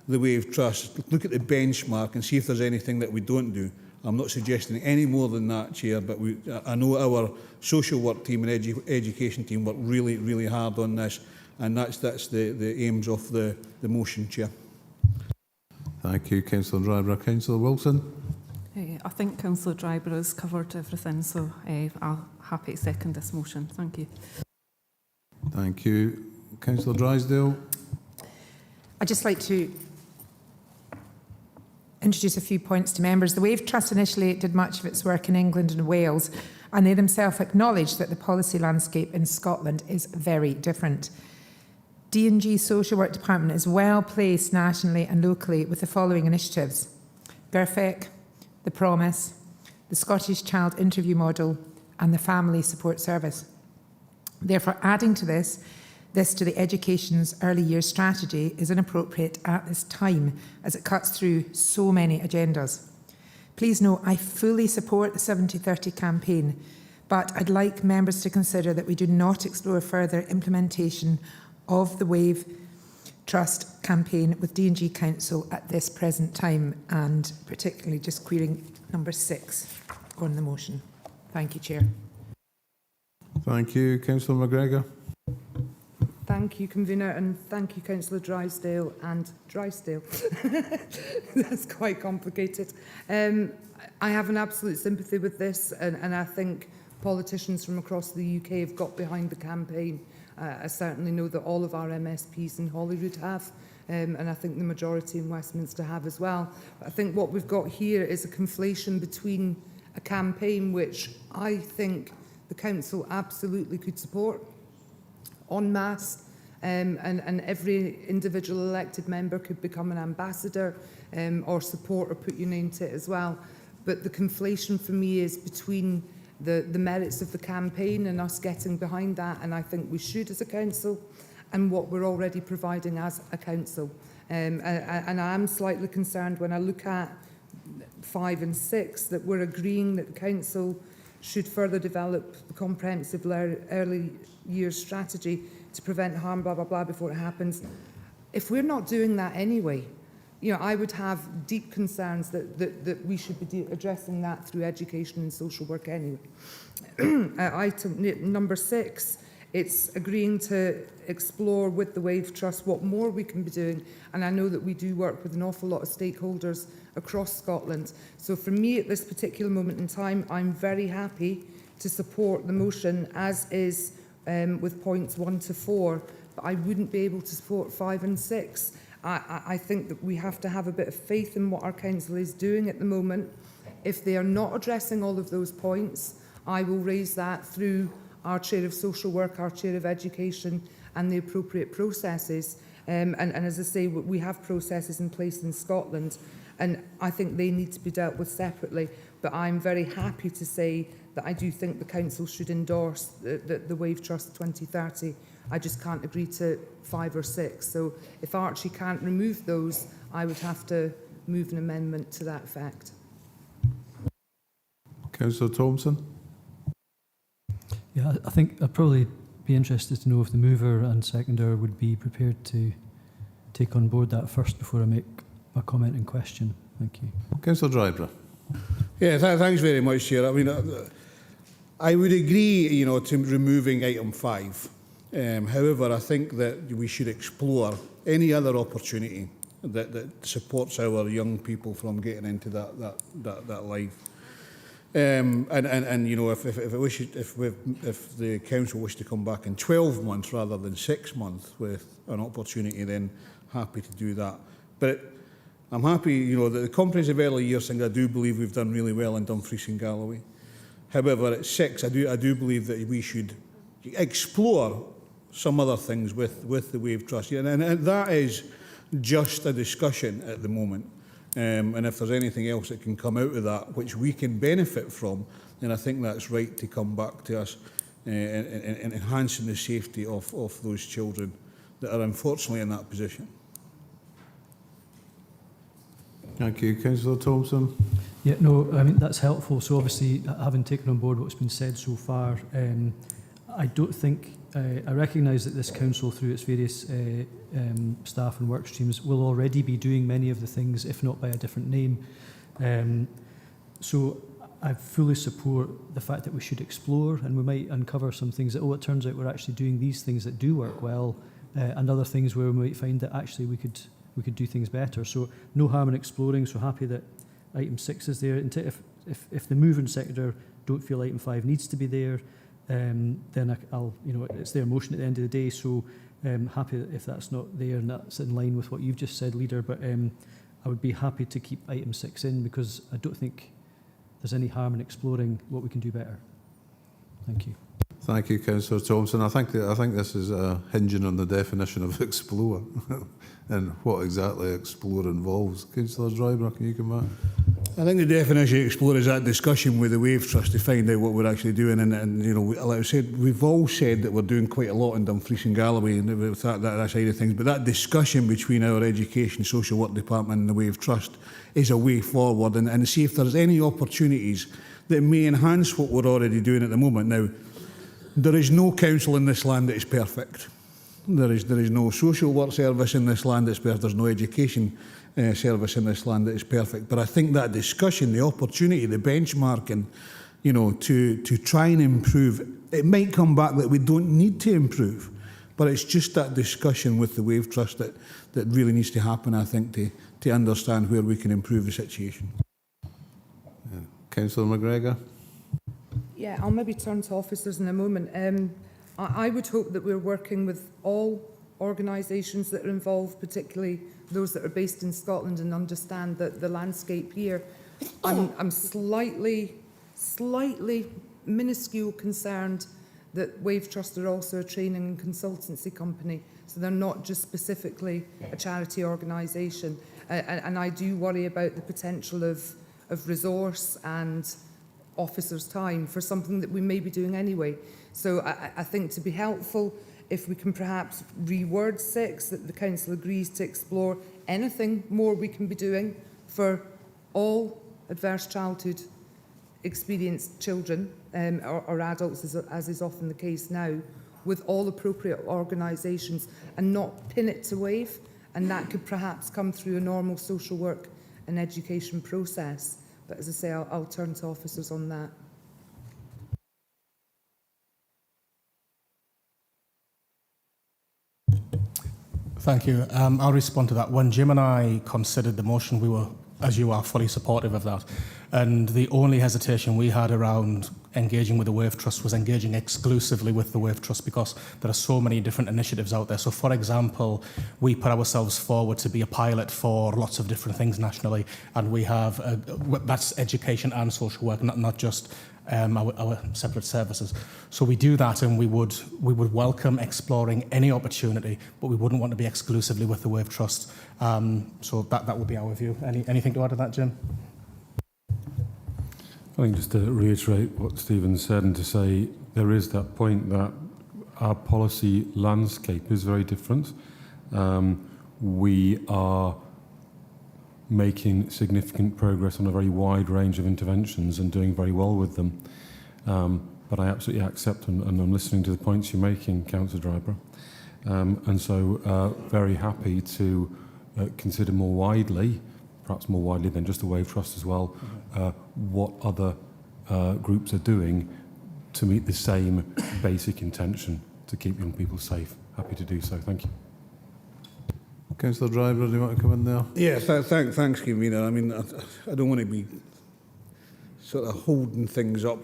the Wave Trust, look at the benchmark and see if there's anything that we don't do. I'm not suggesting any more than that, Chair, but I know our social work team and education team work really, really hard on this, and that's the aims of the motion, Chair. Thank you, Councillor Driver. Councillor Wilson. I think Councillor Driver has covered everything, so I'll happy to second this motion. Thank you. Thank you. Councillor Drysdale. I'd just like to introduce a few points to members. The Wave Trust initially did much of its work in England and Wales, and they themselves acknowledged that the policy landscape in Scotland is very different. D&G Social Work Department is well placed nationally and locally with the following initiatives: GERFEC, The Promise, the Scottish Child Interview Model, and the Family Support Service. Therefore, adding to this to the education's early years strategy is inappropriate at this time, as it cuts through so many agendas. Please note, I fully support the 70-30 campaign, but I'd like members to consider that we do not explore further implementation of the Wave Trust campaign with D&G Council at this present time, and particularly just querying number 6 on the motion. Thank you, Chair. Thank you, Councillor McGregor. Thank you, Convener, and thank you, Councillor Drysdale and Drysdale. That's quite complicated. I have an absolute sympathy with this, and I think politicians from across the UK have got behind the campaign. I certainly know that all of our MSPs in Holyrood have, and I think the majority in Westminster have as well. But I think what we've got here is a conflation between a campaign which I think the Council absolutely could support en masse, and every individual elected member could become an ambassador or support or put your name to it as well. But the conflation for me is between the merits of the campaign and us getting behind that, and I think we should as a council, and what we're already providing as a council. And I am slightly concerned when I look at 5 and 6 that we're agreeing that the council should further develop the comprehensive early years strategy to prevent harm, blah, blah, blah, before it happens. If we're not doing that anyway, you know, I would have deep concerns that we should be addressing that through education and social work anyway. Item number 6, it's agreeing to explore with the Wave Trust what more we can be doing. And I know that we do work with an awful lot of stakeholders across Scotland. So for me at this particular moment in time, I'm very happy to support the motion as is with points 1 to 4, but I wouldn't be able to support 5 and 6. I think that we have to have a bit of faith in what our council is doing at the moment. If they are not addressing all of those points, I will raise that through our Chair of Social Work, our Chair of Education, and the appropriate processes. And as I say, we have processes in place in Scotland, and I think they need to be dealt with separately. But I'm very happy to say that I do think the council should endorse the Wave Trust 2030. I just can't agree to 5 or 6. So if Archie can't remove those, I would have to move an amendment to that effect. Councillor Thompson. Yeah, I think I'd probably be interested to know if the mover and seconder would be prepared to take on board that first before I make my comment in question. Thank you. Councillor Driver. Yeah, thanks very much, Chair. I mean, I would agree, you know, to removing item 5. However, I think that we should explore any other opportunity that supports our young people from getting into that life. And you know, if the council wishes to come back in 12 months rather than 6 months with an opportunity, then happy to do that. But I'm happy, you know, that the comprehensive early years thing, I do believe we've done really well in Dumfries and Galloway. However, at 6, I do believe that we should explore some other things with the Wave Trust. And that is just a discussion at the moment. And if there's anything else that can come out of that, which we can benefit from, then I think that's right to come back to us in enhancing the safety of those children that are unfortunately in that position. Thank you. Councillor Thompson. Yeah, no, I mean, that's helpful. So obviously, having taken on board what's been said so far, I don't think, I recognise that this council, through its various staff and work streams, will already be doing many of the things, if not by a different name. So I fully support the fact that we should explore, and we might uncover some things that, oh, it turns out we're actually doing these things that do work well, and other things where we might find that actually we could do things better. So no harm in exploring. So happy that item 6 is there. If the moving sector don't feel item 5 needs to be there, then I'll, you know, it's their motion at the end of the day. So happy if that's not there and that's in line with what you've just said, Leader. But I would be happy to keep item 6 in, because I don't think there's any harm in exploring what we can do better. Thank you. Thank you, Councillor Thompson. I think this is hinging on the definition of explore and what exactly explore involves. Councillor Dryburgh, can you come back? I think the definition of explore is that discussion with the Wave Trust to find out what we're actually doing. And you know, like I said, we've all said that we're doing quite a lot in Dumfries and Galloway and with that side of things. But that discussion between our Education Social Work Department and the Wave Trust is a way forward, and see if there's any opportunities that may enhance what we're already doing at the moment. Now, there is no council in this land that is perfect. There is no social work service in this land that's perfect. There's no education service in this land that is perfect. But I think that discussion, the opportunity, the benchmarking, you know, to try and improve, it might come back that we don't need to improve, but it's just that discussion with the Wave Trust that really needs to happen, I think, to understand where we can improve the situation. Yeah. Councillor McGregor. Yeah, I'll maybe turn to officers in a moment. I would hope that we're working with all organisations that are involved, particularly those that are based in Scotland, and understand that the landscape here. I'm slightly minuscule concerned that Wave Trust are also a training and consultancy company, so they're not just specifically a charity organisation. And I do worry about the potential of resource and officers' time for something that we may be doing anyway. So I think to be helpful, if we can perhaps reword 6, that the council agrees to explore anything more we can be doing for all adverse childhood experienced children or adults, as is often the case now, with all appropriate organisations, and not pin it to Wave. And that could perhaps come through a normal social work and education process. But as I say, I'll turn to officers on that. Thank you. I'll respond to that. When Jim and I considered the motion, we were, as you are, fully supportive of that. And the only hesitation we had around engaging with the Wave Trust was engaging exclusively with the Wave Trust, because there are so many different initiatives out there. So, for example, we put ourselves forward to be a pilot for lots of different things nationally, and we have, that's education and social work, not just our separate services. So we do that, and we would welcome exploring any opportunity, but we wouldn't want to be exclusively with the Wave Trust. So that would be our view. Anything to add to that, Jim? I think just to reiterate what Stephen said, and to say there is that point that our policy landscape is very different. We are making significant progress on a very wide range of interventions and doing very well with them. But I absolutely accept, and I'm listening to the points you're making, Councillor Dryburgh. And so very happy to consider more widely, perhaps more widely than just the Wave Trust as well, what other groups are doing to meet the same basic intention to keep young people safe. Happy to do so. Thank you. Councillor Dryburgh, do you want to come in there? Yeah, thanks, Convener. I mean, I don't want to be sort of holding things up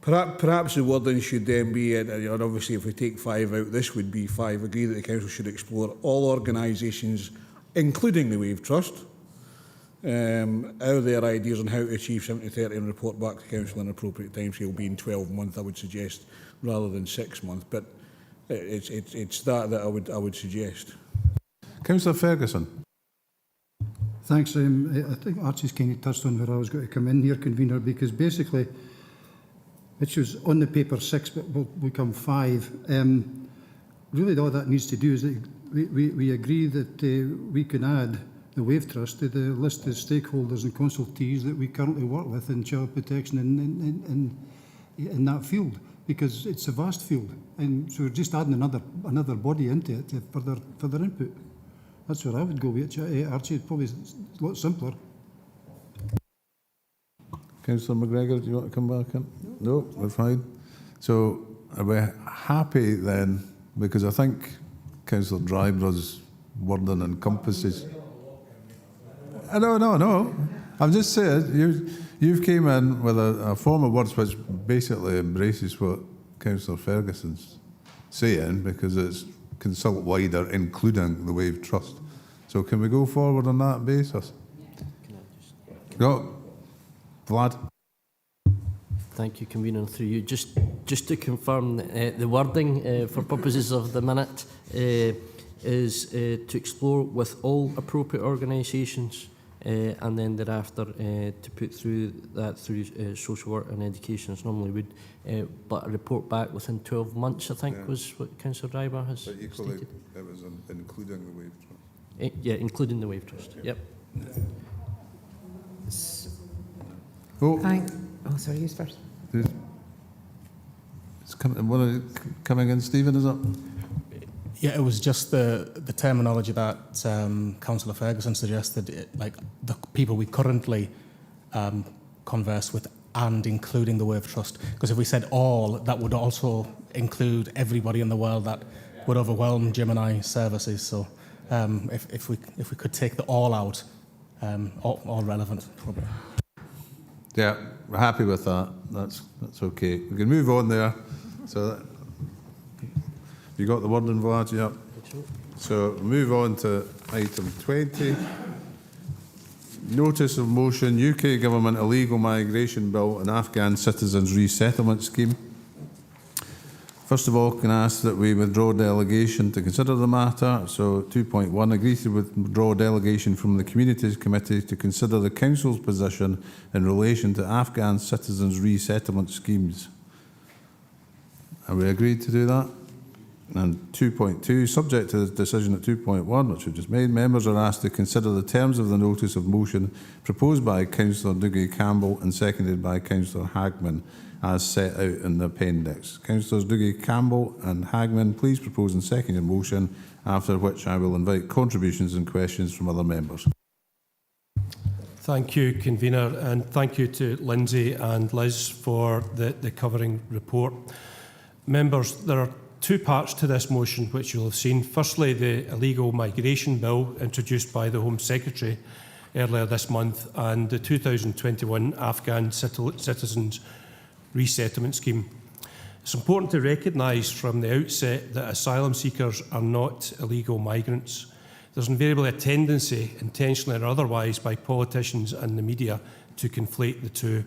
Perhaps the wording should then be, and obviously if we take 5 out, this would be 5. Agree that the council should explore all organisations, including the Wave Trust, how their ideas on how to achieve 70-30 and report back to council in an appropriate timescale, being 12 months, I would suggest, rather than 6 months. But it's that I would suggest. Councillor Ferguson. Thanks. I think Archie's kind of touched on where I was going to come in here, convener, because basically it was on the paper 6, but will become 5. Really, all that needs to do is that we agree that we can add the Wave Trust to the list of stakeholders and consultees that we currently work with in child protection in that field, because it's a vast field, and so we're just adding another body into it for their input. That's where I would go with it. Archie, it's probably a lot simpler. Councillor McGregor, do you want to come back in? No, we're fine. So are we happy then? Because I think Councillor Dryborough's wording encompasses. No. I'm just saying, you've came in with a form of words which basically embraces what Councillor Ferguson's saying, because it's consult wider, including the Wave Trust. So can we go forward on that basis? Go, Vlad. Thank you, convener, through you. Just to confirm, the wording for purposes of the minute is to explore with all appropriate organisations, and then thereafter to put through that through social work and education as normally would, but a report back within 12 months, I think, was what Councillor Drybar has But equally, stated. it was including the Wave Trust. Yeah, including the Wave Trust. Yep. Sorry, who's first? It's coming in, Stephen, is it? Yeah, it was just the terminology that Councillor Ferguson suggested, like the people we currently converse with and including the Wave Trust. Because if we said all, that would also include everybody in the world that would overwhelm Gemini services. So if we could take the all out, all relevant, probably. Yeah, we're happy with that. That's okay. We can move on there. So you got the wording, Vlad? Yep. So move on to item 20. Notice of motion, UK Government Illegal Migration Bill and Afghan Citizens Resettlement Scheme. First of all, can I ask that we withdraw delegation to consider the matter? So 2.1, agree to withdraw delegation from the Communities Committee to consider the Council's position in relation to Afghan Citizens Resettlement Schemes. Are we agreed to do that? And 2.2, subject to the decision at 2.1, which we've just made, members are asked to consider the terms of the notice of motion proposed by Councillor Dougie Campbell and seconded by Councillor Hagman, as set out in the appendix. Councillors Dougie Campbell and Hagman, please propose and second your motion, after which I will invite contributions and questions from other members. Thank you, convener, and thank you to Lindsay and Liz for the covering report. Members, there are two parts to this motion which you'll have seen. Firstly, the illegal migration bill introduced by the Home Secretary earlier this month, and the 2021 Afghan Citizens Resettlement Scheme. It's important to recognise from the outset that asylum seekers are not illegal migrants. There's invariably a tendency, intentionally or otherwise, by politicians and the media to conflate the two.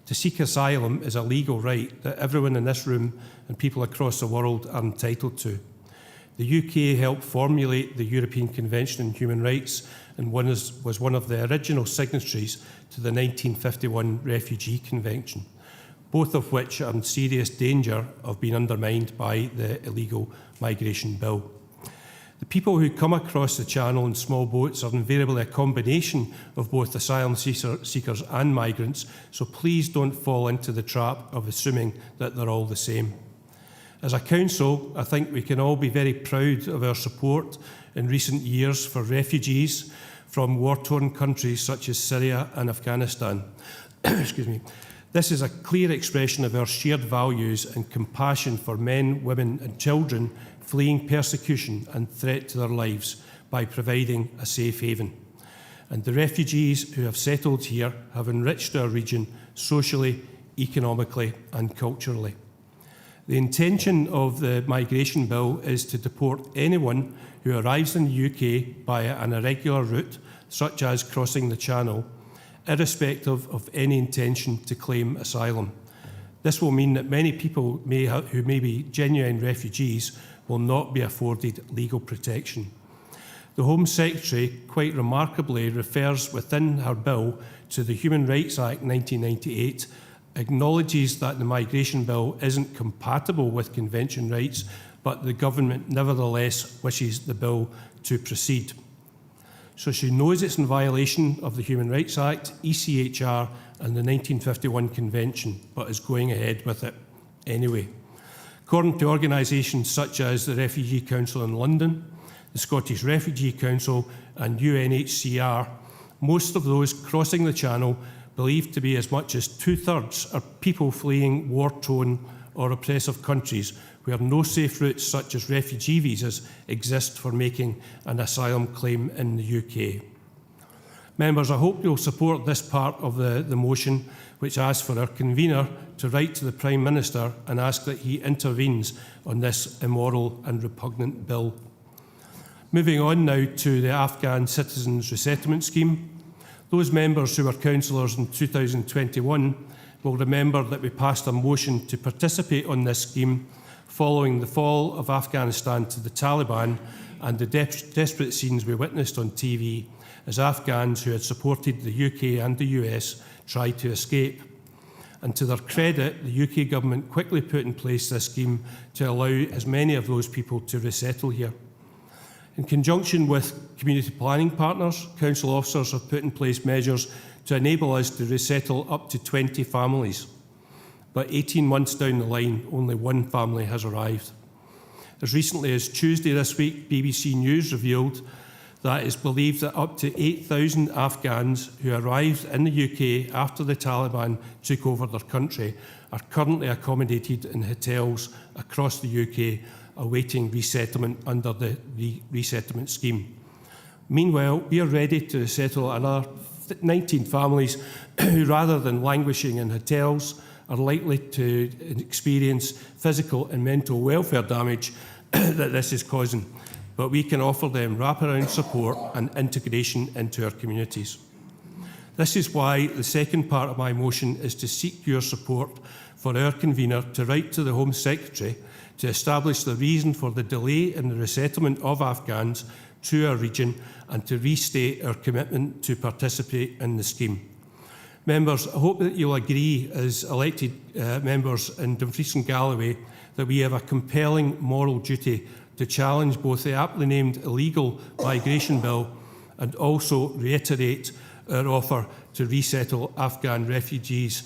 To seek asylum is a legal right that everyone in this room and people across the world are entitled to. The UK helped formulate the European Convention on Human Rights and was one of the original signatories to the 1951 Refugee Convention, both of which are in serious danger of being undermined by the illegal migration bill. The people who come across the channel in small boats are invariably a combination of both asylum seekers and migrants, so please don't fall into the trap of assuming that they're all the same. As a council, I think we can all be very proud of our support in recent years for refugees from war-torn countries such as Syria and Afghanistan. Excuse me. This is a clear expression of our shared values and compassion for men, women and children fleeing persecution and threat to their lives by providing a safe haven. And the refugees who have settled here have enriched our region socially, economically and culturally. The intention of the migration bill is to deport anyone who arrives in the UK by an irregular route, such as crossing the Channel, irrespective of any intention to claim asylum. This will mean that many people who may be genuine refugees will not be afforded legal protection. The Home Secretary, quite remarkably, refers within her bill to the Human Rights Act 1998, acknowledges that the migration bill isn't compatible with convention rights, but the government nevertheless wishes the bill to proceed. So she knows it's in violation of the Human Rights Act, ECHR and the 1951 Convention, but is going ahead with it anyway. According to organisations such as the Refugee Council in London, the Scottish Refugee Council and UNHCR, most of those crossing the Channel believed to be as much as 2/3 are people fleeing war-torn or oppressive countries where no safe routes such as refugee visas exist for making an asylum claim in the UK. Members, I hope you'll support this part of the motion, which asks for our convener to write to the Prime Minister and ask that he intervenes on this immoral and repugnant bill. Moving on now to the Afghan Citizens Resettlement Scheme. Those members who were councillors in 2021 will remember that we passed a motion to participate on this scheme following the fall of Afghanistan to the Taliban and the desperate scenes we witnessed on TV as Afghans who had supported the UK and the US tried to escape. And to their credit, the UK government quickly put in place this scheme to allow as many of those people to resettle here. In conjunction with community planning partners, council officers have put in place measures to enable us to resettle up to 20 families. But 18 months down the line, only one family has arrived. As recently as Tuesday this week, BBC News revealed that it's believed that up to 8,000 Afghans who arrived in the UK after the Taliban took over their country are currently accommodated in hotels across the UK awaiting resettlement under the resettlement scheme. Meanwhile, we are ready to resettle another 19 families who, rather than languishing in hotels, are likely to experience physical and mental welfare damage that this is causing. But we can offer them wraparound support and integration into our communities. This is why the second part of my motion is to seek your support for our convener to write to the Home Secretary to establish the reason for the delay in the resettlement of Afghans to our region and to restate our commitment to participate in the scheme. Members, I hope that you'll agree as elected members in Dumfries and Galloway that we have a compelling moral duty to challenge both the aptly named illegal migration bill and also reiterate our offer to resettle Afghan refugees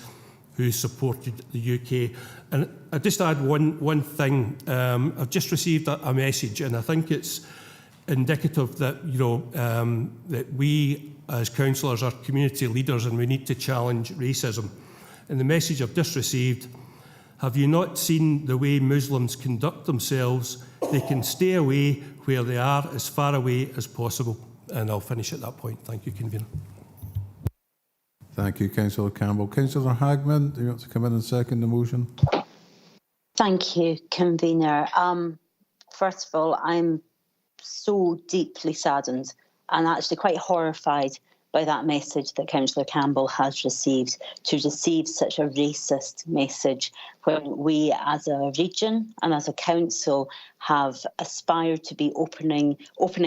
who supported the UK. And I just add one thing. I've just received a message, and I think it's indicative that that we as councillors are community leaders, and we need to challenge racism. And the message I've just received: have you not seen the way Muslims conduct themselves? They can stay away where they are, as far away as possible. And I'll finish at that point. Thank you, Convener. Thank you, Councillor Campbell. Councillor Hagman, do you want to come in and second the motion? Thank you, Convener. First of all, I'm so deeply saddened and actually quite horrified by that message that Councillor Campbell has received, to receive such a racist message when we as a region and as a council have aspired to be opening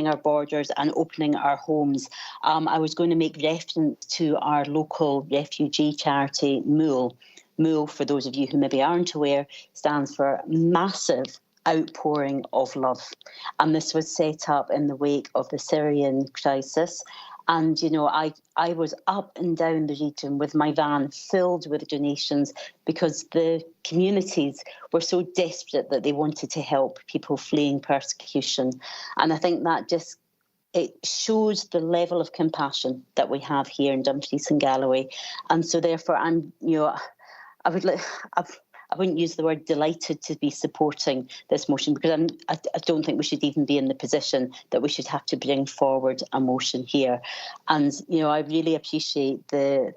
our borders and opening our homes. I was going to make reference to our local refugee charity, MOOL. MOOL, for those of you who maybe aren't aware, stands for Massive Outpouring of Love. And this was set up in the wake of the Syrian crisis. And, you know, I was up and down the region with my van filled with donations because the communities were so desperate that they wanted to help people fleeing persecution. And I think that it shows the level of compassion that we have here in Dumfries and Galloway. And so therefore, I wouldn't use the word delighted to be supporting this motion, because I don't think we should even be in the position that we should have to bring forward a motion here. And, you know, I really appreciate the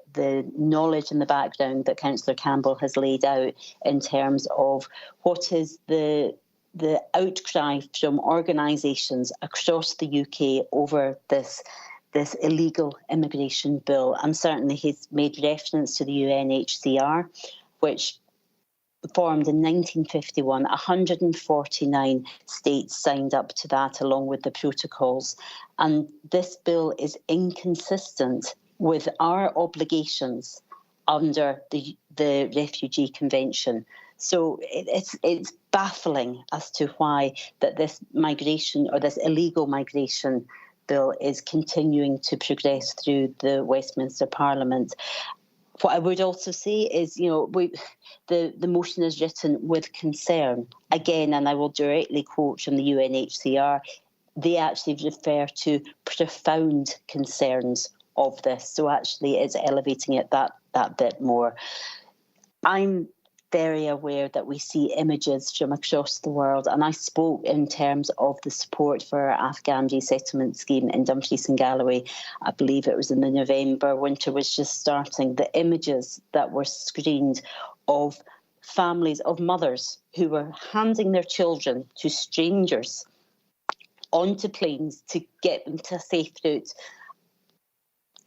knowledge and the background that Councillor Campbell has laid out in terms of what is the outcry from organisations across the UK over this illegal immigration bill. And certainly he's made reference to the UNHCR, which formed in 1951. 149 states signed up to that along with the protocols. And this bill is inconsistent with our obligations under the Refugee Convention. So it's baffling as to why that this migration or this illegal migration bill is continuing to progress through the Westminster Parliament. What I would also say is, you know, the motion is written with concern. Again, and I will directly quote from the UNHCR, they actually refer to profound concerns of this. So actually it's elevating it that bit more. I'm very aware that we see images from across the world, and I spoke in terms of the support for our Afghan resettlement scheme in Dumfries and Galloway. I believe it was in the November, winter was just starting. The images that were screened of families, of mothers who were handing their children to strangers onto planes to get them to a safe route.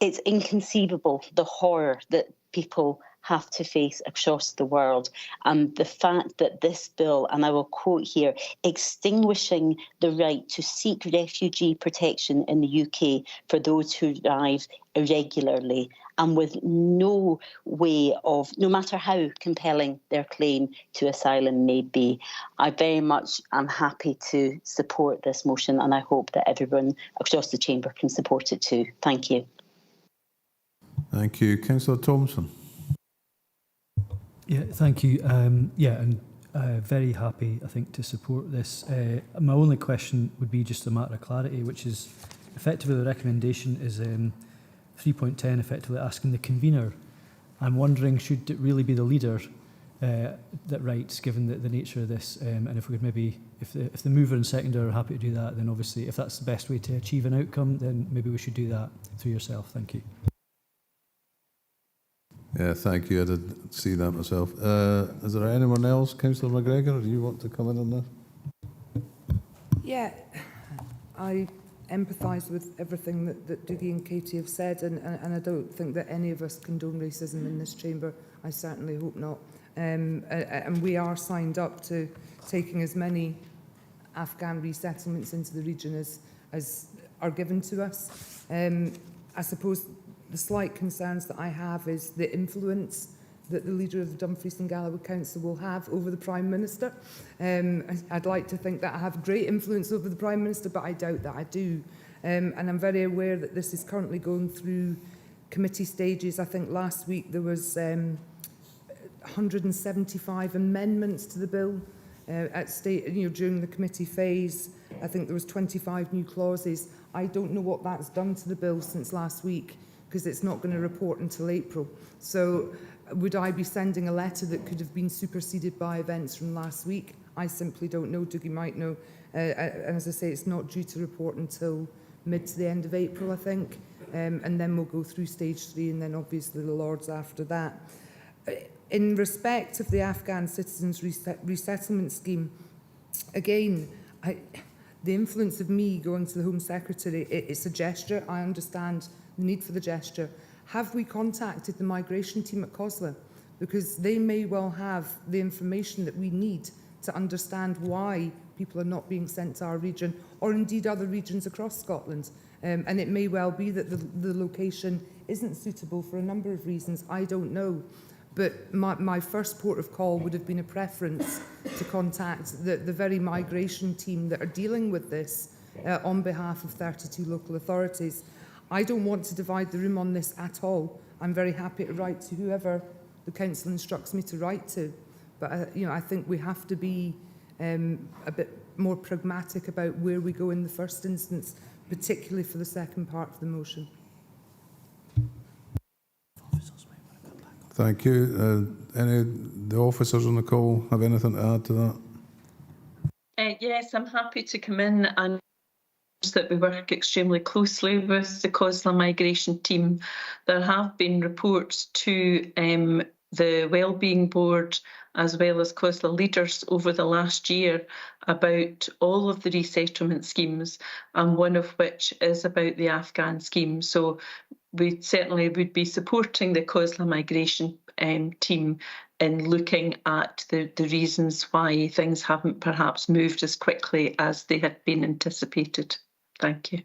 It's inconceivable, the horror that people have to face across the world. And the fact that this bill, and I will quote here, extinguishing the right to seek refugee protection in the UK for those who arrive irregularly and with no way of, no matter how compelling their claim to asylum may be. I very much am happy to support this motion, and I hope that everyone across the chamber can support it too. Thank you. Thank you. Councillor Thompson. Yeah, thank you. And very happy, I think, to support this. My only question would be just a matter of clarity, which is effectively the recommendation is 3.10, effectively asking the convener. I'm wondering, should it really be the leader that writes, given the nature of this? And if we could maybe, if the mover and seconder are happy to do that, then obviously if that's the best way to achieve an outcome, then maybe we should do that through yourself. Thank you. Yeah, thank you. I did see that myself. Is there anyone else? Councillor McGregor, do you want to come in on this? Yeah, I empathise with everything that Dougie and Katie have said, and I don't think that any of us condone racism in this chamber. I certainly hope not. And we are signed up to taking as many Afghan resettlements into the region as are given to us. I suppose the slight concerns that I have is the influence that the leader of the Dumfries and Galloway Council will have over the Prime Minister. I'd like to think that I have great influence over the Prime Minister, but I doubt that I do. And I'm very aware that this is currently going through committee stages. I think last week there was 175 amendments to the bill at state, during the committee phase. I think there was 25 new clauses. I don't know what that's done to the bill since last week, because it's not going to report until April. So would I be sending a letter that could have been superseded by events from last week? I simply don't know. Dougie might know. And as I say, it's not due to report until mid to the end of April, I think. And then we'll go through stage 3 and then obviously the Lords after that. In respect of the Afghan Citizens Resettlement Scheme, again, the influence of me going to the Home Secretary, it's a gesture. I understand the need for the gesture. Have we contacted the migration team at COSLA? Because they may well have the information that we need to understand why people are not being sent to our region, or indeed other regions across Scotland. And it may well be that the location isn't suitable for a number of reasons. I don't know. But my first port of call would have been a preference to contact the very migration team that are dealing with this on behalf of 32 local authorities. I don't want to divide the room on this at all. I'm very happy to write to whoever the council instructs me to write to. But I think we have to be a bit more pragmatic about where we go in the first instance, particularly for the second part of the motion. Thank you. any of the officers on the call have anything to add to that? Yes, I'm happy to come in and that we work extremely closely with the COSLA migration team. There have been reports to the Wellbeing Board as well as COSLA leaders over the last year about all of the resettlement schemes, and one of which is about the Afghan scheme. So we certainly would be supporting the COSLA migration team in looking at the reasons why things haven't perhaps moved as quickly as they had been anticipated. Thank you.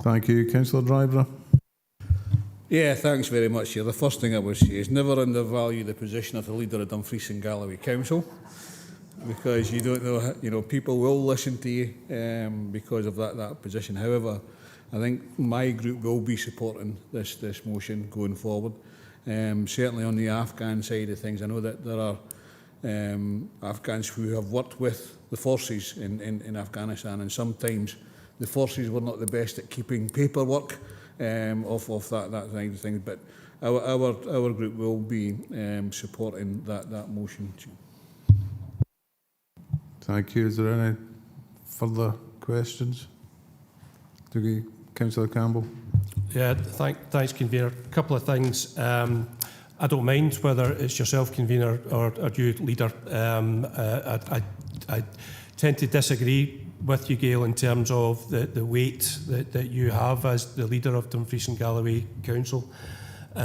Thank you. Councillor Driver. Yeah, thanks very much. Here, the first thing I would say is never undervalue the position of the leader of Dumfries and Galloway Council, because you don't know, people will listen to you because of that position. However, I think my group will be supporting this motion going forward. Certainly on the Afghan side of things, I know that there are Afghans who have worked with the forces in Afghanistan, and sometimes the forces were not the best at keeping paperwork of that kind of thing. But our group will be supporting that motion. Thank you. Is there any further questions? Councillor Campbell. Yeah, thanks, Convener. A couple of things. I don't mind whether it's yourself, Convener, or you, Leader. I tend to disagree with you, Gail, in terms of the weight that you have as the leader of Dumfries and Galloway Council. So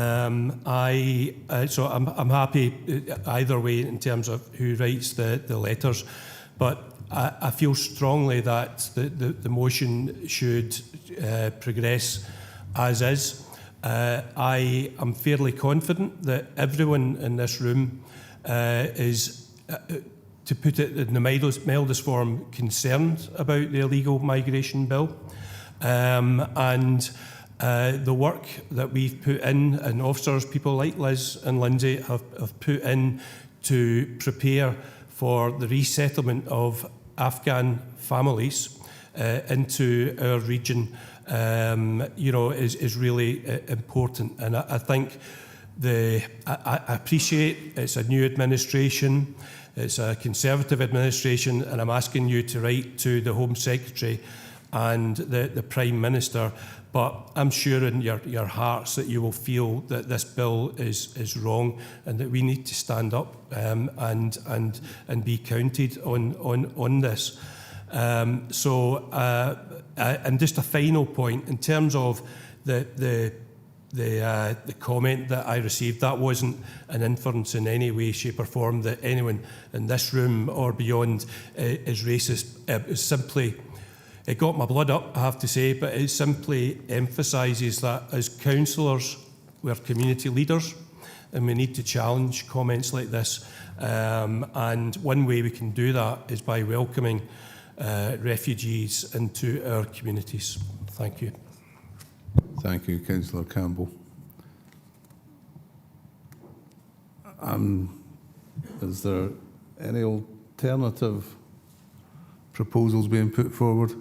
I'm happy either way in terms of who writes the letters, but I feel strongly that the motion should progress as is. I am fairly confident that everyone in this room is, to put it in the mildest form, concerned about the illegal migration bill. And the work that we've put in, and officers, people like Liz and Lindsay, have put in to prepare for the resettlement of Afghan families into our region, is really important. And I think I appreciate it's a new administration, it's a Conservative administration, and I'm asking you to write to the Home Secretary and the Prime Minister, but I'm sure in your hearts that you will feel that this bill is wrong and that we need to stand up and be counted on this. And just a final point in terms of the comment that I received, that wasn't an inference in any way, shape or form that anyone in this room or beyond is racist. It was simply, it got my blood up, I have to say, but it simply emphasises that as councillors, we're community leaders and we need to challenge comments like this. And one way we can do that is by welcoming refugees into our communities. Thank you. Thank you, Councillor Campbell. Is there any alternative proposals being put forward?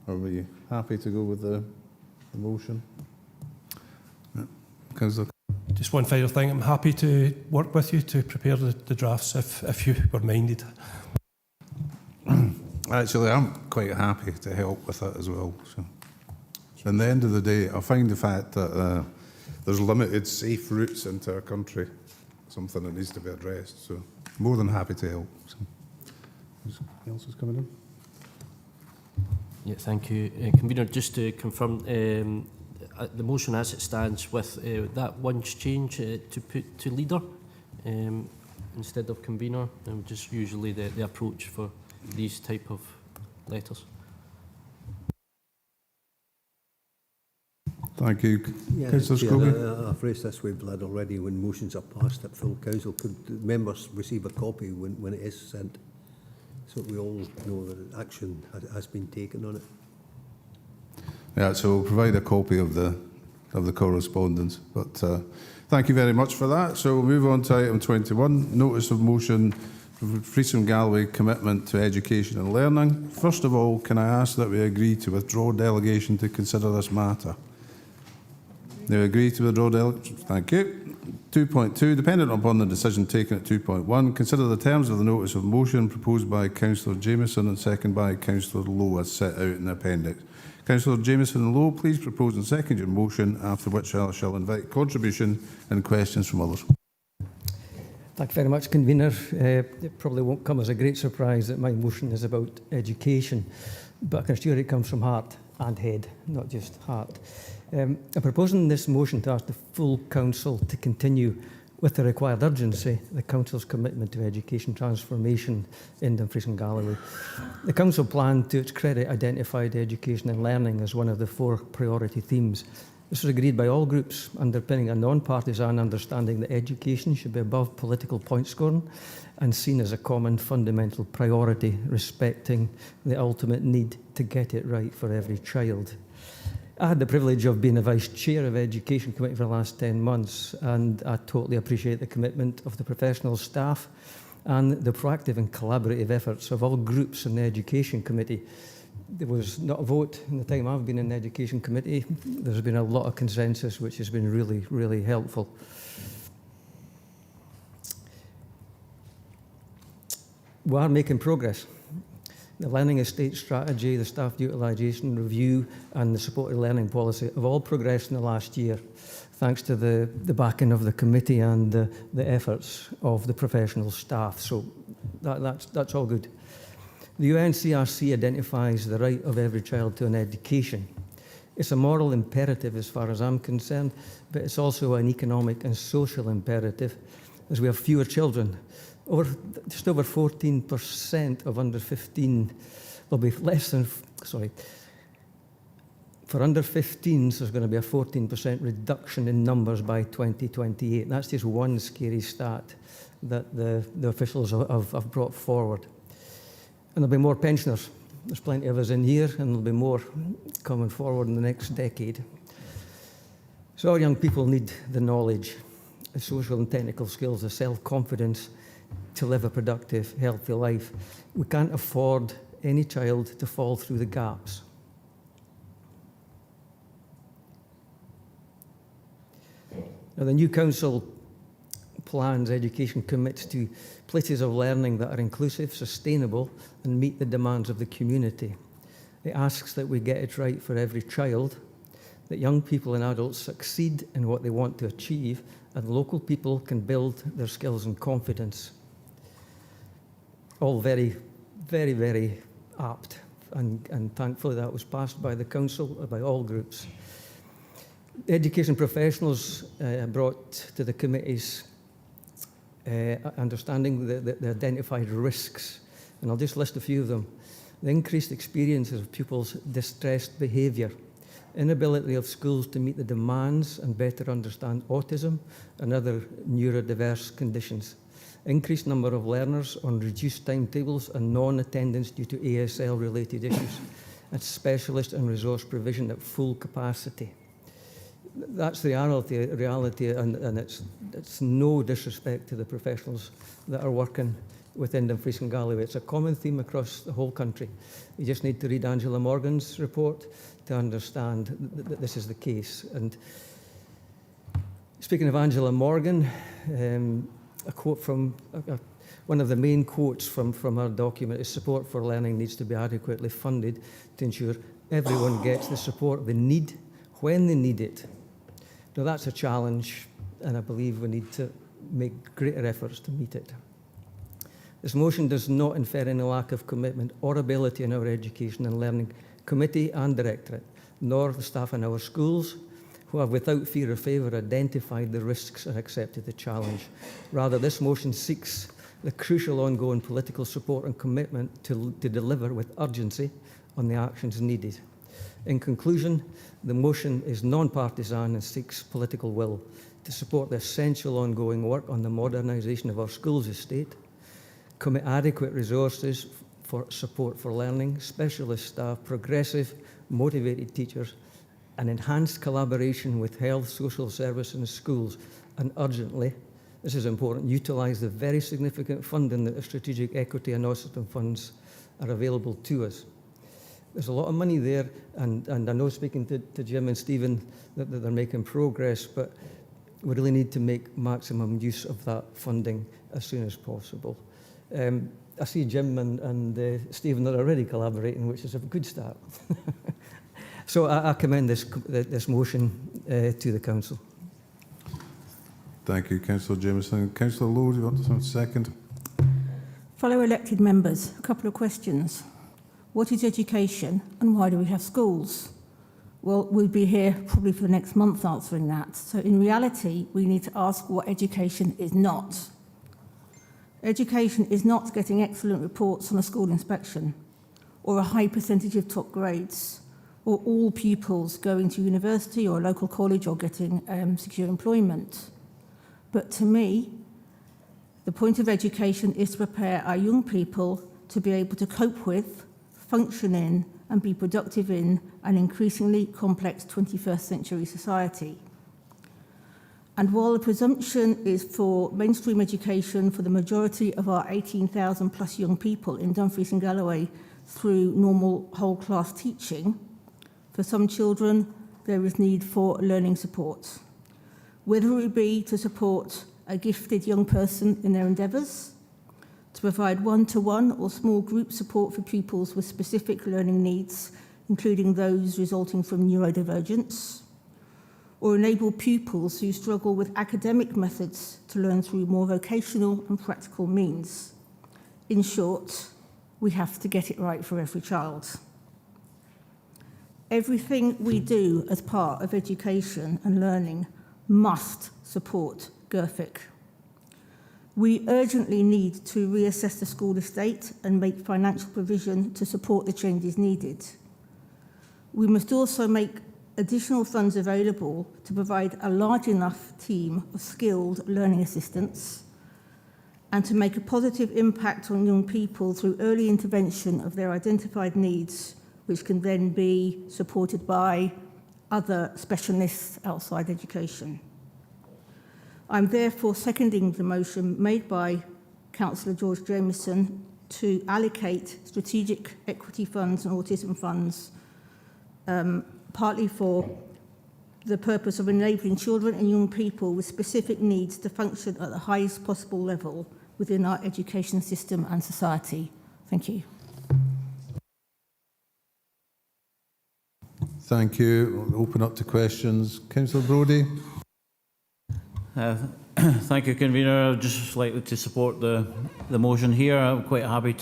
Are we happy to go with the motion? Yeah. Councillor. Just one final thing. I'm happy to work with you to prepare the drafts if you were minded. Actually, I'm quite happy to help with that as well. So, at the end of the day, I find the fact that there's limited safe routes into our country something that needs to be addressed. So, more than happy to help. So, anything else is coming in? Yeah, thank you, Convener. Just to confirm, the motion as it stands with that one change to put to leader instead of convener, and just usually the approach for these type of letters. Thank you. Yeah, I've raised this with Blood already. When motions are passed at full council, could the members receive a copy when it is sent, so we all know that action has been taken on it? Yeah, so we'll provide a copy of the correspondence. But thank you very much for that. So we'll move on to item 21, notice of motion for Dumfries and Galloway commitment to education and learning. First of all, can I ask that we agree to withdraw delegation to consider this matter? Do you agree to withdraw delegation? Thank you. 2.2, dependent upon the decision taken at 2.1, consider the terms of the notice of motion proposed by Councillor Jamieson and seconded by Councillor Lowe as set out in the appendix. Councillor Jamieson and Lowe, please propose and second your motion, after which I shall invite contribution and questions from others. Thank you very much, Convener. It probably won't come as a great surprise that my motion is about education, but I can assure it comes from heart and head, not just heart. I'm proposing this motion to ask the full Council to continue with the required urgency the Council's commitment to education transformation in Dumfries and Galloway. The Council plan, to its credit, identified education and learning as one of the 4 priority themes. This was agreed by all groups, underpinning a non-partisan understanding that education should be above political point scoring and seen as a common fundamental priority, respecting the ultimate need to get it right for every child. I had the privilege of being a Vice Chair of Education Committee for the last 10 months, and I totally appreciate the commitment of the professional staff and the proactive and collaborative efforts of all groups in the Education Committee. There was not a vote in the time I've been in the Education Committee. There's been a lot of consensus, which has been really, really helpful. We are making progress. The Learning Estate Strategy, the Staff Utilisation Review and the Supported Learning Policy have all progressed in the last year, thanks to the backing of the committee and the efforts of the professional staff. So that's all good. The UNCRC identifies the right of every child to an education. It's a moral imperative as far as I'm concerned, but it's also an economic and social imperative as we have fewer children. Just over 14% of under 15 will be less than, for under 15s, there's going to be a 14% reduction in numbers by 2028. That's just one scary stat that the officials have brought forward. And there'll be more pensioners. There's plenty of us in here, and there'll be more coming forward in the next decade. So our young people need the knowledge, the social and technical skills, the self-confidence to live a productive, healthy life. We can't afford any child to fall through the gaps. Now, the new Council plans education commits to places of learning that are inclusive, sustainable, and meet the demands of the community. It asks that we get it right for every child, that young people and adults succeed in what they want to achieve, and local people can build their skills and confidence. All very, very, very apt, and thankfully that was passed by the Council, by all groups. Education professionals brought to the committee's understanding the identified risks, and I'll just list a few of them. The increased experiences of pupils' distressed behaviour, inability of schools to meet the demands and better understand autism and other neurodiverse conditions, increased number of learners on reduced timetables and non-attendance due to ASL-related issues, and specialist and resource provision at full capacity. That's the reality, and it's no disrespect to the professionals that are working within Dumfries and Galloway. It's a common theme across the whole country. You just need to read Angela Morgan's report to understand that this is the case. And speaking of Angela Morgan, a quote from one of the main quotes from her document is support for learning needs to be adequately funded to ensure everyone gets the support they need when they need it. Now that's a challenge, and I believe we need to make greater efforts to meet it. This motion does not infer any lack of commitment or ability in our Education and Learning Committee and Directorate, nor the staff in our schools, who have without fear or favour identified the risks and accepted the challenge. Rather, this motion seeks the crucial ongoing political support and commitment to deliver with urgency on the actions needed. In conclusion, the motion is non-partisan and seeks political will to support the essential ongoing work on the modernisation of our schools estate, commit adequate resources for support for learning, specialist staff, progressive, motivated teachers, and enhanced collaboration with health, social service and schools, and urgently, this is important, utilise the very significant funding that the Strategic Equity and Ossitum funds are available to us. There's a lot of money there, and I know, speaking to Jim and Stephen, that they're making progress, but we really need to make maximum use of that funding as soon as possible. I see Jim and Stephen are already collaborating, which is a good start. So I commend this motion to the Council. Thank you, Councillor Jameson. Councillor Lowe, do you want to second? Fellow elected members, a couple of questions. What is education and why do we have schools? Well, we'll be here probably for the next month answering that. So in reality, we need to ask what education is not. Education is not getting excellent reports on a school inspection, or a high percentage of top grades, or all pupils going to university or a local college or getting secure employment. But to me, the point of education is to prepare our young people to be able to cope with, function in, and be productive in an increasingly complex 21st century society. And while the presumption is for mainstream education for the majority of our 18,000 plus young people in Dumfries and Galloway through normal whole class teaching, for some children there is need for learning support. Whether it be to support a gifted young person in their endeavours, to provide one-to-one or small group support for pupils with specific learning needs, including those resulting from neurodivergence, or enable pupils who struggle with academic methods to learn through more vocational and practical means. In short, we have to get it right for every child. Everything we do as part of education and learning must support GERFIC. We urgently need to reassess the school estate and make financial provision to support the changes needed. We must also make additional funds available to provide a large enough team of skilled learning assistants and to make a positive impact on young people through early intervention of their identified needs, which can then be supported by other specialists outside education. I'm therefore seconding the motion made by Councillor George Jameson to allocate strategic equity funds and autism funds partly for the purpose of enabling children and young people with specific needs to function at the highest possible level within our education system and society. Thank you. Thank you. We'll open up to questions. Councillor Brodie. Thank you, Convener. I'd just like to support the motion here. I'm quite happy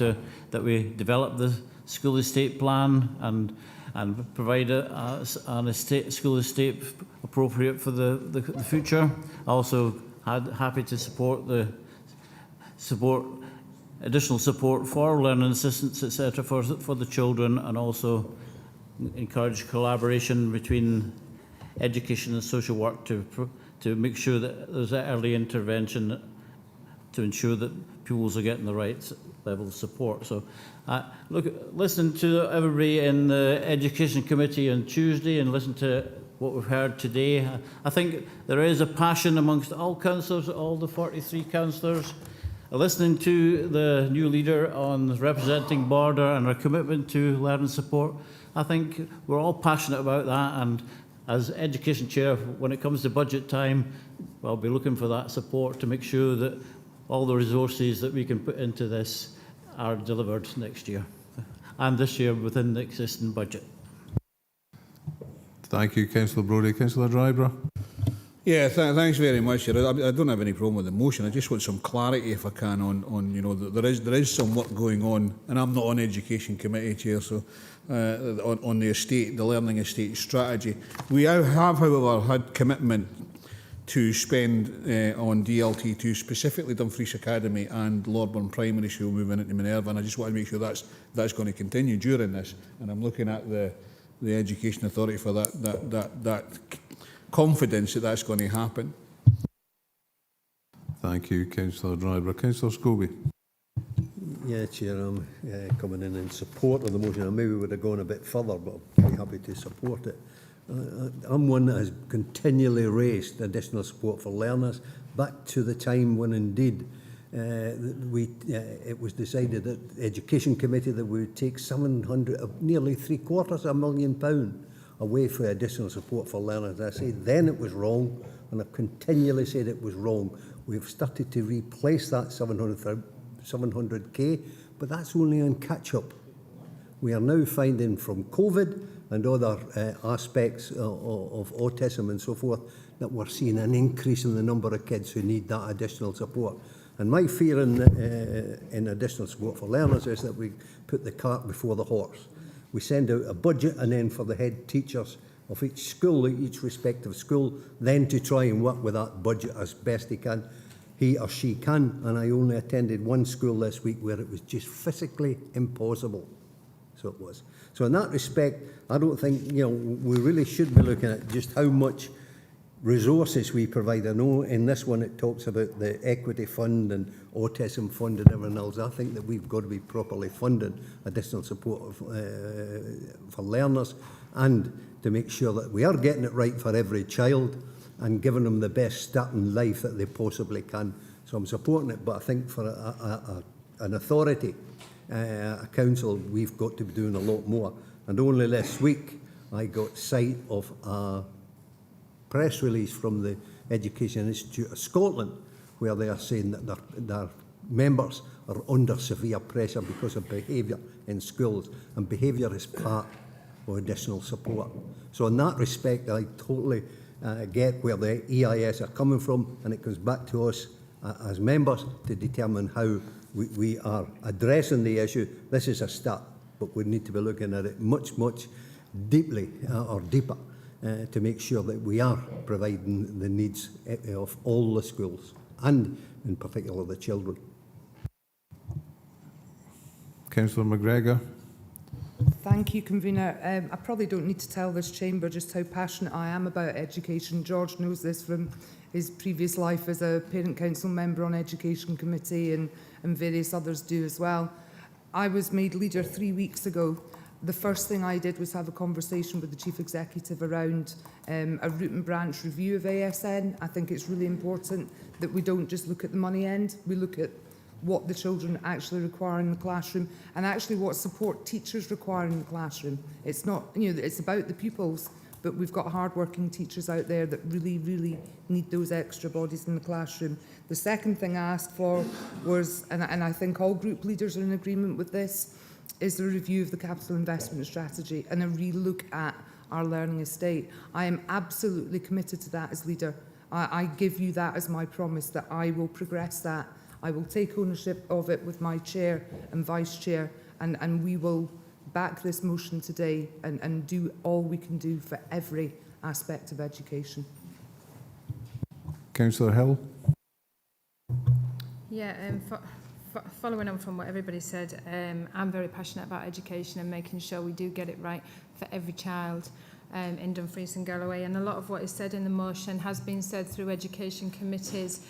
that we develop the school estate plan and provide an school estate appropriate for the future. Also happy to support additional support for learning assistants, etc. for the children, and also encourage collaboration between education and social work to make sure that there's early intervention to ensure that pupils are getting the right level of support. So listen to everybody in the Education Committee on Tuesday and listen to what we've heard today. I think there is a passion amongst all councillors, all the 43 councillors, listening to the new leader on representing border and our commitment to learning support. I think we're all passionate about that, and as Education Chair, when it comes to budget time, I'll be looking for that support to make sure that all the resources that we can put into this are delivered next year and this year within the existing budget. Thank you, Councillor Brodie. Councillor Dryborough. Yeah, thanks very much. I don't have any problem with the motion. I just want some clarity, if I can, on you know, there is some work going on, and I'm not on Education Committee, Chair, so on the estate, the learning estate strategy. We have, however, had commitment to spend on DLT2, specifically Dumfries Academy and Lordburn Primary School moving into Minerva, and I just want to make sure that's going to continue during this. And I'm looking at the Education Authority for that confidence that that's going to happen. Thank you, Councillor Dryborough. Councillor Scobie. Yeah, Chair, I'm coming in support of the motion. I maybe would have gone a bit further, but I'm quite happy to support it. I'm one that has continually raised additional support for learners back to the time when indeed it was decided that the Education Committee that we would take nearly £750,000 away for additional support for learners. I say then it was wrong, and I've continually said it was wrong. We've started to replace that 700k, but that's only on catch-up. We are now finding from COVID and other aspects of autism and so forth that we're seeing an increase in the number of kids who need that additional support. And my fear in additional support for learners is that we put the cart before the horse. We send out a budget, and then for the head teachers of each school, each respective school, then to try and work with that budget as best he or she can. And I only attended one school this week where it was just physically impossible. So it was. So in that respect, I don't think, we really should be looking at just how much resources we provide. I know in this one it talks about the equity fund and autism fund and everything else. I think that we've got to be properly funding additional support for learners, and to make sure that we are getting it right for every child and giving them the best start in life that they possibly can. So I'm supporting it, but I think for an authority, a council, we've got to be doing a lot more. And only last week I got sight of a press release from the Education Institute of Scotland where they are saying that their members are under severe pressure because of behaviour in schools, and behaviour is part of additional support. So in that respect, I totally get where the EIS are coming from, and it comes back to us as members to determine how we are addressing the issue. This is a start, but we need to be looking at it much, much deeply or deeper to make sure that we are providing the needs of all the schools, and in particular the children. Councillor McGregor. Thank you, Convener. I probably don't need to tell this chamber just how passionate I am about education. George knows this from his previous life as a parent council member on Education Committee, and various others do as well. I was made leader 3 weeks ago. The first thing I did was have a conversation with the Chief Executive around a root and branch review of ASN. I think it's really important that we don't just look at the money end, we look at what the children actually require in the classroom, and actually what support teachers require in the classroom. It's not, it's about the pupils, but we've got hard-working teachers out there that really, really need those extra bodies in the classroom. The second thing I asked for was, and I think all group leaders are in agreement with this, is the review of the capital investment strategy and a re-look at our learning estate. I am absolutely committed to that as leader. I give you that as my promise that I will progress that. I will take ownership of it with my chair and vice chair, and we will back this motion today and do all we can do for every aspect of education. Councillor Hill. Yeah, following on from what everybody said, I'm very passionate about education and making sure we do get it right for every child in Dumfries and Galloway. And a lot of what is said in the motion has been said through education committees.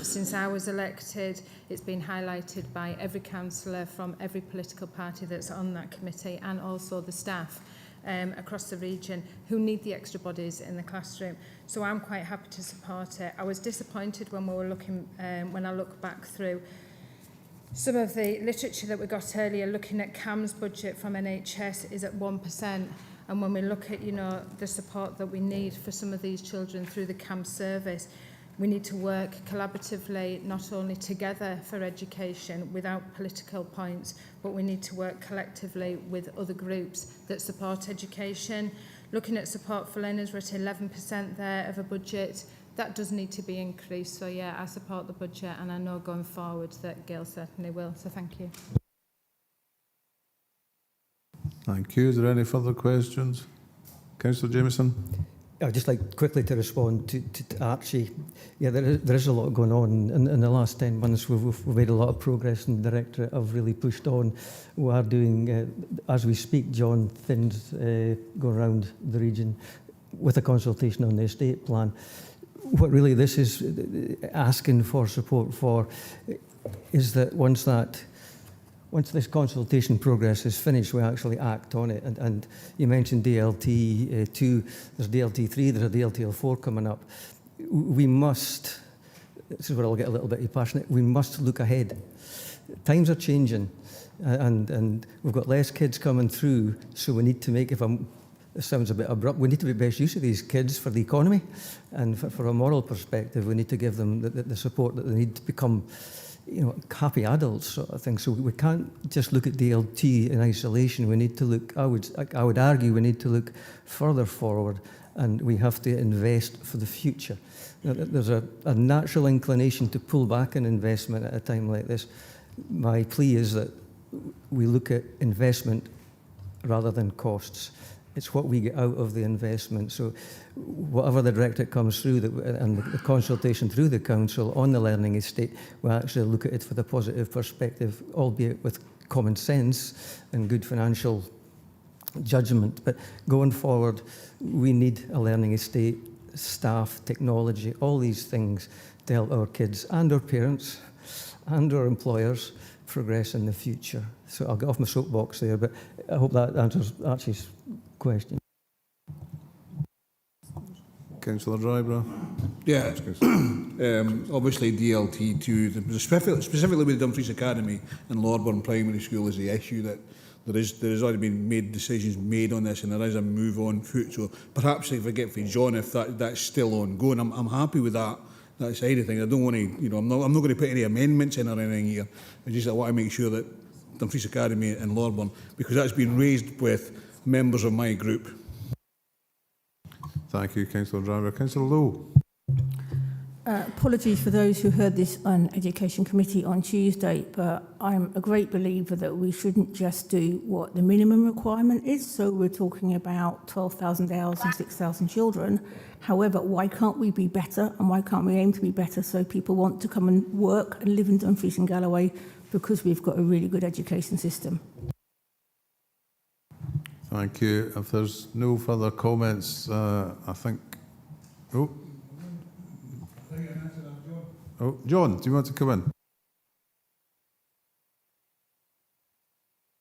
Since I was elected, it's been highlighted by every councillor from every political party that's on that committee, and also the staff across the region who need the extra bodies in the classroom. So I'm quite happy to support it. I was disappointed when we were looking, when I look back through some of the literature that we got earlier, looking at CAM's budget from NHS is at 1%. And when we look at, the support that we need for some of these children through the CAM service, we need to work collaboratively, not only together for education without political points, but we need to work collectively with other groups that support education. Looking at support for learners, we're at 11% there of a budget. That does need to be increased. So yeah, I support the budget, and I know going forward that Gail certainly will. So thank you. Thank you. Is there any further questions? Councillor Jameson. I'd just like quickly to respond to Archie. Yeah, there is a lot going on. In the last 10 months, we've made a lot of progress, and the Directorate have really pushed on. We are doing, as we speak, John, things go around the region with a consultation on the estate plan. What really this is asking for support for is that once this consultation progress is finished, we actually act on it. And you mentioned DLT2, there's DLT3, there's a DLTL4 coming up. We must, this is where I'll get a little bit passionate, we must look ahead. Times are changing, and we've got less kids coming through, so we need to make, if I'm This sounds a bit abrupt. We need to be best use of these kids for the economy, and for a moral perspective, we need to give them the support that they need to become, you know, happy adults, sort of thing. So we can't just look at DLT in isolation. We need to look. I would argue we need to look further forward, and we have to invest for the future. There's a natural inclination to pull back on investment at a time like this. My plea is that we look at investment rather than costs. It's what we get out of the investment. So whatever the directive comes through and the consultation through the council on the learning estate, we actually look at it for the positive perspective, albeit with common sense and good financial judgment. But going forward, we need a learning estate, staff, technology, all these things to help our kids and our parents and our employers progress in the future. So I'll get off my soapbox there, but I hope that answers Archie's question. Councillor Drybrough. Yeah, obviously DLT2, specifically with Dumfries Academy and Lordburn Primary School is the issue that there's already been decisions made on this, and there is a move on foot. So perhaps if I get for John, if that's still ongoing, I'm happy with that side of things. I don't want to, you know, I'm not going to put any amendments in or anything here. I want to make sure that Dumfries Academy and Lordburn, because that's been raised with members of my group. Thank you, Councillor Driver. Councillor Lowe. Apologies for those who heard this on Education Committee on Tuesday, but I'm a great believer that we shouldn't just do what the minimum requirement is. So we're talking about 12,000 hours and 6,000 children. However, why can't we be better, and why can't we aim to be better so people want to come and work and live in Dumfries and Galloway, because we've got a really good education system. Thank you. If there's no further comments, I think... Oh, John, do you want to come in?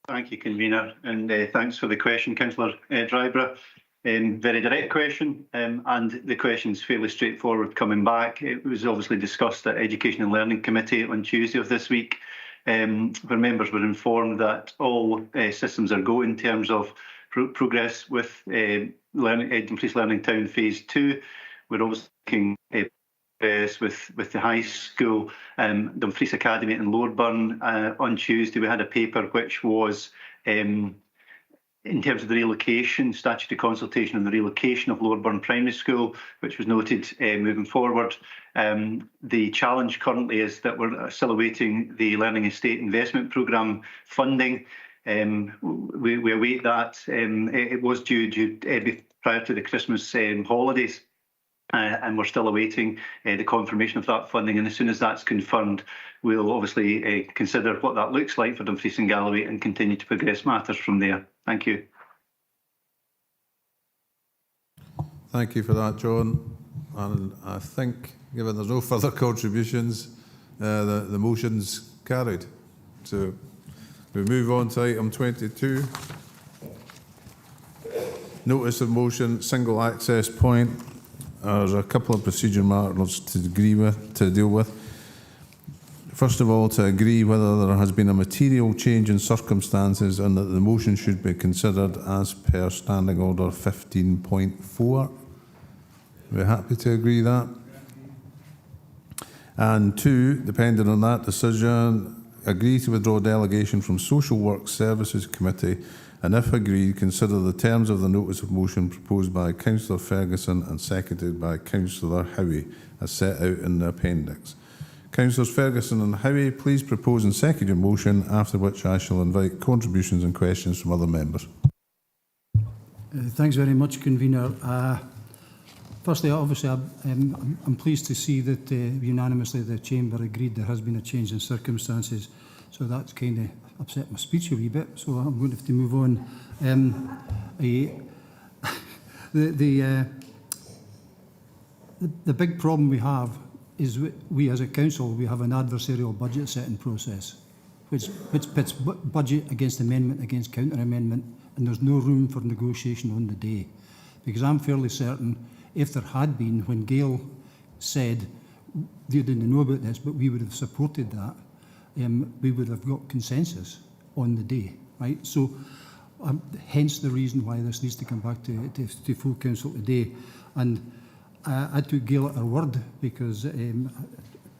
Thank you, Convener, and thanks for the question, Councillor Drybrough. Very direct question, and the question's fairly straightforward coming back. It was obviously discussed at Education and Learning Committee on Tuesday of this week, where members were informed that all systems are go in terms of progress with Dumfries Learning Town Phase 2. We're obviously looking with the high school, Dumfries Academy and Lordburn. On Tuesday we had a paper which was in terms of the relocation, statutory consultation on the relocation of Lordburn Primary School, which was noted moving forward. The challenge currently is that we're still awaiting the Learning Estate Investment Programme funding. We await that. It was due prior to the Christmas holidays. And we're still awaiting the confirmation of that funding. And as soon as that's confirmed, we'll obviously consider what that looks like for Dumfries and Galloway and continue to progress matters from there. Thank you. Thank you for that, John. And I think, given there's no further contributions, the motion's carried. So we move on to item 22. Notice of motion, single access point. There's a couple of procedure matters to deal with. First of all, to agree whether there has been a material change in circumstances and that the motion should be considered as per Standing Order 15.4. We're happy to agree that. And two, depending on that decision, agree to withdraw delegation from Social Work Services Committee, and if agreed, consider the terms of the notice of motion proposed by Councillor Ferguson and seconded by Councillor Howie, as set out in the appendix. Councillors Ferguson and Howie, please propose and second your motion, after which I shall invite contributions and questions from other members. Thanks very much, Convener. Firstly, obviously, I'm pleased to see that unanimously the Chamber agreed there has been a change in circumstances, so that's kind of upset my speech a wee bit, so I'm going to have to move on. The big problem we have is we as a council, we have an adversarial budget setting process, which pits budget against amendment against counter amendment, and there's no room for negotiation on the day. Because I'm fairly certain if there had been, when Gail said they didn't know about this, but we would have supported that, we would have got consensus on the day, right? So hence the reason why this needs to come back to full council today. And I took Gail at her word, because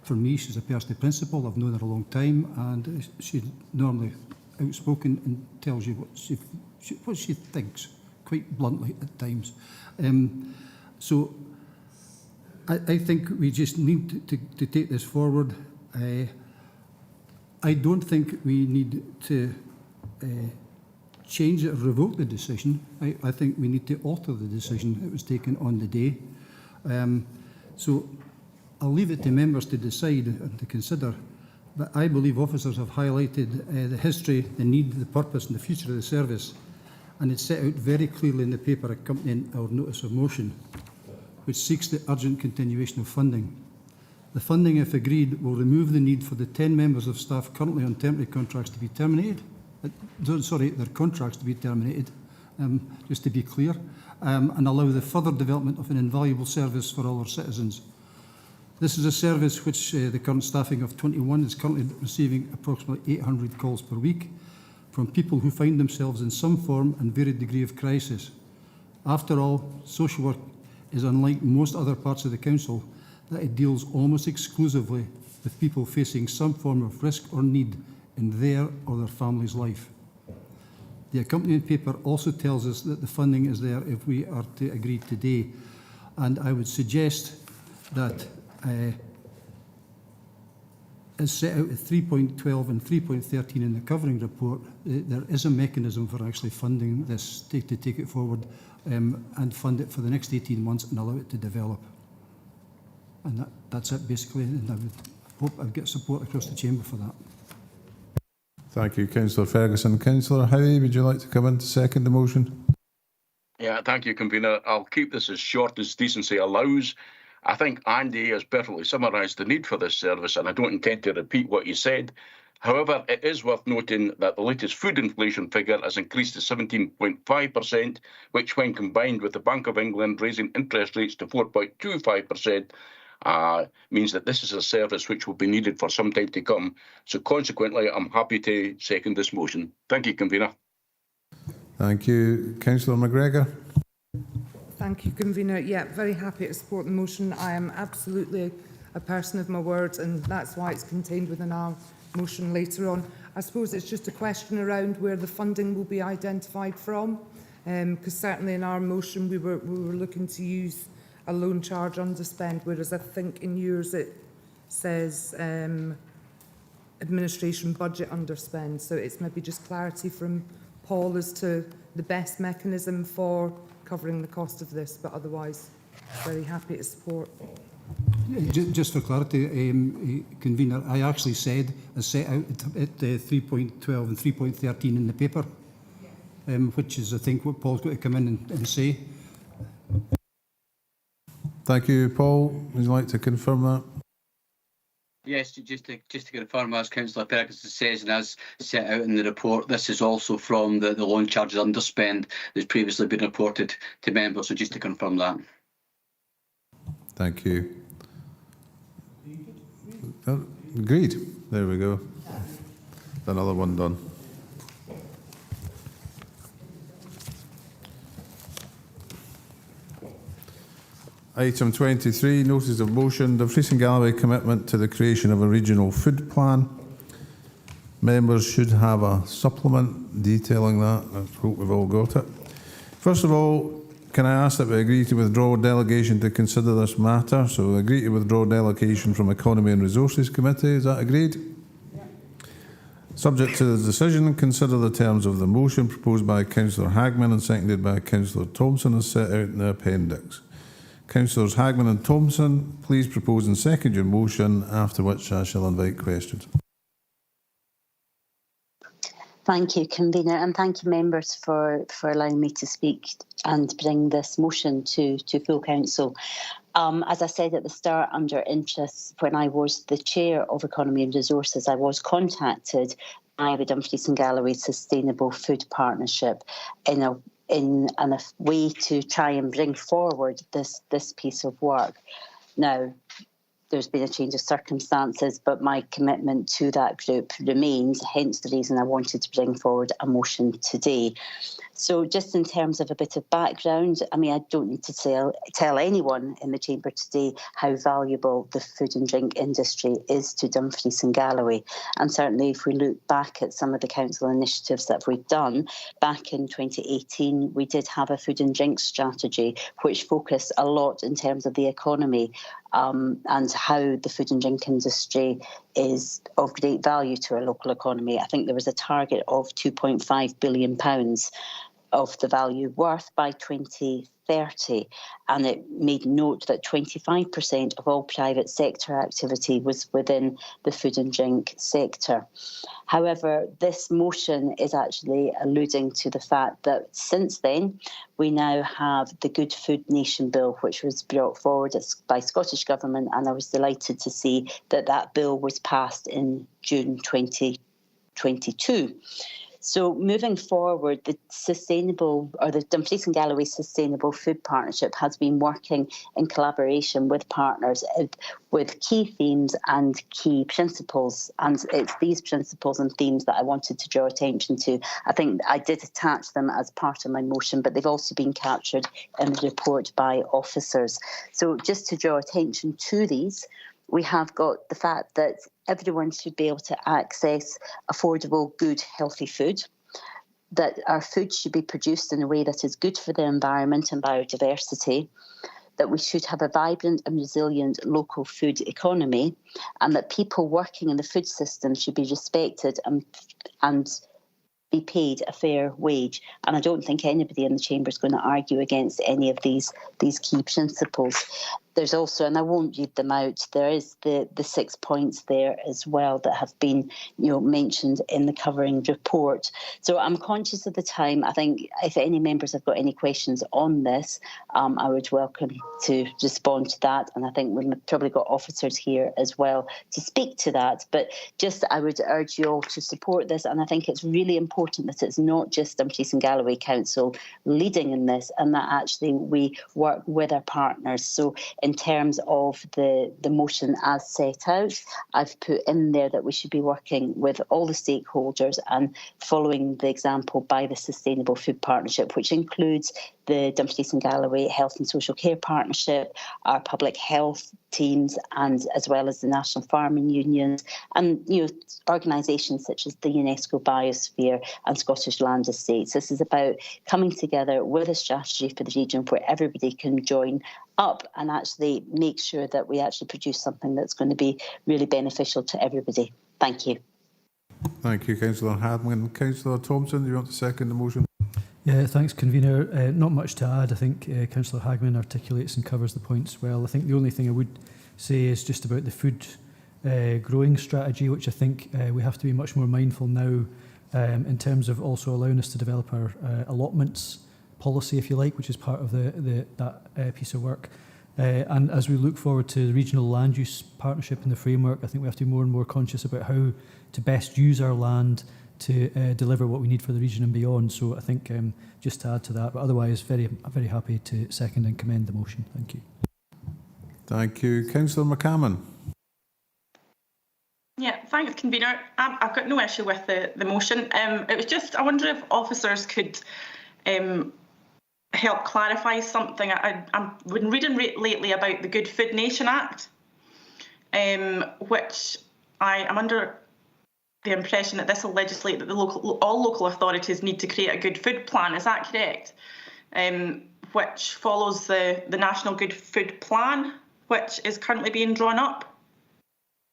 for me, she's a personal principal. I've known her a long time, and she's normally outspoken and tells you what she thinks, quite bluntly at times. So I think we just need to take this forward. I don't think we need to change it or revoke the decision. I think we need to alter the decision that was taken on the day. So I'll leave it to members to decide and to consider, but I believe officers have highlighted the history, the need, the purpose and the future of the service, and it's set out very clearly in the paper accompanying our notice of motion, which seeks the urgent continuation of funding. The funding, if agreed, will remove the need for the 10 members of staff currently on temporary contracts to be terminated. Their contracts to be terminated, just to be clear, and allow the further development of an invaluable service for all our citizens. This is a service which the current staffing of 21 is currently receiving approximately 800 calls per week from people who find themselves in some form and varied degree of crisis. After all, social work is unlike most other parts of the council, that it deals almost exclusively with people facing some form of risk or need in their or their family's life. The accompanying paper also tells us that the funding is there if we are to agree today, and I would suggest that as set out at 3.12 and 3.13 in the covering report, there is a mechanism for actually funding this to take it forward and fund it for the next 18 months and allow it to develop. And that's it basically, and I would hope I'd get support across the chamber for that. Thank you, Councillor Ferguson. Councillor Howie, would you like to come in to second the motion? Yeah, thank you, Convener. I'll keep this as short as decency allows. I think Andy has perfectly summarised the need for this service, and I don't intend to repeat what he said. However, it is worth noting that the latest food inflation figure has increased to 17.5%, which, when combined with the Bank of England raising interest rates to 4.25%, means that this is a service which will be needed for some time to come. So consequently, I'm happy to second this motion. Thank you, Convener. Thank you. Councillor McGregor. Thank you, Convener. Yeah, very happy to support the motion. I am absolutely a person of my word, and that's why it's contained within our motion later on. I suppose it's just a question around where the funding will be identified from, because certainly in our motion we were looking to use a loan charge underspend, whereas I think in yours it says administration budget underspend. So it's maybe just clarity from Paul as to the best mechanism for covering the cost of this, but otherwise very happy to support. Just for clarity, Convener, I actually said, as set out at 3.12 and 3.13 in the paper, which is, I think, what Paul's got to come in and say. Thank you, Paul. Would you like to confirm that? Yes, just to confirm, as Councillor Ferguson says, and as set out in the report, this is also from the loan charges underspend that's previously been reported to members. So just to confirm that. Thank you. Agreed. There we go. Another one done. Item 23, notice of motion, Dumfries and Galloway commitment to the creation of a regional food plan. Members should have a supplement detailing that. I hope we've all got it. First of all, can I ask that we agree to withdraw delegation to consider this matter? So we agree to withdraw delegation from Economy and Resources Committee. Is that agreed? Yeah. Subject to the decision, consider the terms of the motion proposed by Councillor Hagman and seconded by Councillor Thompson as set out in the appendix. Councillors Hagman and Thompson, please propose and second your motion, after which I shall invite questions. Thank you, Convener, and thank you, members, for allowing me to speak and bring this motion to full council. As I said at the start, under interests, when I was the chair of Economy and Resources, I was contacted by the Dumfries and Galloway Sustainable Food Partnership in a way to try and bring forward this piece of work. Now, there's been a change of circumstances, but my commitment to that group remains, hence the reason I wanted to bring forward a motion today. So just in terms of a bit of background, I mean, I don't need to tell anyone in the Chamber today how valuable the food and drink industry is to Dumfries and Galloway. And certainly if we look back at some of the council initiatives that we've done, back in 2018, we did have a food and drink strategy which focused a lot in terms of the economy and how the food and drink industry is of great value to our local economy. I think there was a target of £2.5 billion of the value worth by 2030, and it made note that 25% of all private sector activity was within the food and drink sector. However, this motion is actually alluding to the fact that since then, we now have the Good Food Nation Bill, which was brought forward by Scottish Government, and I was delighted to see that that bill was passed in June 2022. So moving forward, the Dumfries and Galloway Sustainable Food Partnership has been working in collaboration with partners with key themes and key principles. And it's these principles and themes that I wanted to draw attention to. I think I did attach them as part of my motion, but they've also been captured in the report by officers. So just to draw attention to these, we have got the fact that everyone should be able to access affordable, good, healthy food, that our food should be produced in a way that is good for the environment and biodiversity, that we should have a vibrant and resilient local food economy, and that people working in the food system should be respected and be paid a fair wage. And I don't think anybody in the Chamber is going to argue against any of these key principles. There's also, and I won't read them out, there is the 6 points there as well that have been mentioned in the covering report. So I'm conscious of the time. I think if any members have got any questions on this, I would welcome to respond to that. And I think we've probably got officers here as well to speak to that. But just I would urge you all to support this. And I think it's really important that it's not just Dumfries and Galloway Council leading in this, and that actually we work with our partners. So in terms of the motion as set out, I've put in there that we should be working with all the stakeholders and following the example by the Sustainable Food Partnership, which includes the Dumfries and Galloway Health and Social Care Partnership, our public health teams, and as well as the National Farming Unions, and organisations such as the UNESCO Biosphere and Scottish Land Estates. This is about coming together with a strategy for the region where everybody can join up and actually make sure that we actually produce something that's going to be really beneficial to everybody. Thank you. Thank you, Councillor Hadman. Councillor Thompson, do you want to second the motion? Yeah, thanks, Convener. Not much to add. I think Councillor Hagman articulates and covers the points well. I think the only thing I would say is just about the food growing strategy, which I think we have to be much more mindful now in terms of also allowing us to develop our allotments policy, if you like, which is part of that piece of work. And as we look forward to the regional land use partnership and the framework, I think we have to be more and more conscious about how to best use our land to deliver what we need for the region and beyond. So I think just to add to that, but otherwise very happy to second and commend the motion. Thank you. Thank you. Councillor McCammon. Yeah, thanks, Convener. I've got no issue with the motion. It was just, I wonder if officers could help clarify something. I've been reading lately about the Good Food Nation Act, which I am under the impression that this will legislate that all local authorities need to create a good food plan. Is that correct? Which follows the National Good Food Plan, which is currently being drawn up.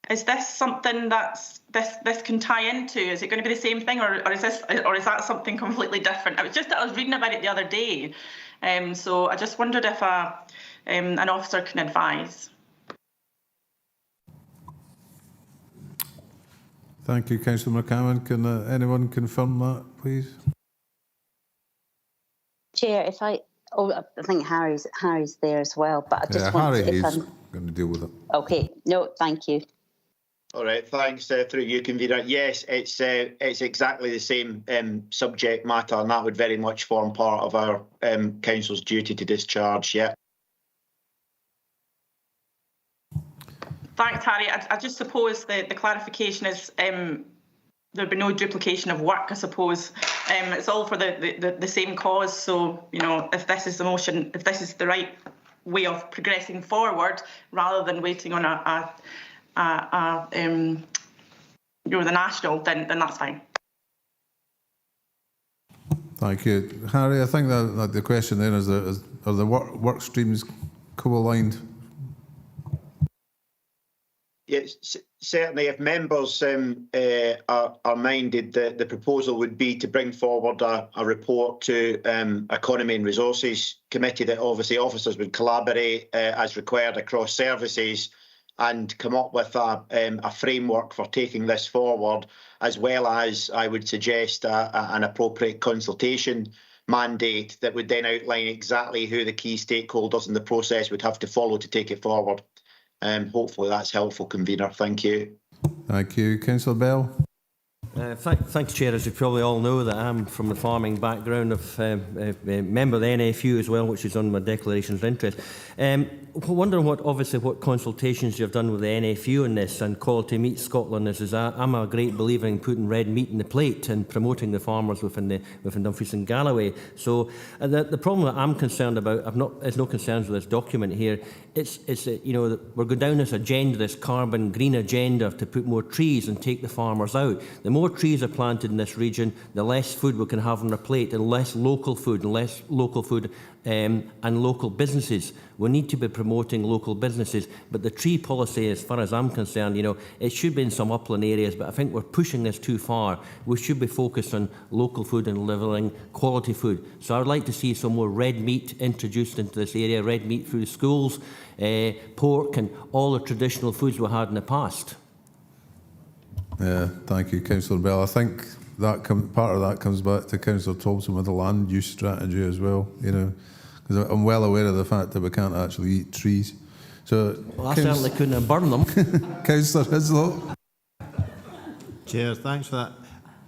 Is this something that's this can tie into? Is it going to be the same thing, or is that something completely different? I was reading about it the other day, so I just wondered if an officer can advise. Thank you, Councillor McCammon. Can anyone confirm that, please? Chair, I think Harry's there as well, but I just want Harry to... is going to deal with it. Okay, no, thank you. All right, thanks through you, Convener. Yes, it's exactly the same subject matter, and that would very much form part of our council's duty to discharge. Yeah. Thanks, Harry. I just suppose the clarification is there'll be no duplication of work, I suppose. It's all for the same cause. So, you know, if this is the motion, if this is the right way of progressing forward, rather than waiting on the national, then that's fine. Thank you. Harry, I think that the question then is, are the work streams co-aligned? Yes, certainly if members are minded, the proposal would be to bring forward a report to Economy and Resources Committee that obviously officers would collaborate as required across services and come up with a framework for taking this forward, as well as, I would suggest, an appropriate consultation mandate that would then outline exactly who the key stakeholders in the process would have to follow to take it forward. Hopefully that's helpful, convener. Thank you. Thank you. Councillor Bell. Thanks, Chair. As you probably all know, that I'm from the farming background, of member of the NFU as well, which is on my declaration of interest. Wondering what consultations you've done with the NFU on this, and Quality Meat Scotland. I'm a great believer in putting red meat in the plate and promoting the farmers within Dumfries and Galloway. So the problem that I'm concerned about, there's no concerns with this document here. It's you know, we're going down this agenda, this carbon green agenda, to put more trees and take the farmers out. The more trees are planted in this region, the less food we can have on our plate, and less local food, and local businesses. We need to be promoting local businesses, but the tree policy, as far as I'm concerned, you know, it should be in some upland areas, but I think we're pushing this too far. We should be focused on local food and delivering quality food. So I would like to see some more red meat introduced into this area, red meat through schools, pork and all the traditional foods we had in the past. Thank you, Councillor Bell. I think that part of that comes back to Councillor Thompson with the land use strategy as well, you know, because I'm well aware of the fact that we can't actually eat trees. So, well, I certainly couldn't have burned them. Councillor Hislop. Chair, thanks for that.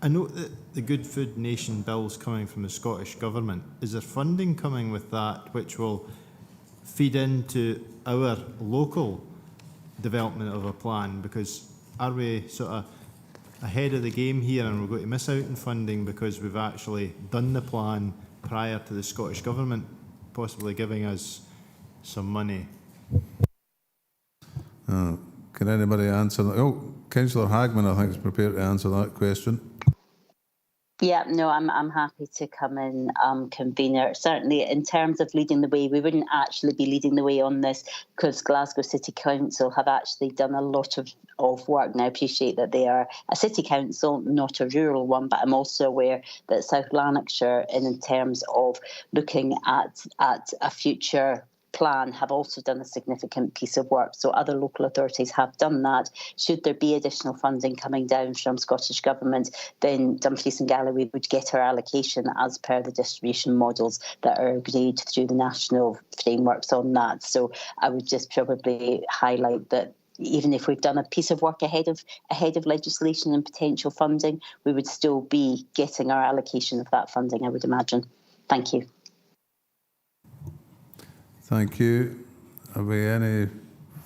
I note that the Good Food Nation bill is coming from the Scottish Government. Is there funding coming with that which will feed into our local development of a plan? Because are we sort of ahead of the game here and we're going to miss out on funding because we've actually done the plan prior to the Scottish Government possibly giving us some money? Can anybody answer that? Oh, Councillor Hagman, I think, is prepared to answer that question. Yeah, no, I'm happy to come in, convener. Certainly, in terms of leading the way, we wouldn't actually be leading the way on this because Glasgow City Council have actually done a lot of work. Now, I appreciate that they are a city council, not a rural one, but I'm also aware that South Lanarkshire, in terms of looking at a future plan, have also done a significant piece of work. So other local authorities have done that. Should there be additional funding coming down from Scottish Government, then Dumfries and Galloway would get our allocation as per the distribution models that are agreed through the national frameworks on that. So I would just probably highlight that even if we've done a piece of work ahead of legislation and potential funding, we would still be getting our allocation of that funding, I would imagine. Thank you. Thank you. Have we any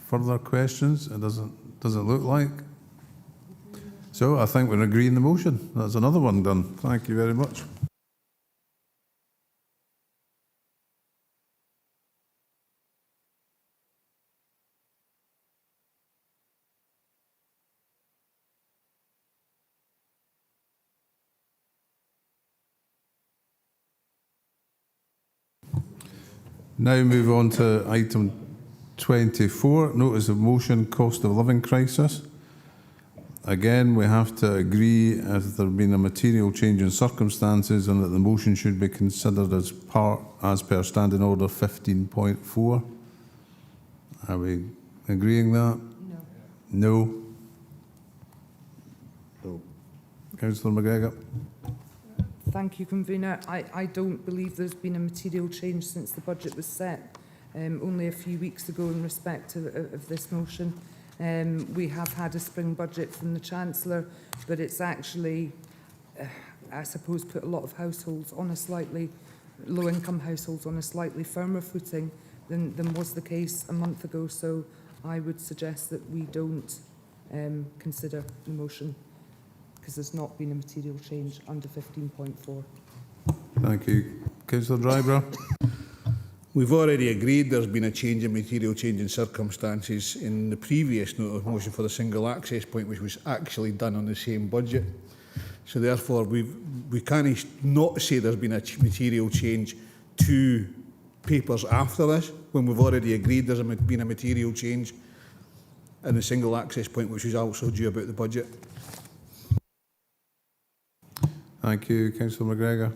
further questions? It doesn't look like. So I think we're agreeing the motion. That's another one done. Thank you very much. Now move on to item 24, notice of motion, cost of living crisis. Again, we have to agree if there has been a material change in circumstances and that the motion should be considered as per Standing Order 15.4. Are we agreeing that? No. No. Councillor McGregor. Thank you, convener. I don't believe there's been a material change since the budget was set only a few weeks ago in respect of this motion. We have had a spring budget from the Chancellor, but it's actually, I suppose, put a lot of households on a slightly, low-income households on a slightly firmer footing than was the case a month ago. So I would suggest that we don't consider the motion because there's not been a material change under 15.4. Thank you. Councillor Dryburgh. We've already agreed there's been a change in material change in circumstances in the previous note of motion for the single access point, which was actually done on the same budget. So therefore, we can't not say there's been a material change to papers after this, when we've already agreed there's been a material change in the single access point, which was also due about the budget. Thank you. Councillor McGregor.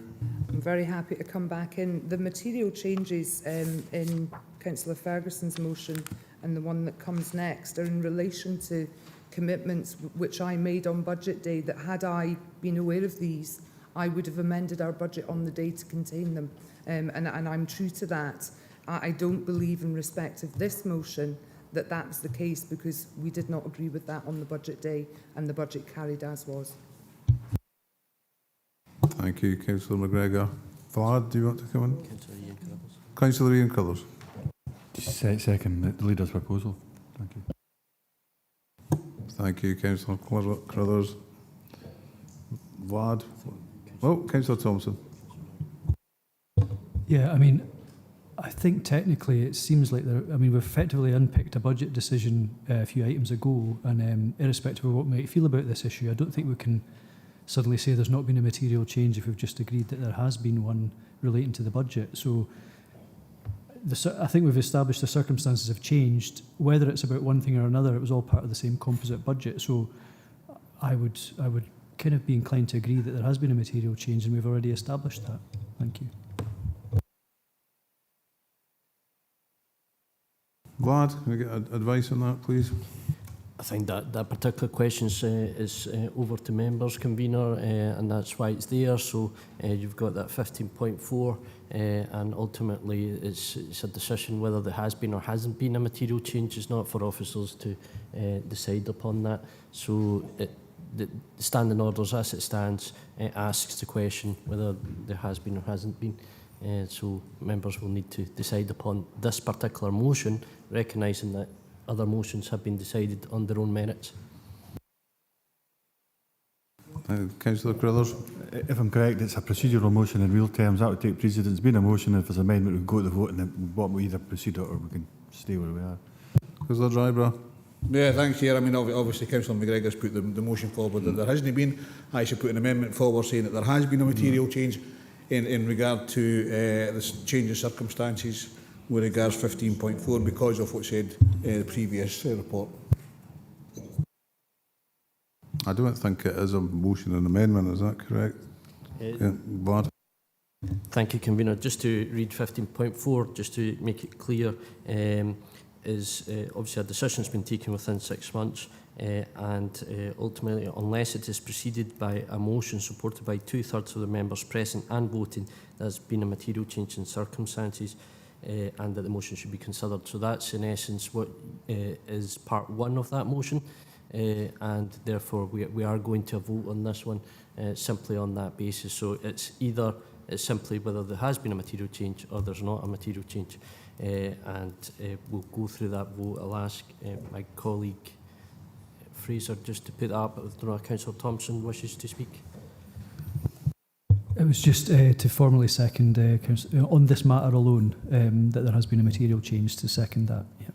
I'm very happy to come back in. The material changes in Councillor Ferguson's motion and the one that comes next are in relation to commitments which I made on budget day, that had I been aware of these, I would have amended our budget on the day to contain them. And I'm true to that. I don't believe, in respect of this motion, that that's the case, because we did not agree with that on the budget day and the budget carried as was. Thank you, Councillor McGregor. Vlad, do you want to come in? Councillor Ian Cruthers. Second the Leader's proposal. Thank you. Thank you, Councillor Cruthers. Vlad. Oh, Councillor Thompson. Yeah, I mean, I think technically it seems like we've effectively unpicked a budget decision a few items ago, and irrespective of what we might feel about this issue, I don't think we can suddenly say there's not been a material change if we've just agreed that there has been one relating to the budget. So I think we've established the circumstances have changed. Whether it's about one thing or another, it was all part of the same composite budget. So I would kind of be inclined to agree that there has been a material change, and we've already established that. Thank you. Vlad, can we get advice on that, please? I think that particular question is over to members, convener, and that's why it's there. So you've got that 15.4, and ultimately it's a decision whether there has been or hasn't been a material change. It's not for officers to decide upon that. So the standing orders, as it stands, asks the question whether there has been or hasn't been. So members will need to decide upon this particular motion, recognising that other motions have been decided on their own merits. Councillor Cruthers. If I'm correct, it's a procedural motion in real terms. That would take precedence. It's been a motion. If there's an amendment, we can go to the vote, and then we either proceed or we can stay where we are. Councillor Dryburgh. Yeah, thanks, Chair. I mean, obviously, Councillor McGregor's put the motion forward that there hasn't been. I should put an amendment forward saying that there has been a material change in regard to the change of circumstances with regards 15.4 because of what said the previous report. I don't think it is a motion and amendment, is that correct? Vlad. Thank you, convener. Just to read 15.4, just to make it clear, is obviously a decision has been taken within 6 months, and ultimately, unless it is preceded by a motion supported by 2/3 of the members present and voting, there's been a material change in circumstances, and that the motion should be considered. So that's in essence what is part one of that motion, and therefore we are going to vote on this one simply on that basis. So it's simply whether there has been a material change or there's not a material change, and we'll go through that vote. I'll ask my colleague Fraser just to put that up. I don't know if Councillor Thompson wishes to speak. It was just to formally second on this matter alone that there has been a material change, to second that. Yeah.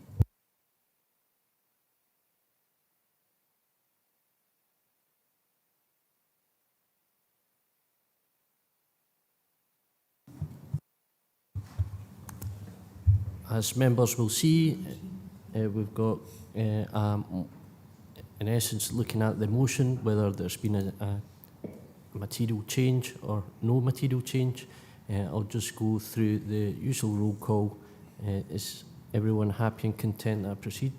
As members will see, we've got, in essence, looking at the motion, whether there's been a material change or no material change. I'll just go through the usual roll call. Is everyone happy and content that I proceed?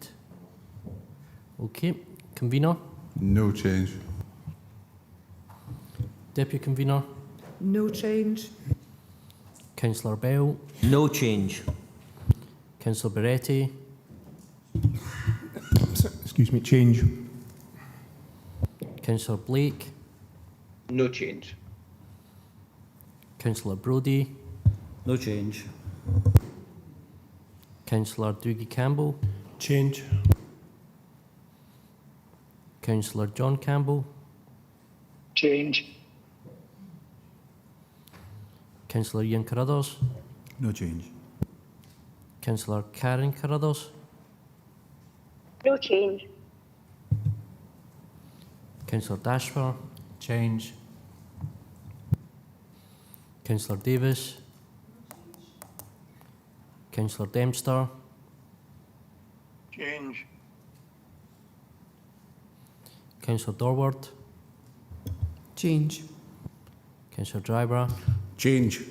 Okay. Convener? No change. Deputy Convener? No change. Councillor Bell? No change. Councillor Beretti? Excuse me, change. Councillor Blake? No change. Councillor Brodie? No change. Councillor Doogie Campbell? Change. Councillor John Campbell. Change. Councillor Ian Carruthers. No change. Councillor Karen Carruthers. No change. Councillor Dashford. Change. Councillor Davis. Councillor Dempster. Change. Councillor Dorward. Change. Councillor Dryburgh. Change.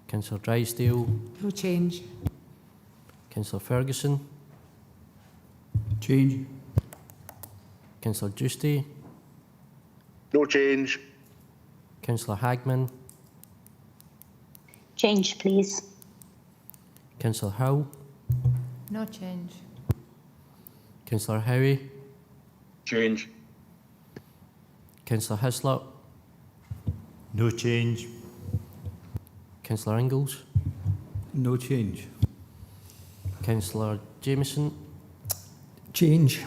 Councillor Drysdale. No change. Councillor Ferguson. Change. Councillor Giusti. No change. Councillor Hagman. Change, please. Councillor Howe. No change. Councillor Howie. Change. Councillor Hislop. No change. Councillor Ingalls. No change. Councillor Jameson. Change.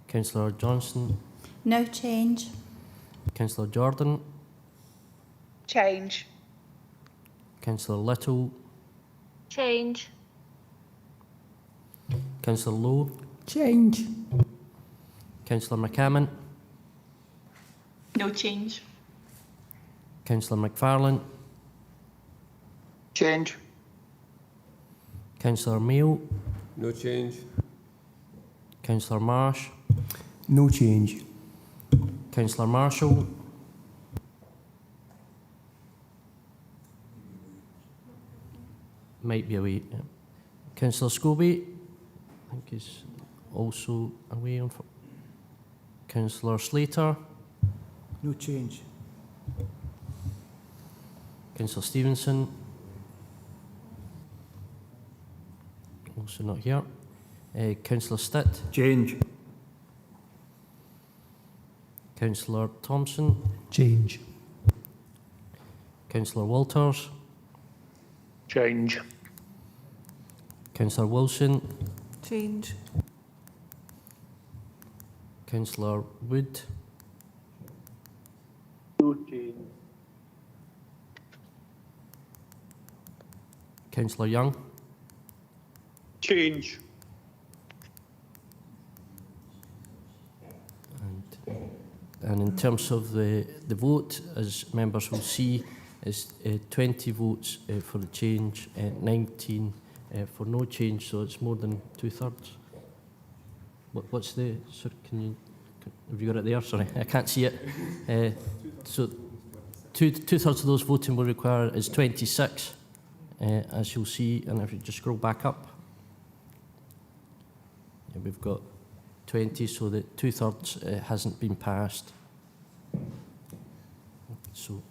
Councillor Johnson. No change. Councillor Jordan. Change. Councillor Little. Change. Councillor Lowe. Change. Councillor McCammon. No change. Councillor McFarlane. Change. Councillor Mayo. No change. Councillor Marsh. No change. Councillor Marshall. Might be away. Yeah. Councillor Scobie. I think he's also away on. Councillor Slater. No change. Councillor Stevenson. Also not here. Councillor Stitt. Change. Councillor Thompson. Change. Councillor Walters. Change. Councillor Wilson. Change. Councillor Wood. No change. Councillor Young. Change. And in terms of the vote, as members will see, is 20 votes for the change, 19 for no change, so it's more than 2/3. What's the, sorry, have you got it there? Sorry, I can't see it. So two-thirds of those voting will require is 26, as you'll see, and if you just scroll back up, yeah, we've got 20, so that 2/3 hasn't been passed. So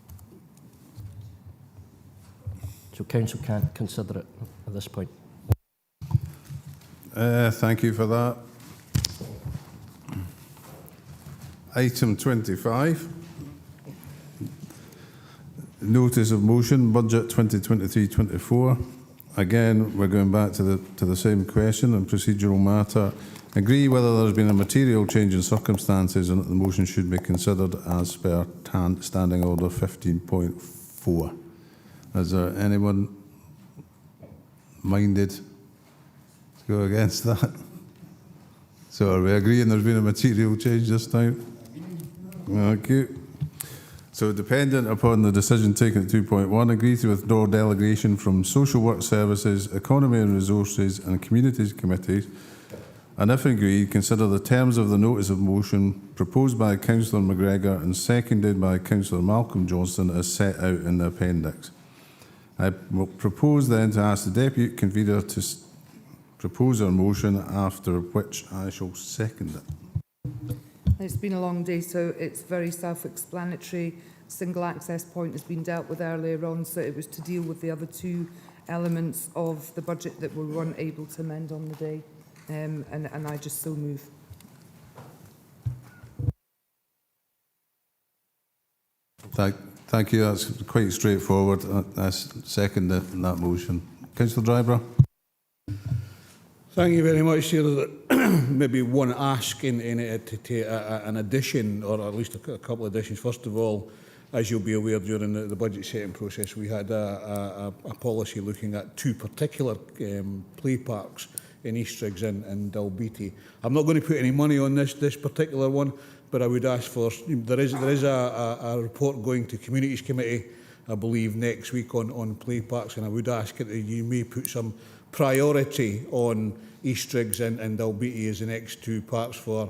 council can't consider it at this point. Thank you for that. Item 25. Notice of motion, budget 2023-24. Again, we're going back to the same question and procedural matter. Agree whether there has been a material change in circumstances and that the motion should be considered as per Standing Order 15.4. Is there anyone minded to go against that? So are we agreeing there's been a material change this time? Thank you. So dependent upon the decision taken at 2.1, agree to withdraw delegation from Social Work Services, Economy and Resources and Communities Committees, and if agreed, consider the terms of the notice of motion proposed by Councillor McGregor and seconded by Councillor Malcolm Johnston as set out in the appendix. I will propose then to ask the Deputy Convener to propose our motion, after which I shall second it. It's been a long day, so it's very self-explanatory. Single access point has been dealt with earlier on, so it was to deal with the other two elements of the budget that we weren't able to amend on the day. And I just so move. Thank you. That's quite straightforward. I second that motion. Councillor Dryburgh. Thank you very much, Chair. Maybe one ask in an addition, or at least a couple of additions. First of all, as you'll be aware, during the budget setting process, we had a policy looking at two particular play parks in Eastriggs and Dalbeattie. I'm not going to put any money on this particular one, but I would ask for, there is a report going to Communities Committee, I believe, next week on play parks, and I would ask that you may put some priority on Eastriggs and Dalbeattie as the next two parks for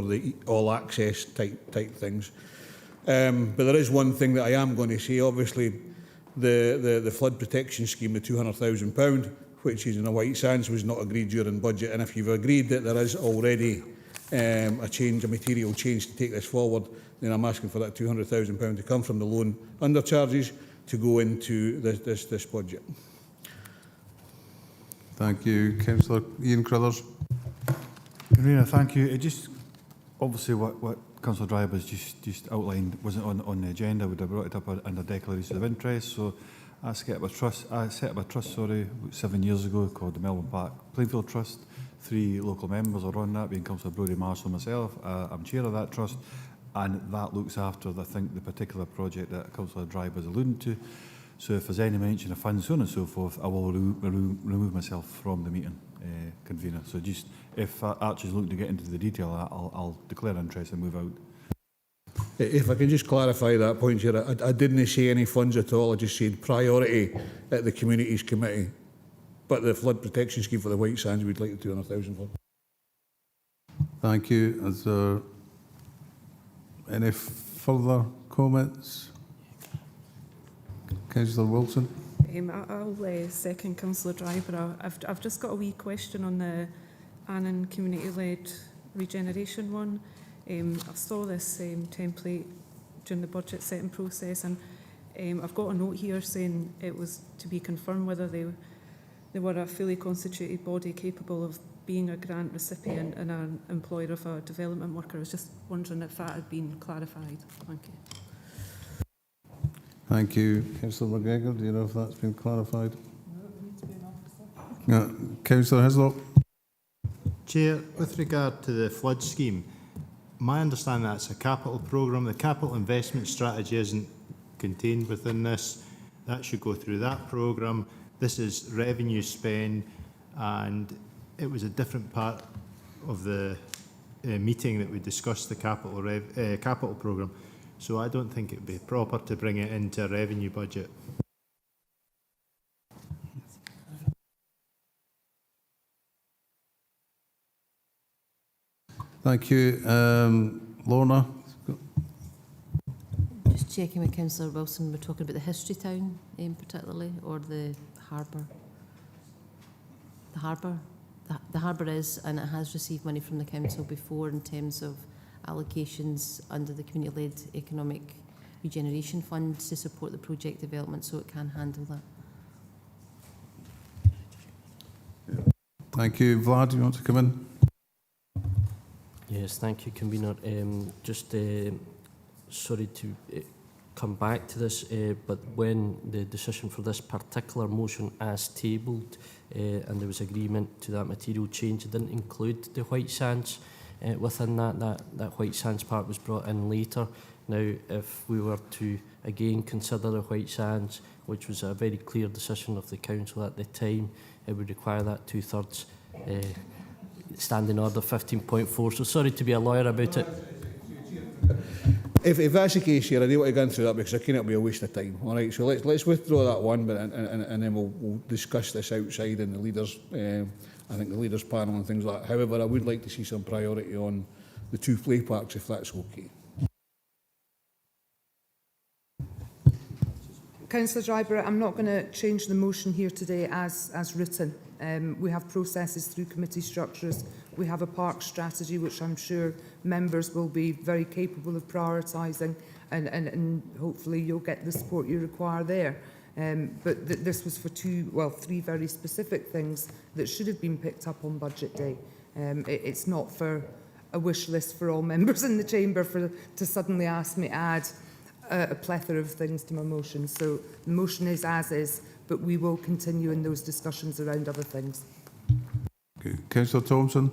the all access type things. But there is one thing that I am going to say. Obviously, the flood protection scheme, the £200,000, which is in the White Sands, was not agreed during budget. And if you've agreed that there is already a material change to take this forward, then I'm asking for that £200,000 to come from the loan undercharges to go into this budget. Thank you. Councillor Ian Crothers. Convener, thank you. It just, obviously what Councillor Dryburgh has just outlined wasn't on the agenda. I would have brought it up under declaration of interest. So I set up a trust, 7 years ago, called the Melbourne Park Plainfield Trust. 3 local members are on that, being Councillor Brodie Marshall, myself. I'm chair of that trust, and that looks after, I think, the particular project that Councillor Dryburgh is alluding to. So if there's any mention of funds, so on and so forth, I will remove myself from the meeting, convener. So just, if Archie's looking to get into the detail, I'll declare interest and move out. If I can just clarify that point here, I didn't say any funds at all. I just said priority at the Communities Committee. But the flood protection scheme for the White Sands, we'd like the £200,000 for. Thank you. Is there any further comments? Councillor Wilson. I'll second Councillor Dryburgh. I've just got a wee question on the Annan community-led regeneration one. I saw this template during the budget setting process, and I've got a note here saying it was to be confirmed whether they were a fully constituted body capable of being a grant recipient and an employer of a development worker. I was just wondering if that had been clarified. Thank you. Thank you. Councillor McGregor, do you know if that's been clarified? No, Councillor Hislop. Chair, with regard to the flood scheme, my understanding that's a capital programme. The capital investment strategy isn't contained within this. That should go through that programme. This is revenue spend, and it was a different part of the meeting that we discussed the capital programme. So I don't think it would be proper to bring it into a revenue budget. Thank you. Lorna. Just checking with Councillor Wilson, we're talking about the History Town particularly, or the harbour? The harbour? The harbour is, and it has received money from the council before in terms of allocations under the Community-Led Economic Regeneration Fund to support the project development, so it can handle that. Thank you. Vlad, do you want to come in? Yes, thank you, Convener. Just sorry to come back to this, but when the decision for this particular motion as tabled and there was agreement to that material change, it didn't include the White Sands within that White Sands part was brought in later. Now, if we were to again consider the White Sands, which was a very clear decision of the council at the time, it would require that 2/3 standing order 15.4. So sorry to be a lawyer about it. If that's the case here, I do want to go through that because I think it'll be a waste of time. All right, so let's withdraw that one, but and then we'll discuss this outside in the leaders. I think the leaders panel and things like that. However, I would like to see some priority on the 2 play parks, if that's okay. Councillor Dryburgh, I'm not going to change the motion here today as written. We have processes through committee structures. We have a park strategy, which I'm sure members will be very capable of prioritising, and hopefully you'll get the support you require there. But this was for 3 very specific things that should have been picked up on budget day. It's not for a wish list for all members in the chamber to suddenly ask me to add a plethora of things to my motion. So the motion is as is, but we will continue in those discussions around other things. Okay. Councillor Thompson?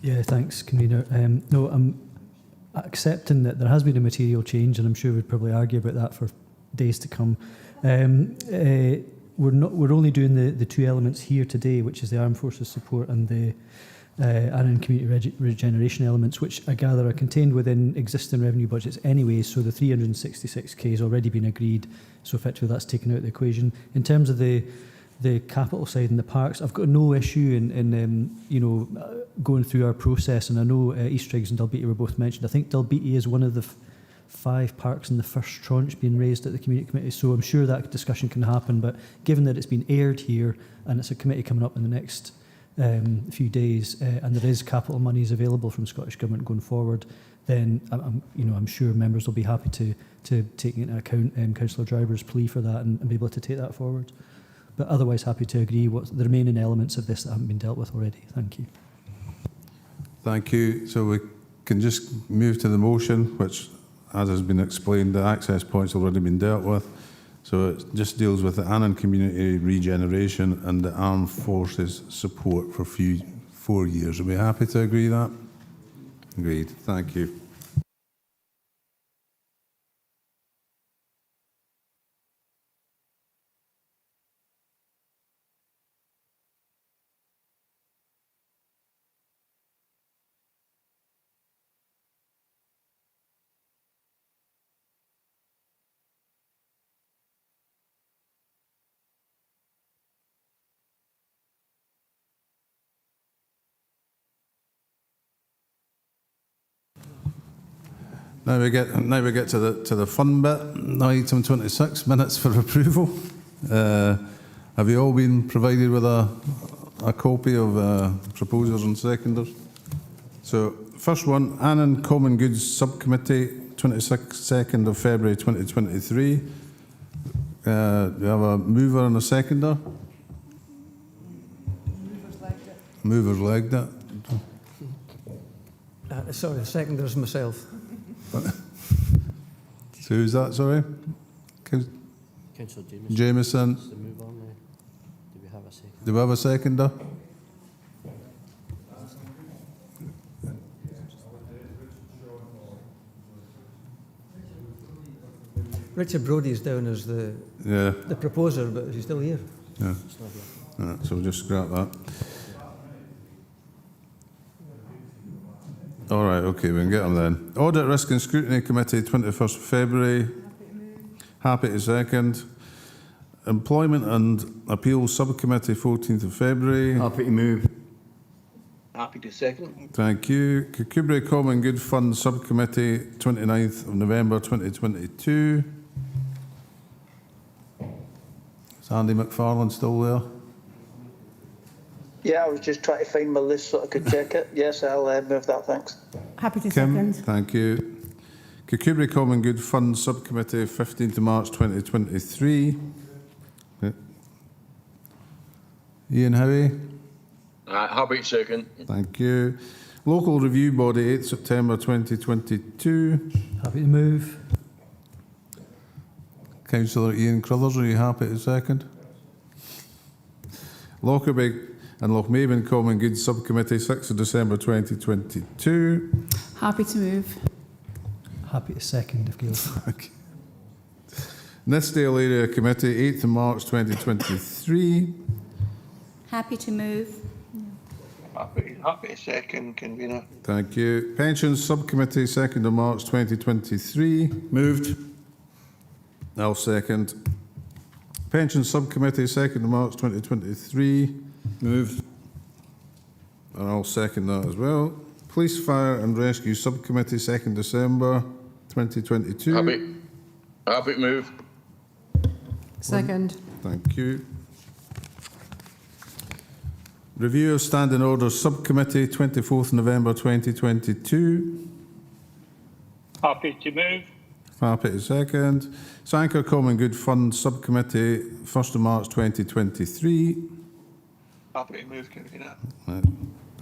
Yeah, thanks, Convener. No, I'm accepting that there has been a material change, and I'm sure we'd probably argue about that for days to come. We're only doing the two elements here today, which is the Armed Forces support and the Annan community regeneration elements, which I gather are contained within existing revenue budgets anyway, so the 366k has already been agreed, so effectively that's taken out of the equation. In terms of the capital side and the parks, I've got no issue in going through our process, and I know Eastriggs and Dalbeattie were both mentioned. I think Dalbeattie is one of the 5 parks in the first tranche being raised at the community committee, so I'm sure that discussion can happen, but given that it's been aired here and it's a committee coming up in the next few days, and there is capital monies available from Scottish Government going forward, then I'm sure members will be happy to take into account Councillor Driver's plea for that and be able to take that forward. But otherwise happy to agree what the remaining elements of this that haven't been dealt with already. Thank you. Thank you. So we can just move to the motion, which, as has been explained, the access points have already been dealt with. So it just deals with the Annan community regeneration and the armed forces support for 4 years. Are we happy to agree that? Agreed. Thank you. Now we get to the fun bit. Item 26, minutes for approval. Have you all been provided with a copy of proposers and seconders? So first one, Annan Common Goods Subcommittee, 22nd of February 2023. Do you have a mover and a seconder? Movers legged it. Sorry, the seconder's myself. So who's that, sorry? Councillor Jameson. Jameson. To move on now. Do we have a second? Do we have a seconder? Richard Brodie is down as the proposer, but is he still here? Yeah. So we'll just scrap that. All right, okay, we can get them then. Audit, Risk and Scrutiny Committee, 21st of February. Happy to second. Employment and Appeals Subcommittee, 14th of February. Happy to move. Happy to second. Thank you. Kirkcudbright Common Good Fund Subcommittee, 29th of November 2022. Is Andy McFarlane still there? Yeah, I was just trying to find my list so I could check it. Yes, I'll move that, thanks. Happy to Kim, second. thank you. Kirkcudbright Common Good Fund Subcommittee, 15th of March 2023. Okay. Ian Howie. Happy to second. Thank you. Local Review Body, 8th September 2022. Happy to move. Councillor Ian Crothers, are you happy to second? Lockerbie and Lochmaven Common Good Subcommittee, 6th of December 2022. Happy to move. Happy to second if Gail. Nithsdale Area Committee, 8th of March 2023. Happy to move. Happy to second, convener. Thank you. Pensions Subcommittee, 2nd of March 2023. Moved. I'll second. Pensions Subcommittee, 2nd of March 2023. Moved. And I'll second that as well. Police, Fire and Rescue Subcommittee, 2nd December 2022. Happy to move. Second. Thank you. Review of Standing Orders Subcommittee, 24th November 2022. Happy to move. Happy to second. Sanker Common Good Fund Subcommittee, 1st of March 2023. Happy to move, convener.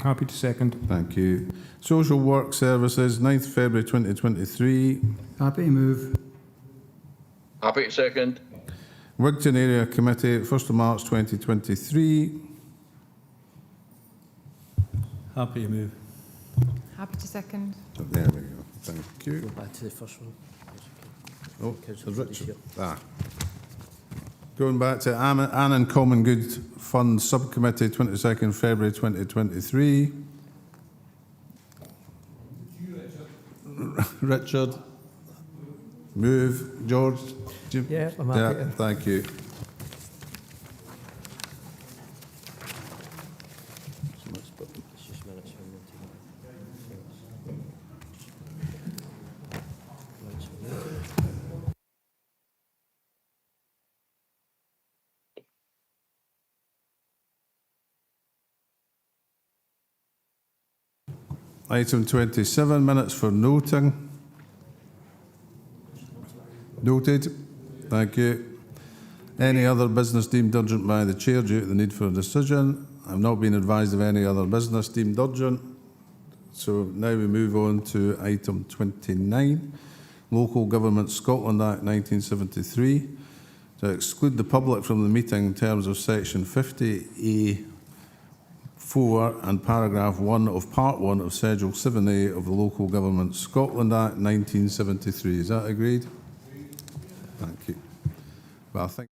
Happy to second. Thank you. Social Work Services, 9th February 2023. Happy to move. Happy to second. Wigton Area Committee, 1st of March 2023. Happy to move. Happy to second. There we go. Thank you. Go back to the first one. Oh, Councillor there's Richard. Richard. Going back to Annan Common Good Fund Subcommittee, 22nd February 2023. Richard. Move. George. Yeah, I'm happy to. Thank you. It's just minutes from the team. Item 27, minutes for noting. Noted. Thank you. Any other business deemed urgent by the Chair due to the need for a decision? I've not been advised of any other business deemed urgent. So now we move on to item 29, Local Government Scotland Act 1973. To exclude the public from the meeting in terms of section 50A 4 and paragraph 1 of part 1 of schedule 7A of the Local Government Scotland Act 1973. Is that agreed? Thank you. Well, I think